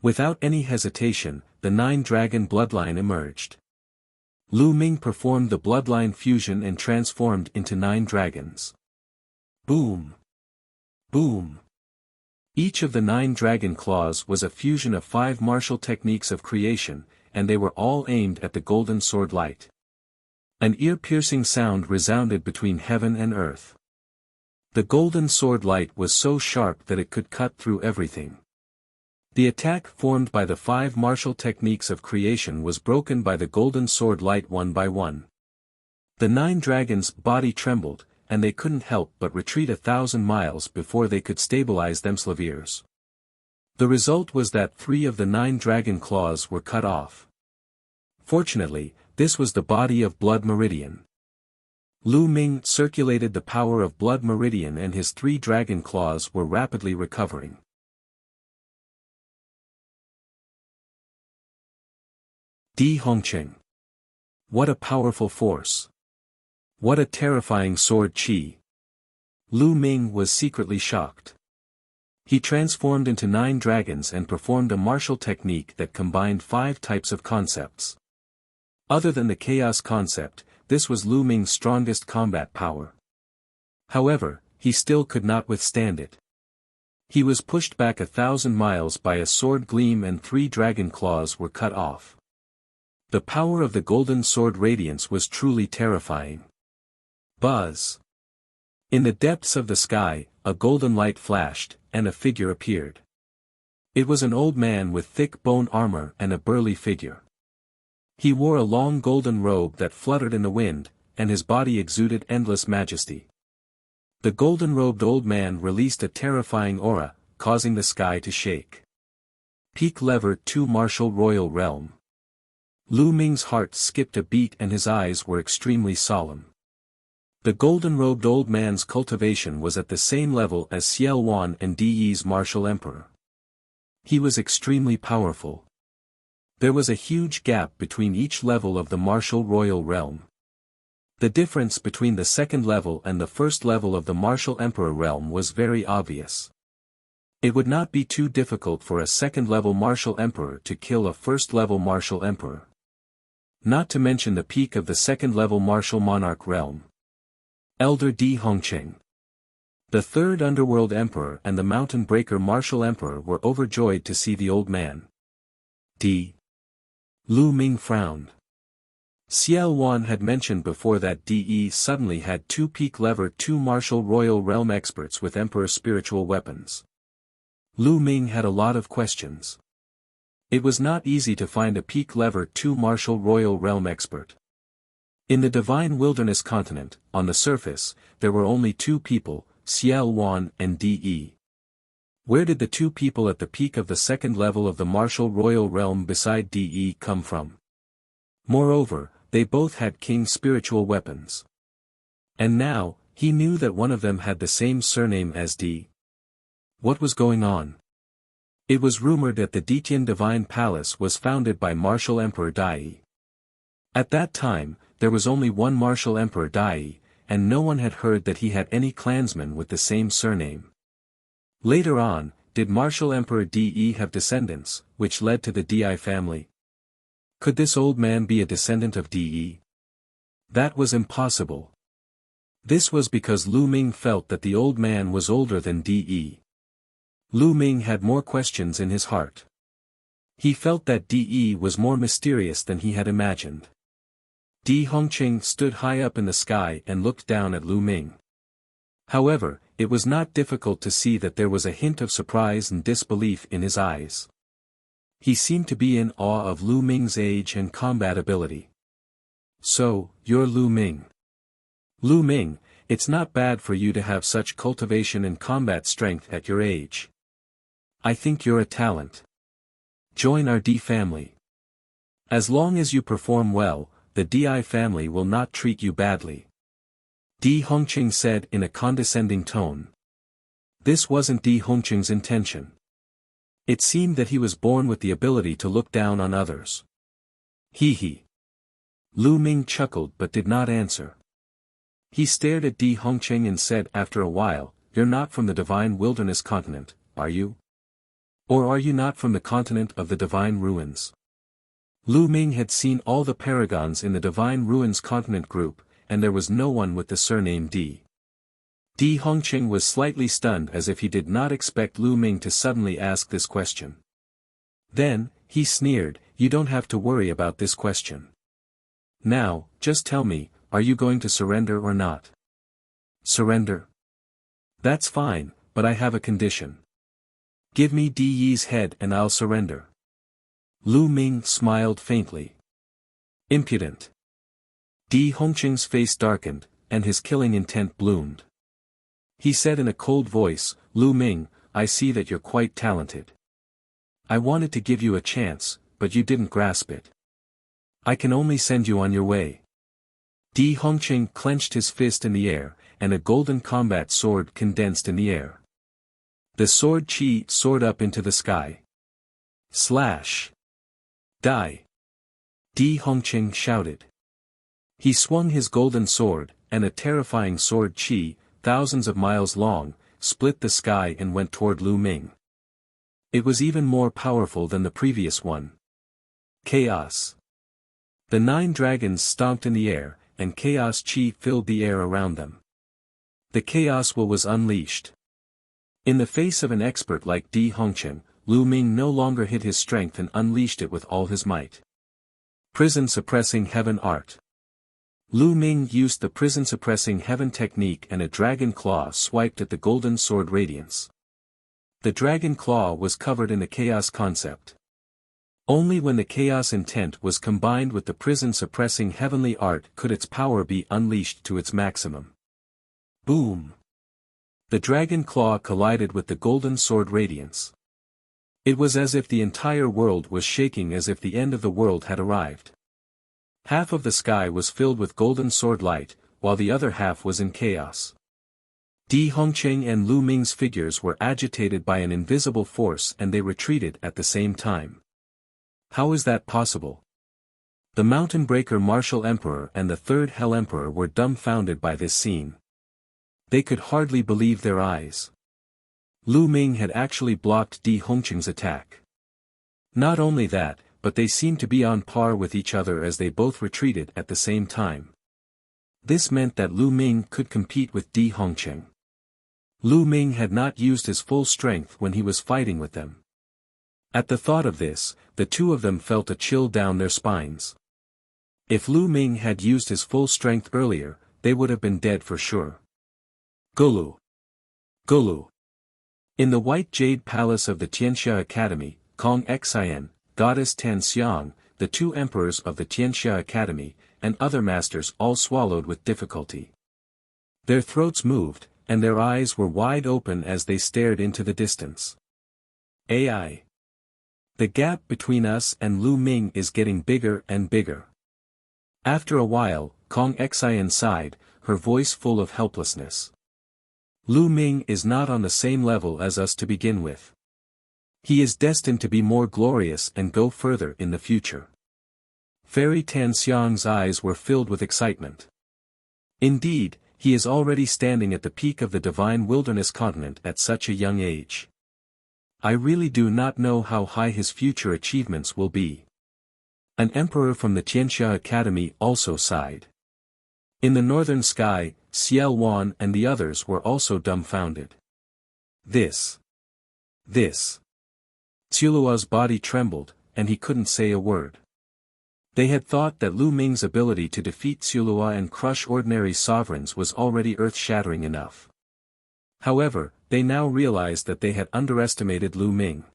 Without any hesitation, the nine-dragon bloodline emerged. Lu Ming performed the bloodline fusion and transformed into 9 dragons. Boom! Boom! Each of the 9 dragon claws was a fusion of 5 martial techniques of creation, and they were all aimed at the golden sword light. An ear-piercing sound resounded between heaven and earth. The golden sword light was so sharp that it could cut through everything. The attack formed by the 5 martial techniques of creation was broken by the golden sword light one by one. The 9 dragons' body trembled, and they couldn't help but retreat 1,000 miles before they could stabilize themselves. The result was that 3 of the 9 dragon claws were cut off. Fortunately, this was the body of Blood Meridian. Lu Ming circulated the power of Blood Meridian and his 3 dragon claws were rapidly recovering. Di Hongqing. What a powerful force. What a terrifying sword chi. Lu Ming was secretly shocked. He transformed into 9 dragons and performed a martial technique that combined 5 types of concepts. Other than the chaos concept, this was Lu Ming's strongest combat power. However, he still could not withstand it. He was pushed back 1,000 miles by a sword gleam and 3 dragon claws were cut off. The power of the golden sword radiance was truly terrifying. Buzz! In the depths of the sky, a golden light flashed, and a figure appeared. It was an old man with thick bone armor and a burly figure. He wore a long golden robe that fluttered in the wind, and his body exuded endless majesty. The golden-robed old man released a terrifying aura, causing the sky to shake. Peak Lever 2 Martial Royal Realm. Lu Ming's heart skipped a beat and his eyes were extremely solemn. The golden-robed old man's cultivation was at the same level as Xiao Wan and Di's martial emperor. He was extremely powerful. There was a huge gap between each level of the martial royal realm. The difference between the second level and the first level of the martial emperor realm was very obvious. It would not be too difficult for a second-level martial emperor to kill a first-level martial emperor. Not to mention the peak of the second-level martial monarch realm. Elder Di Hongqing. The third underworld emperor and the mountain breaker martial emperor were overjoyed to see the old man. Lu Ming frowned. Xiao Wan had mentioned before that De suddenly had 2 Peak Lever 2 martial royal realm experts with emperor spiritual weapons. Lu Ming had a lot of questions. It was not easy to find a Peak Lever 2 martial royal realm expert. In the Divine Wilderness continent, on the surface, there were only 2 people, Xiao Wan and De. Where did the 2 people at the peak of the second level of the martial royal realm beside De come from? Moreover, they both had king spiritual weapons. And now, he knew that one of them had the same surname as De. What was going on? It was rumored that the Detian Divine Palace was founded by Martial Emperor Dai. At that time, there was only one martial emperor Dai, and no one had heard that he had any clansmen with the same surname. Later on, did martial emperor De have descendants, which led to the Di family? Could this old man be a descendant of De? That was impossible. This was because Lu Ming felt that the old man was older than De. Lu Ming had more questions in his heart. He felt that De was more mysterious than he had imagined. Di Hongqing stood high up in the sky and looked down at Lu Ming. However, it was not difficult to see that there was a hint of surprise and disbelief in his eyes. He seemed to be in awe of Lu Ming's age and combat ability. So, you're Lu Ming. Lu Ming, it's not bad for you to have such cultivation and combat strength at your age. I think you're a talent. Join our Di family. As long as you perform well, the Di family will not treat you badly. Di Hongqing said in a condescending tone. This wasn't Di Hongqing's intention. It seemed that he was born with the ability to look down on others. He. Lu Ming chuckled but did not answer. He stared at Di Hongqing and said after a while, "You're not from the Divine Wilderness continent, are you? Or are you not from the continent of the Divine Ruins?" Lu Ming had seen all the paragons in the Divine Ruins continent group, and there was no one with the surname Di. Di Hongqing was slightly stunned as if he did not expect Lu Ming to suddenly ask this question. Then, he sneered, "You don't have to worry about this question. Now, just tell me, are you going to surrender or not?" "Surrender? That's fine, but I have a condition. Give me Di Yi's head and I'll surrender." Lu Ming smiled faintly. Impudent. Di Hongqing's face darkened, and his killing intent bloomed. He said in a cold voice, "Lu Ming, I see that you're quite talented. I wanted to give you a chance, but you didn't grasp it. I can only send you on your way." Di Hongqing clenched his fist in the air, and a golden combat sword condensed in the air. The sword chi soared up into the sky. Slash! Die! Di Hongqing shouted. He swung his golden sword, and a terrifying sword chi, thousands of miles long, split the sky and went toward Lu Ming. It was even more powerful than the previous one. Chaos. The 9 dragons stomped in the air, and chaos chi filled the air around them. The chaos will was unleashed. In the face of an expert like Di Hongqing, Lu Ming no longer hid his strength and unleashed it with all his might. Prison Suppressing Heaven Art. Lu Ming used the Prison Suppressing Heaven technique and a dragon claw swiped at the golden sword radiance. The dragon claw was covered in the chaos concept. Only when the chaos intent was combined with the prison suppressing heavenly art could its power be unleashed to its maximum. Boom! The dragon claw collided with the golden sword radiance. It was as if the entire world was shaking, as if the end of the world had arrived. Half of the sky was filled with golden sword light, while the other half was in chaos. Di Hongqing and Lu Ming's figures were agitated by an invisible force and they retreated at the same time. How is that possible? The Mountain Breaker Martial Emperor and the Third Hell Emperor were dumbfounded by this scene. They could hardly believe their eyes. Lu Ming had actually blocked Di Hongqing's attack. Not only that, but they seemed to be on par with each other as they both retreated at the same time. This meant that Lu Ming could compete with Di Hongqing. Lu Ming had not used his full strength when he was fighting with them. At the thought of this, the two of them felt a chill down their spines. If Lu Ming had used his full strength earlier, they would have been dead for sure. Golu! Golu! In the White Jade Palace of the Tianxia Academy, Kong Xian, Goddess Tan Xiang, the 2 emperors of the Tianxia Academy, and other masters all swallowed with difficulty. Their throats moved, and their eyes were wide open as they stared into the distance. AI. The gap between us and Lu Ming is getting bigger and bigger. After a while, Kong Xian sighed, her voice full of helplessness. Lu Ming is not on the same level as us to begin with. He is destined to be more glorious and go further in the future. Fairy Tanxiang's eyes were filled with excitement. Indeed, he is already standing at the peak of the divine wilderness continent at such a young age. I really do not know how high his future achievements will be. An emperor from the Tianxia Academy also sighed. In the northern sky, Xiao Wan and the others were also dumbfounded. This. Tsiulua's body trembled, and he couldn't say a word. They had thought that Lu Ming's ability to defeat Tsiulua and crush ordinary sovereigns was already earth-shattering enough. However, they now realized that they had underestimated Lu Ming.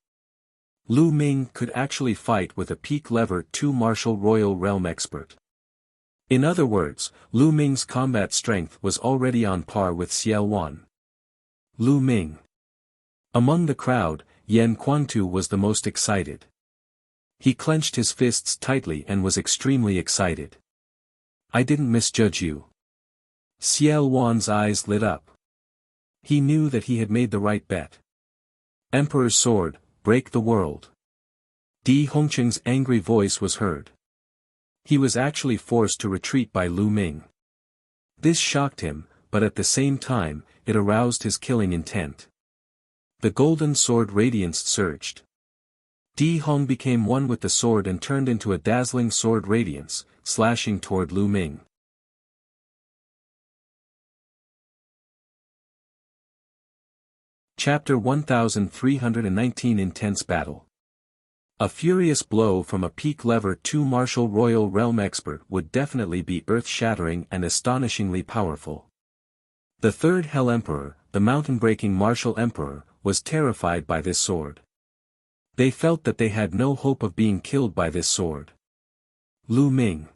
Lu Ming could actually fight with a peak level 2 martial royal realm expert. In other words, Lu Ming's combat strength was already on par with Xiao Wan. Lu Ming. Among the crowd, Yan Quangtu was the most excited. He clenched his fists tightly and was extremely excited. I didn't misjudge you. Xiao Wan's eyes lit up. He knew that he had made the right bet. Emperor's sword, break the world. Di Hongqing's angry voice was heard. He was actually forced to retreat by Lu Ming. This shocked him, but at the same time, it aroused his killing intent. The golden sword radiance surged. Di Hong became one with the sword and turned into a dazzling sword radiance, slashing toward Lu Ming. Chapter 1319 Intense Battle. A furious blow from a peak level 2 martial royal realm expert would definitely be earth-shattering and astonishingly powerful. The third Hell Emperor, the mountain-breaking martial emperor, was terrified by this sword. They felt that they had no hope of being killed by this sword. Lu Ming.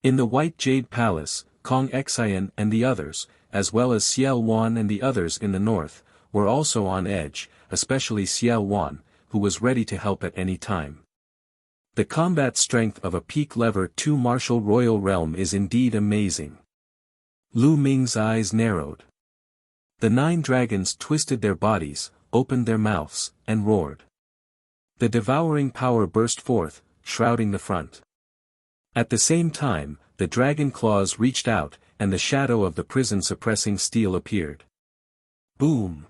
In the White Jade Palace, Kong Xian and the others, as well as Xiao Wan and the others in the north, were also on edge, especially Xiao Wan, who was ready to help at any time. The combat strength of a peak level 2 martial royal realm is indeed amazing. Lu Ming's eyes narrowed. The 9 dragons twisted their bodies, opened their mouths, and roared. The devouring power burst forth, shrouding the front. At the same time, the dragon claws reached out, and the shadow of the prison-suppressing steel appeared. Boom!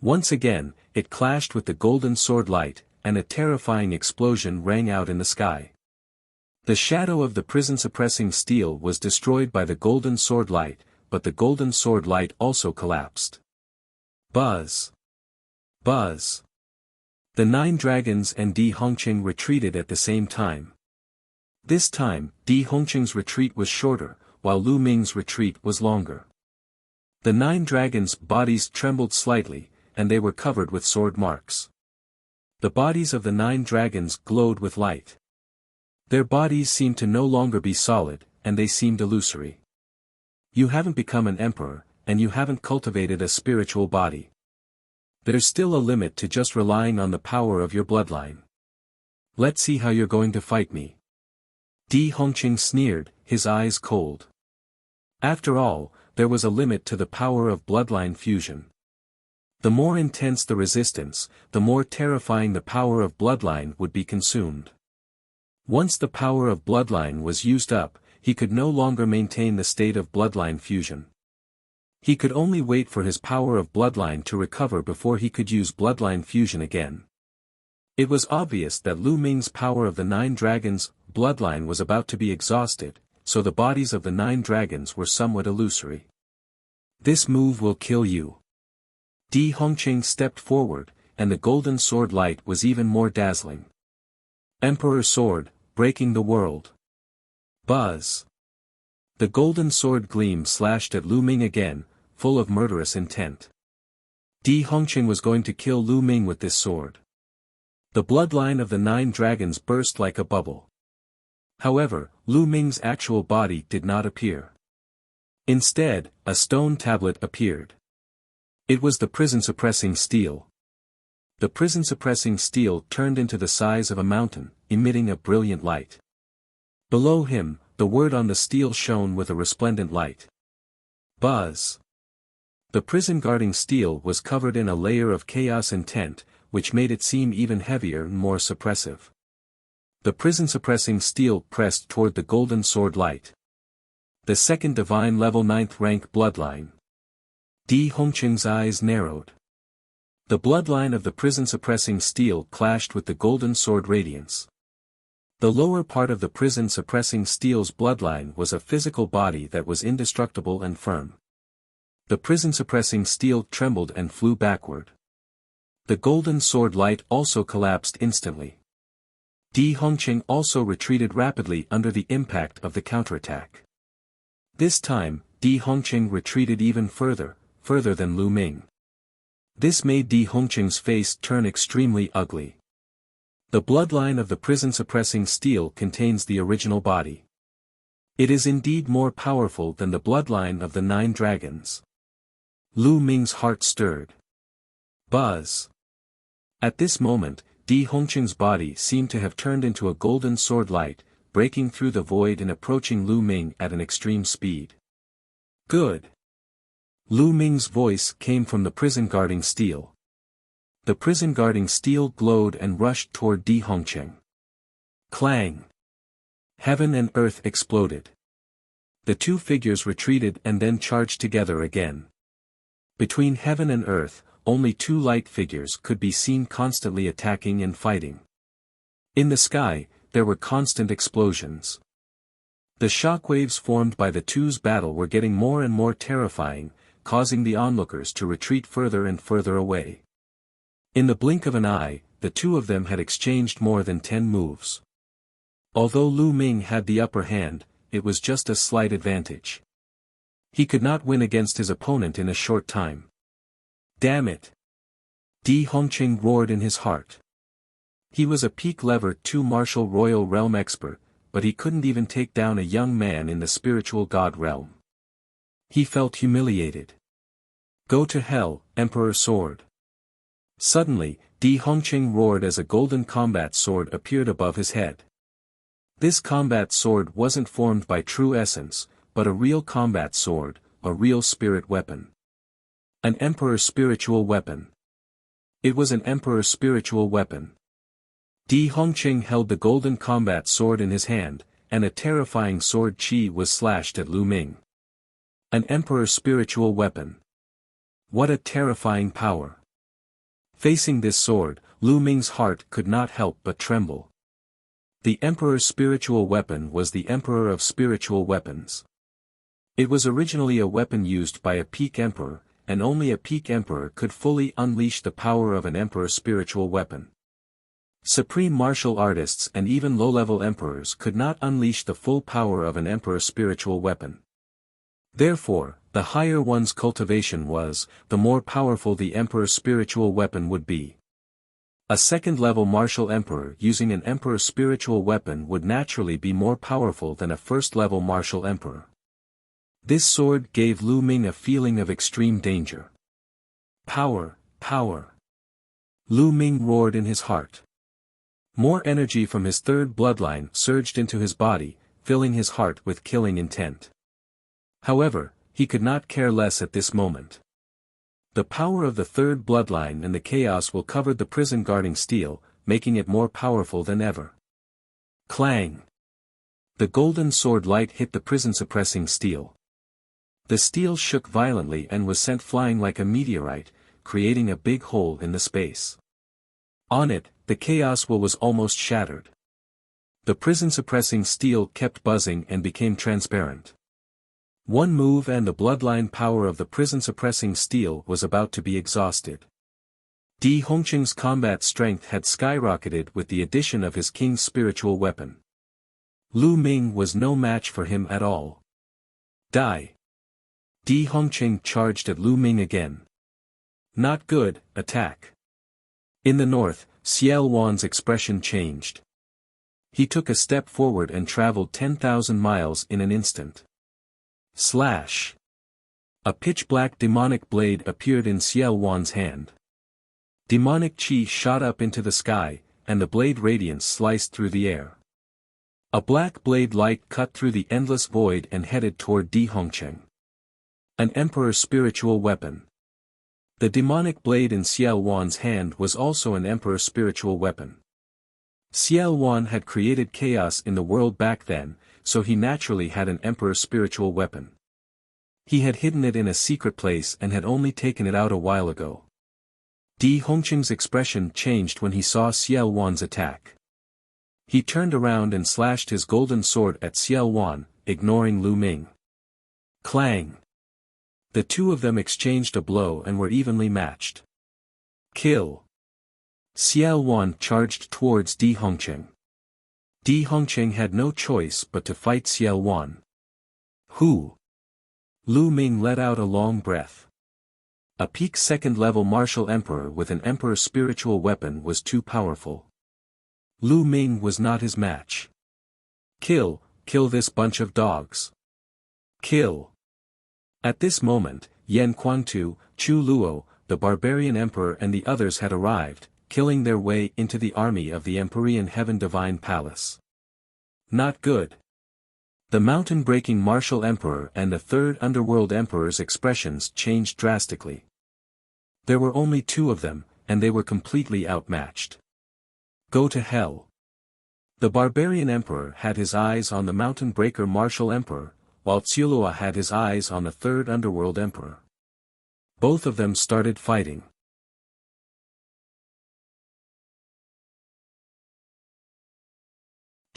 Once again, it clashed with the golden sword light, and a terrifying explosion rang out in the sky. The shadow of the prison-suppressing steel was destroyed by the golden sword light, but the golden sword light also collapsed. Buzz! Buzz! The 9 dragons and Di Hongqing retreated at the same time. This time, Di Hongqing's retreat was shorter, while Lu Ming's retreat was longer. The 9 dragons' bodies trembled slightly, and they were covered with sword marks. The bodies of the 9 dragons glowed with light. Their bodies seemed to no longer be solid, and they seemed illusory. You haven't become an emperor, and you haven't cultivated a spiritual body. There's still a limit to just relying on the power of your bloodline. Let's see how you're going to fight me. Di Hongqing sneered, his eyes cold. After all, there was a limit to the power of bloodline fusion. The more intense the resistance, the more terrifying the power of bloodline would be consumed. Once the power of bloodline was used up, he could no longer maintain the state of bloodline fusion. He could only wait for his power of bloodline to recover before he could use bloodline fusion again. It was obvious that Lu Ming's power of the 9 dragons' bloodline was about to be exhausted, so the bodies of the 9 dragons were somewhat illusory. This move will kill you. Di Hongqing stepped forward, and the golden sword light was even more dazzling. Emperor's sword, breaking the world. Buzz! The golden sword gleam slashed at Lu Ming again, full of murderous intent. Di Hongqing was going to kill Lu Ming with this sword. The bloodline of the 9 dragons burst like a bubble. However, Lu Ming's actual body did not appear. Instead, a stone tablet appeared. It was the prison-suppressing steel. The prison-suppressing steel turned into the size of a mountain, emitting a brilliant light. Below him, the word on the steel shone with a resplendent light. Buzz! The prison-guarding steel was covered in a layer of chaos intent, which made it seem even heavier and more suppressive. The prison-suppressing steel pressed toward the golden sword light. The second divine level 9th rank bloodline. Di Hongqing's eyes narrowed. The bloodline of the prison-suppressing steel clashed with the golden sword radiance. The lower part of the prison-suppressing steel's bloodline was a physical body that was indestructible and firm. The prison-suppressing steel trembled and flew backward. The golden sword light also collapsed instantly. Di Hongqing also retreated rapidly under the impact of the counterattack. This time, Di Hongqing retreated even further than Lu Ming. This made Di Hongqing's face turn extremely ugly. The bloodline of the prison-suppressing steel contains the original body. It is indeed more powerful than the bloodline of the 9 dragons. Lu Ming's heart stirred. Buzz. At this moment, Di Hongqing's body seemed to have turned into a golden sword light, breaking through the void and approaching Lu Ming at an extreme speed. Good. Lu Ming's voice came from the prison-guarding steel. The prison-guarding steel glowed and rushed toward Di Hongqing. Clang! Heaven and earth exploded. The two figures retreated and then charged together again. Between heaven and earth, only 2 light figures could be seen constantly attacking and fighting. In the sky, there were constant explosions. The shockwaves formed by the two's battle were getting more and more terrifying, causing the onlookers to retreat further and further away. In the blink of an eye, the two of them had exchanged more than 10 moves. Although Lu Ming had the upper hand, it was just a slight advantage. He could not win against his opponent in a short time. Damn it! Di Hongqing roared in his heart. He was a peak level 2 martial royal realm expert, but he couldn't even take down a young man in the spiritual god realm. He felt humiliated. Go to hell, Emperor Sword. Suddenly, Di Hongqing roared as a golden combat sword appeared above his head. This combat sword wasn't formed by true essence, but a real combat sword, a real spirit weapon. An Emperor's spiritual weapon. It was an Emperor's spiritual weapon. Di Hongqing held the golden combat sword in his hand, and a terrifying sword chi was slashed at Lu Ming. An Emperor's spiritual weapon. What a terrifying power. Facing this sword, Lu Ming's heart could not help but tremble. The Emperor's spiritual weapon was the Emperor of spiritual weapons. It was originally a weapon used by a peak emperor, and only a peak emperor could fully unleash the power of an emperor's spiritual weapon. Supreme martial artists and even low-level emperors could not unleash the full power of an emperor's spiritual weapon. Therefore, the higher one's cultivation was, the more powerful the emperor's spiritual weapon would be. A second-level martial emperor using an emperor's spiritual weapon would naturally be more powerful than a first-level martial emperor. This sword gave Lu Ming a feeling of extreme danger. Power, power. Lu Ming roared in his heart. More energy from his third bloodline surged into his body, filling his heart with killing intent. However, he could not care less at this moment. The power of the third bloodline and the chaos will cover the prison guarding steel, making it more powerful than ever. Clang! The golden sword light hit the prison suppressing steel. The steel shook violently and was sent flying like a meteorite, creating a big hole in the space. On it, the chaos will was almost shattered. The prison suppressing steel kept buzzing and became transparent. One move and the bloodline power of the prison-suppressing steel was about to be exhausted. Di Hongqing's combat strength had skyrocketed with the addition of his king's spiritual weapon. Lu Ming was no match for him at all. Die! Di Hongqing charged at Lu Ming again. Not good, attack. In the north, Xiao Wan's expression changed. He took a step forward and traveled 10,000 miles in an instant. Slash! A pitch-black demonic blade appeared in Xiao Wan's hand. Demonic chi shot up into the sky, and the blade radiance sliced through the air. A black blade light cut through the endless void and headed toward Di Hongqing. An emperor's spiritual weapon. The demonic blade in Xiao Wan's hand was also an emperor's spiritual weapon. Ciel Wan had created chaos in the world back then, so he naturally had an emperor's spiritual weapon. He had hidden it in a secret place and had only taken it out a while ago. Di Hongqing's expression changed when he saw Ciel Wan's attack. He turned around and slashed his golden sword at Ciel Wan, ignoring Lu Ming. Clang! The two of them exchanged a blow and were evenly matched. Kill! Ciel Wan charged towards Di Hongqing. Di Hongqing had no choice but to fight Ciel Wan. Who? Lu Ming let out a long breath. A peak second-level martial emperor with an emperor's spiritual weapon was too powerful. Lu Ming was not his match. Kill this bunch of dogs. Kill. At this moment, Yan Quangtu, Chu Luo, the barbarian emperor and the others had arrived, killing their way into the army of the Empyrean Heaven Divine Palace. Not good. The mountain-breaking martial emperor and the third underworld emperor's expressions changed drastically. There were only two of them, and they were completely outmatched. Go to hell. The barbarian emperor had his eyes on the mountain-breaker martial emperor, while Tsulua had his eyes on the third underworld emperor. Both of them started fighting.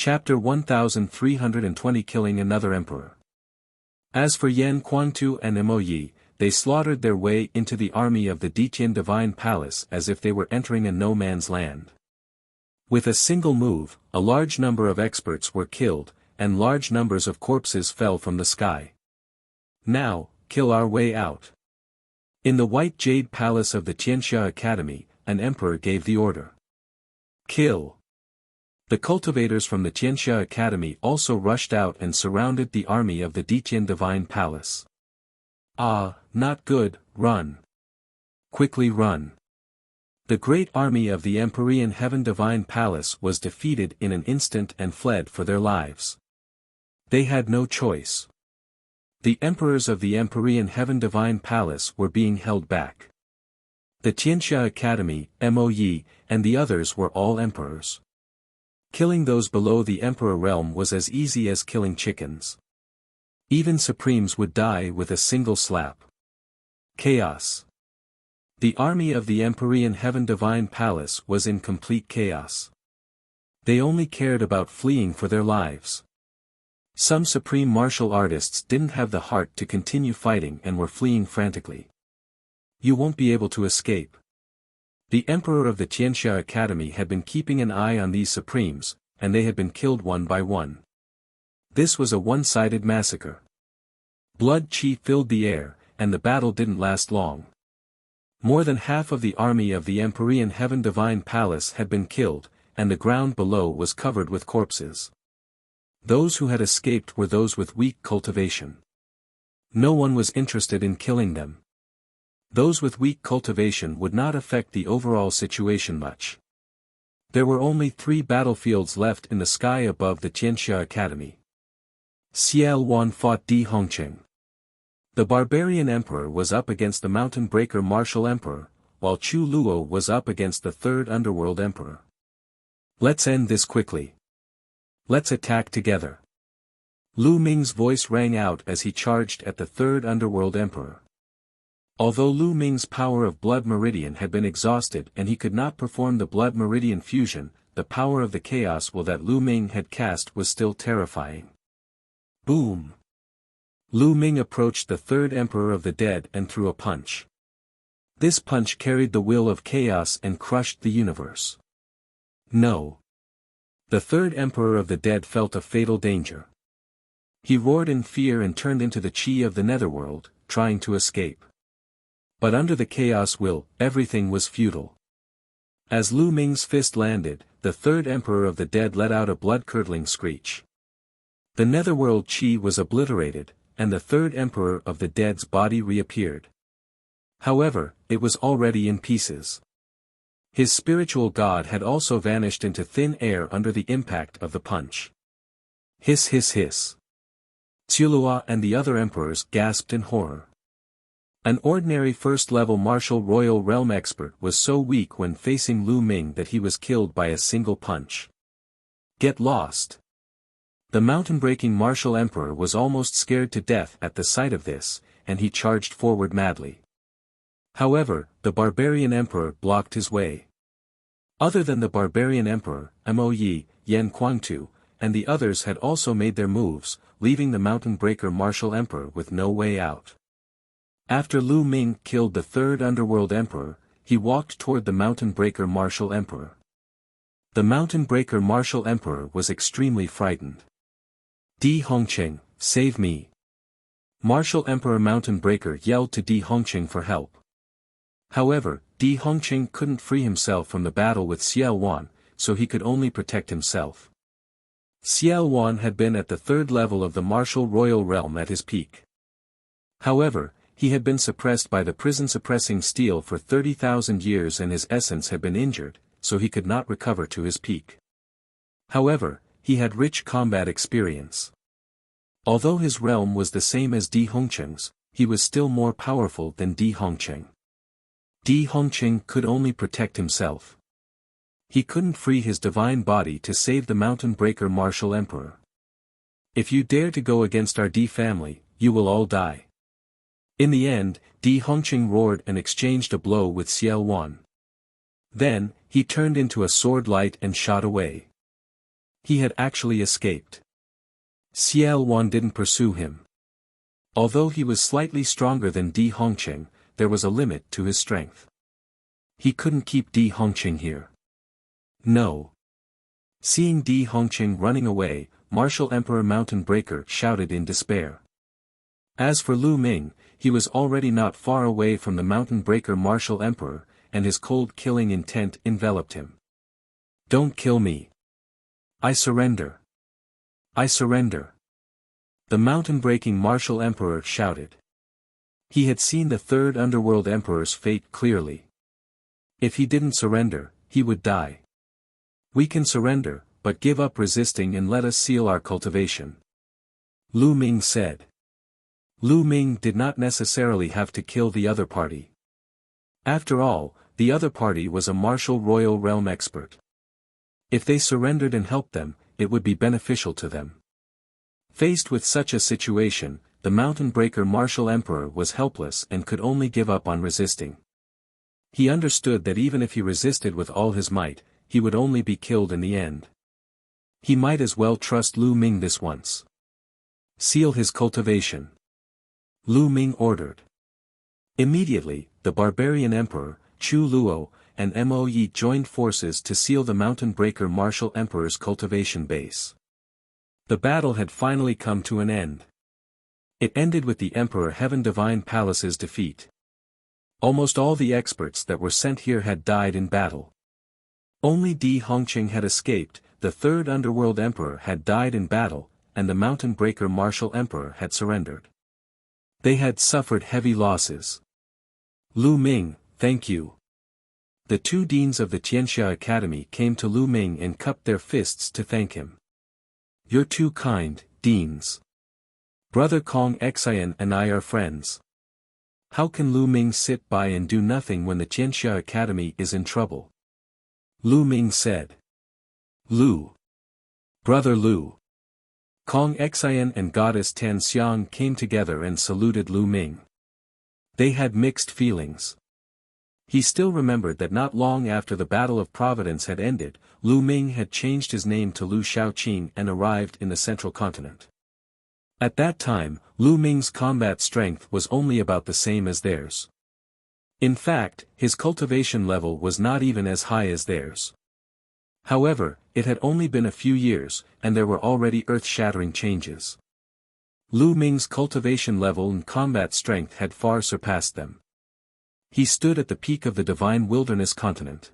Chapter 1320 Killing Another Emperor. As for Yan Quangtu and Mo Yi, they slaughtered their way into the army of the Ditian Divine Palace as if they were entering a no-man's land. With a single move, a large number of experts were killed, and large numbers of corpses fell from the sky. Now, kill our way out. In the White Jade Palace of the Tianxia Academy, an emperor gave the order. Kill. The cultivators from the Tianxia Academy also rushed out and surrounded the army of the Ditian Divine Palace. Ah, not good, run. Quickly run. The great army of the Empyrean Heaven Divine Palace was defeated in an instant and fled for their lives. They had no choice. The emperors of the Empyrean Heaven Divine Palace were being held back. The Tianxia Academy, Mo Yi, and the others were all emperors. Killing those below the emperor realm was as easy as killing chickens. Even supremes would die with a single slap. Chaos. The army of the Empyrean Heaven Divine Palace was in complete chaos. They only cared about fleeing for their lives. Some supreme martial artists didn't have the heart to continue fighting and were fleeing frantically. You won't be able to escape. The emperor of the Tianxia Academy had been keeping an eye on these supremes, and they had been killed one by one. This was a one-sided massacre. Blood qi filled the air, and the battle didn't last long. More than half of the army of the Empyrean Heaven Divine Palace had been killed, and the ground below was covered with corpses. Those who had escaped were those with weak cultivation. No one was interested in killing them. Those with weak cultivation would not affect the overall situation much. There were only 3 battlefields left in the sky above the Tianxia Academy. Ciel Wan fought Di Hongqing. The barbarian emperor was up against the mountain breaker martial emperor, while Chu Luo was up against the third underworld emperor. Let's end this quickly. Let's attack together. Lu Ming's voice rang out as he charged at the third underworld emperor. Although Lu Ming's power of blood meridian had been exhausted and he could not perform the blood meridian fusion, the power of the chaos will that Lu Ming had cast was still terrifying. Boom! Lu Ming approached the third emperor of the dead and threw a punch. This punch carried the will of chaos and crushed the universe. No! The third emperor of the dead felt a fatal danger. He roared in fear and turned into the chi of the netherworld, trying to escape. But under the chaos will, everything was futile. As Lu Ming's fist landed, the third emperor of the dead let out a blood-curdling screech. The netherworld chi was obliterated, and the third emperor of the dead's body reappeared. However, it was already in pieces. His spiritual god had also vanished into thin air under the impact of the punch. Hiss hiss hiss. Tsulua and the other emperors gasped in horror. An ordinary first-level martial royal realm expert was so weak when facing Lu Ming that he was killed by a single punch. Get lost. The mountain-breaking martial emperor was almost scared to death at the sight of this, and he charged forward madly. However, the barbarian emperor blocked his way. Other than the barbarian emperor, Mo Yi, Yan Kuangtu, and the others had also made their moves, leaving the mountain breaker martial emperor with no way out. After Lu Ming killed the third underworld emperor, he walked toward the mountain breaker martial emperor. The mountain breaker martial emperor was extremely frightened. Di Hongqing, save me. Martial Emperor Mountain Breaker yelled to Di Hongqing for help. However, Di Hongqing couldn't free himself from the battle with Xiao Wan, so he could only protect himself. Xiao Wan had been at the third level of the martial royal realm at his peak. However, he had been suppressed by the prison-suppressing steel for 30,000 years and his essence had been injured, so he could not recover to his peak. However, he had rich combat experience. Although his realm was the same as Di Hongqing's, he was still more powerful than Di Hongqing. Di Hongqing could only protect himself. He couldn't free his divine body to save the mountain breaker martial emperor. If you dare to go against our Di family, you will all die. In the end, Di Hongqing roared and exchanged a blow with Xiao Wan. Then, he turned into a sword light and shot away. He had actually escaped. Xiao Wan didn't pursue him. Although he was slightly stronger than Di Hongqing, there was a limit to his strength. He couldn't keep Di Hongqing here. No. Seeing Di Hongqing running away, Martial Emperor Mountain Breaker shouted in despair. As for Lu Ming, he was already not far away from the Mountain Breaker Martial Emperor, and his cold killing intent enveloped him. Don't kill me. I surrender. I surrender. The mountain-breaking martial emperor shouted. He had seen the third underworld emperor's fate clearly. If he didn't surrender, he would die. We can surrender, but give up resisting and let us seal our cultivation. Lu Ming said. Lu Ming did not necessarily have to kill the other party. After all, the other party was a martial royal realm expert. If they surrendered and helped them, it would be beneficial to them. Faced with such a situation, the mountain breaker martial emperor was helpless and could only give up on resisting. He understood that even if he resisted with all his might, he would only be killed in the end. He might as well trust Lu Ming this once. Seal his cultivation. Lu Ming ordered. Immediately, the barbarian emperor, Chu Luo, and Mo Yi joined forces to seal the mountain breaker martial emperor's cultivation base. The battle had finally come to an end. It ended with the Emperor Heaven Divine Palace's defeat. Almost all the experts that were sent here had died in battle. Only Di Hongqing had escaped, the third underworld emperor had died in battle, and the mountain breaker martial emperor had surrendered. They had suffered heavy losses. Lu Ming, thank you. The two deans of the Tianxia Academy came to Lu Ming and cupped their fists to thank him. You're too kind, deans. Brother Kong Xian and I are friends. How can Lu Ming sit by and do nothing when the Tianxia Academy is in trouble? Lu Ming said. Lu. Brother Lu. Kong Xian and Goddess Tan Xiang came together and saluted Lu Ming. They had mixed feelings. He still remembered that not long after the Battle of Providence had ended, Lu Ming had changed his name to Lu Shaoqing and arrived in the central continent. At that time, Lu Ming's combat strength was only about the same as theirs. In fact, his cultivation level was not even as high as theirs. However, it had only been a few years, and there were already earth-shattering changes. Lu Ming's cultivation level and combat strength had far surpassed them. He stood at the peak of the divine wilderness continent.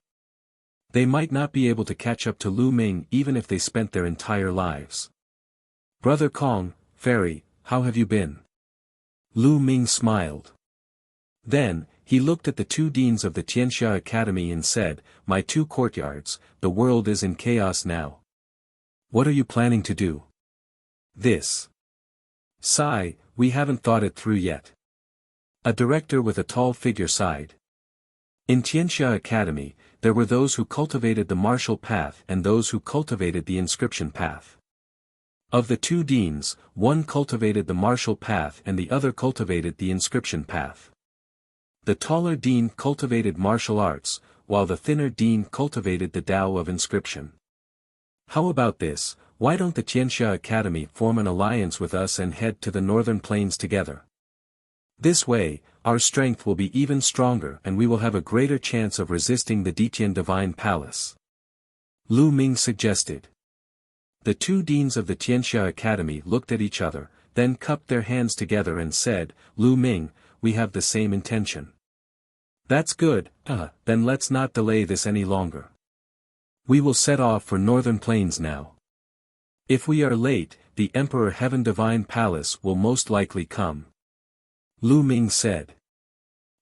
They might not be able to catch up to Lu Ming even if they spent their entire lives. Brother Kong, Fairy, how have you been? Lu Ming smiled. Then, he looked at the two deans of the Tianxia Academy and said, My two courtyards, the world is in chaos now. What are you planning to do? This. Sigh, we haven't thought it through yet. A director with a tall figure sighed. In Tianxia Academy, there were those who cultivated the martial path and those who cultivated the inscription path. Of the two deans, one cultivated the martial path and the other cultivated the inscription path. The taller dean cultivated martial arts, while the thinner dean cultivated the Tao of inscription. How about this? Why don't the Tianxia Academy form an alliance with us and head to the northern plains together? This way, our strength will be even stronger and we will have a greater chance of resisting the Ditian Divine Palace. Lu Ming suggested. The two deans of the Tianxia Academy looked at each other, then cupped their hands together and said, Lu Ming, we have the same intention. That's good, then let's not delay this any longer. We will set off for northern plains now. If we are late, the Emperor Heaven Divine Palace will most likely come. Lu Ming said.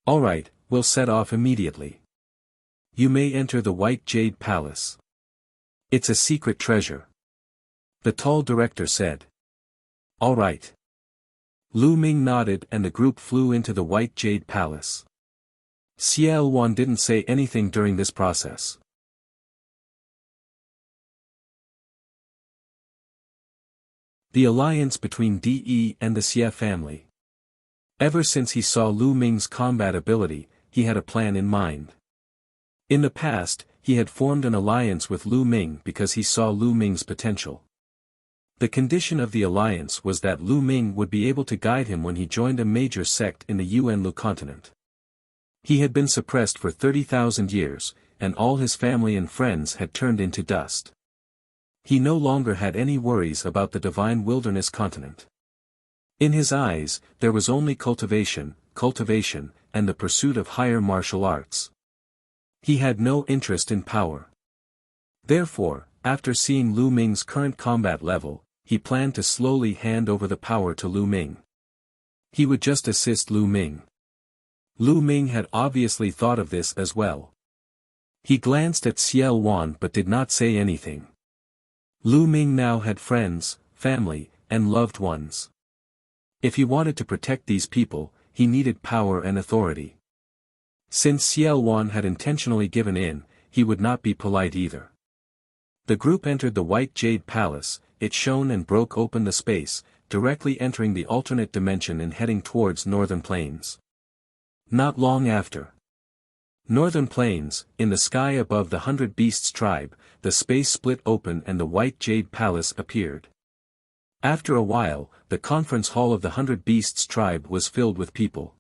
Alright, we'll set off immediately. You may enter the White Jade Palace. It's a secret treasure. The tall director said. Alright. Lu Ming nodded and the group flew into the White Jade Palace. Xie Wan didn't say anything during this process. The alliance between De and the Xie family. Ever since he saw Lu Ming's combat ability, he had a plan in mind. In the past, he had formed an alliance with Lu Ming because he saw Lu Ming's potential. The condition of the alliance was that Lu Ming would be able to guide him when he joined a major sect in the Yuanlu continent. He had been suppressed for 30,000 years, and all his family and friends had turned into dust. He no longer had any worries about the divine wilderness continent. In his eyes, there was only cultivation, and the pursuit of higher martial arts. He had no interest in power. Therefore, after seeing Lu Ming's current combat level, he planned to slowly hand over the power to Lu Ming. He would just assist Lu Ming. Lu Ming had obviously thought of this as well. He glanced at Xie Wan but did not say anything. Lu Ming now had friends, family, and loved ones. If he wanted to protect these people, he needed power and authority. Since Xie Wan had intentionally given in, he would not be polite either. The group entered the White Jade Palace, it shone and broke open the space, directly entering the alternate dimension and heading towards northern plains. Not long after. Northern plains, in the sky above the 100 Beasts tribe, the space split open and the White Jade Palace appeared. After a while, the conference hall of the 100 Beasts tribe was filled with people.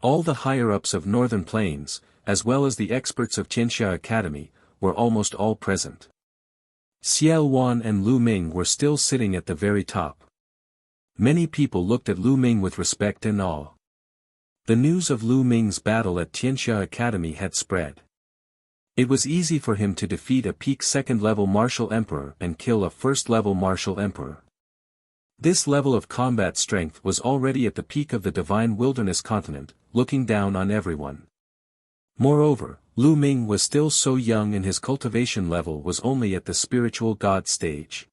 All the higher-ups of Northern Plains, as well as the experts of Tianxia Academy, were almost all present. Xie Wan and Lu Ming were still sitting at the very top. Many people looked at Lu Ming with respect and awe. The news of Lu Ming's battle at Tianxia Academy had spread. It was easy for him to defeat a peak second-level martial emperor and kill a first-level martial emperor. This level of combat strength was already at the peak of the divine wilderness continent, looking down on everyone. Moreover, Lu Ming was still so young and his cultivation level was only at the spiritual god stage.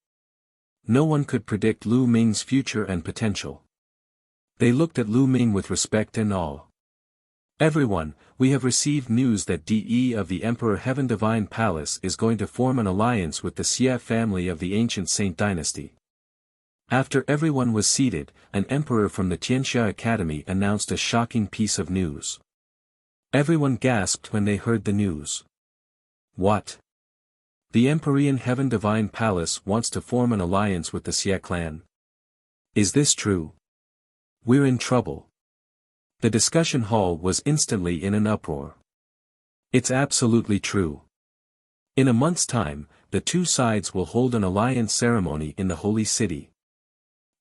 No one could predict Lu Ming's future and potential. They looked at Lu Ming with respect and awe. Everyone, we have received news that De of the Emperor Heaven Divine Palace is going to form an alliance with the Xie family of the ancient Saint Dynasty. After everyone was seated, an emperor from the Tianxia Academy announced a shocking piece of news. Everyone gasped when they heard the news. What? The Empyrean Heaven Divine Palace wants to form an alliance with the Xie clan. Is this true? We're in trouble. The discussion hall was instantly in an uproar. It's absolutely true. In a month's time, the two sides will hold an alliance ceremony in the holy city.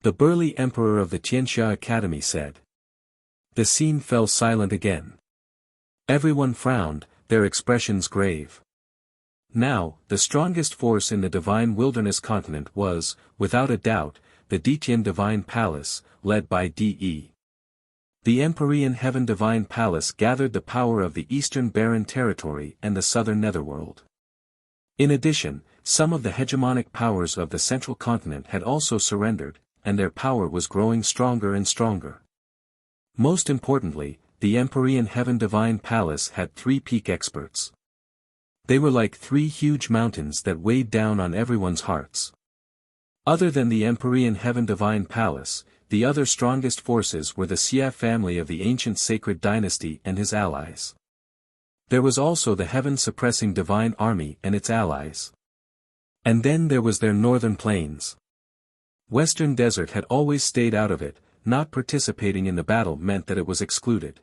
The burly emperor of the Tianxia Academy said. The scene fell silent again. Everyone frowned, their expressions grave. Now, the strongest force in the divine wilderness continent was, without a doubt, the Ditian Divine Palace, led by De. The Empyrean Heaven Divine Palace gathered the power of the Eastern Barren Territory and the Southern Netherworld. In addition, some of the hegemonic powers of the Central Continent had also surrendered, and their power was growing stronger and stronger. Most importantly, the Empyrean Heaven Divine Palace had 3 peak experts. They were like three huge mountains that weighed down on everyone's hearts. Other than the Empyrean Heaven Divine Palace, the other strongest forces were the Xia family of the ancient sacred dynasty and his allies. There was also the heaven-suppressing divine army and its allies. And then there was their northern plains. Western Desert had always stayed out of it, not participating in the battle meant that it was excluded.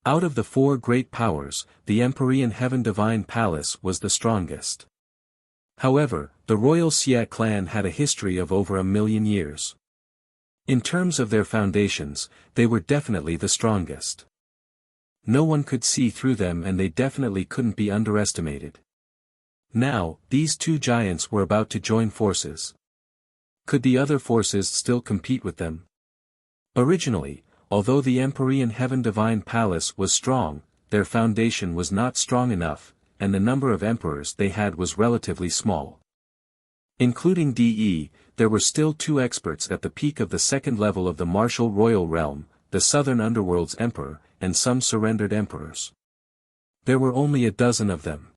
Out of the four great powers, the Empyrean Heaven Divine Palace was the strongest. However, the royal Xia clan had a history of over 1,000,000 years. In terms of their foundations, they were definitely the strongest. No one could see through them and they definitely couldn't be underestimated. Now, these two giants were about to join forces. Could the other forces still compete with them? Originally, although the Empyrean Heaven Divine Palace was strong, their foundation was not strong enough, and the number of emperors they had was relatively small. Including DE, there were still two experts at the peak of the second level of the martial royal realm, the southern underworld's emperor, and some surrendered emperors. There were only a dozen of them.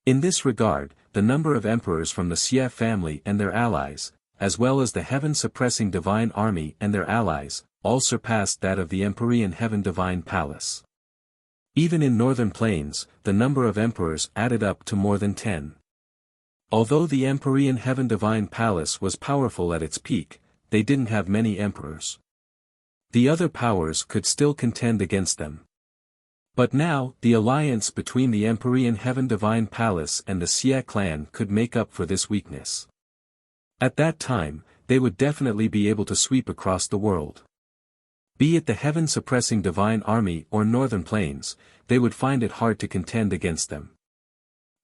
In this regard, the number of emperors from the Xia family and their allies, as well as the heaven-suppressing divine army and their allies, all surpassed that of the Empyrean Heaven Divine Palace. Even in northern plains, the number of emperors added up to more than 10. Although the Empyrean Heaven Divine Palace was powerful at its peak, they didn't have many emperors. The other powers could still contend against them. But now, the alliance between the Empyrean Heaven Divine Palace and the Xia clan could make up for this weakness. At that time, they would definitely be able to sweep across the world. Be it the heaven-suppressing divine army or northern plains, they would find it hard to contend against them.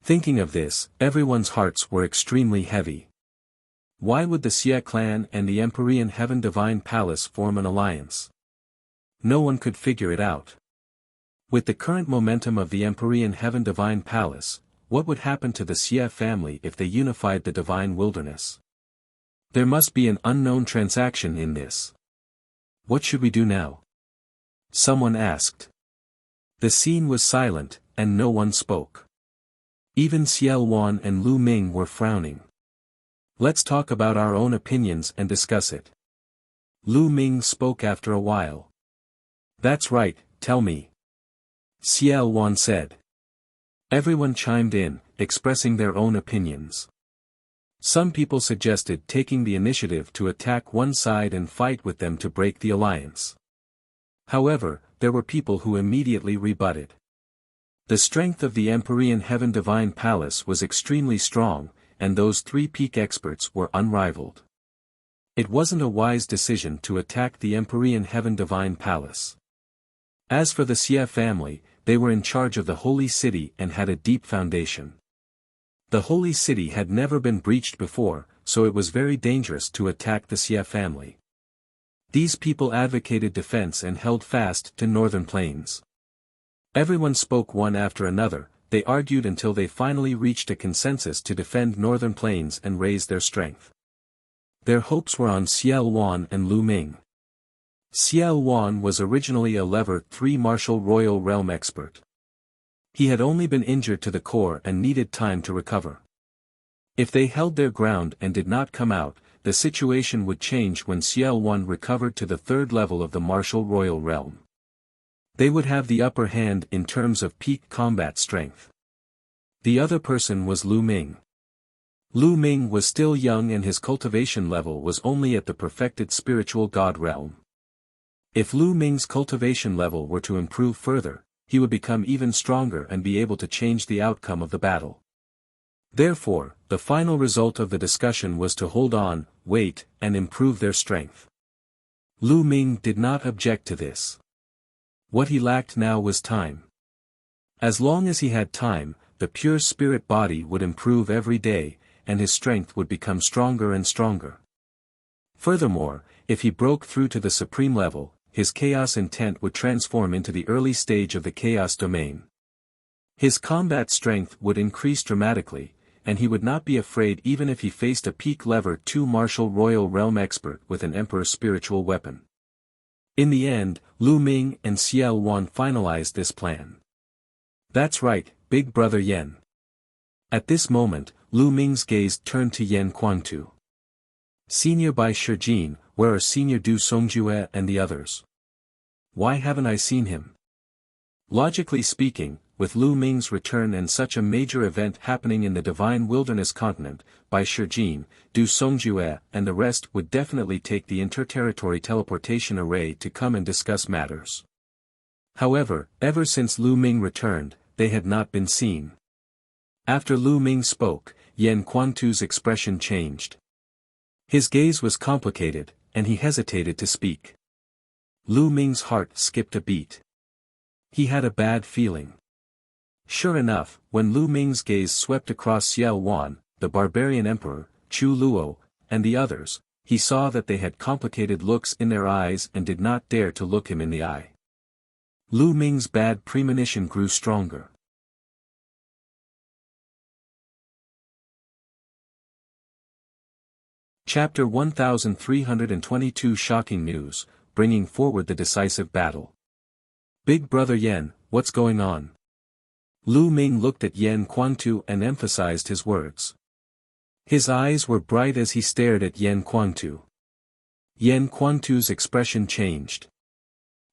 Thinking of this, everyone's hearts were extremely heavy. Why would the Xia clan and the Empyrean Heaven Divine Palace form an alliance? No one could figure it out. With the current momentum of the Empyrean Heaven Divine Palace, what would happen to the Xia family if they unified the divine wilderness? There must be an unknown transaction in this. What should we do now? Someone asked. The scene was silent, and no one spoke. Even Xiao Wan and Lu Ming were frowning. Let's talk about our own opinions and discuss it. Lu Ming spoke after a while. That's right, tell me. Xiao Wan said. Everyone chimed in, expressing their own opinions. Some people suggested taking the initiative to attack one side and fight with them to break the alliance. However, there were people who immediately rebutted. The strength of the Empyrean Heaven Divine Palace was extremely strong, and those three peak experts were unrivaled. It wasn't a wise decision to attack the Empyrean Heaven Divine Palace. As for the Xia family, they were in charge of the Holy City and had a deep foundation. The Holy City had never been breached before, so it was very dangerous to attack the Xia family. These people advocated defense and held fast to northern plains. Everyone spoke one after another, they argued until they finally reached a consensus to defend northern plains and raise their strength. Their hopes were on Xiao Wan and Lu Ming. Xiao Wan was originally a level 3 martial royal realm expert. He had only been injured to the core and needed time to recover. If they held their ground and did not come out, the situation would change when Xiao Wan recovered to the third level of the martial royal realm. They would have the upper hand in terms of peak combat strength. The other person was Lu Ming. Lu Ming was still young and his cultivation level was only at the perfected spiritual god realm. If Lu Ming's cultivation level were to improve further, he would become even stronger and be able to change the outcome of the battle. Therefore, the final result of the discussion was to hold on, wait, and improve their strength. Lu Ming did not object to this. What he lacked now was time. As long as he had time, the pure spirit body would improve every day, and his strength would become stronger and stronger. Furthermore, if he broke through to the supreme level, his chaos intent would transform into the early stage of the chaos domain. His combat strength would increase dramatically, and he would not be afraid even if he faced a peak level 2 martial royal realm expert with an emperor's spiritual weapon. In the end, Lu Ming and Xiao Wan finalized this plan. That's right, Big Brother Yen. At this moment, Lu Ming's gaze turned to Yan Quantu. Senior Bai Shijin, where are Senior Du Songjue and the others? Why haven't I seen him? Logically speaking, with Lu Ming's return and such a major event happening in the Divine Wilderness continent, Bai Shijin, Du Songjue and the rest would definitely take the interterritory teleportation array to come and discuss matters. However, ever since Lu Ming returned, they had not been seen. After Lu Ming spoke, Yan Quantu's expression changed. His gaze was complicated, and he hesitated to speak. Lu Ming's heart skipped a beat. He had a bad feeling. Sure enough, when Lu Ming's gaze swept across Xiao Wan, the barbarian emperor, Chu Luo, and the others, he saw that they had complicated looks in their eyes and did not dare to look him in the eye. Lu Ming's bad premonition grew stronger. Chapter 1322 Shocking News, Bringing Forward the Decisive Battle. Big Brother Yan, what's going on? Lu Ming looked at Yan Quantu and emphasized his words. His eyes were bright as he stared at Yan Quantu. Yan Quantu's expression changed.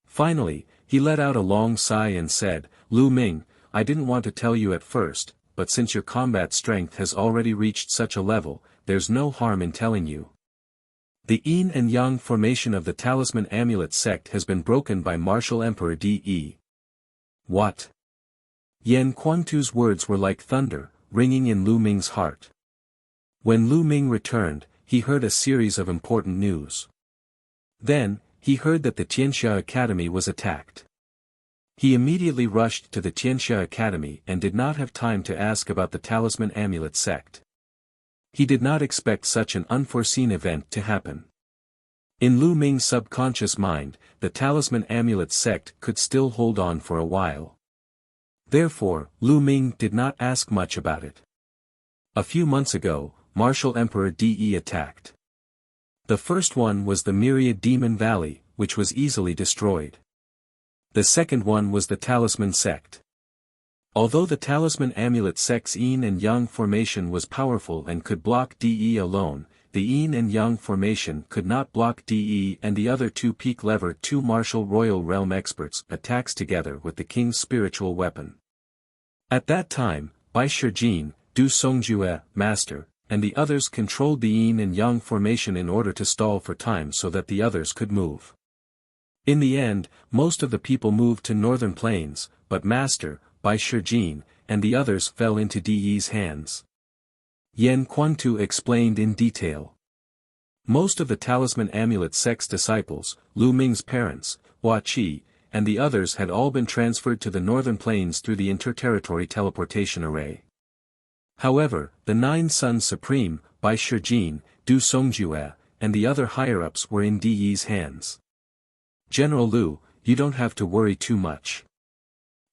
Finally, he let out a long sigh and said, Lu Ming, I didn't want to tell you at first, but since your combat strength has already reached such a level, there's no harm in telling you. The Yin and Yang formation of the Talisman Amulet sect has been broken by Martial Emperor De. What? Yan Quantu's words were like thunder, ringing in Lu Ming's heart. When Lu Ming returned, he heard a series of important news. Then, he heard that the Tianxia Academy was attacked. He immediately rushed to the Tianxia Academy and did not have time to ask about the Talisman Amulet sect. He did not expect such an unforeseen event to happen. In Lu Ming's subconscious mind, the Talisman Amulet sect could still hold on for a while. Therefore, Lu Ming did not ask much about it. A few months ago, Martial Emperor De attacked. The first one was the Myriad Demon Valley, which was easily destroyed. The second one was the Talisman sect. Although the Talisman Amulet sect's Yin and Yang formation was powerful and could block De alone, the Yin and Yang formation could not block De and the other two Peak Lever 2 Martial Royal Realm experts' attacks together with the king's spiritual weapon. At that time, Bai Shijin, Du Songjue, Master, and the others controlled the Yin and Yang formation in order to stall for time so that the others could move. In the end, most of the people moved to northern plains, but Master, Bai Shijin, and the others fell into De's hands. Yan Quantu explained in detail. Most of the Talisman Amulet sect's disciples, Lu Ming's parents, Hua Qi, and the others had all been transferred to the northern plains through the interterritory teleportation array. However, the 9 Sons Supreme, Bai Shijin, Du Songjue, and the other higher-ups were in De's hands. General Lu, you don't have to worry too much.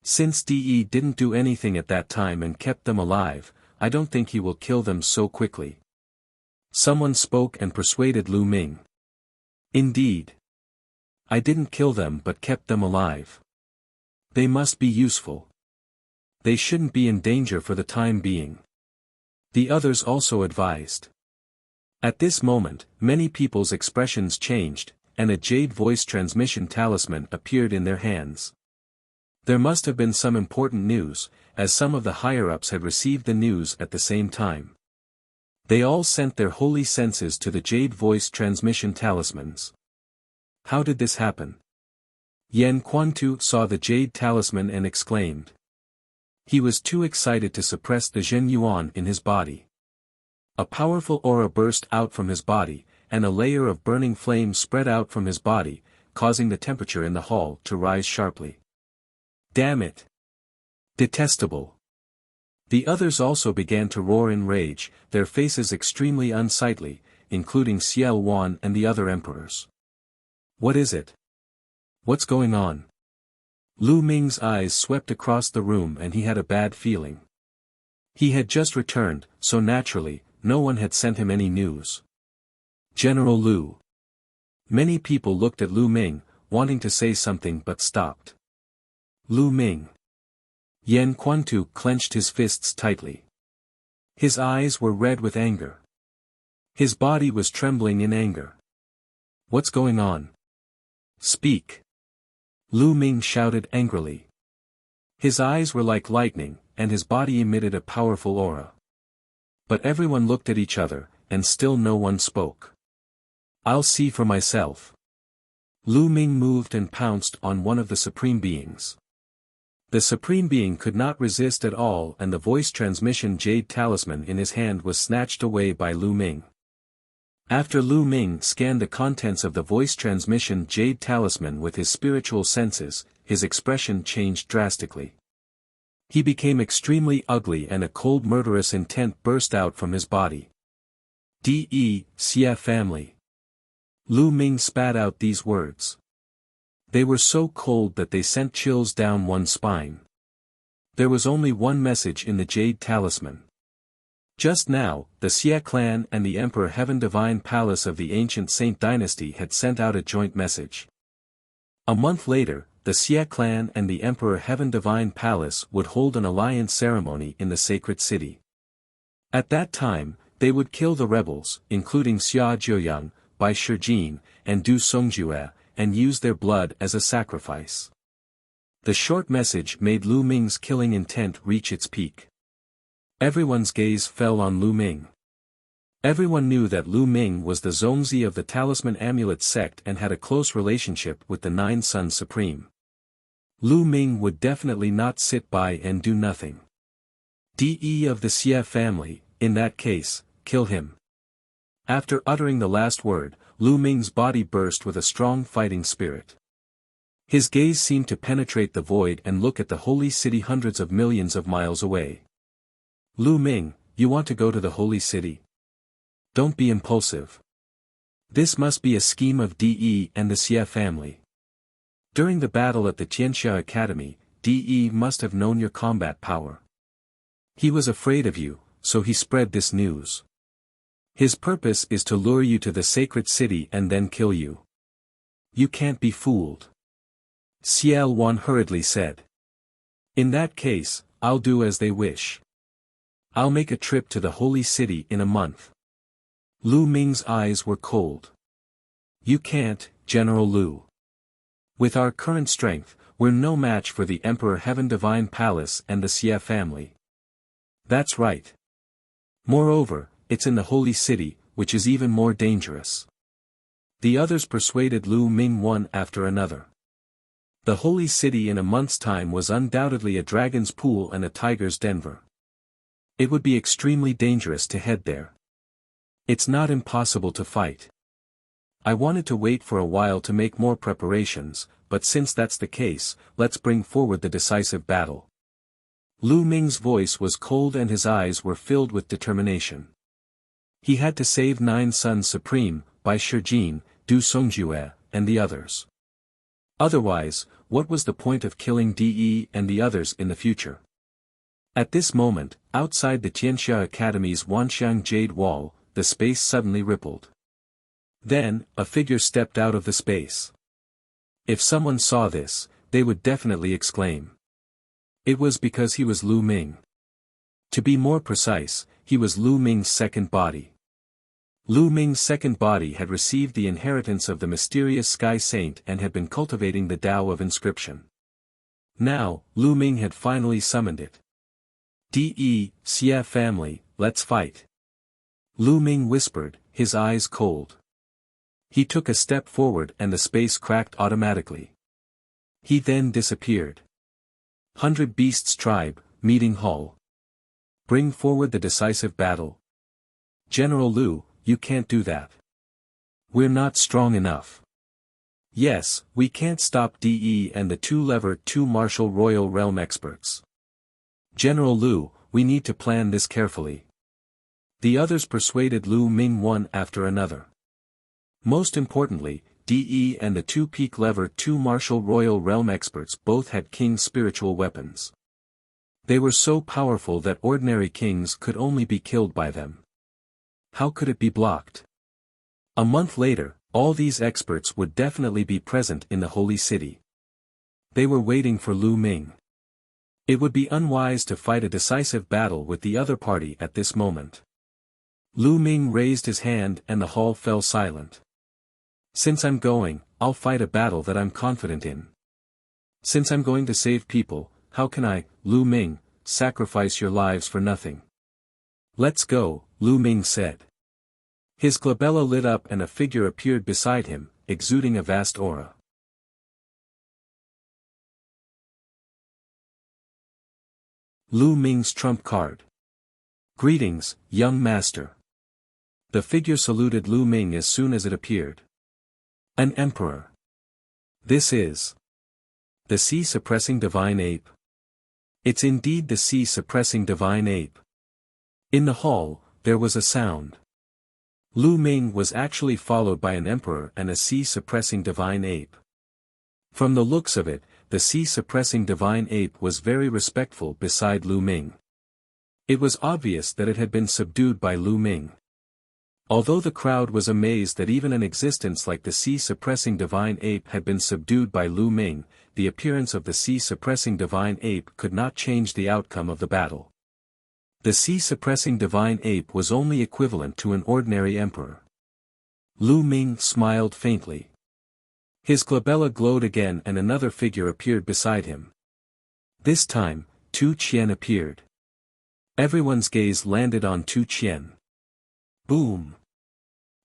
Since De didn't do anything at that time and kept them alive, I don't think he will kill them so quickly. Someone spoke and persuaded Lu Ming. Indeed. I didn't kill them but kept them alive. They must be useful. They shouldn't be in danger for the time being. The others also advised. At this moment, many people's expressions changed, and a jade voice transmission talisman appeared in their hands. There must have been some important news, as some of the higher-ups had received the news at the same time. They all sent their holy senses to the jade voice transmission talismans. How did this happen? Yan Quantu saw the jade talisman and exclaimed. He was too excited to suppress the Zhen Yuan in his body. A powerful aura burst out from his body, and a layer of burning flame spread out from his body, causing the temperature in the hall to rise sharply. Damn it! Detestable! The others also began to roar in rage, their faces extremely unsightly, including Xiao Wan and the other emperors. What is it? What's going on? Lu Ming's eyes swept across the room and he had a bad feeling. He had just returned, so naturally, no one had sent him any news. General Lu. Many people looked at Lu Ming, wanting to say something but stopped. Lu Ming. Yan Quantu clenched his fists tightly. His eyes were red with anger. His body was trembling in anger. What's going on? Speak! Lu Ming shouted angrily. His eyes were like lightning, and his body emitted a powerful aura. But everyone looked at each other, and still no one spoke. I'll see for myself. Lu Ming moved and pounced on one of the Supreme Beings. The Supreme Being could not resist at all, and the voice transmission jade talisman in his hand was snatched away by Lu Ming. After Lu Ming scanned the contents of the voice transmission jade talisman with his spiritual senses, his expression changed drastically. He became extremely ugly and a cold murderous intent burst out from his body. Xia family. Lu Ming spat out these words. They were so cold that they sent chills down one's spine. There was only one message in the jade talisman. Just now, the Xia clan and the Emperor Heaven Divine Palace of the ancient Saint Dynasty had sent out a joint message. A month later, the Xia clan and the Emperor Heaven Divine Palace would hold an alliance ceremony in the sacred city. At that time, they would kill the rebels, including Xia Jiuyang, Bai Shijin, and Du Songjue, and use their blood as a sacrifice. The short message made Lu Ming's killing intent reach its peak. Everyone's gaze fell on Lu Ming. Everyone knew that Lu Ming was the Zongzi of the Talisman Amulet sect and had a close relationship with the Nine Sons Supreme. Lu Ming would definitely not sit by and do nothing. Of the Xia family, in that case, kill him. After uttering the last word, Lu Ming's body burst with a strong fighting spirit. His gaze seemed to penetrate the void and look at the holy city hundreds of millions of miles away. Lu Ming, you want to go to the holy city? Don't be impulsive. This must be a scheme of De and the Xia family. During the battle at the Tianxia Academy, De must have known your combat power. He was afraid of you, so he spread this news. His purpose is to lure you to the sacred city and then kill you. You can't be fooled. Xiao Wan hurriedly said. In that case, I'll do as they wish. I'll make a trip to the holy city in a month. Lu Ming's eyes were cold. You can't, General Lu. With our current strength, we're no match for the Emperor Heaven Divine Palace and the Xia family. That's right. Moreover, it's in the holy city, which is even more dangerous. The others persuaded Lu Ming one after another. The holy city in a month's time was undoubtedly a dragon's pool and a tiger's denver. It would be extremely dangerous to head there. It's not impossible to fight. I wanted to wait for a while to make more preparations, but since that's the case, let's bring forward the decisive battle. Lu Ming's voice was cold and his eyes were filled with determination. He had to save Nine Sons Supreme, Bai Shijin, Du Songjue, and the others. Otherwise, what was the point of killing De and the others in the future? At this moment, outside the Tianxia Academy's Wanxiang Jade Wall, the space suddenly rippled. Then, a figure stepped out of the space. If someone saw this, they would definitely exclaim. It was because he was Lu Ming. To be more precise, he was Lu Ming's second body. Lu Ming's second body had received the inheritance of the mysterious Sky Saint and had been cultivating the Tao of inscription. Now, Lu Ming had finally summoned it. Xia family, let's fight. Lu Ming whispered, his eyes cold. He took a step forward and the space cracked automatically. He then disappeared. 100 Beasts Tribe, Meeting Hall. Bring forward the decisive battle. General Lu, you can't do that. We're not strong enough. Yes, we can't stop De and the two martial royal realm experts. General Lu, we need to plan this carefully. The others persuaded Lu Ming one after another. Most importantly, De and the two peak lever two martial royal realm experts both had king's spiritual weapons. They were so powerful that ordinary kings could only be killed by them. How could it be blocked? A month later, all these experts would definitely be present in the holy city. They were waiting for Lu Ming. It would be unwise to fight a decisive battle with the other party at this moment. Lu Ming raised his hand and the hall fell silent. Since I'm going, I'll fight a battle that I'm confident in. Since I'm going to save people, how can I, Lu Ming, sacrifice your lives for nothing? Let's go, Lu Ming said. His glabella lit up and a figure appeared beside him, exuding a vast aura. Lu Ming's trump card. Greetings, young master. The figure saluted Lu Ming as soon as it appeared. An emperor. This is the sea-suppressing divine ape. It's indeed the sea-suppressing divine ape. In the hall, there was a sound. Lu Ming was actually followed by an emperor and a sea-suppressing divine ape. From the looks of it, the sea-suppressing divine ape was very respectful beside Lu Ming. It was obvious that it had been subdued by Lu Ming. Although the crowd was amazed that even an existence like the sea-suppressing divine ape had been subdued by Lu Ming, the appearance of the sea-suppressing divine ape could not change the outcome of the battle. The sea-suppressing divine ape was only equivalent to an ordinary emperor. Lu Ming smiled faintly. His glabella glowed again and another figure appeared beside him. This time, Tu Qian appeared. Everyone's gaze landed on Tu Qian. Boom!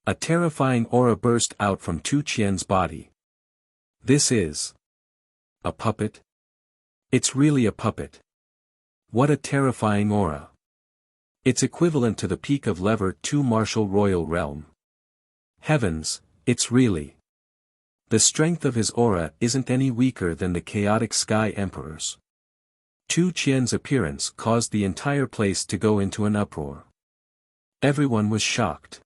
A terrifying aura burst out from Tu Qian's body. This is a puppet? It's really a puppet. What a terrifying aura. It's equivalent to the peak of Lever 2 Martial Royal Realm. Heavens, it's really. The strength of his aura isn't any weaker than the chaotic Sky Emperor's. Tu Qian's appearance caused the entire place to go into an uproar. Everyone was shocked.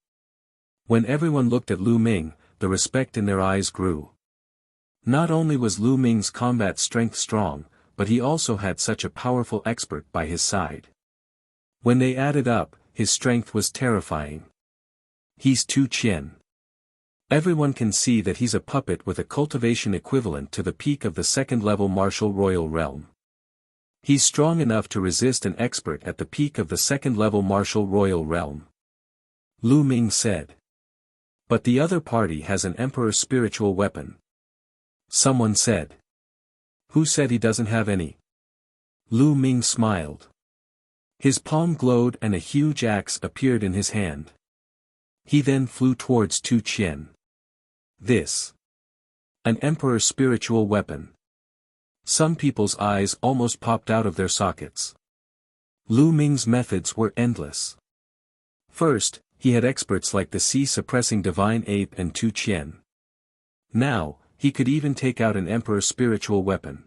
When everyone looked at Lu Ming, the respect in their eyes grew. Not only was Lu Ming's combat strength strong, but he also had such a powerful expert by his side. When they added up, his strength was terrifying. He's Tu Qian. Everyone can see that he's a puppet with a cultivation equivalent to the peak of the second-level Martial Royal Realm. He's strong enough to resist an expert at the peak of the second-level Martial Royal Realm. Lu Ming said. But the other party has an Emperor's spiritual weapon. Someone said. Who said he doesn't have any? Lu Ming smiled. His palm glowed and a huge axe appeared in his hand. He then flew towards Tu Qian. This. An Emperor's spiritual weapon. Some people's eyes almost popped out of their sockets. Lu Ming's methods were endless. First, he had experts like the sea-suppressing divine ape and Tu Qian. Now, he could even take out an Emperor's spiritual weapon.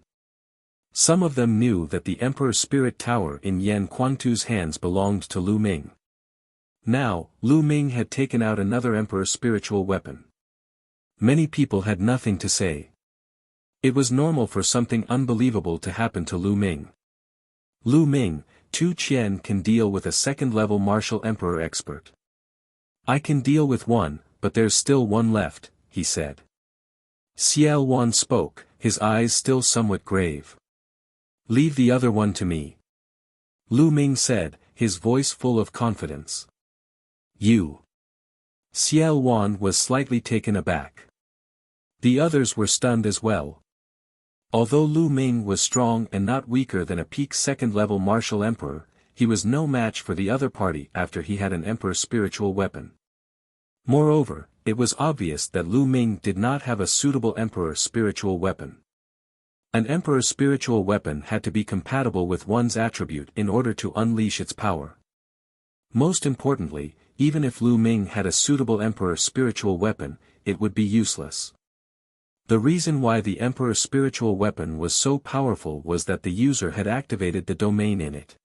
Some of them knew that the Emperor's spirit tower in Yan Quantu's hands belonged to Lu Ming. Now, Lu Ming had taken out another Emperor's spiritual weapon. Many people had nothing to say. It was normal for something unbelievable to happen to Lu Ming. Lu Ming, Tu Qian can deal with a second-level martial emperor expert. I can deal with one, but there's still one left, he said. Xiao Wan spoke, his eyes still somewhat grave. Leave the other one to me. Lu Ming said, his voice full of confidence. You. Xiao Wan was slightly taken aback. The others were stunned as well. Although Lu Ming was strong and not weaker than a peak second-level martial emperor, he was no match for the other party after he had an emperor's spiritual weapon. Moreover, it was obvious that Lu Ming did not have a suitable emperor's spiritual weapon. An emperor's spiritual weapon had to be compatible with one's attribute in order to unleash its power. Most importantly, even if Lu Ming had a suitable emperor's spiritual weapon, it would be useless. The reason why the Emperor's spiritual weapon was so powerful was that the user had activated the domain in it.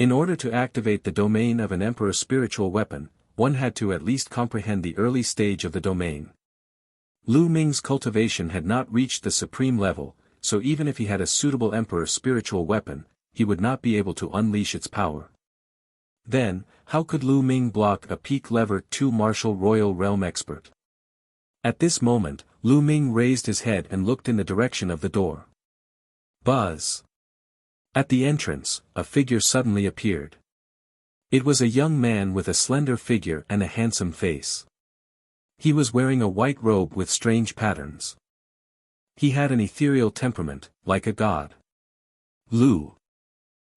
In order to activate the domain of an Emperor's spiritual weapon, one had to at least comprehend the early stage of the domain. Lu Ming's cultivation had not reached the supreme level, so even if he had a suitable Emperor's spiritual weapon, he would not be able to unleash its power. Then, how could Lu Ming block a peak lever 2 martial royal realm expert? At this moment, Lu Ming raised his head and looked in the direction of the door. Buzz! At the entrance, a figure suddenly appeared. It was a young man with a slender figure and a handsome face. He was wearing a white robe with strange patterns. He had an ethereal temperament, like a god. Lu.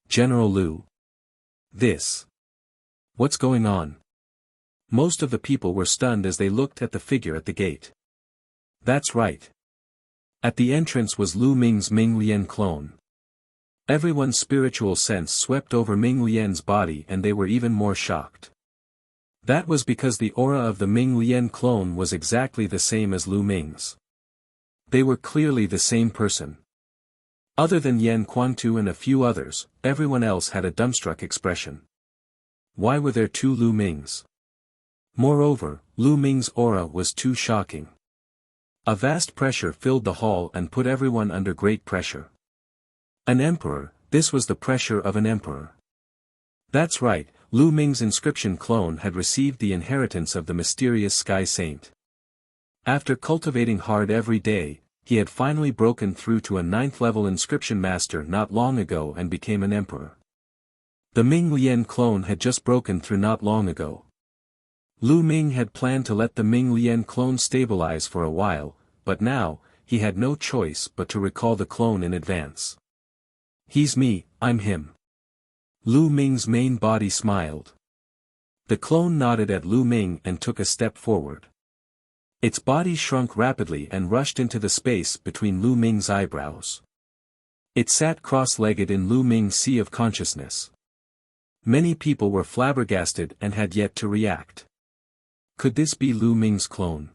General Lu. What's going on? Most of the people were stunned as they looked at the figure at the gate. That's right. At the entrance was Lu Ming's Ming Lian clone. Everyone's spiritual sense swept over Ming Lian's body and they were even more shocked. That was because the aura of the Ming Lian clone was exactly the same as Lu Ming's. They were clearly the same person. Other than Yan Quantu and a few others, everyone else had a dumbstruck expression. Why were there two Lu Mings? Moreover, Lu Ming's aura was too shocking. A vast pressure filled the hall and put everyone under great pressure. An emperor, this was the pressure of an emperor. That's right, Lu Ming's inscription clone had received the inheritance of the mysterious Sky Saint. After cultivating hard every day, he had finally broken through to a 9th-level inscription master not long ago and became an emperor. The Ming Lian clone had just broken through not long ago. Lu Ming had planned to let the Ming Lian clone stabilize for a while, but now, he had no choice but to recall the clone in advance. He's me, I'm him. Lu Ming's main body smiled. The clone nodded at Lu Ming and took a step forward. Its body shrunk rapidly and rushed into the space between Lu Ming's eyebrows. It sat cross-legged in Lu Ming's sea of consciousness. Many people were flabbergasted and had yet to react. Could this be Lu Ming's clone?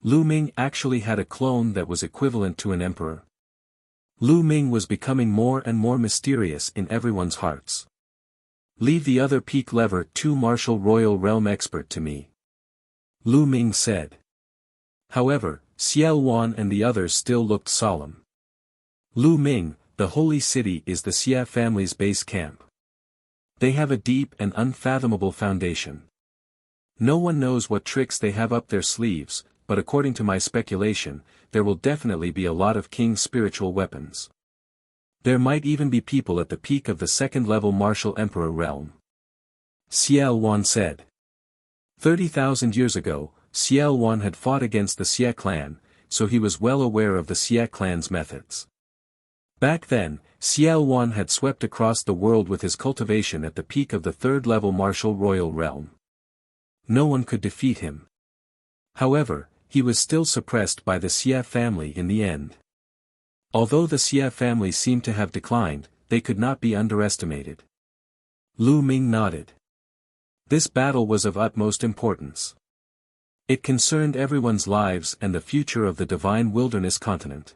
Lu Ming actually had a clone that was equivalent to an emperor. Lu Ming was becoming more and more mysterious in everyone's hearts. Leave the other peak lever 2 martial royal realm expert to me. Lu Ming said. However, Xiao Wan and the others still looked solemn. Lu Ming, the holy city is the Xia family's base camp. They have a deep and unfathomable foundation. No one knows what tricks they have up their sleeves, but according to my speculation, there will definitely be a lot of King's spiritual weapons. There might even be people at the peak of the 2nd-level martial emperor realm. Xiao Wan said. 30,000 years ago, Xiao Wan had fought against the Xia clan, so he was well aware of the Xia clan's methods. Back then, Xiao Wan had swept across the world with his cultivation at the peak of the 3rd-level martial royal realm. No one could defeat him. However, he was still suppressed by the Xia family in the end. Although the Xia family seemed to have declined, they could not be underestimated. Lu Ming nodded. This battle was of utmost importance. It concerned everyone's lives and the future of the divine wilderness continent.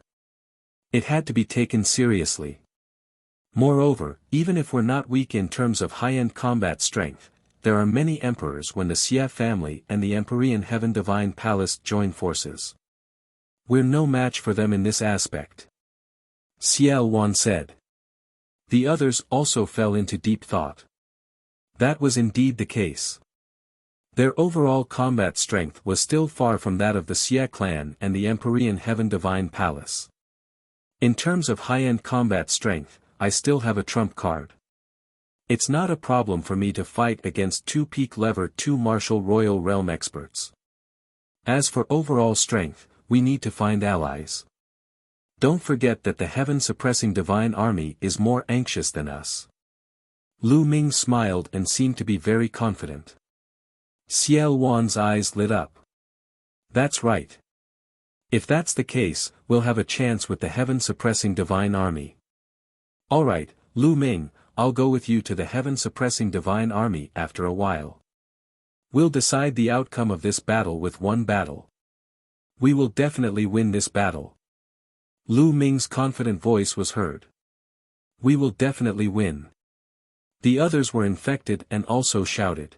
It had to be taken seriously. Moreover, even if we're not weak in terms of high-end combat strength, there are many emperors when the Xia family and the Empyrean Heaven Divine Palace join forces. We're no match for them in this aspect. Xiao Wan said. The others also fell into deep thought. That was indeed the case. Their overall combat strength was still far from that of the Xia clan and the Empyrean Heaven Divine Palace. In terms of high-end combat strength, I still have a trump card. It's not a problem for me to fight against 2 peak lever 2 martial royal realm experts. As for overall strength, we need to find allies. Don't forget that the heaven-suppressing divine army is more anxious than us. Lu Ming smiled and seemed to be very confident. Xiao Wan's eyes lit up. That's right. If that's the case, we'll have a chance with the heaven-suppressing divine army. Alright, Lu Ming, I'll go with you to the heaven-suppressing divine army after a while. We'll decide the outcome of this battle with one battle. We will definitely win this battle. Lu Ming's confident voice was heard. We will definitely win. The others were infected and also shouted.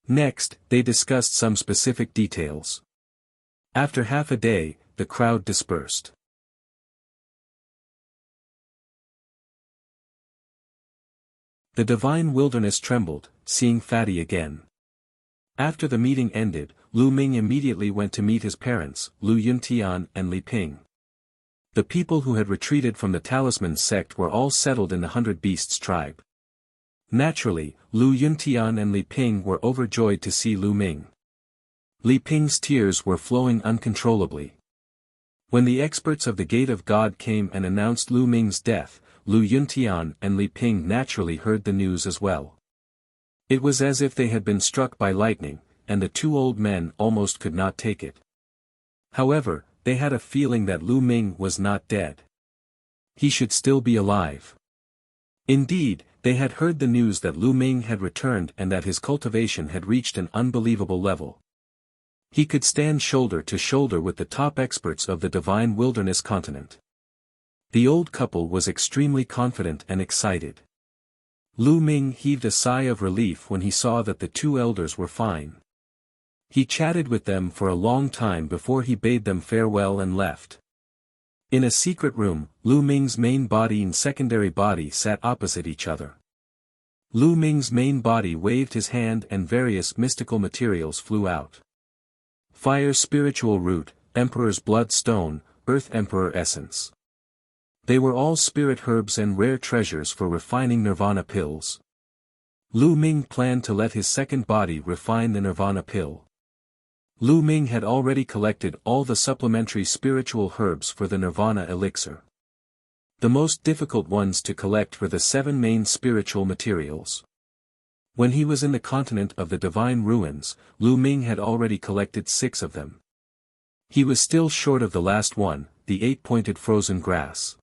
Next, they discussed some specific details. After half a day, the crowd dispersed. The divine wilderness trembled, seeing Fatty again. After the meeting ended, Lu Ming immediately went to meet his parents, Lu Yuntian and Li Ping. The people who had retreated from the Talisman sect were all settled in the 100 Beasts tribe. Naturally, Lu Yuntian and Li Ping were overjoyed to see Lu Ming. Li Ping's tears were flowing uncontrollably. When the experts of the Gate of God came and announced Lu Ming's death, Lu Yuntian and Li Ping naturally heard the news as well. It was as if they had been struck by lightning, and the two old men almost could not take it. However, they had a feeling that Lu Ming was not dead. He should still be alive. Indeed, they had heard the news that Lu Ming had returned and that his cultivation had reached an unbelievable level. He could stand shoulder to shoulder with the top experts of the Divine Wilderness continent. The old couple was extremely confident and excited. Lu Ming heaved a sigh of relief when he saw that the two elders were fine. He chatted with them for a long time before he bade them farewell and left. In a secret room, Lu Ming's main body and secondary body sat opposite each other. Lu Ming's main body waved his hand and various mystical materials flew out. Fire spiritual root, Emperor's blood stone, Earth Emperor essence. They were all spirit herbs and rare treasures for refining nirvana pills. Lu Ming planned to let his second body refine the nirvana pill. Lu Ming had already collected all the supplementary spiritual herbs for the nirvana elixir. The most difficult ones to collect were the 7 main spiritual materials. When he was in the continent of the divine ruins, Lu Ming had already collected 6 of them. He was still short of the last one, the 8-pointed frozen grass.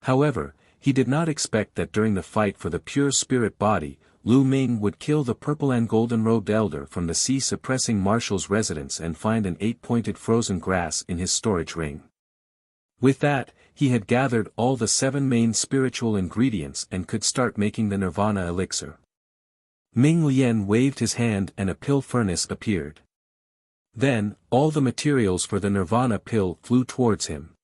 However, he did not expect that during the fight for the pure spirit body, Lu Ming would kill the purple and golden-robed elder from the sea-suppressing marshal's residence and find an 8-pointed frozen grass in his storage ring. With that, he had gathered all the 7 main spiritual ingredients and could start making the nirvana elixir. Ming Lian waved his hand and a pill furnace appeared. Then, all the materials for the nirvana pill flew towards him.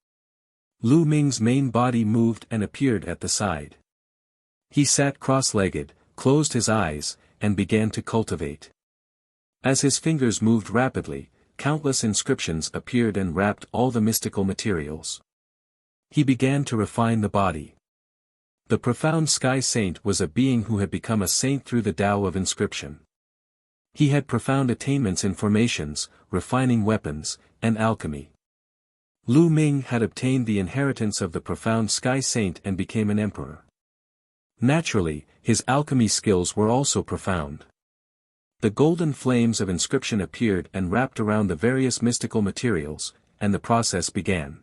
Lu Ming's main body moved and appeared at the side. He sat cross-legged, closed his eyes, and began to cultivate. As his fingers moved rapidly, countless inscriptions appeared and wrapped all the mystical materials. He began to refine the body. The profound Sky Saint was a being who had become a saint through the Tao of inscription. He had profound attainments in formations, refining weapons, and alchemy. Lu Ming had obtained the inheritance of the profound Sky Saint and became an emperor. Naturally, his alchemy skills were also profound. The golden flames of inscription appeared and wrapped around the various mystical materials, and the process began.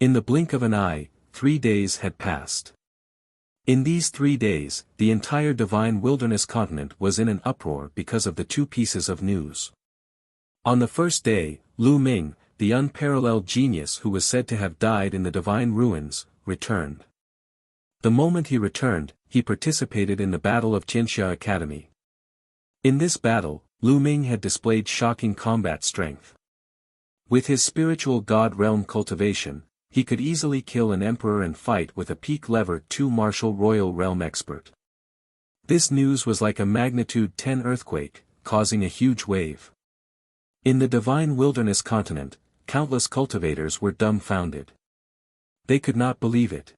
In the blink of an eye, 3 days had passed. In these 3 days, the entire divine wilderness continent was in an uproar because of the 2 pieces of news. On the first day, Lu Ming, the unparalleled genius who was said to have died in the divine ruins, returned. The moment he returned, he participated in the Battle of Qianxia Academy. In this battle, Lu Ming had displayed shocking combat strength. With his spiritual god realm cultivation, he could easily kill an emperor and fight with a peak lever 2 martial royal realm expert. This news was like a magnitude 10 earthquake, causing a huge wave. In the divine wilderness continent, countless cultivators were dumbfounded. They could not believe it.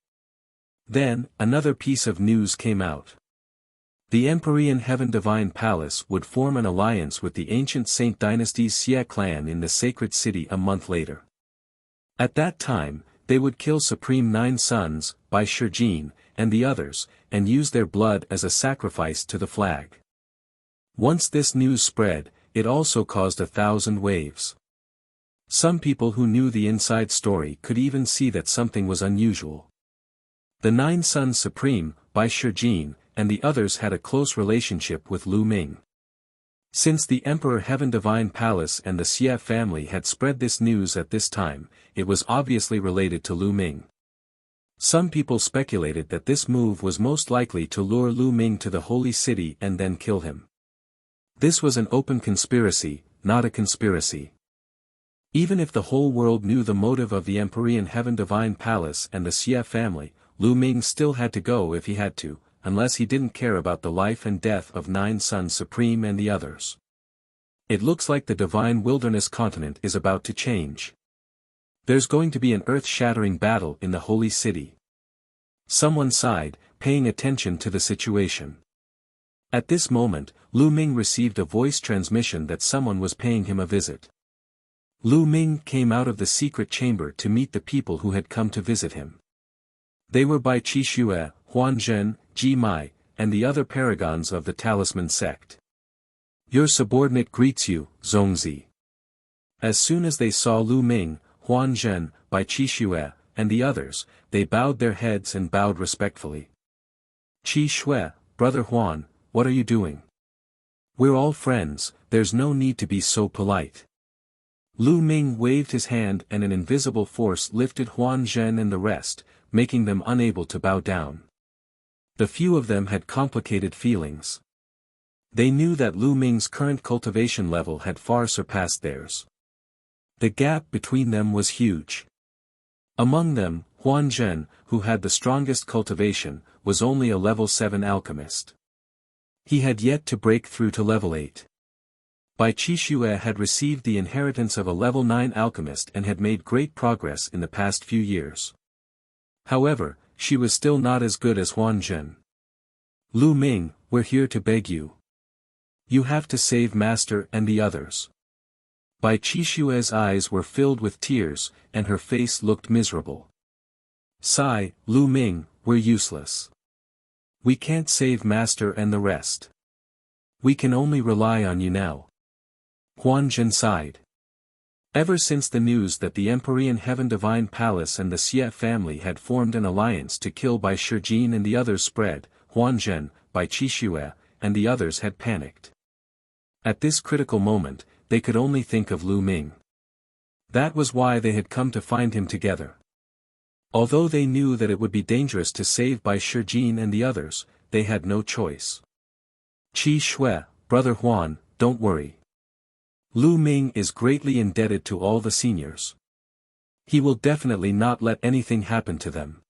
Then, another piece of news came out. The Empyrean Heaven Divine Palace would form an alliance with the ancient Saint Dynasty's Xia clan in the sacred city a month later. At that time, they would kill Supreme 9 Sons, Bai Shijin, and the others, and use their blood as a sacrifice to the flag. Once this news spread, it also caused 1,000 waves. Some people who knew the inside story could even see that something was unusual. The 9 Sons Supreme, Bai Shijin, and the others had a close relationship with Lu Ming. Since the Emperor Heaven Divine Palace and the Xie family had spread this news at this time, it was obviously related to Lu Ming. Some people speculated that this move was most likely to lure Lu Ming to the holy city and then kill him. This was an open conspiracy, not a conspiracy. Even if the whole world knew the motive of the Empyrean Heaven Divine Palace and the Xie family, Lu Ming still had to go if he had to, unless he didn't care about the life and death of 9 Sons Supreme and the others. It looks like the divine wilderness continent is about to change. There's going to be an earth-shattering battle in the holy city. Someone sighed, paying attention to the situation. At this moment, Lu Ming received a voice transmission that someone was paying him a visit. Lu Ming came out of the secret chamber to meet the people who had come to visit him. They were Bai Qixue, Huan Zhen, Ji Mai, and the other paragons of the Talisman sect. Your subordinate greets you, Zongzi. As soon as they saw Lu Ming, Huan Zhen, Bai Qixue, and the others, they bowed their heads and bowed respectfully. Qi Shui, Brother Huan, what are you doing? We're all friends, there's no need to be so polite. Lu Ming waved his hand and an invisible force lifted Huan Zhen and the rest, making them unable to bow down. The few of them had complicated feelings. They knew that Lu Ming's current cultivation level had far surpassed theirs. The gap between them was huge. Among them, Huan Zhen, who had the strongest cultivation, was only a level 7 alchemist. He had yet to break through to level 8. Bai Qixue had received the inheritance of a level 9 alchemist and had made great progress in the past few years. However, she was still not as good as Huan Zhen. Lu Ming, we're here to beg you. You have to save Master and the others. Bai Qixue's eyes were filled with tears, and her face looked miserable. Sigh, Lu Ming, we're useless. We can't save Master and the rest. We can only rely on you now. Huan Zhen sighed. Ever since the news that the Empyrean Heaven Divine Palace and the Xie family had formed an alliance to kill Bai Shijin and the others spread, Huan Zhen, Bai Qixue, and the others had panicked. At this critical moment, they could only think of Lu Ming. That was why they had come to find him together. Although they knew that it would be dangerous to save Bai Shijin and the others, they had no choice. Qi Shui, Brother Huan, don't worry. Lu Ming is greatly indebted to all the seniors. He will definitely not let anything happen to them.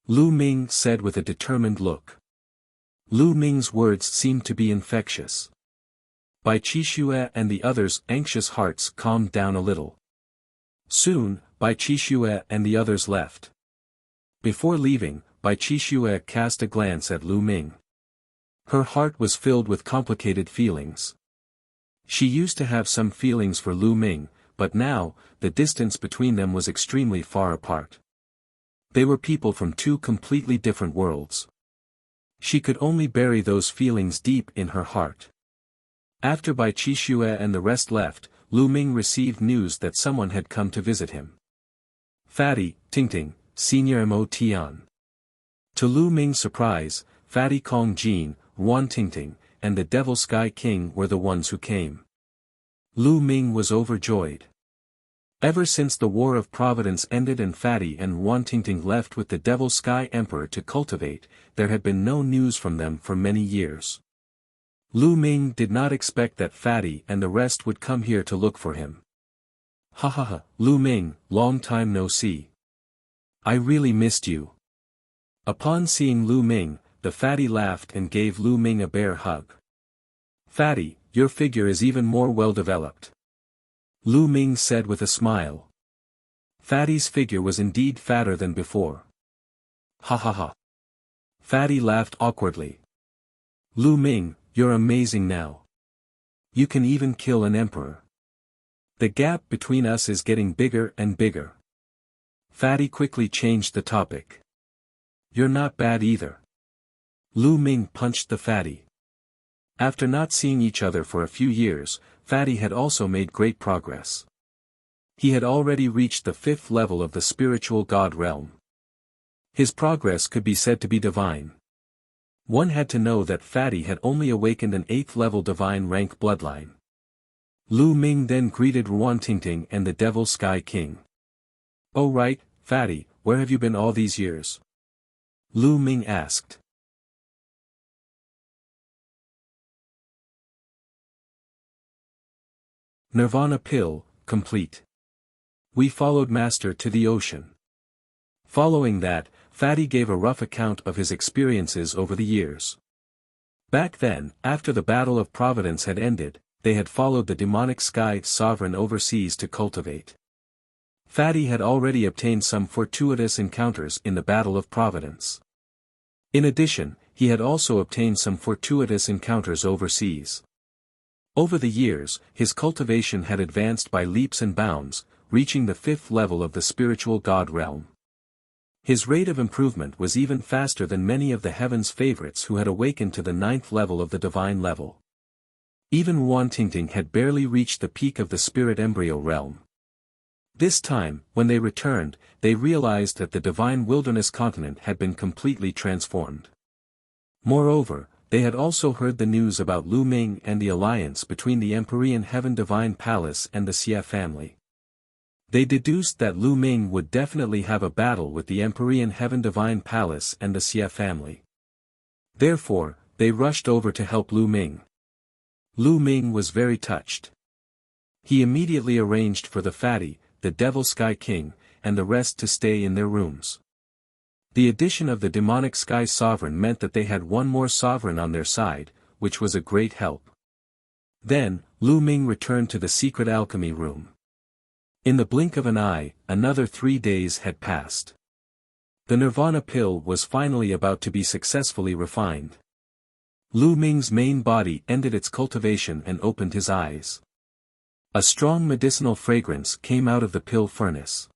Lu Ming said with a determined look. Lu Ming's words seemed to be infectious. Bai Qixue and the others' anxious hearts calmed down a little. Soon, Bai Qixue and the others left. Before leaving, Bai Qixue cast a glance at Lu Ming. Her heart was filled with complicated feelings. She used to have some feelings for Lu Ming, but now, the distance between them was extremely far apart. They were people from two completely different worlds. She could only bury those feelings deep in her heart. After Bai Qixue and the rest left, Lu Ming received news that someone had come to visit him. Fatty, Tingting, Senior Mo Tian. To Lu Ming's surprise, Fatty Kong Jin, Ruan Tingting, and the Devil Sky King were the ones who came. Lu Ming was overjoyed. Ever since the War of Providence ended and Fatty and Ruan Tingting left with the Devil Sky Emperor to cultivate, there had been no news from them for many years. Lu Ming did not expect that Fatty and the rest would come here to look for him. Ha ha ha, Lu Ming, long time no see. I really missed you. Upon seeing Lu Ming, the Fatty laughed and gave Lu Ming a bear hug. Fatty, your figure is even more well developed. Lu Ming said with a smile. Fatty's figure was indeed fatter than before. Ha ha ha. Fatty laughed awkwardly. Lu Ming, you're amazing now. You can even kill an emperor. The gap between us is getting bigger and bigger. Fatty quickly changed the topic. You're not bad either. Lu Ming punched the Fatty. After not seeing each other for a few years, Fatty had also made great progress. He had already reached the 5th level of the spiritual god realm. His progress could be said to be divine. One had to know that Fatty had only awakened an 8th level divine rank bloodline. Lu Ming then greeted Ruan Tingting and the Devil Sky King. Oh right, Fatty, where have you been all these years? Lu Ming asked. Nirvana pill, complete. We followed Master to the ocean. Following that, Fatty gave a rough account of his experiences over the years. Back then, after the Battle of Providence had ended, they had followed the demonic Sky Sovereign overseas to cultivate. Fatty had already obtained some fortuitous encounters in the Battle of Providence. In addition, he had also obtained some fortuitous encounters overseas. Over the years, his cultivation had advanced by leaps and bounds, reaching the 5th level of the spiritual god realm. His rate of improvement was even faster than many of the heaven's favorites who had awakened to the 9th level of the divine level. Even Wantingting had barely reached the peak of the spirit embryo realm. This time, when they returned, they realized that the divine wilderness continent had been completely transformed. Moreover, they had also heard the news about Lu Ming and the alliance between the Empyrean Heaven Divine Palace and the Xie family. They deduced that Lu Ming would definitely have a battle with the Empyrean Heaven Divine Palace and the Xie family. Therefore, they rushed over to help Lu Ming. Lu Ming was very touched. He immediately arranged for the Fatty, the Devil Sky King, and the rest to stay in their rooms. The addition of the demonic Sky Sovereign meant that they had one more sovereign on their side, which was a great help. Then, Lu Ming returned to the secret alchemy room. In the blink of an eye, another 3 days had passed. The Nirvana pill was finally about to be successfully refined. Lu Ming's main body ended its cultivation and opened his eyes. A strong medicinal fragrance came out of the pill furnace.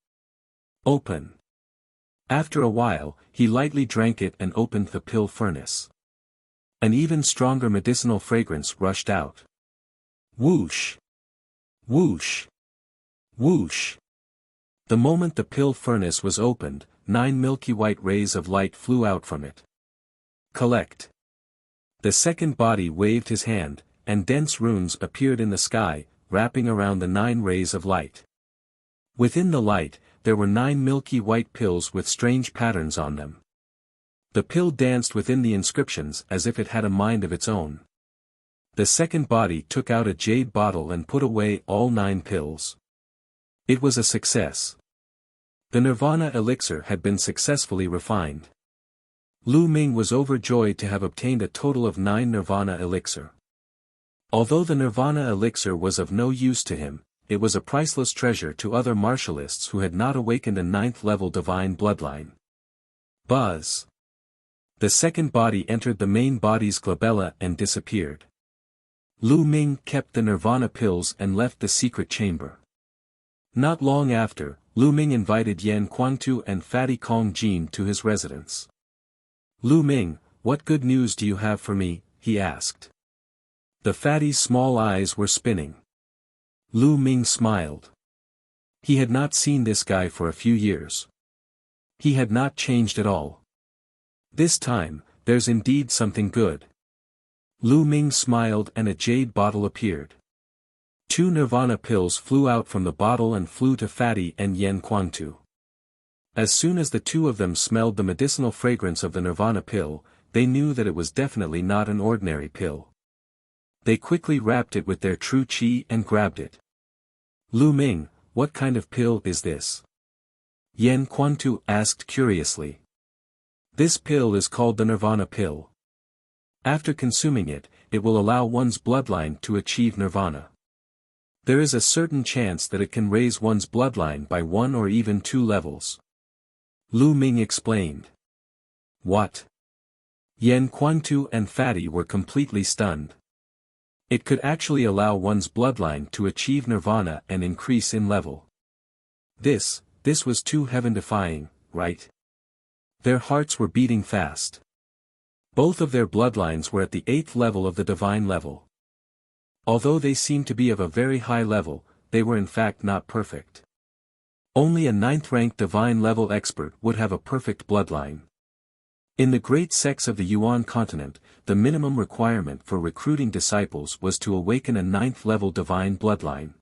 Open. After a while, he lightly drank it and opened the pill furnace. An even stronger medicinal fragrance rushed out. Whoosh! Whoosh! Whoosh! The moment the pill furnace was opened, 9 milky white rays of light flew out from it. Collect! The second body waved his hand, and dense runes appeared in the sky, wrapping around the 9 rays of light. Within the light, there were 9 milky white pills with strange patterns on them. The pill danced within the inscriptions as if it had a mind of its own. The second body took out a jade bottle and put away all 9 pills. It was a success. The Nirvana elixir had been successfully refined. Lu Ming was overjoyed to have obtained a total of 9 Nirvana elixir. Although the Nirvana elixir was of no use to him, it was a priceless treasure to other martialists who had not awakened a 9th-level divine bloodline. Buzz! The second body entered the main body's glabella and disappeared. Lu Ming kept the Nirvana pills and left the secret chamber. Not long after, Lu Ming invited Yan Quangtu and Fatty Kong Jin to his residence. Lu Ming, what good news do you have for me? He asked. The Fatty's small eyes were spinning. Lu Ming smiled. He had not seen this guy for a few years. He had not changed at all. This time, there's indeed something good. Lu Ming smiled and a jade bottle appeared. 2 Nirvana pills flew out from the bottle and flew to Fatty and Yan Quangtu. As soon as the 2 of them smelled the medicinal fragrance of the Nirvana pill, they knew that it was definitely not an ordinary pill. They quickly wrapped it with their true qi and grabbed it. Lu Ming, what kind of pill is this? Yan Quangtu asked curiously. This pill is called the Nirvana pill. After consuming it, it will allow one's bloodline to achieve nirvana. There is a certain chance that it can raise one's bloodline by 1 or even 2 levels. Lu Ming explained. What? Yan Quangtu and Fatty were completely stunned. It could actually allow one's bloodline to achieve nirvana and increase in level. This was too heaven-defying, right? Their hearts were beating fast. Both of their bloodlines were at the 8th level of the divine level. Although they seemed to be of a very high level, they were in fact not perfect. Only a 9th-ranked divine level expert would have a perfect bloodline. In the great sects of the Yuan continent, the minimum requirement for recruiting disciples was to awaken a 9th-level divine bloodline.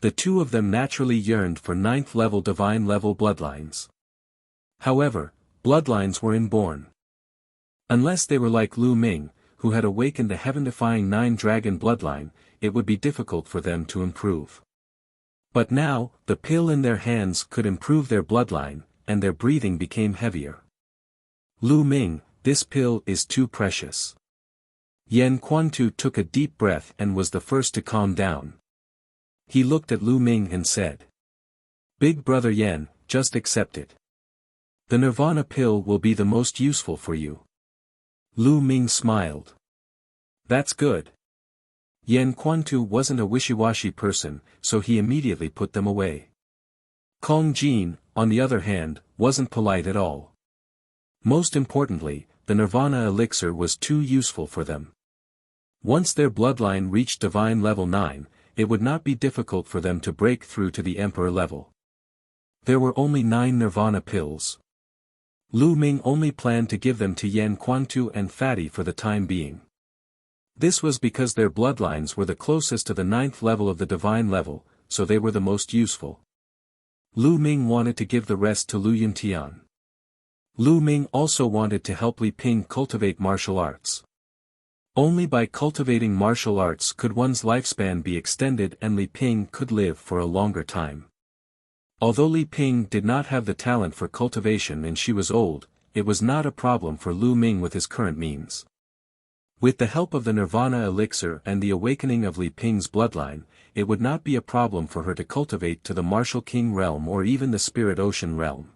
The 2 of them naturally yearned for 9th-level divine level bloodlines. However, bloodlines were inborn. Unless they were like Lu Ming, who had awakened the heaven-defying 9-dragon bloodline, it would be difficult for them to improve. But now, the pill in their hands could improve their bloodline, and their breathing became heavier. Lu Ming, this pill is too precious. Yan Quangtu took a deep breath and was the first to calm down. He looked at Lu Ming and said. Big Brother Yen, just accept it. The Nirvana pill will be the most useful for you. Lu Ming smiled. That's good. Yen Quantu wasn't a wishy-washy person, so he immediately put them away. Kong Jin, on the other hand, wasn't polite at all. Most importantly, the Nirvana elixir was too useful for them. Once their bloodline reached divine level 9, it would not be difficult for them to break through to the emperor level. There were only 9 Nirvana pills. Lu Ming only planned to give them to Yen Quantu and Fatty for the time being. This was because their bloodlines were the closest to the 9th level of the divine level, so they were the most useful. Lu Ming wanted to give the rest to Lu Yuntian. Lu Ming also wanted to help Li Ping cultivate martial arts. Only by cultivating martial arts could one's lifespan be extended and Li Ping could live for a longer time. Although Li Ping did not have the talent for cultivation and she was old, it was not a problem for Lu Ming with his current means. With the help of the Nirvana elixir and the awakening of Li Ping's bloodline, it would not be a problem for her to cultivate to the Martial King realm or even the Spirit Ocean realm.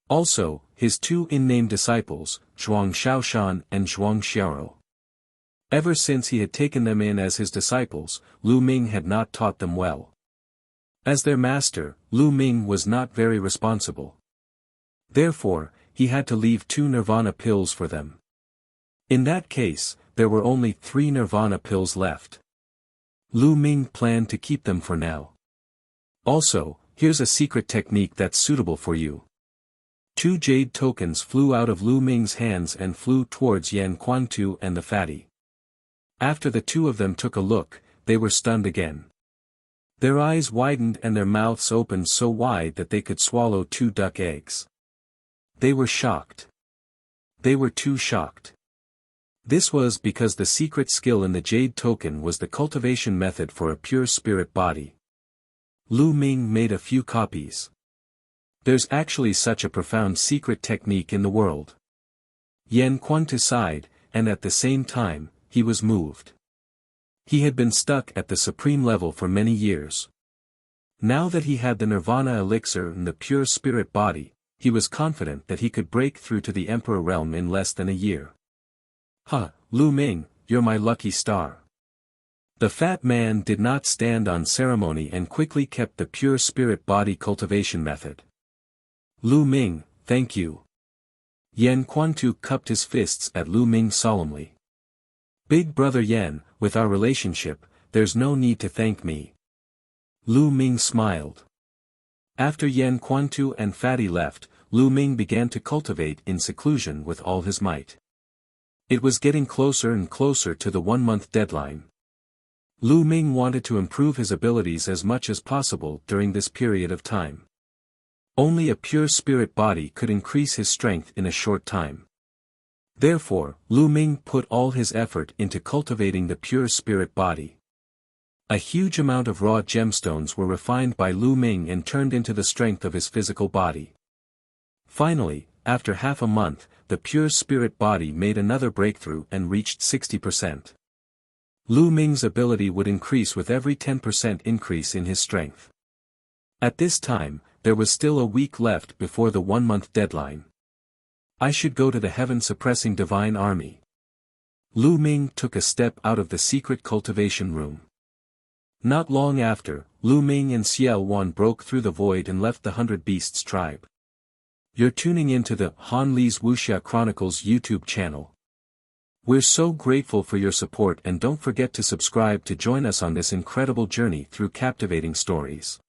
Also, his 2 in-name disciples, Zhuang Shaoshan and Zhuang Xiaoro. Ever since he had taken them in as his disciples, Lu Ming had not taught them well. As their master, Lu Ming was not very responsible. Therefore, he had to leave 2 Nirvana pills for them. In that case, there were only 3 Nirvana pills left. Lu Ming planned to keep them for now. Also, here's a secret technique that's suitable for you. 2 jade tokens flew out of Lu Ming's hands and flew towards Yen Quantu and the Fatty. After the 2 of them took a look, they were stunned again. Their eyes widened and their mouths opened so wide that they could swallow 2 duck eggs. They were shocked. They were too shocked. This was because the secret skill in the jade token was the cultivation method for a pure spirit body. Lu Ming made a few copies. There's actually such a profound secret technique in the world. Yen Quantu sighed, and at the same time, he was moved. He had been stuck at the supreme level for many years. Now that he had the Nirvana elixir and the pure spirit body, he was confident that he could break through to the Emperor realm in less than a year. Lu Ming, you're my lucky star. The fat man did not stand on ceremony and quickly kept the pure spirit body cultivation method. Lu Ming, thank you. Yen Quantu cupped his fists at Lu Ming solemnly. Big Brother Yen, with our relationship, there's no need to thank me. Lu Ming smiled. After Yen Quantu and Fatty left, Lu Ming began to cultivate in seclusion with all his might. It was getting closer and closer to the 1-month deadline. Lu Ming wanted to improve his abilities as much as possible during this period of time. Only a pure spirit body could increase his strength in a short time. Therefore, Lu Ming put all his effort into cultivating the pure spirit body. A huge amount of raw gemstones were refined by Lu Ming and turned into the strength of his physical body. Finally, after half a month, the pure spirit body made another breakthrough and reached 60%. Lu Ming's ability would increase with every 10% increase in his strength. At this time, there was still a week left before the 1-month deadline. I should go to the heaven-suppressing divine army. Lu Ming took a step out of the secret cultivation room. Not long after, Lu Ming and Xiao Wan broke through the void and left the 100 Beasts tribe. You're tuning into the Han Li's Wuxia Chronicles YouTube channel. We're so grateful for your support and don't forget to subscribe to join us on this incredible journey through captivating stories.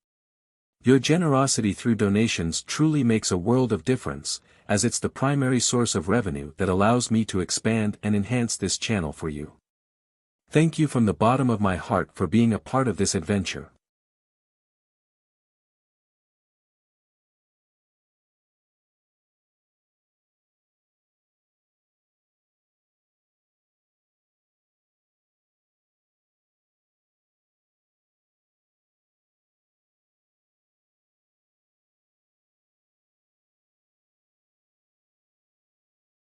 Your generosity through donations truly makes a world of difference, as it's the primary source of revenue that allows me to expand and enhance this channel for you. Thank you from the bottom of my heart for being a part of this adventure.